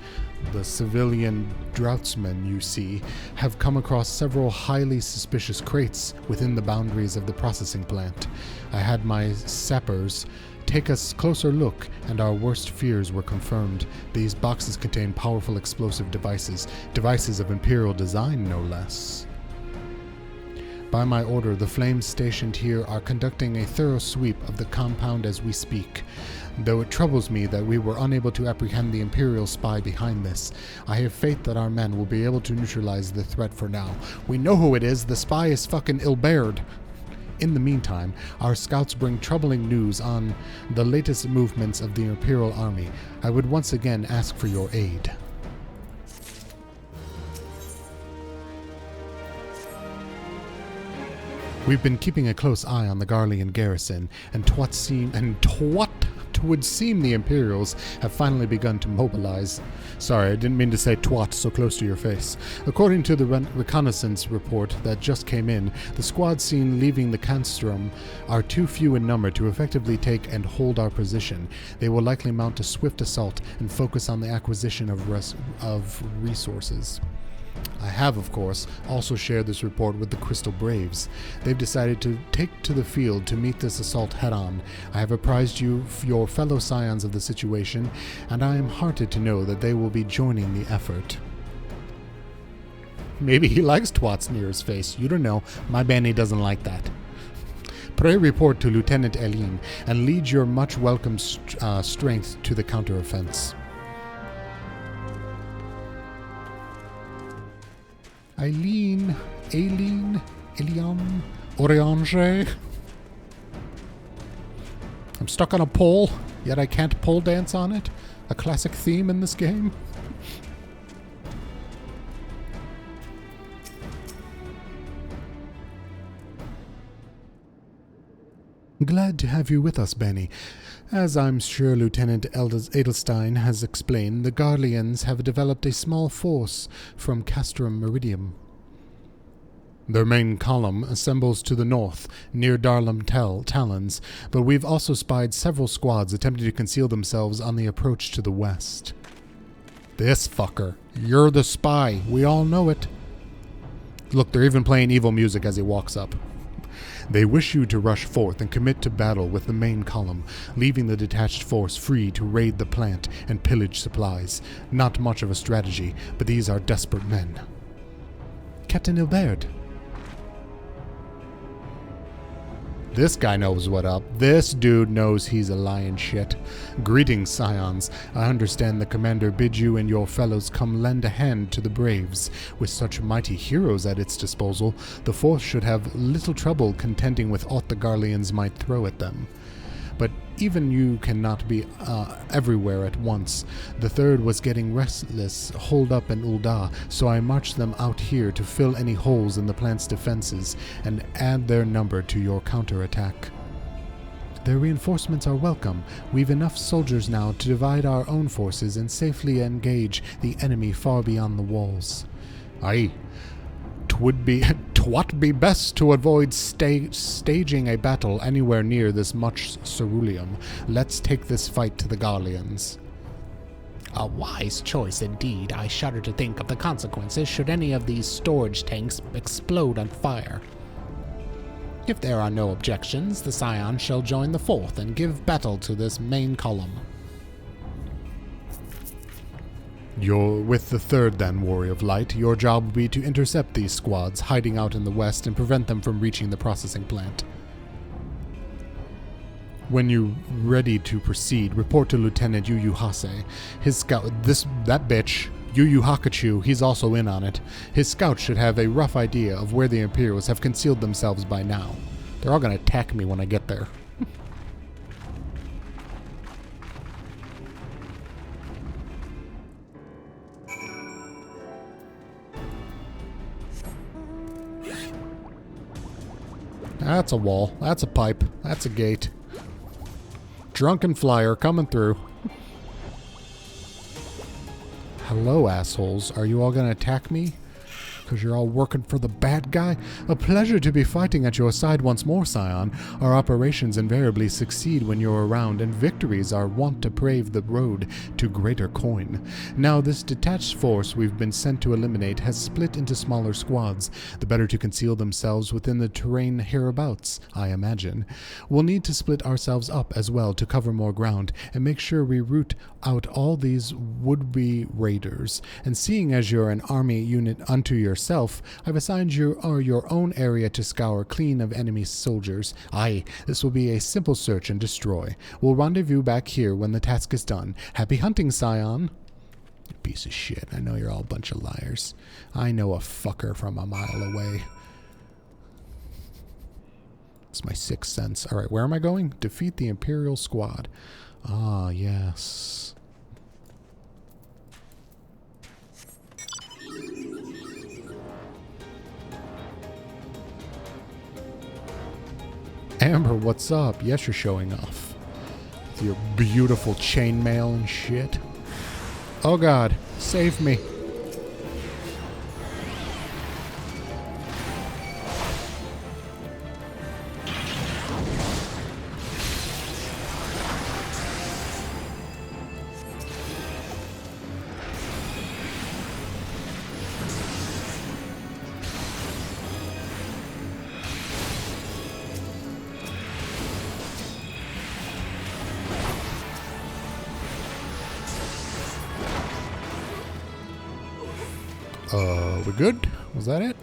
The civilian draughtsmen, you see, have come across several highly suspicious crates within the boundaries of the processing plant. I had my sappers take a closer look, and our worst fears were confirmed. These boxes contain powerful explosive devices of Imperial design, no less. By my order, the Flames stationed here are conducting a thorough sweep of the compound as we speak. Though it troubles me that we were unable to apprehend the Imperial spy behind this, I have faith that our men will be able to neutralize the threat for now. We know who it is. The spy is fucking Ilberd. In the meantime, our scouts bring troubling news on the latest movements of the Imperial Army. I would once again ask for your aid. We've been keeping a close eye on the Garlean garrison, and would seem the Imperials have finally begun to mobilize. Sorry, I didn't mean to say twat so close to your face. According to the reconnaissance report that just came in, the squad seen leaving the Canstrom are too few in number to effectively take and hold our position. They will likely mount a swift assault and focus on the acquisition of resources. I have, of course, also shared this report with the Crystal Braves. They've decided to take to the field to meet this assault head-on. I have apprised you, your fellow scions, of the situation, and I am heartened to know that they will be joining the effort. Maybe he likes twats near his face. You don't know. My Bani doesn't like that. Pray report to Lieutenant Eileen, and lead your much welcome strength to the counter-offense. Eileen, Eliam, Oriange. I'm stuck on a pole, yet I can't pole dance on it. A classic theme in this game. Glad to have you with us, Bani. As I'm sure Lieutenant Edelstein has explained, the Garleans have developed a small force from Castrum Meridium. Their main column assembles to the north, near Darlam Talons, but we've also spied several squads attempting to conceal themselves on the approach to the west. This fucker. You're the spy. We all know it. Look, they're even playing evil music as he walks up. They wish you to rush forth and commit to battle with the main column, leaving the detached force free to raid the plant and pillage supplies. Not much of a strategy, but these are desperate men. Captain Hilbert. This guy knows what up. This dude knows he's a lion shit. Greetings, scions. I understand the commander bids you and your fellows come lend a hand to the braves. With such mighty heroes at its disposal, the force should have little trouble contending with aught the Garleans might throw at them. But even you cannot be everywhere at once. The third was getting restless, holed up in Ul'dah, so I marched them out here to fill any holes in the plant's defenses and add their number to your counterattack. Their reinforcements are welcome. We've enough soldiers now to divide our own forces and safely engage the enemy far beyond the walls. Aye. 'Twould be best to avoid staging a battle anywhere near this much ceruleum. Let's take this fight to the Garleans. A wise choice indeed. I shudder to think of the consequences should any of these storage tanks explode on fire. If there are no objections, the Scion shall join the fourth and give battle to this main column. You're with the third then, Warrior of Light. Your job will be to intercept these squads hiding out in the west and prevent them from reaching the processing plant. When you're ready to proceed, report to Lieutenant Yu Yu Hase. His scout, that bitch, Yu Yu Hakuchu, he's also in on it. His scouts should have a rough idea of where the Imperials have concealed themselves by now. They're all gonna attack me when I get there. That's a wall. That's a pipe. That's a gate. Drunken flyer coming through. Hello, assholes. Are you all gonna attack me? Because you're all working for the bad guy? A pleasure to be fighting at your side once more, Scion. Our operations invariably succeed when you're around, and victories are wont to pave the road to greater coin. Now, this detached force we've been sent to eliminate has split into smaller squads, the better to conceal themselves within the terrain hereabouts, I imagine. We'll need to split ourselves up as well to cover more ground, and make sure we root out all these would-be raiders. And seeing as you're an army unit unto yourself, I've assigned you your own area to scour clean of enemy soldiers. Aye, this will be a simple search and destroy. We'll rendezvous back here when the task is done. Happy hunting, Scion. You piece of shit. I know you're all a bunch of liars. I know a fucker from a mile away. It's my sixth sense. Alright, where am I going? Defeat the Imperial squad. Ah, yes. Amber, what's up? Yes, you're showing off. With your beautiful chainmail and shit. Oh god, save me. We good? Was that it?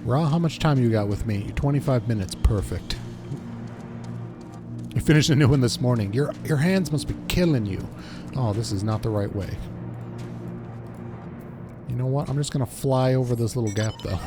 Ra, how much time you got with me? 25 minutes. Perfect. You finished a new one this morning. Your hands must be killing you. Oh, this is not the right way. You know what? I'm just going to fly over this little gap, though.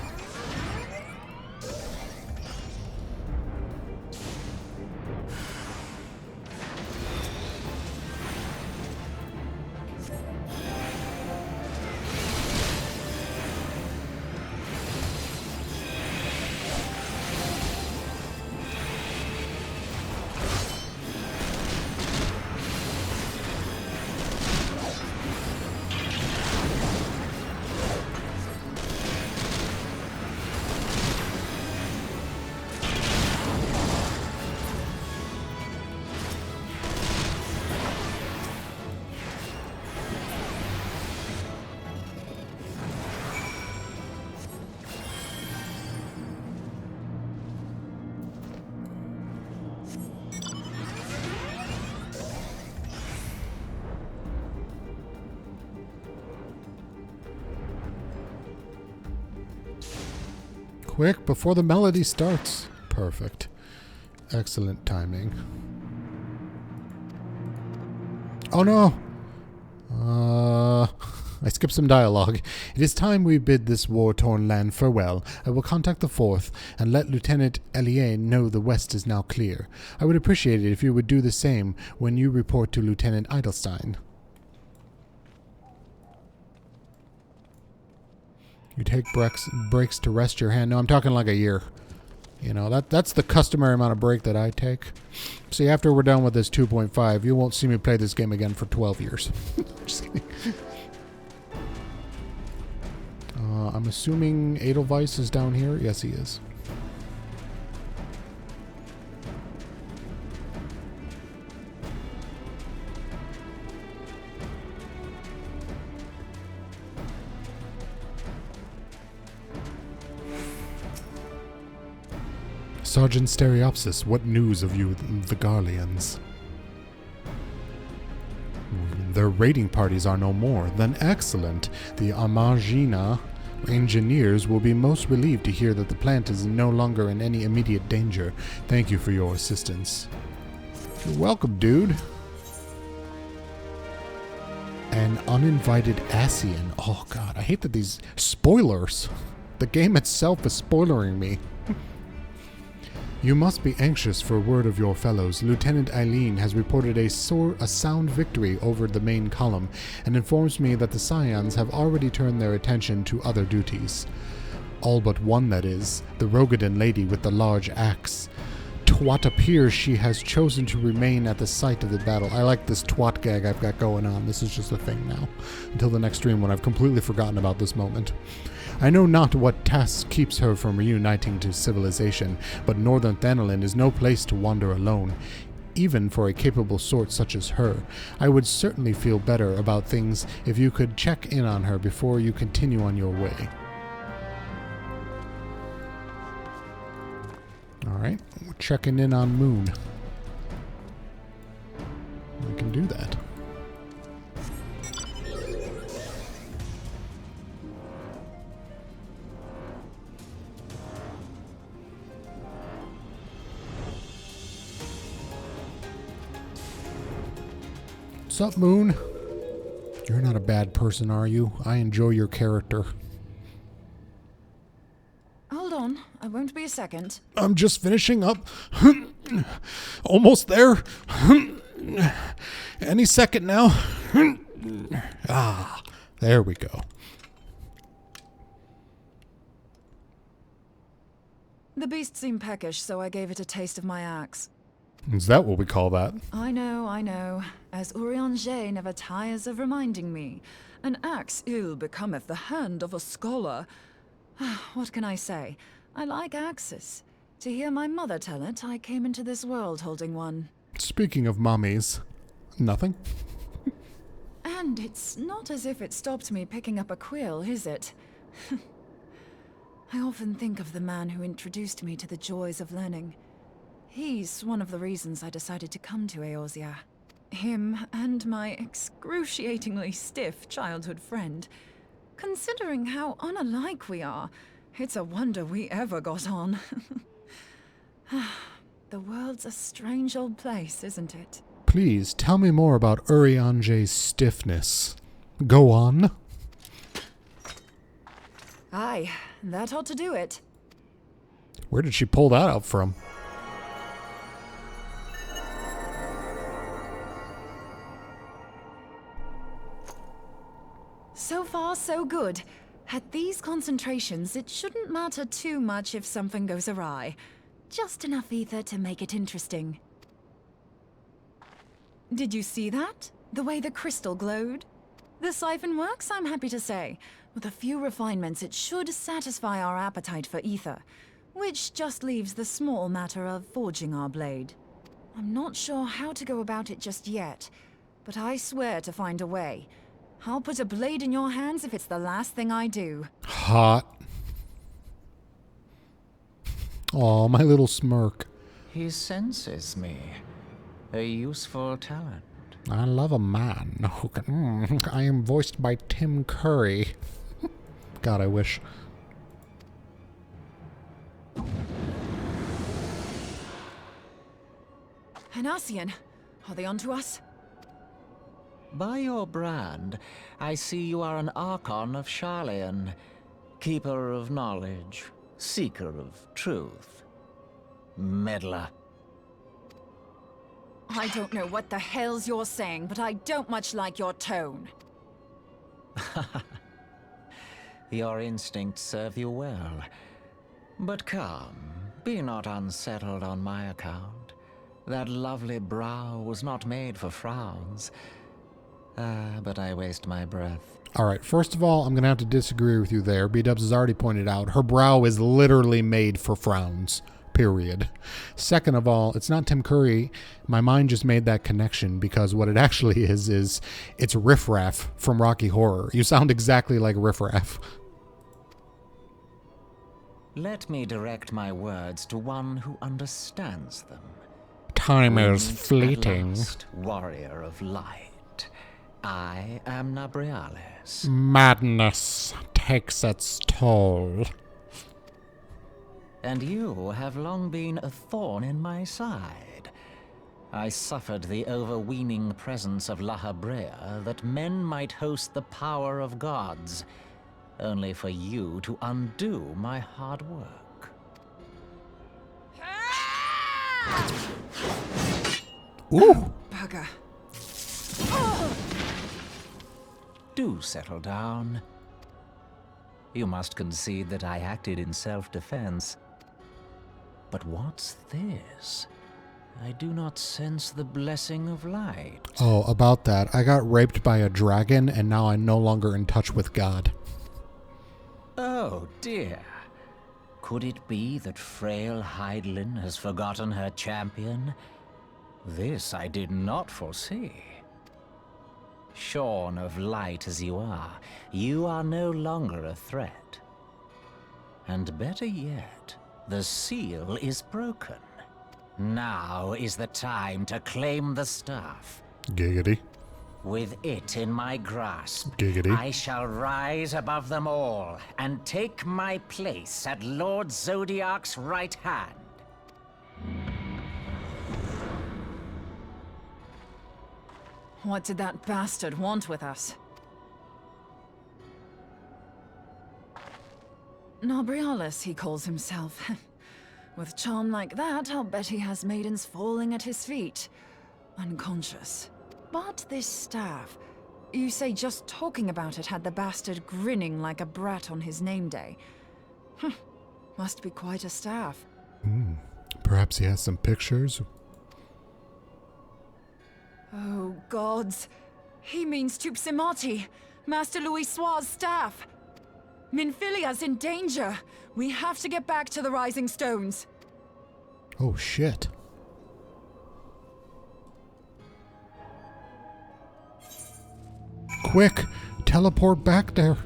Quick, before the melody starts. Perfect. Excellent timing. Oh no! I skipped some dialogue. It is time we bid this war-torn land farewell. I will contact the 4th and let Lieutenant Elie know the west is now clear. I would appreciate it if you would do the same when you report to Lieutenant Edelstein. You take breaks to rest your hand. No, I'm talking like a year. You know, that's the customary amount of break that I take. See, after we're done with this 2.5, you won't see me play this game again for 12 years. Just kidding. I'm assuming Edelweiss is down here. Yes, he is. Sergeant Stereopsis, what news of you, the Garleans? Their raiding parties are no more. Then excellent. The Amagina engineers will be most relieved to hear that the plant is no longer in any immediate danger. Thank you for your assistance. You're welcome, dude. An uninvited Asian. Oh god, I hate that these spoilers. The game itself is spoilering me. You must be anxious for word of your fellows. Lieutenant Eileen has reported a sound victory over the main column and informs me that the Scions have already turned their attention to other duties. All but one, that is, the Rogadan lady with the large axe. Twat appears she has chosen to remain at the site of the battle. I like this twat gag I've got going on. This is just a thing now. Until the next stream when I've completely forgotten about this moment. I know not what task keeps her from reuniting to civilization, but Northern Thanalan is no place to wander alone, even for a capable sort such as her. I would certainly feel better about things if you could check in on her before you continue on your way. Alright, we're checking in on Moon. We can do that. What's up, Moon? You're not a bad person, are you? I enjoy your character. Hold on, I won't be a second. I'm just finishing up. Almost there. Any second now. Ah, there we go. The beast seemed peckish, so I gave it a taste of my axe. Is that what we call that? I know. As Urianger never tires of reminding me. An axe ill becometh the hand of a scholar. What can I say? I like axes. To hear my mother tell it, I came into this world holding one. Speaking of mummies, nothing? And it's not as if it stopped me picking up a quill, is it? I often think of the man who introduced me to the joys of learning. He's one of the reasons I decided to come to Eorzea. Him and my excruciatingly stiff childhood friend. Considering how unalike we are, it's a wonder we ever got on. The world's a strange old place, isn't it? Please, tell me more about Urianger's stiffness. Go on. Aye, that ought to do it. Where did she pull that out from? So far, so good. At these concentrations, it shouldn't matter too much if something goes awry. Just enough ether to make it interesting. Did you see that? The way the crystal glowed? The siphon works, I'm happy to say. With a few refinements, it should satisfy our appetite for ether, which just leaves the small matter of forging our blade. I'm not sure how to go about it just yet, but I swear to find a way. I'll put a blade in your hands if it's the last thing I do. Hot. Aw, my little smirk. He senses me. A useful talent. I love a man who can... I am voiced by Tim Curry. God, I wish. Penassian, are they onto us? By your brand, I see you are an Archon of Sharlayan, keeper of knowledge, seeker of truth. Meddler. I don't know what the hell's you're saying, but I don't much like your tone. Your instincts serve you well. But come, be not unsettled on my account. That lovely brow was not made for frowns. But I waste my breath. Alright, first of all, I'm going to have to disagree with you there. B-Dubs has already pointed out, her brow is literally made for frowns. Period. Second of all, it's not Tim Curry. My mind just made that connection because what it actually is it's Riff Raff from Rocky Horror. You sound exactly like Riff Raff. Let me direct my words to one who understands them. Time is fleeting. Last, warrior of light. I am Nabriales. Madness takes its toll. And you have long been a thorn in my side. I suffered the overweening presence of La Habrea that men might host the power of gods, only for you to undo my hard work. Ooh! Bugger. Do settle down. You must concede that I acted in self-defense. But what's this? I do not sense the blessing of light. Oh, about that. I got raped by a dragon and now I'm no longer in touch with God. Oh dear. Could it be that frail Hydelin has forgotten her champion? This I did not foresee. Shorn of light as you are no longer a threat. And better yet, the seal is broken. Now is the time to claim the staff. Giggity. With it in my grasp, Giggity. I shall rise above them all and take my place at Lord Zodiac's right hand. What did that bastard want with us? Nabriales, he calls himself. With charm like that, I'll bet he has maidens falling at his feet, unconscious. But this staff, you say just talking about it had the bastard grinning like a brat on his name day. Must be quite a staff. Perhaps he has some pictures. Oh, gods. He means Tupsimati, Master Louis Soir's staff. Minfilia's in danger. We have to get back to the Rising Stones. Oh, shit. Quick! Teleport back there.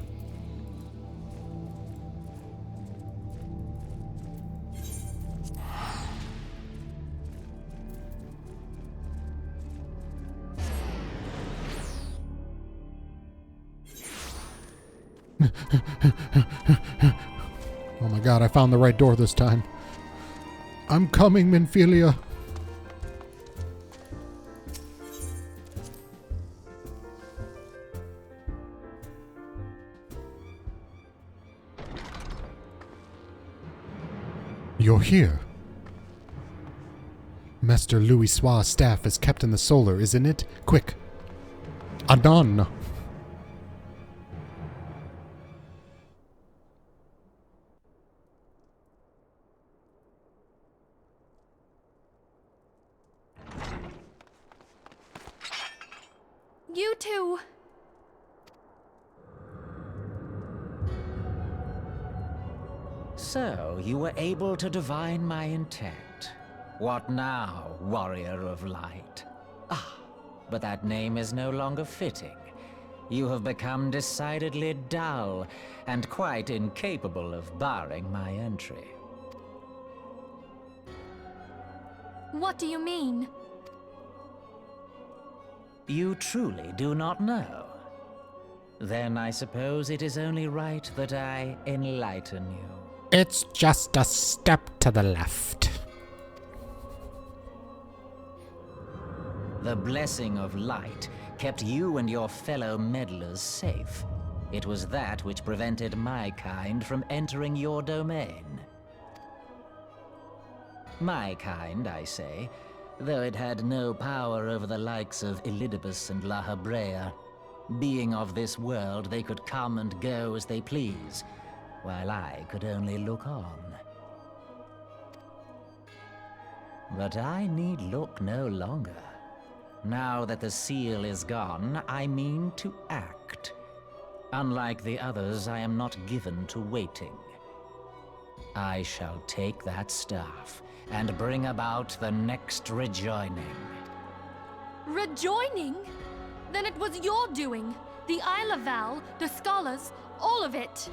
Oh my god, I found the right door this time. I'm coming, Minfilia. You're here. Master Louis Soir's staff is kept in the solar, isn't it? Quick. Anon. You two! So, you were able to divine my intent. What now, warrior of light? Ah, but that name is no longer fitting. You have become decidedly dull, and quite incapable of barring my entry. What do you mean? You truly do not know? Then I suppose it is only right that I enlighten you. It's just a step to the left. The blessing of light kept you and your fellow meddlers safe. It was that which prevented my kind from entering your domain. My kind, I say, though it had no power over the likes of Elidibus and La Hebrea. Being of this world, they could come and go as they please, while I could only look on. But I need look no longer. Now that the seal is gone, I mean to act. Unlike the others, I am not given to waiting. I shall take that staff and bring about the next rejoining. Rejoining? Then it was your doing. The Isle of Val, the scholars, all of it.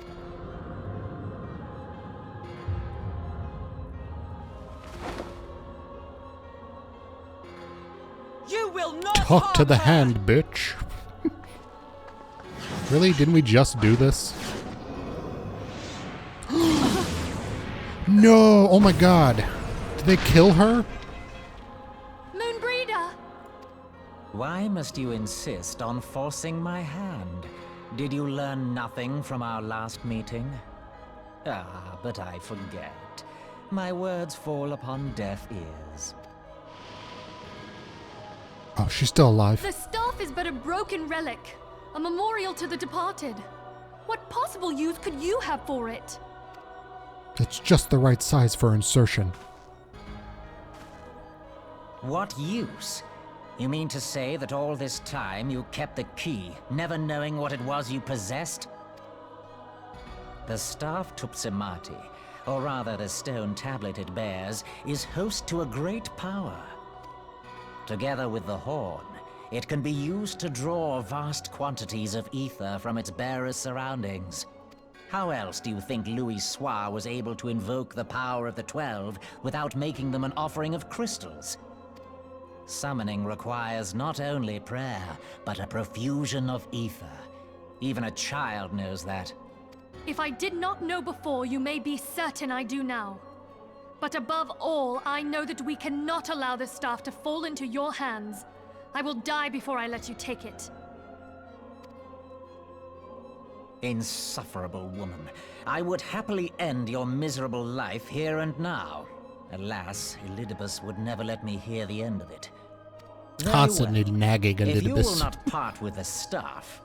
You will not Talk to harm the her. hand, bitch. Really? Didn't we just do this? No! Oh my god. Did they kill her? Moonbreeder! Why must you insist on forcing my hand? Did you learn nothing from our last meeting? Ah, but I forget. My words fall upon deaf ears. Oh, she's still alive. The staff is but a broken relic, a memorial to the departed. What possible use could you have for it? It's just the right size for insertion. What use? You mean to say that all this time you kept the key, never knowing what it was you possessed? The staff Tupsimati, or rather the stone tablet it bears, is host to a great power. Together with the horn, it can be used to draw vast quantities of ether from its bearer's surroundings. How else do you think Louis Soir was able to invoke the power of the 12 without making them an offering of crystals? Summoning requires not only prayer, but a profusion of ether. Even a child knows that. If I did not know before, you may be certain I do now. But above all, I know that we cannot allow the staff to fall into your hands. I will die before I let you take it. Insufferable woman. I would happily end your miserable life here and now. Alas, Elidibus would never let me hear the end of it. Very Constantly well. nagging If you will Elidibus. not part with the staff,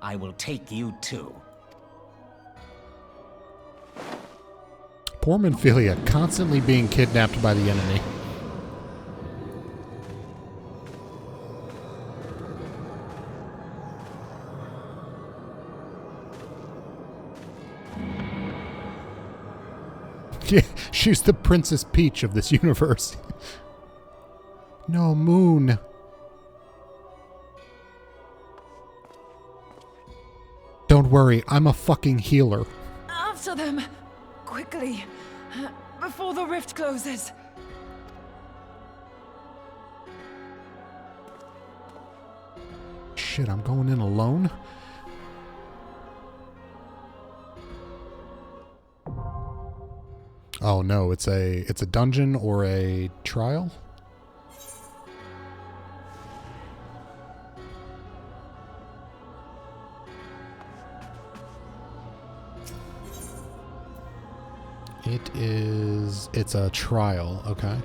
I will take you too. Poor Minfilia, constantly being kidnapped by the enemy. Yeah, she's the Princess Peach of this universe. No, Moon. Don't worry, I'm a fucking healer. After them. Quickly. Before the rift closes. Shit, I'm going in alone? Oh no, it's a dungeon or a trial? It's a trial, okay.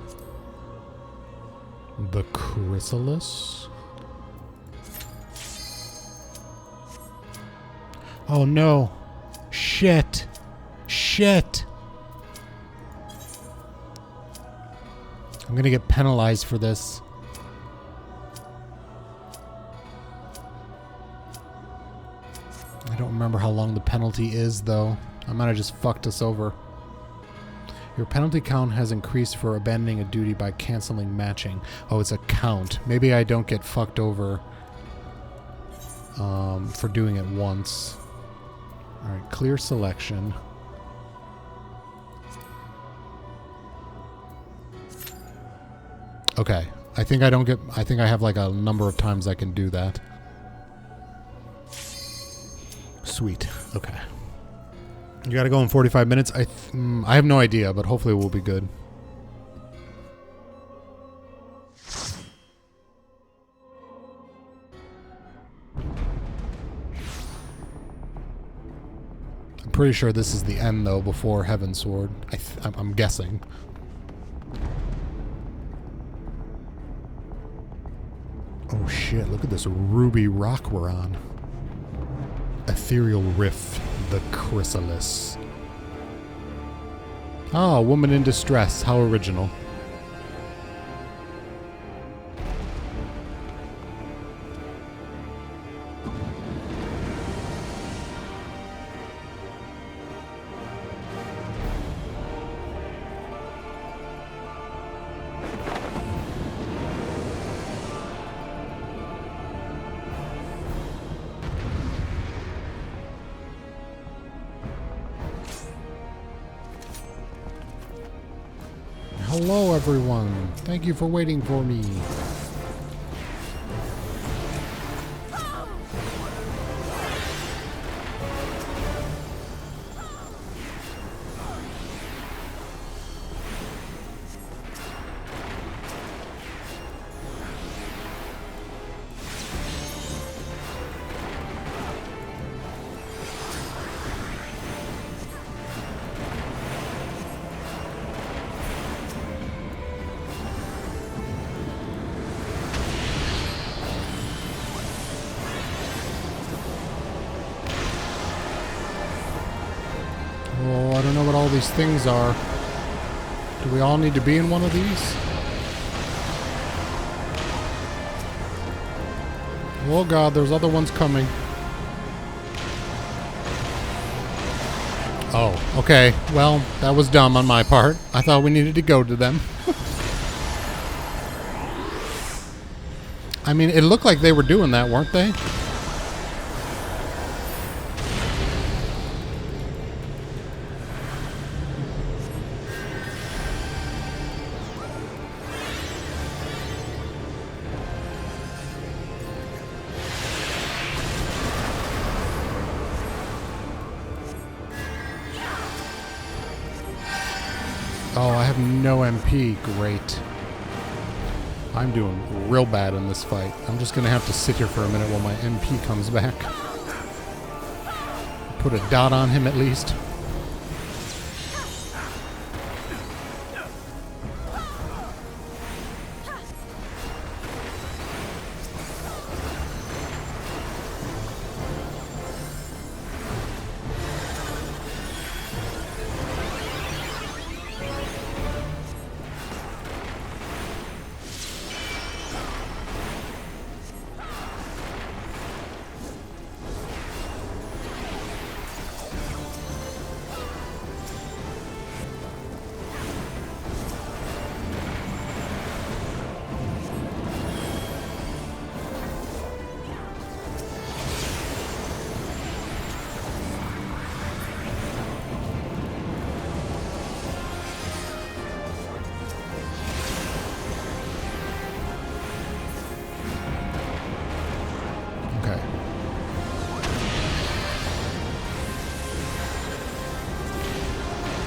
The Chrysalis. Oh no. Shit. Shit. I'm gonna get penalized for this. I don't remember how long the penalty is, though. I might have just fucked us over. Your penalty count has increased for abandoning a duty by canceling matching. Oh, it's a count. Maybe I don't get fucked over for doing it once. Alright, clear selection. Okay. I think I have like a number of times I can do that. Sweet. Okay. You gotta go in 45 minutes? I have no idea, but hopefully we'll be good. pretty sure this is the end, though, before Heaven's Sword. I'm guessing. Oh shit, look at this ruby rock we're on. Ethereal Rift, the Chrysalis. Ah, woman in distress. How original. Hello, everyone. Thank you for waiting for me. Oh, I don't know what all these things are. Do we all need to be in one of these? Oh god, there's other ones coming. Oh, okay. Well, that was dumb on my part. I thought we needed to go to them. I mean, it looked like they were doing that, weren't they? Oh, I have no MP. Great. I'm doing real bad in this fight. I'm just gonna have to sit here for a minute while my MP comes back. Put a dot on him at least.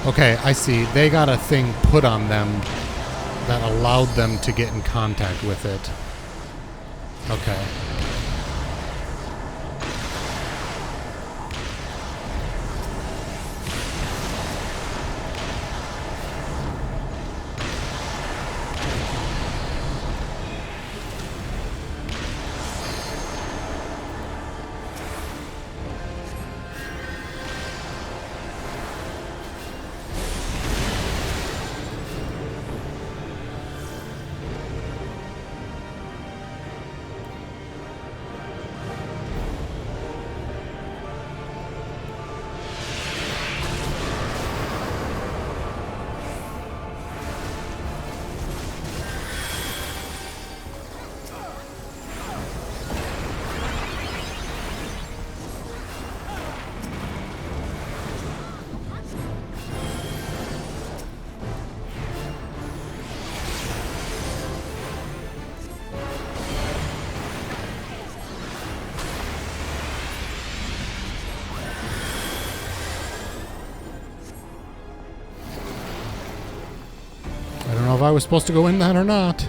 Okay, I see. They got a thing put on them that allowed them to get in contact with it. Okay. I don't know if I was supposed to go in that or not.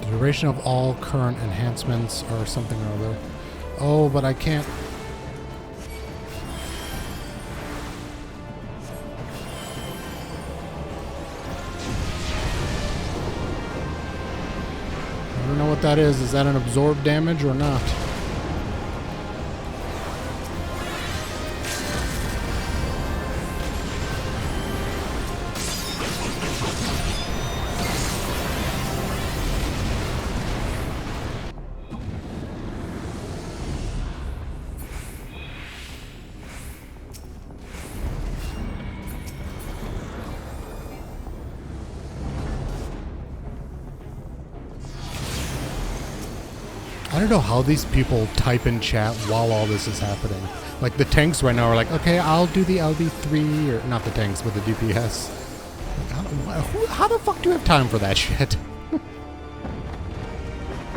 The duration of all current enhancements or something or other. Oh, but I can't. I don't know what that is. Is that an absorb damage or not? I don't know how these people type in chat while all this is happening. Like the tanks right now are like, okay, I'll do the LB3, or not the tanks, but the DPS. Like, how the fuck do you have time for that shit?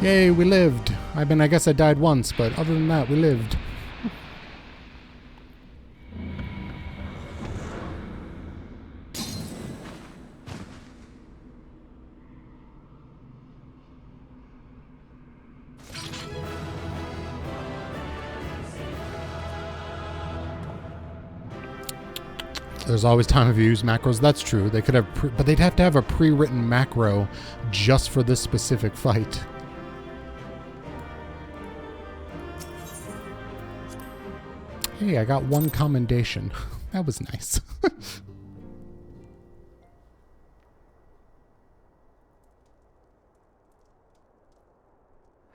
Yay, we lived. I mean, I guess I died once, but other than that, we lived. There's always time if you use macros. That's true. They could have, but they'd have to have a pre-written macro just for this specific fight. Hey, I got one commendation. That was nice.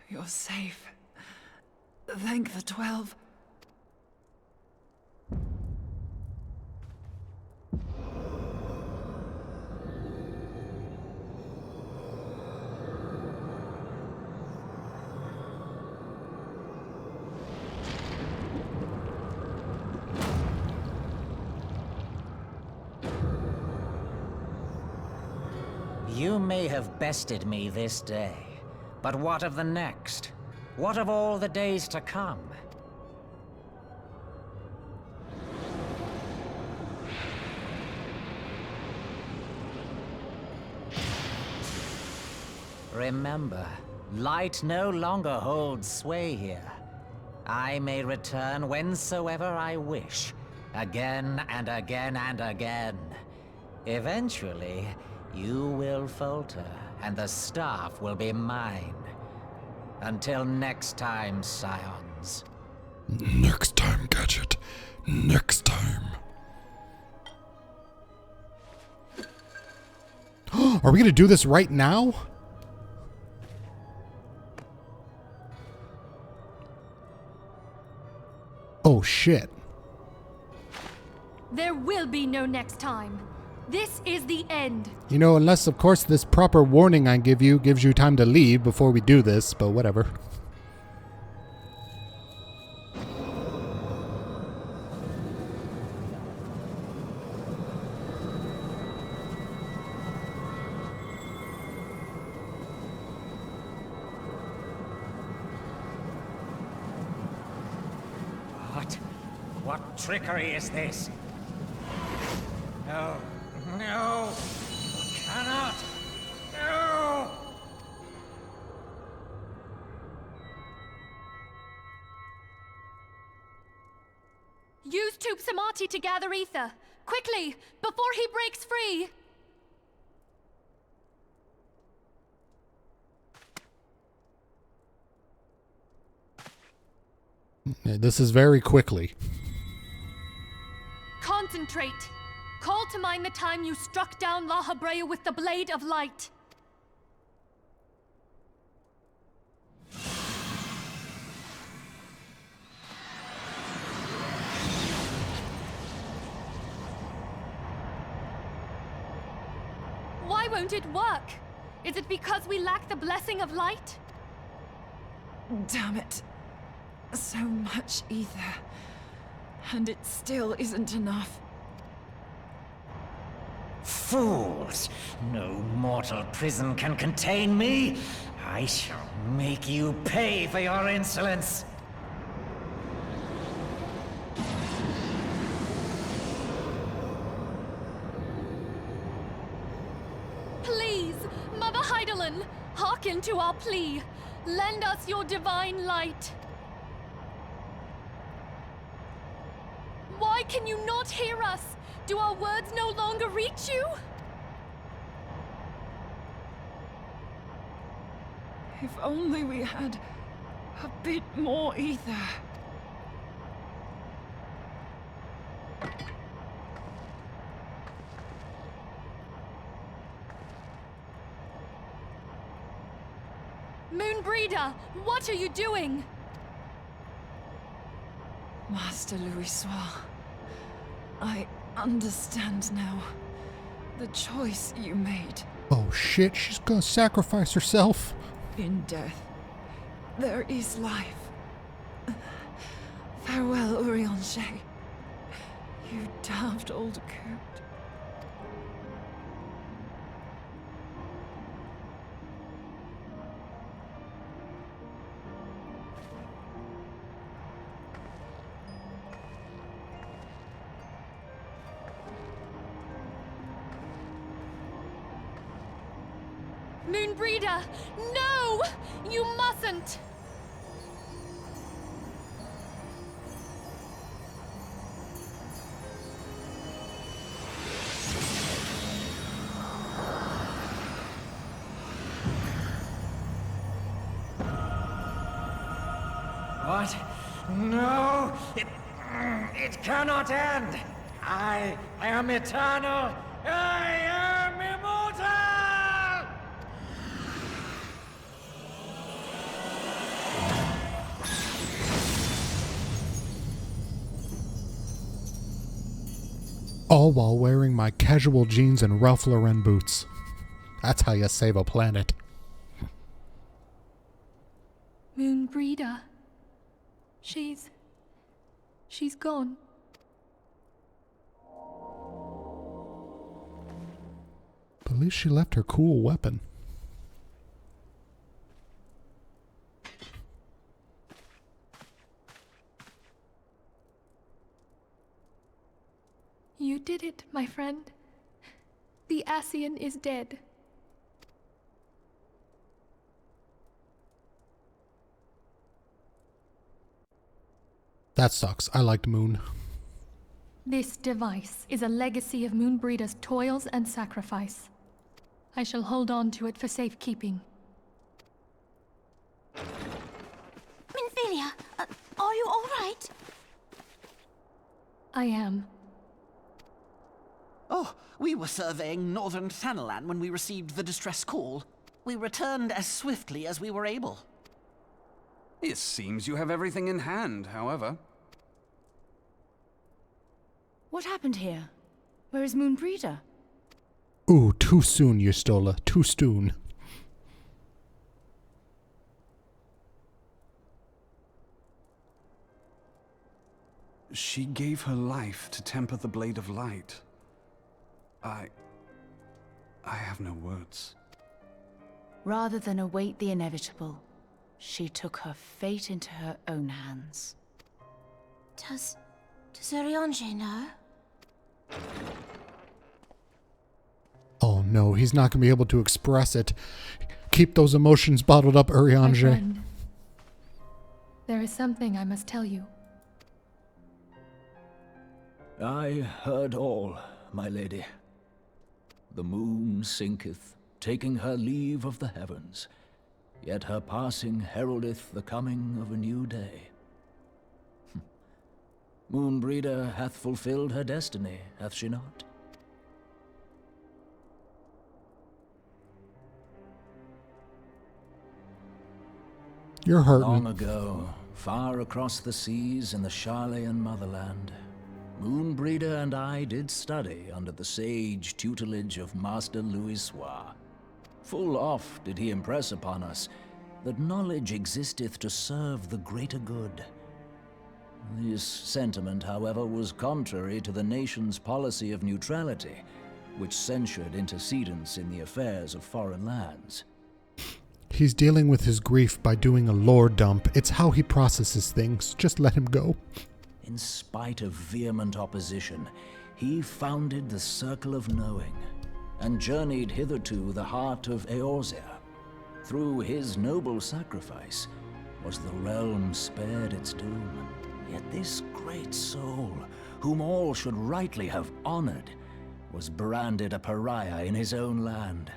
You're safe. Thank the 12. You may have bested me this day, but what of the next? What of all the days to come? Remember, light no longer holds sway here. I may return whensoever I wish, again and again and again. Eventually, you will falter, and the staff will be mine. Until next time, scions. Next time, Gadget. Next time. Are we gonna do this right now? Oh shit. There will be no next time. This is the end. You know, unless of course this proper warning I give you gives you time to leave before we do this, but whatever. What trickery is this? No. No! Cannot! No! Use Tube Samati to gather ether. Quickly, before he breaks free! This is very quickly. Concentrate. Call to mind the time you struck down La Habrea with the Blade of Light. Why won't it work? Is it because we lack the blessing of light? Damn it. So much ether. And it still isn't enough. Fools! No mortal prison can contain me! I shall make you pay for your insolence! Please, Mother Heidelin, hearken to our plea. Lend us your divine light. Can you not hear us? Do our words no longer reach you? If only we had a bit more ether. Moonbreeder, what are you doing? Master Louis, I understand now. The choice you made. Oh shit, she's gonna sacrifice herself. In death, there is life. Farewell, Urianger. You daft old coot. Moonbreeder, no! You mustn't! What? No! It cannot end! I am eternal! I am immortal! All while wearing my casual jeans and Ralph Lauren boots. That's how you save a planet. Moonbreeder. She's gone. But at least she left her cool weapon. You did it, my friend. The Ascian is dead. That sucks. I liked Moon. This device is a legacy of Moonbreeder's toils and sacrifice. I shall hold on to it for safekeeping. Minfilia, are you all right? I am. Oh, we were surveying northern Thanalan when we received the distress call. We returned as swiftly as we were able. It seems you have everything in hand, however. What happened here? Where is Moonbreeder? Ooh, too soon, Yustola. Too soon. She gave her life to temper the Blade of Light. I have no words. Rather than await the inevitable, she took her fate into her own hands. Does Urianger know? Oh no, he's not going to be able to express it. Keep those emotions bottled up, Urianger. My friend, there is something I must tell you. I heard all, my lady. The moon sinketh, taking her leave of the heavens, yet her passing heraldeth the coming of a new day. Moonbreeder hath fulfilled her destiny, hath she not? You're hurting. Long ago, far across the seas in the Charlayan motherland, Moonbreeder and I did study under the sage tutelage of Master Louis. Full oft did he impress upon us that knowledge existeth to serve the greater good. This sentiment, however, was contrary to the nation's policy of neutrality, which censured intercedence in the affairs of foreign lands. He's dealing with his grief by doing a lore dump. It's how he processes things. Just let him go. In spite of vehement opposition, he founded the Circle of Knowing, and journeyed hitherto the heart of Eorzea. Through his noble sacrifice was the realm spared its doom. Yet this great soul whom all should rightly have honored, was branded a pariah in his own land.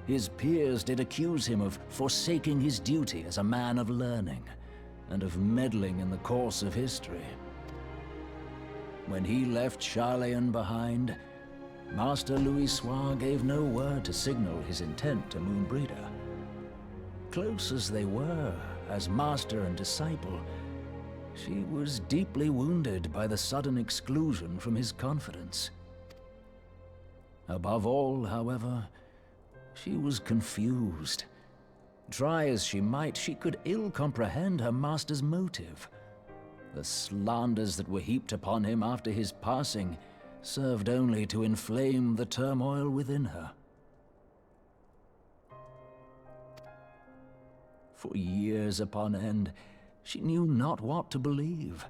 His peers did accuse him of forsaking his duty as a man of learning, and of meddling in the course of history. When he left Charlayan behind, Master Louisoix gave no word to signal his intent to Moonbreeder. Close as they were, as master and disciple, she was deeply wounded by the sudden exclusion from his confidence. Above all, however, she was confused. Try as she might, she could ill comprehend her master's motive. The slanders that were heaped upon him after his passing served only to inflame the turmoil within her. For years upon end, she knew not what to believe.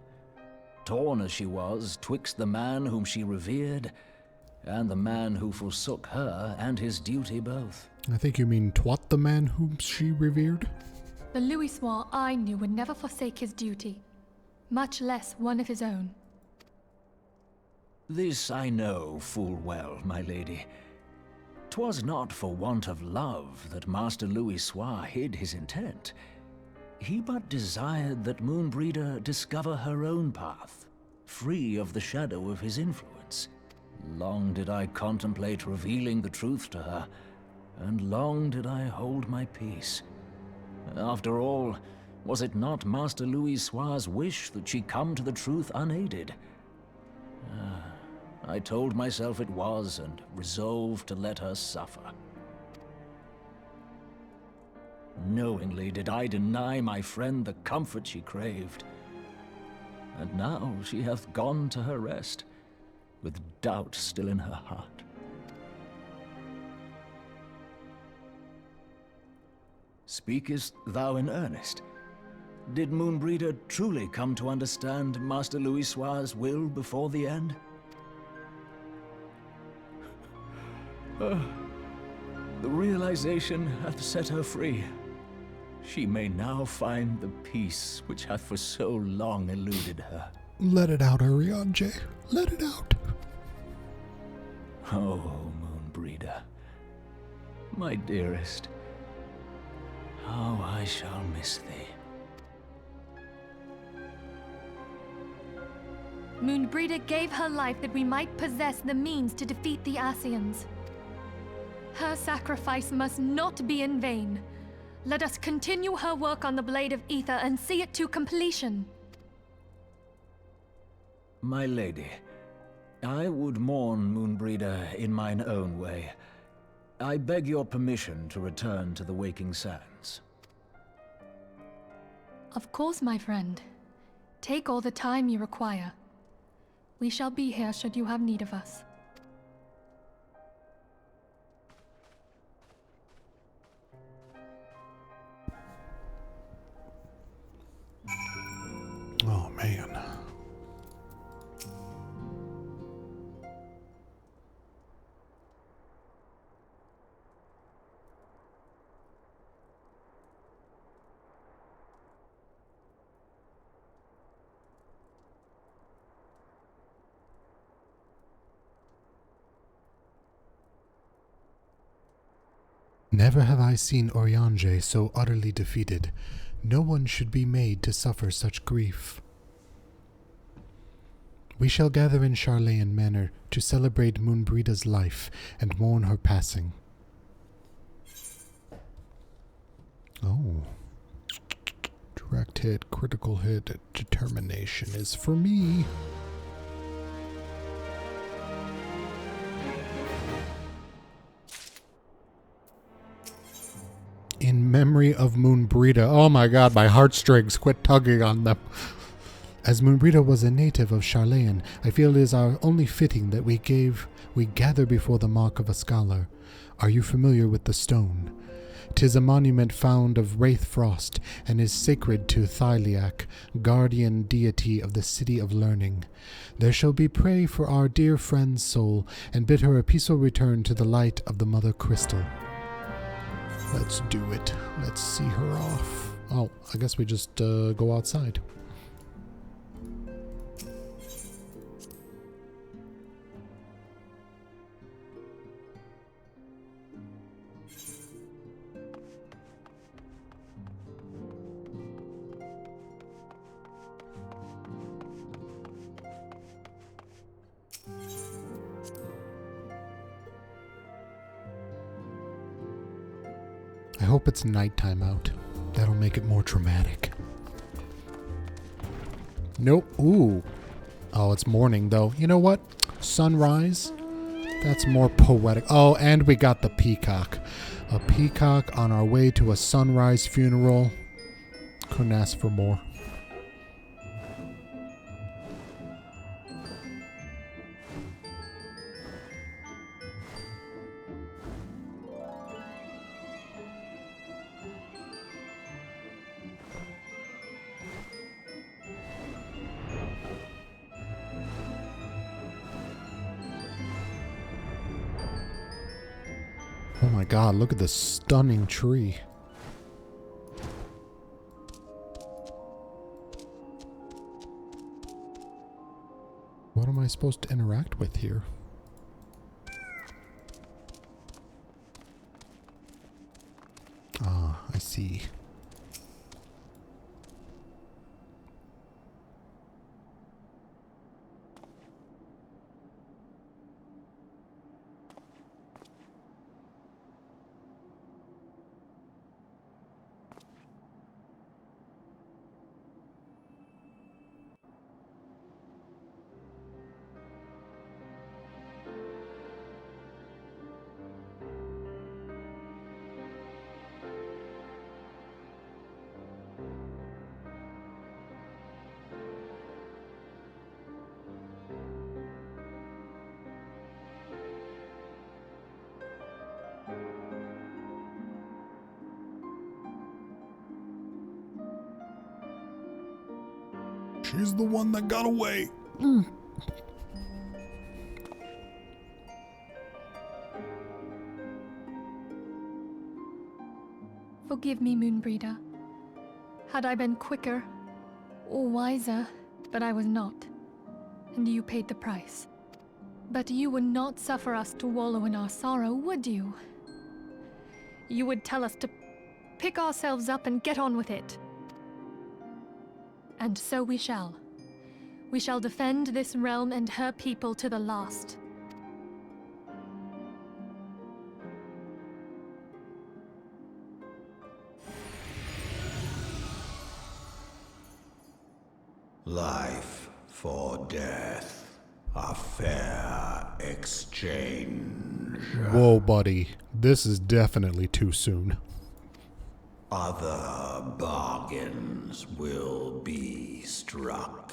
Torn as she was twixt the man whom she revered and the man who forsook her and his duty both. I think you mean twat the man whom she revered? The Louisoix I knew would never forsake his duty, much less one of his own. This I know full well, my lady. 'Twas not for want of love that Master Louisoix hid his intent. He but desired that Moonbreeder discover her own path, free of the shadow of his influence. Long did I contemplate revealing the truth to her, and long did I hold my peace. After all, was it not Master Louisoix's wish that she come to the truth unaided? I told myself it was, and resolved to let her suffer. Knowingly did I deny my friend the comfort she craved. And now she hath gone to her rest, with doubt still in her heart. Speakest thou in earnest? Did Moonbreeder truly come to understand Master Louisoix's will before the end? The realization hath set her free. She may now find the peace which hath for so long eluded her. Let it out, Arianje. Let it out. Oh, Moonbreeder, my dearest, how I shall miss thee. Moonbreeder gave her life that we might possess the means to defeat the Ascians. Her sacrifice must not be in vain. Let us continue her work on the Blade of Ether and see it to completion. My lady, I would mourn Moonbreeder in mine own way. I beg your permission to return to the Waking Sands. Of course, my friend. Take all the time you require. We shall be here should you have need of us. Oh, man. Never have I seen Oriange so utterly defeated. No one should be made to suffer such grief. We shall gather in Charlayan Manor to celebrate Moonbreeda's life and mourn her passing. Oh. Direct hit, critical hit, determination is for me. In memory of Moonbreeda. Oh my god, my heartstrings, quit tugging on them. As Moonbreeda was a native of Charlayan, I feel it is our only fitting that we gather before the mark of a scholar. Are you familiar with the stone? 'Tis a monument found of wraith frost, and is sacred to Thyliak, guardian deity of the city of learning. There shall be pray for our dear friend's soul, and bid her a peaceful return to the light of the Mother Crystal. Let's do it. Let's see her off. Oh, I guess we just go outside. hope it's nighttime out. That'll make it more dramatic. Nope. Ooh. Oh, it's morning though. You know what? Sunrise. That's more poetic. Oh, and we got the peacock. A peacock on our way to a sunrise funeral. Couldn't ask for more. Oh my god, look at this stunning tree. What am I supposed to interact with here? Ah, I see. She's the one that got away. Forgive me, Moonbreeder. Had I been quicker or wiser, but I was not. And you paid the price. But you would not suffer us to wallow in our sorrow, would you? You would tell us to pick ourselves up and get on with it. And so we shall. We shall defend this realm and her people to the last. Life for death. A fair exchange. Whoa, buddy. This is definitely too soon. Other bargains will be struck.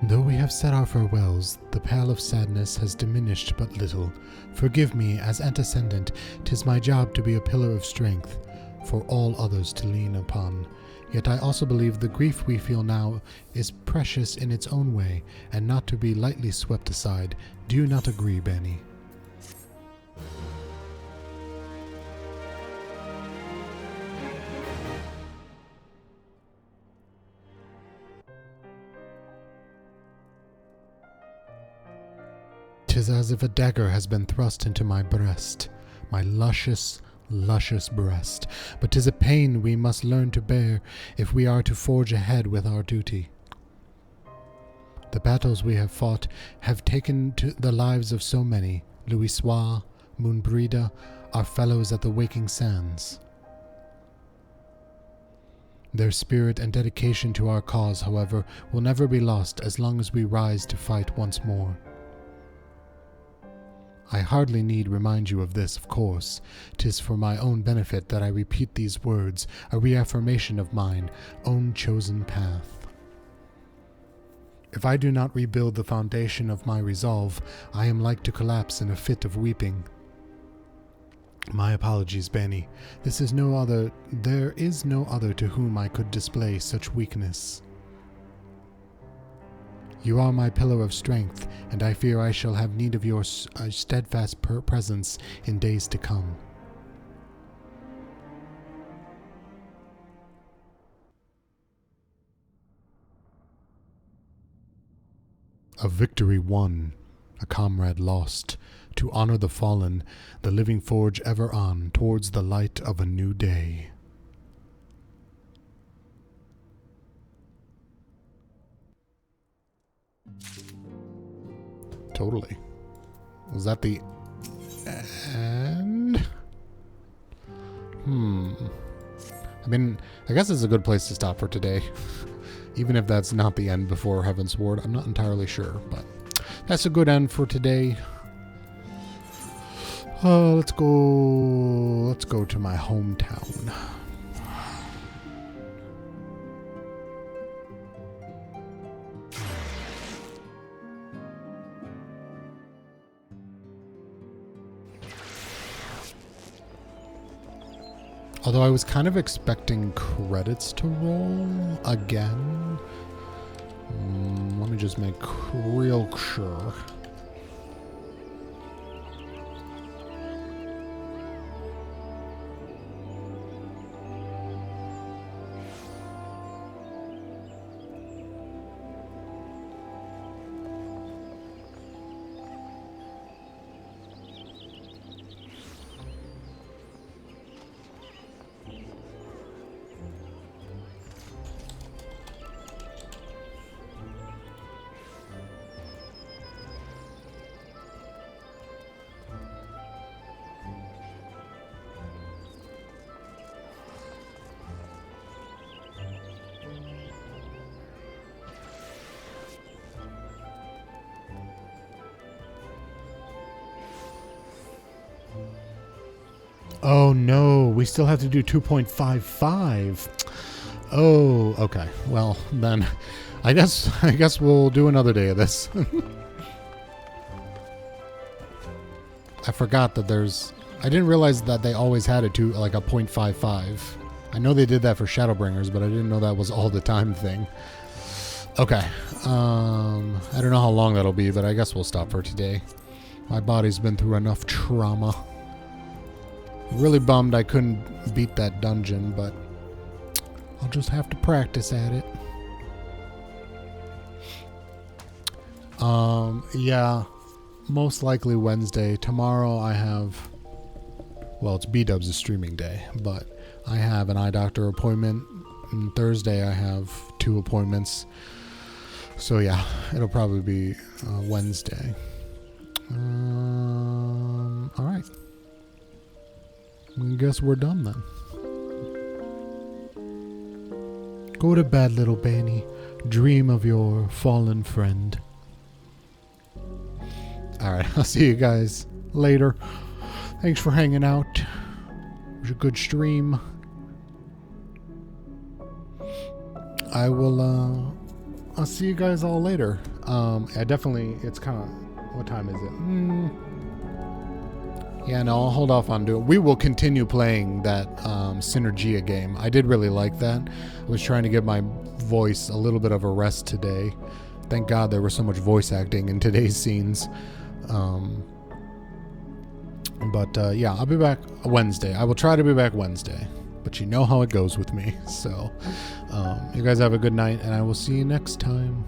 Though we have said our farewells, the pale of sadness has diminished but little. Forgive me, as antecedent, 'tis my job to be a pillar of strength, for all others to lean upon. Yet I also believe the grief we feel now is precious in its own way, and not to be lightly swept aside. Do you not agree, Bani? Tis as if a dagger has been thrust into my breast, my luscious, luscious breast. But 'tis a pain we must learn to bear if we are to forge ahead with our duty. The battles we have fought have taken to the lives of so many. Louisoix, Moonbreeder, our fellows at the Waking Sands. Their spirit and dedication to our cause, however, will never be lost as long as we rise to fight once more. I hardly need remind you of this, of course. 'Tis for my own benefit that I repeat these words, a reaffirmation of mine own chosen path. If I do not rebuild the foundation of my resolve, I am like to collapse in a fit of weeping. My apologies, Bani. There is no other to whom I could display such weakness. You are my pillar of strength, and I fear I shall have need of your steadfast presence in days to come. A victory won, a comrade lost. To honor the fallen, the living forge ever on towards the light of a new day. Totally. Was that the end? I mean, I guess it's a good place to stop for today. Even if that's not the end before Heaven's Sword, I'm not entirely sure, but that's a good end for today. Let's go to my hometown. Although I was kind of expecting credits to roll again. Let me just make real sure. Oh no, we still have to do 2.55. Oh, okay. Well, then I guess we'll do another day of this. I forgot that I didn't realize that they always had it to like a 0.55. I know they did that for Shadowbringers, but I didn't know that was all the time thing. Okay. I don't know how long that'll be, but I guess we'll stop for today. My body's been through enough trauma. Really bummed I couldn't beat that dungeon, but I'll just have to practice at it. Yeah, most likely Wednesday. Tomorrow I have, well, it's B-Dubs' streaming day, but I have an eye doctor appointment. And Thursday I have 2 appointments. So yeah, it'll probably be Wednesday. Alright. I guess we're done then. Go to bed, little Bani. Dream of your fallen friend. Alright, I'll see you guys later. Thanks for hanging out. It was a good stream. I'll see you guys all later. It's kind of, what time is it? Yeah, no, I'll hold off on doing. We will continue playing that Synergia game. I did really like that. I was trying to give my voice a little bit of a rest today. Thank God there was so much voice acting in today's scenes. Yeah, I'll be back Wednesday. I will try to be back Wednesday. But you know how it goes with me. So, you guys have a good night, and I will see you next time.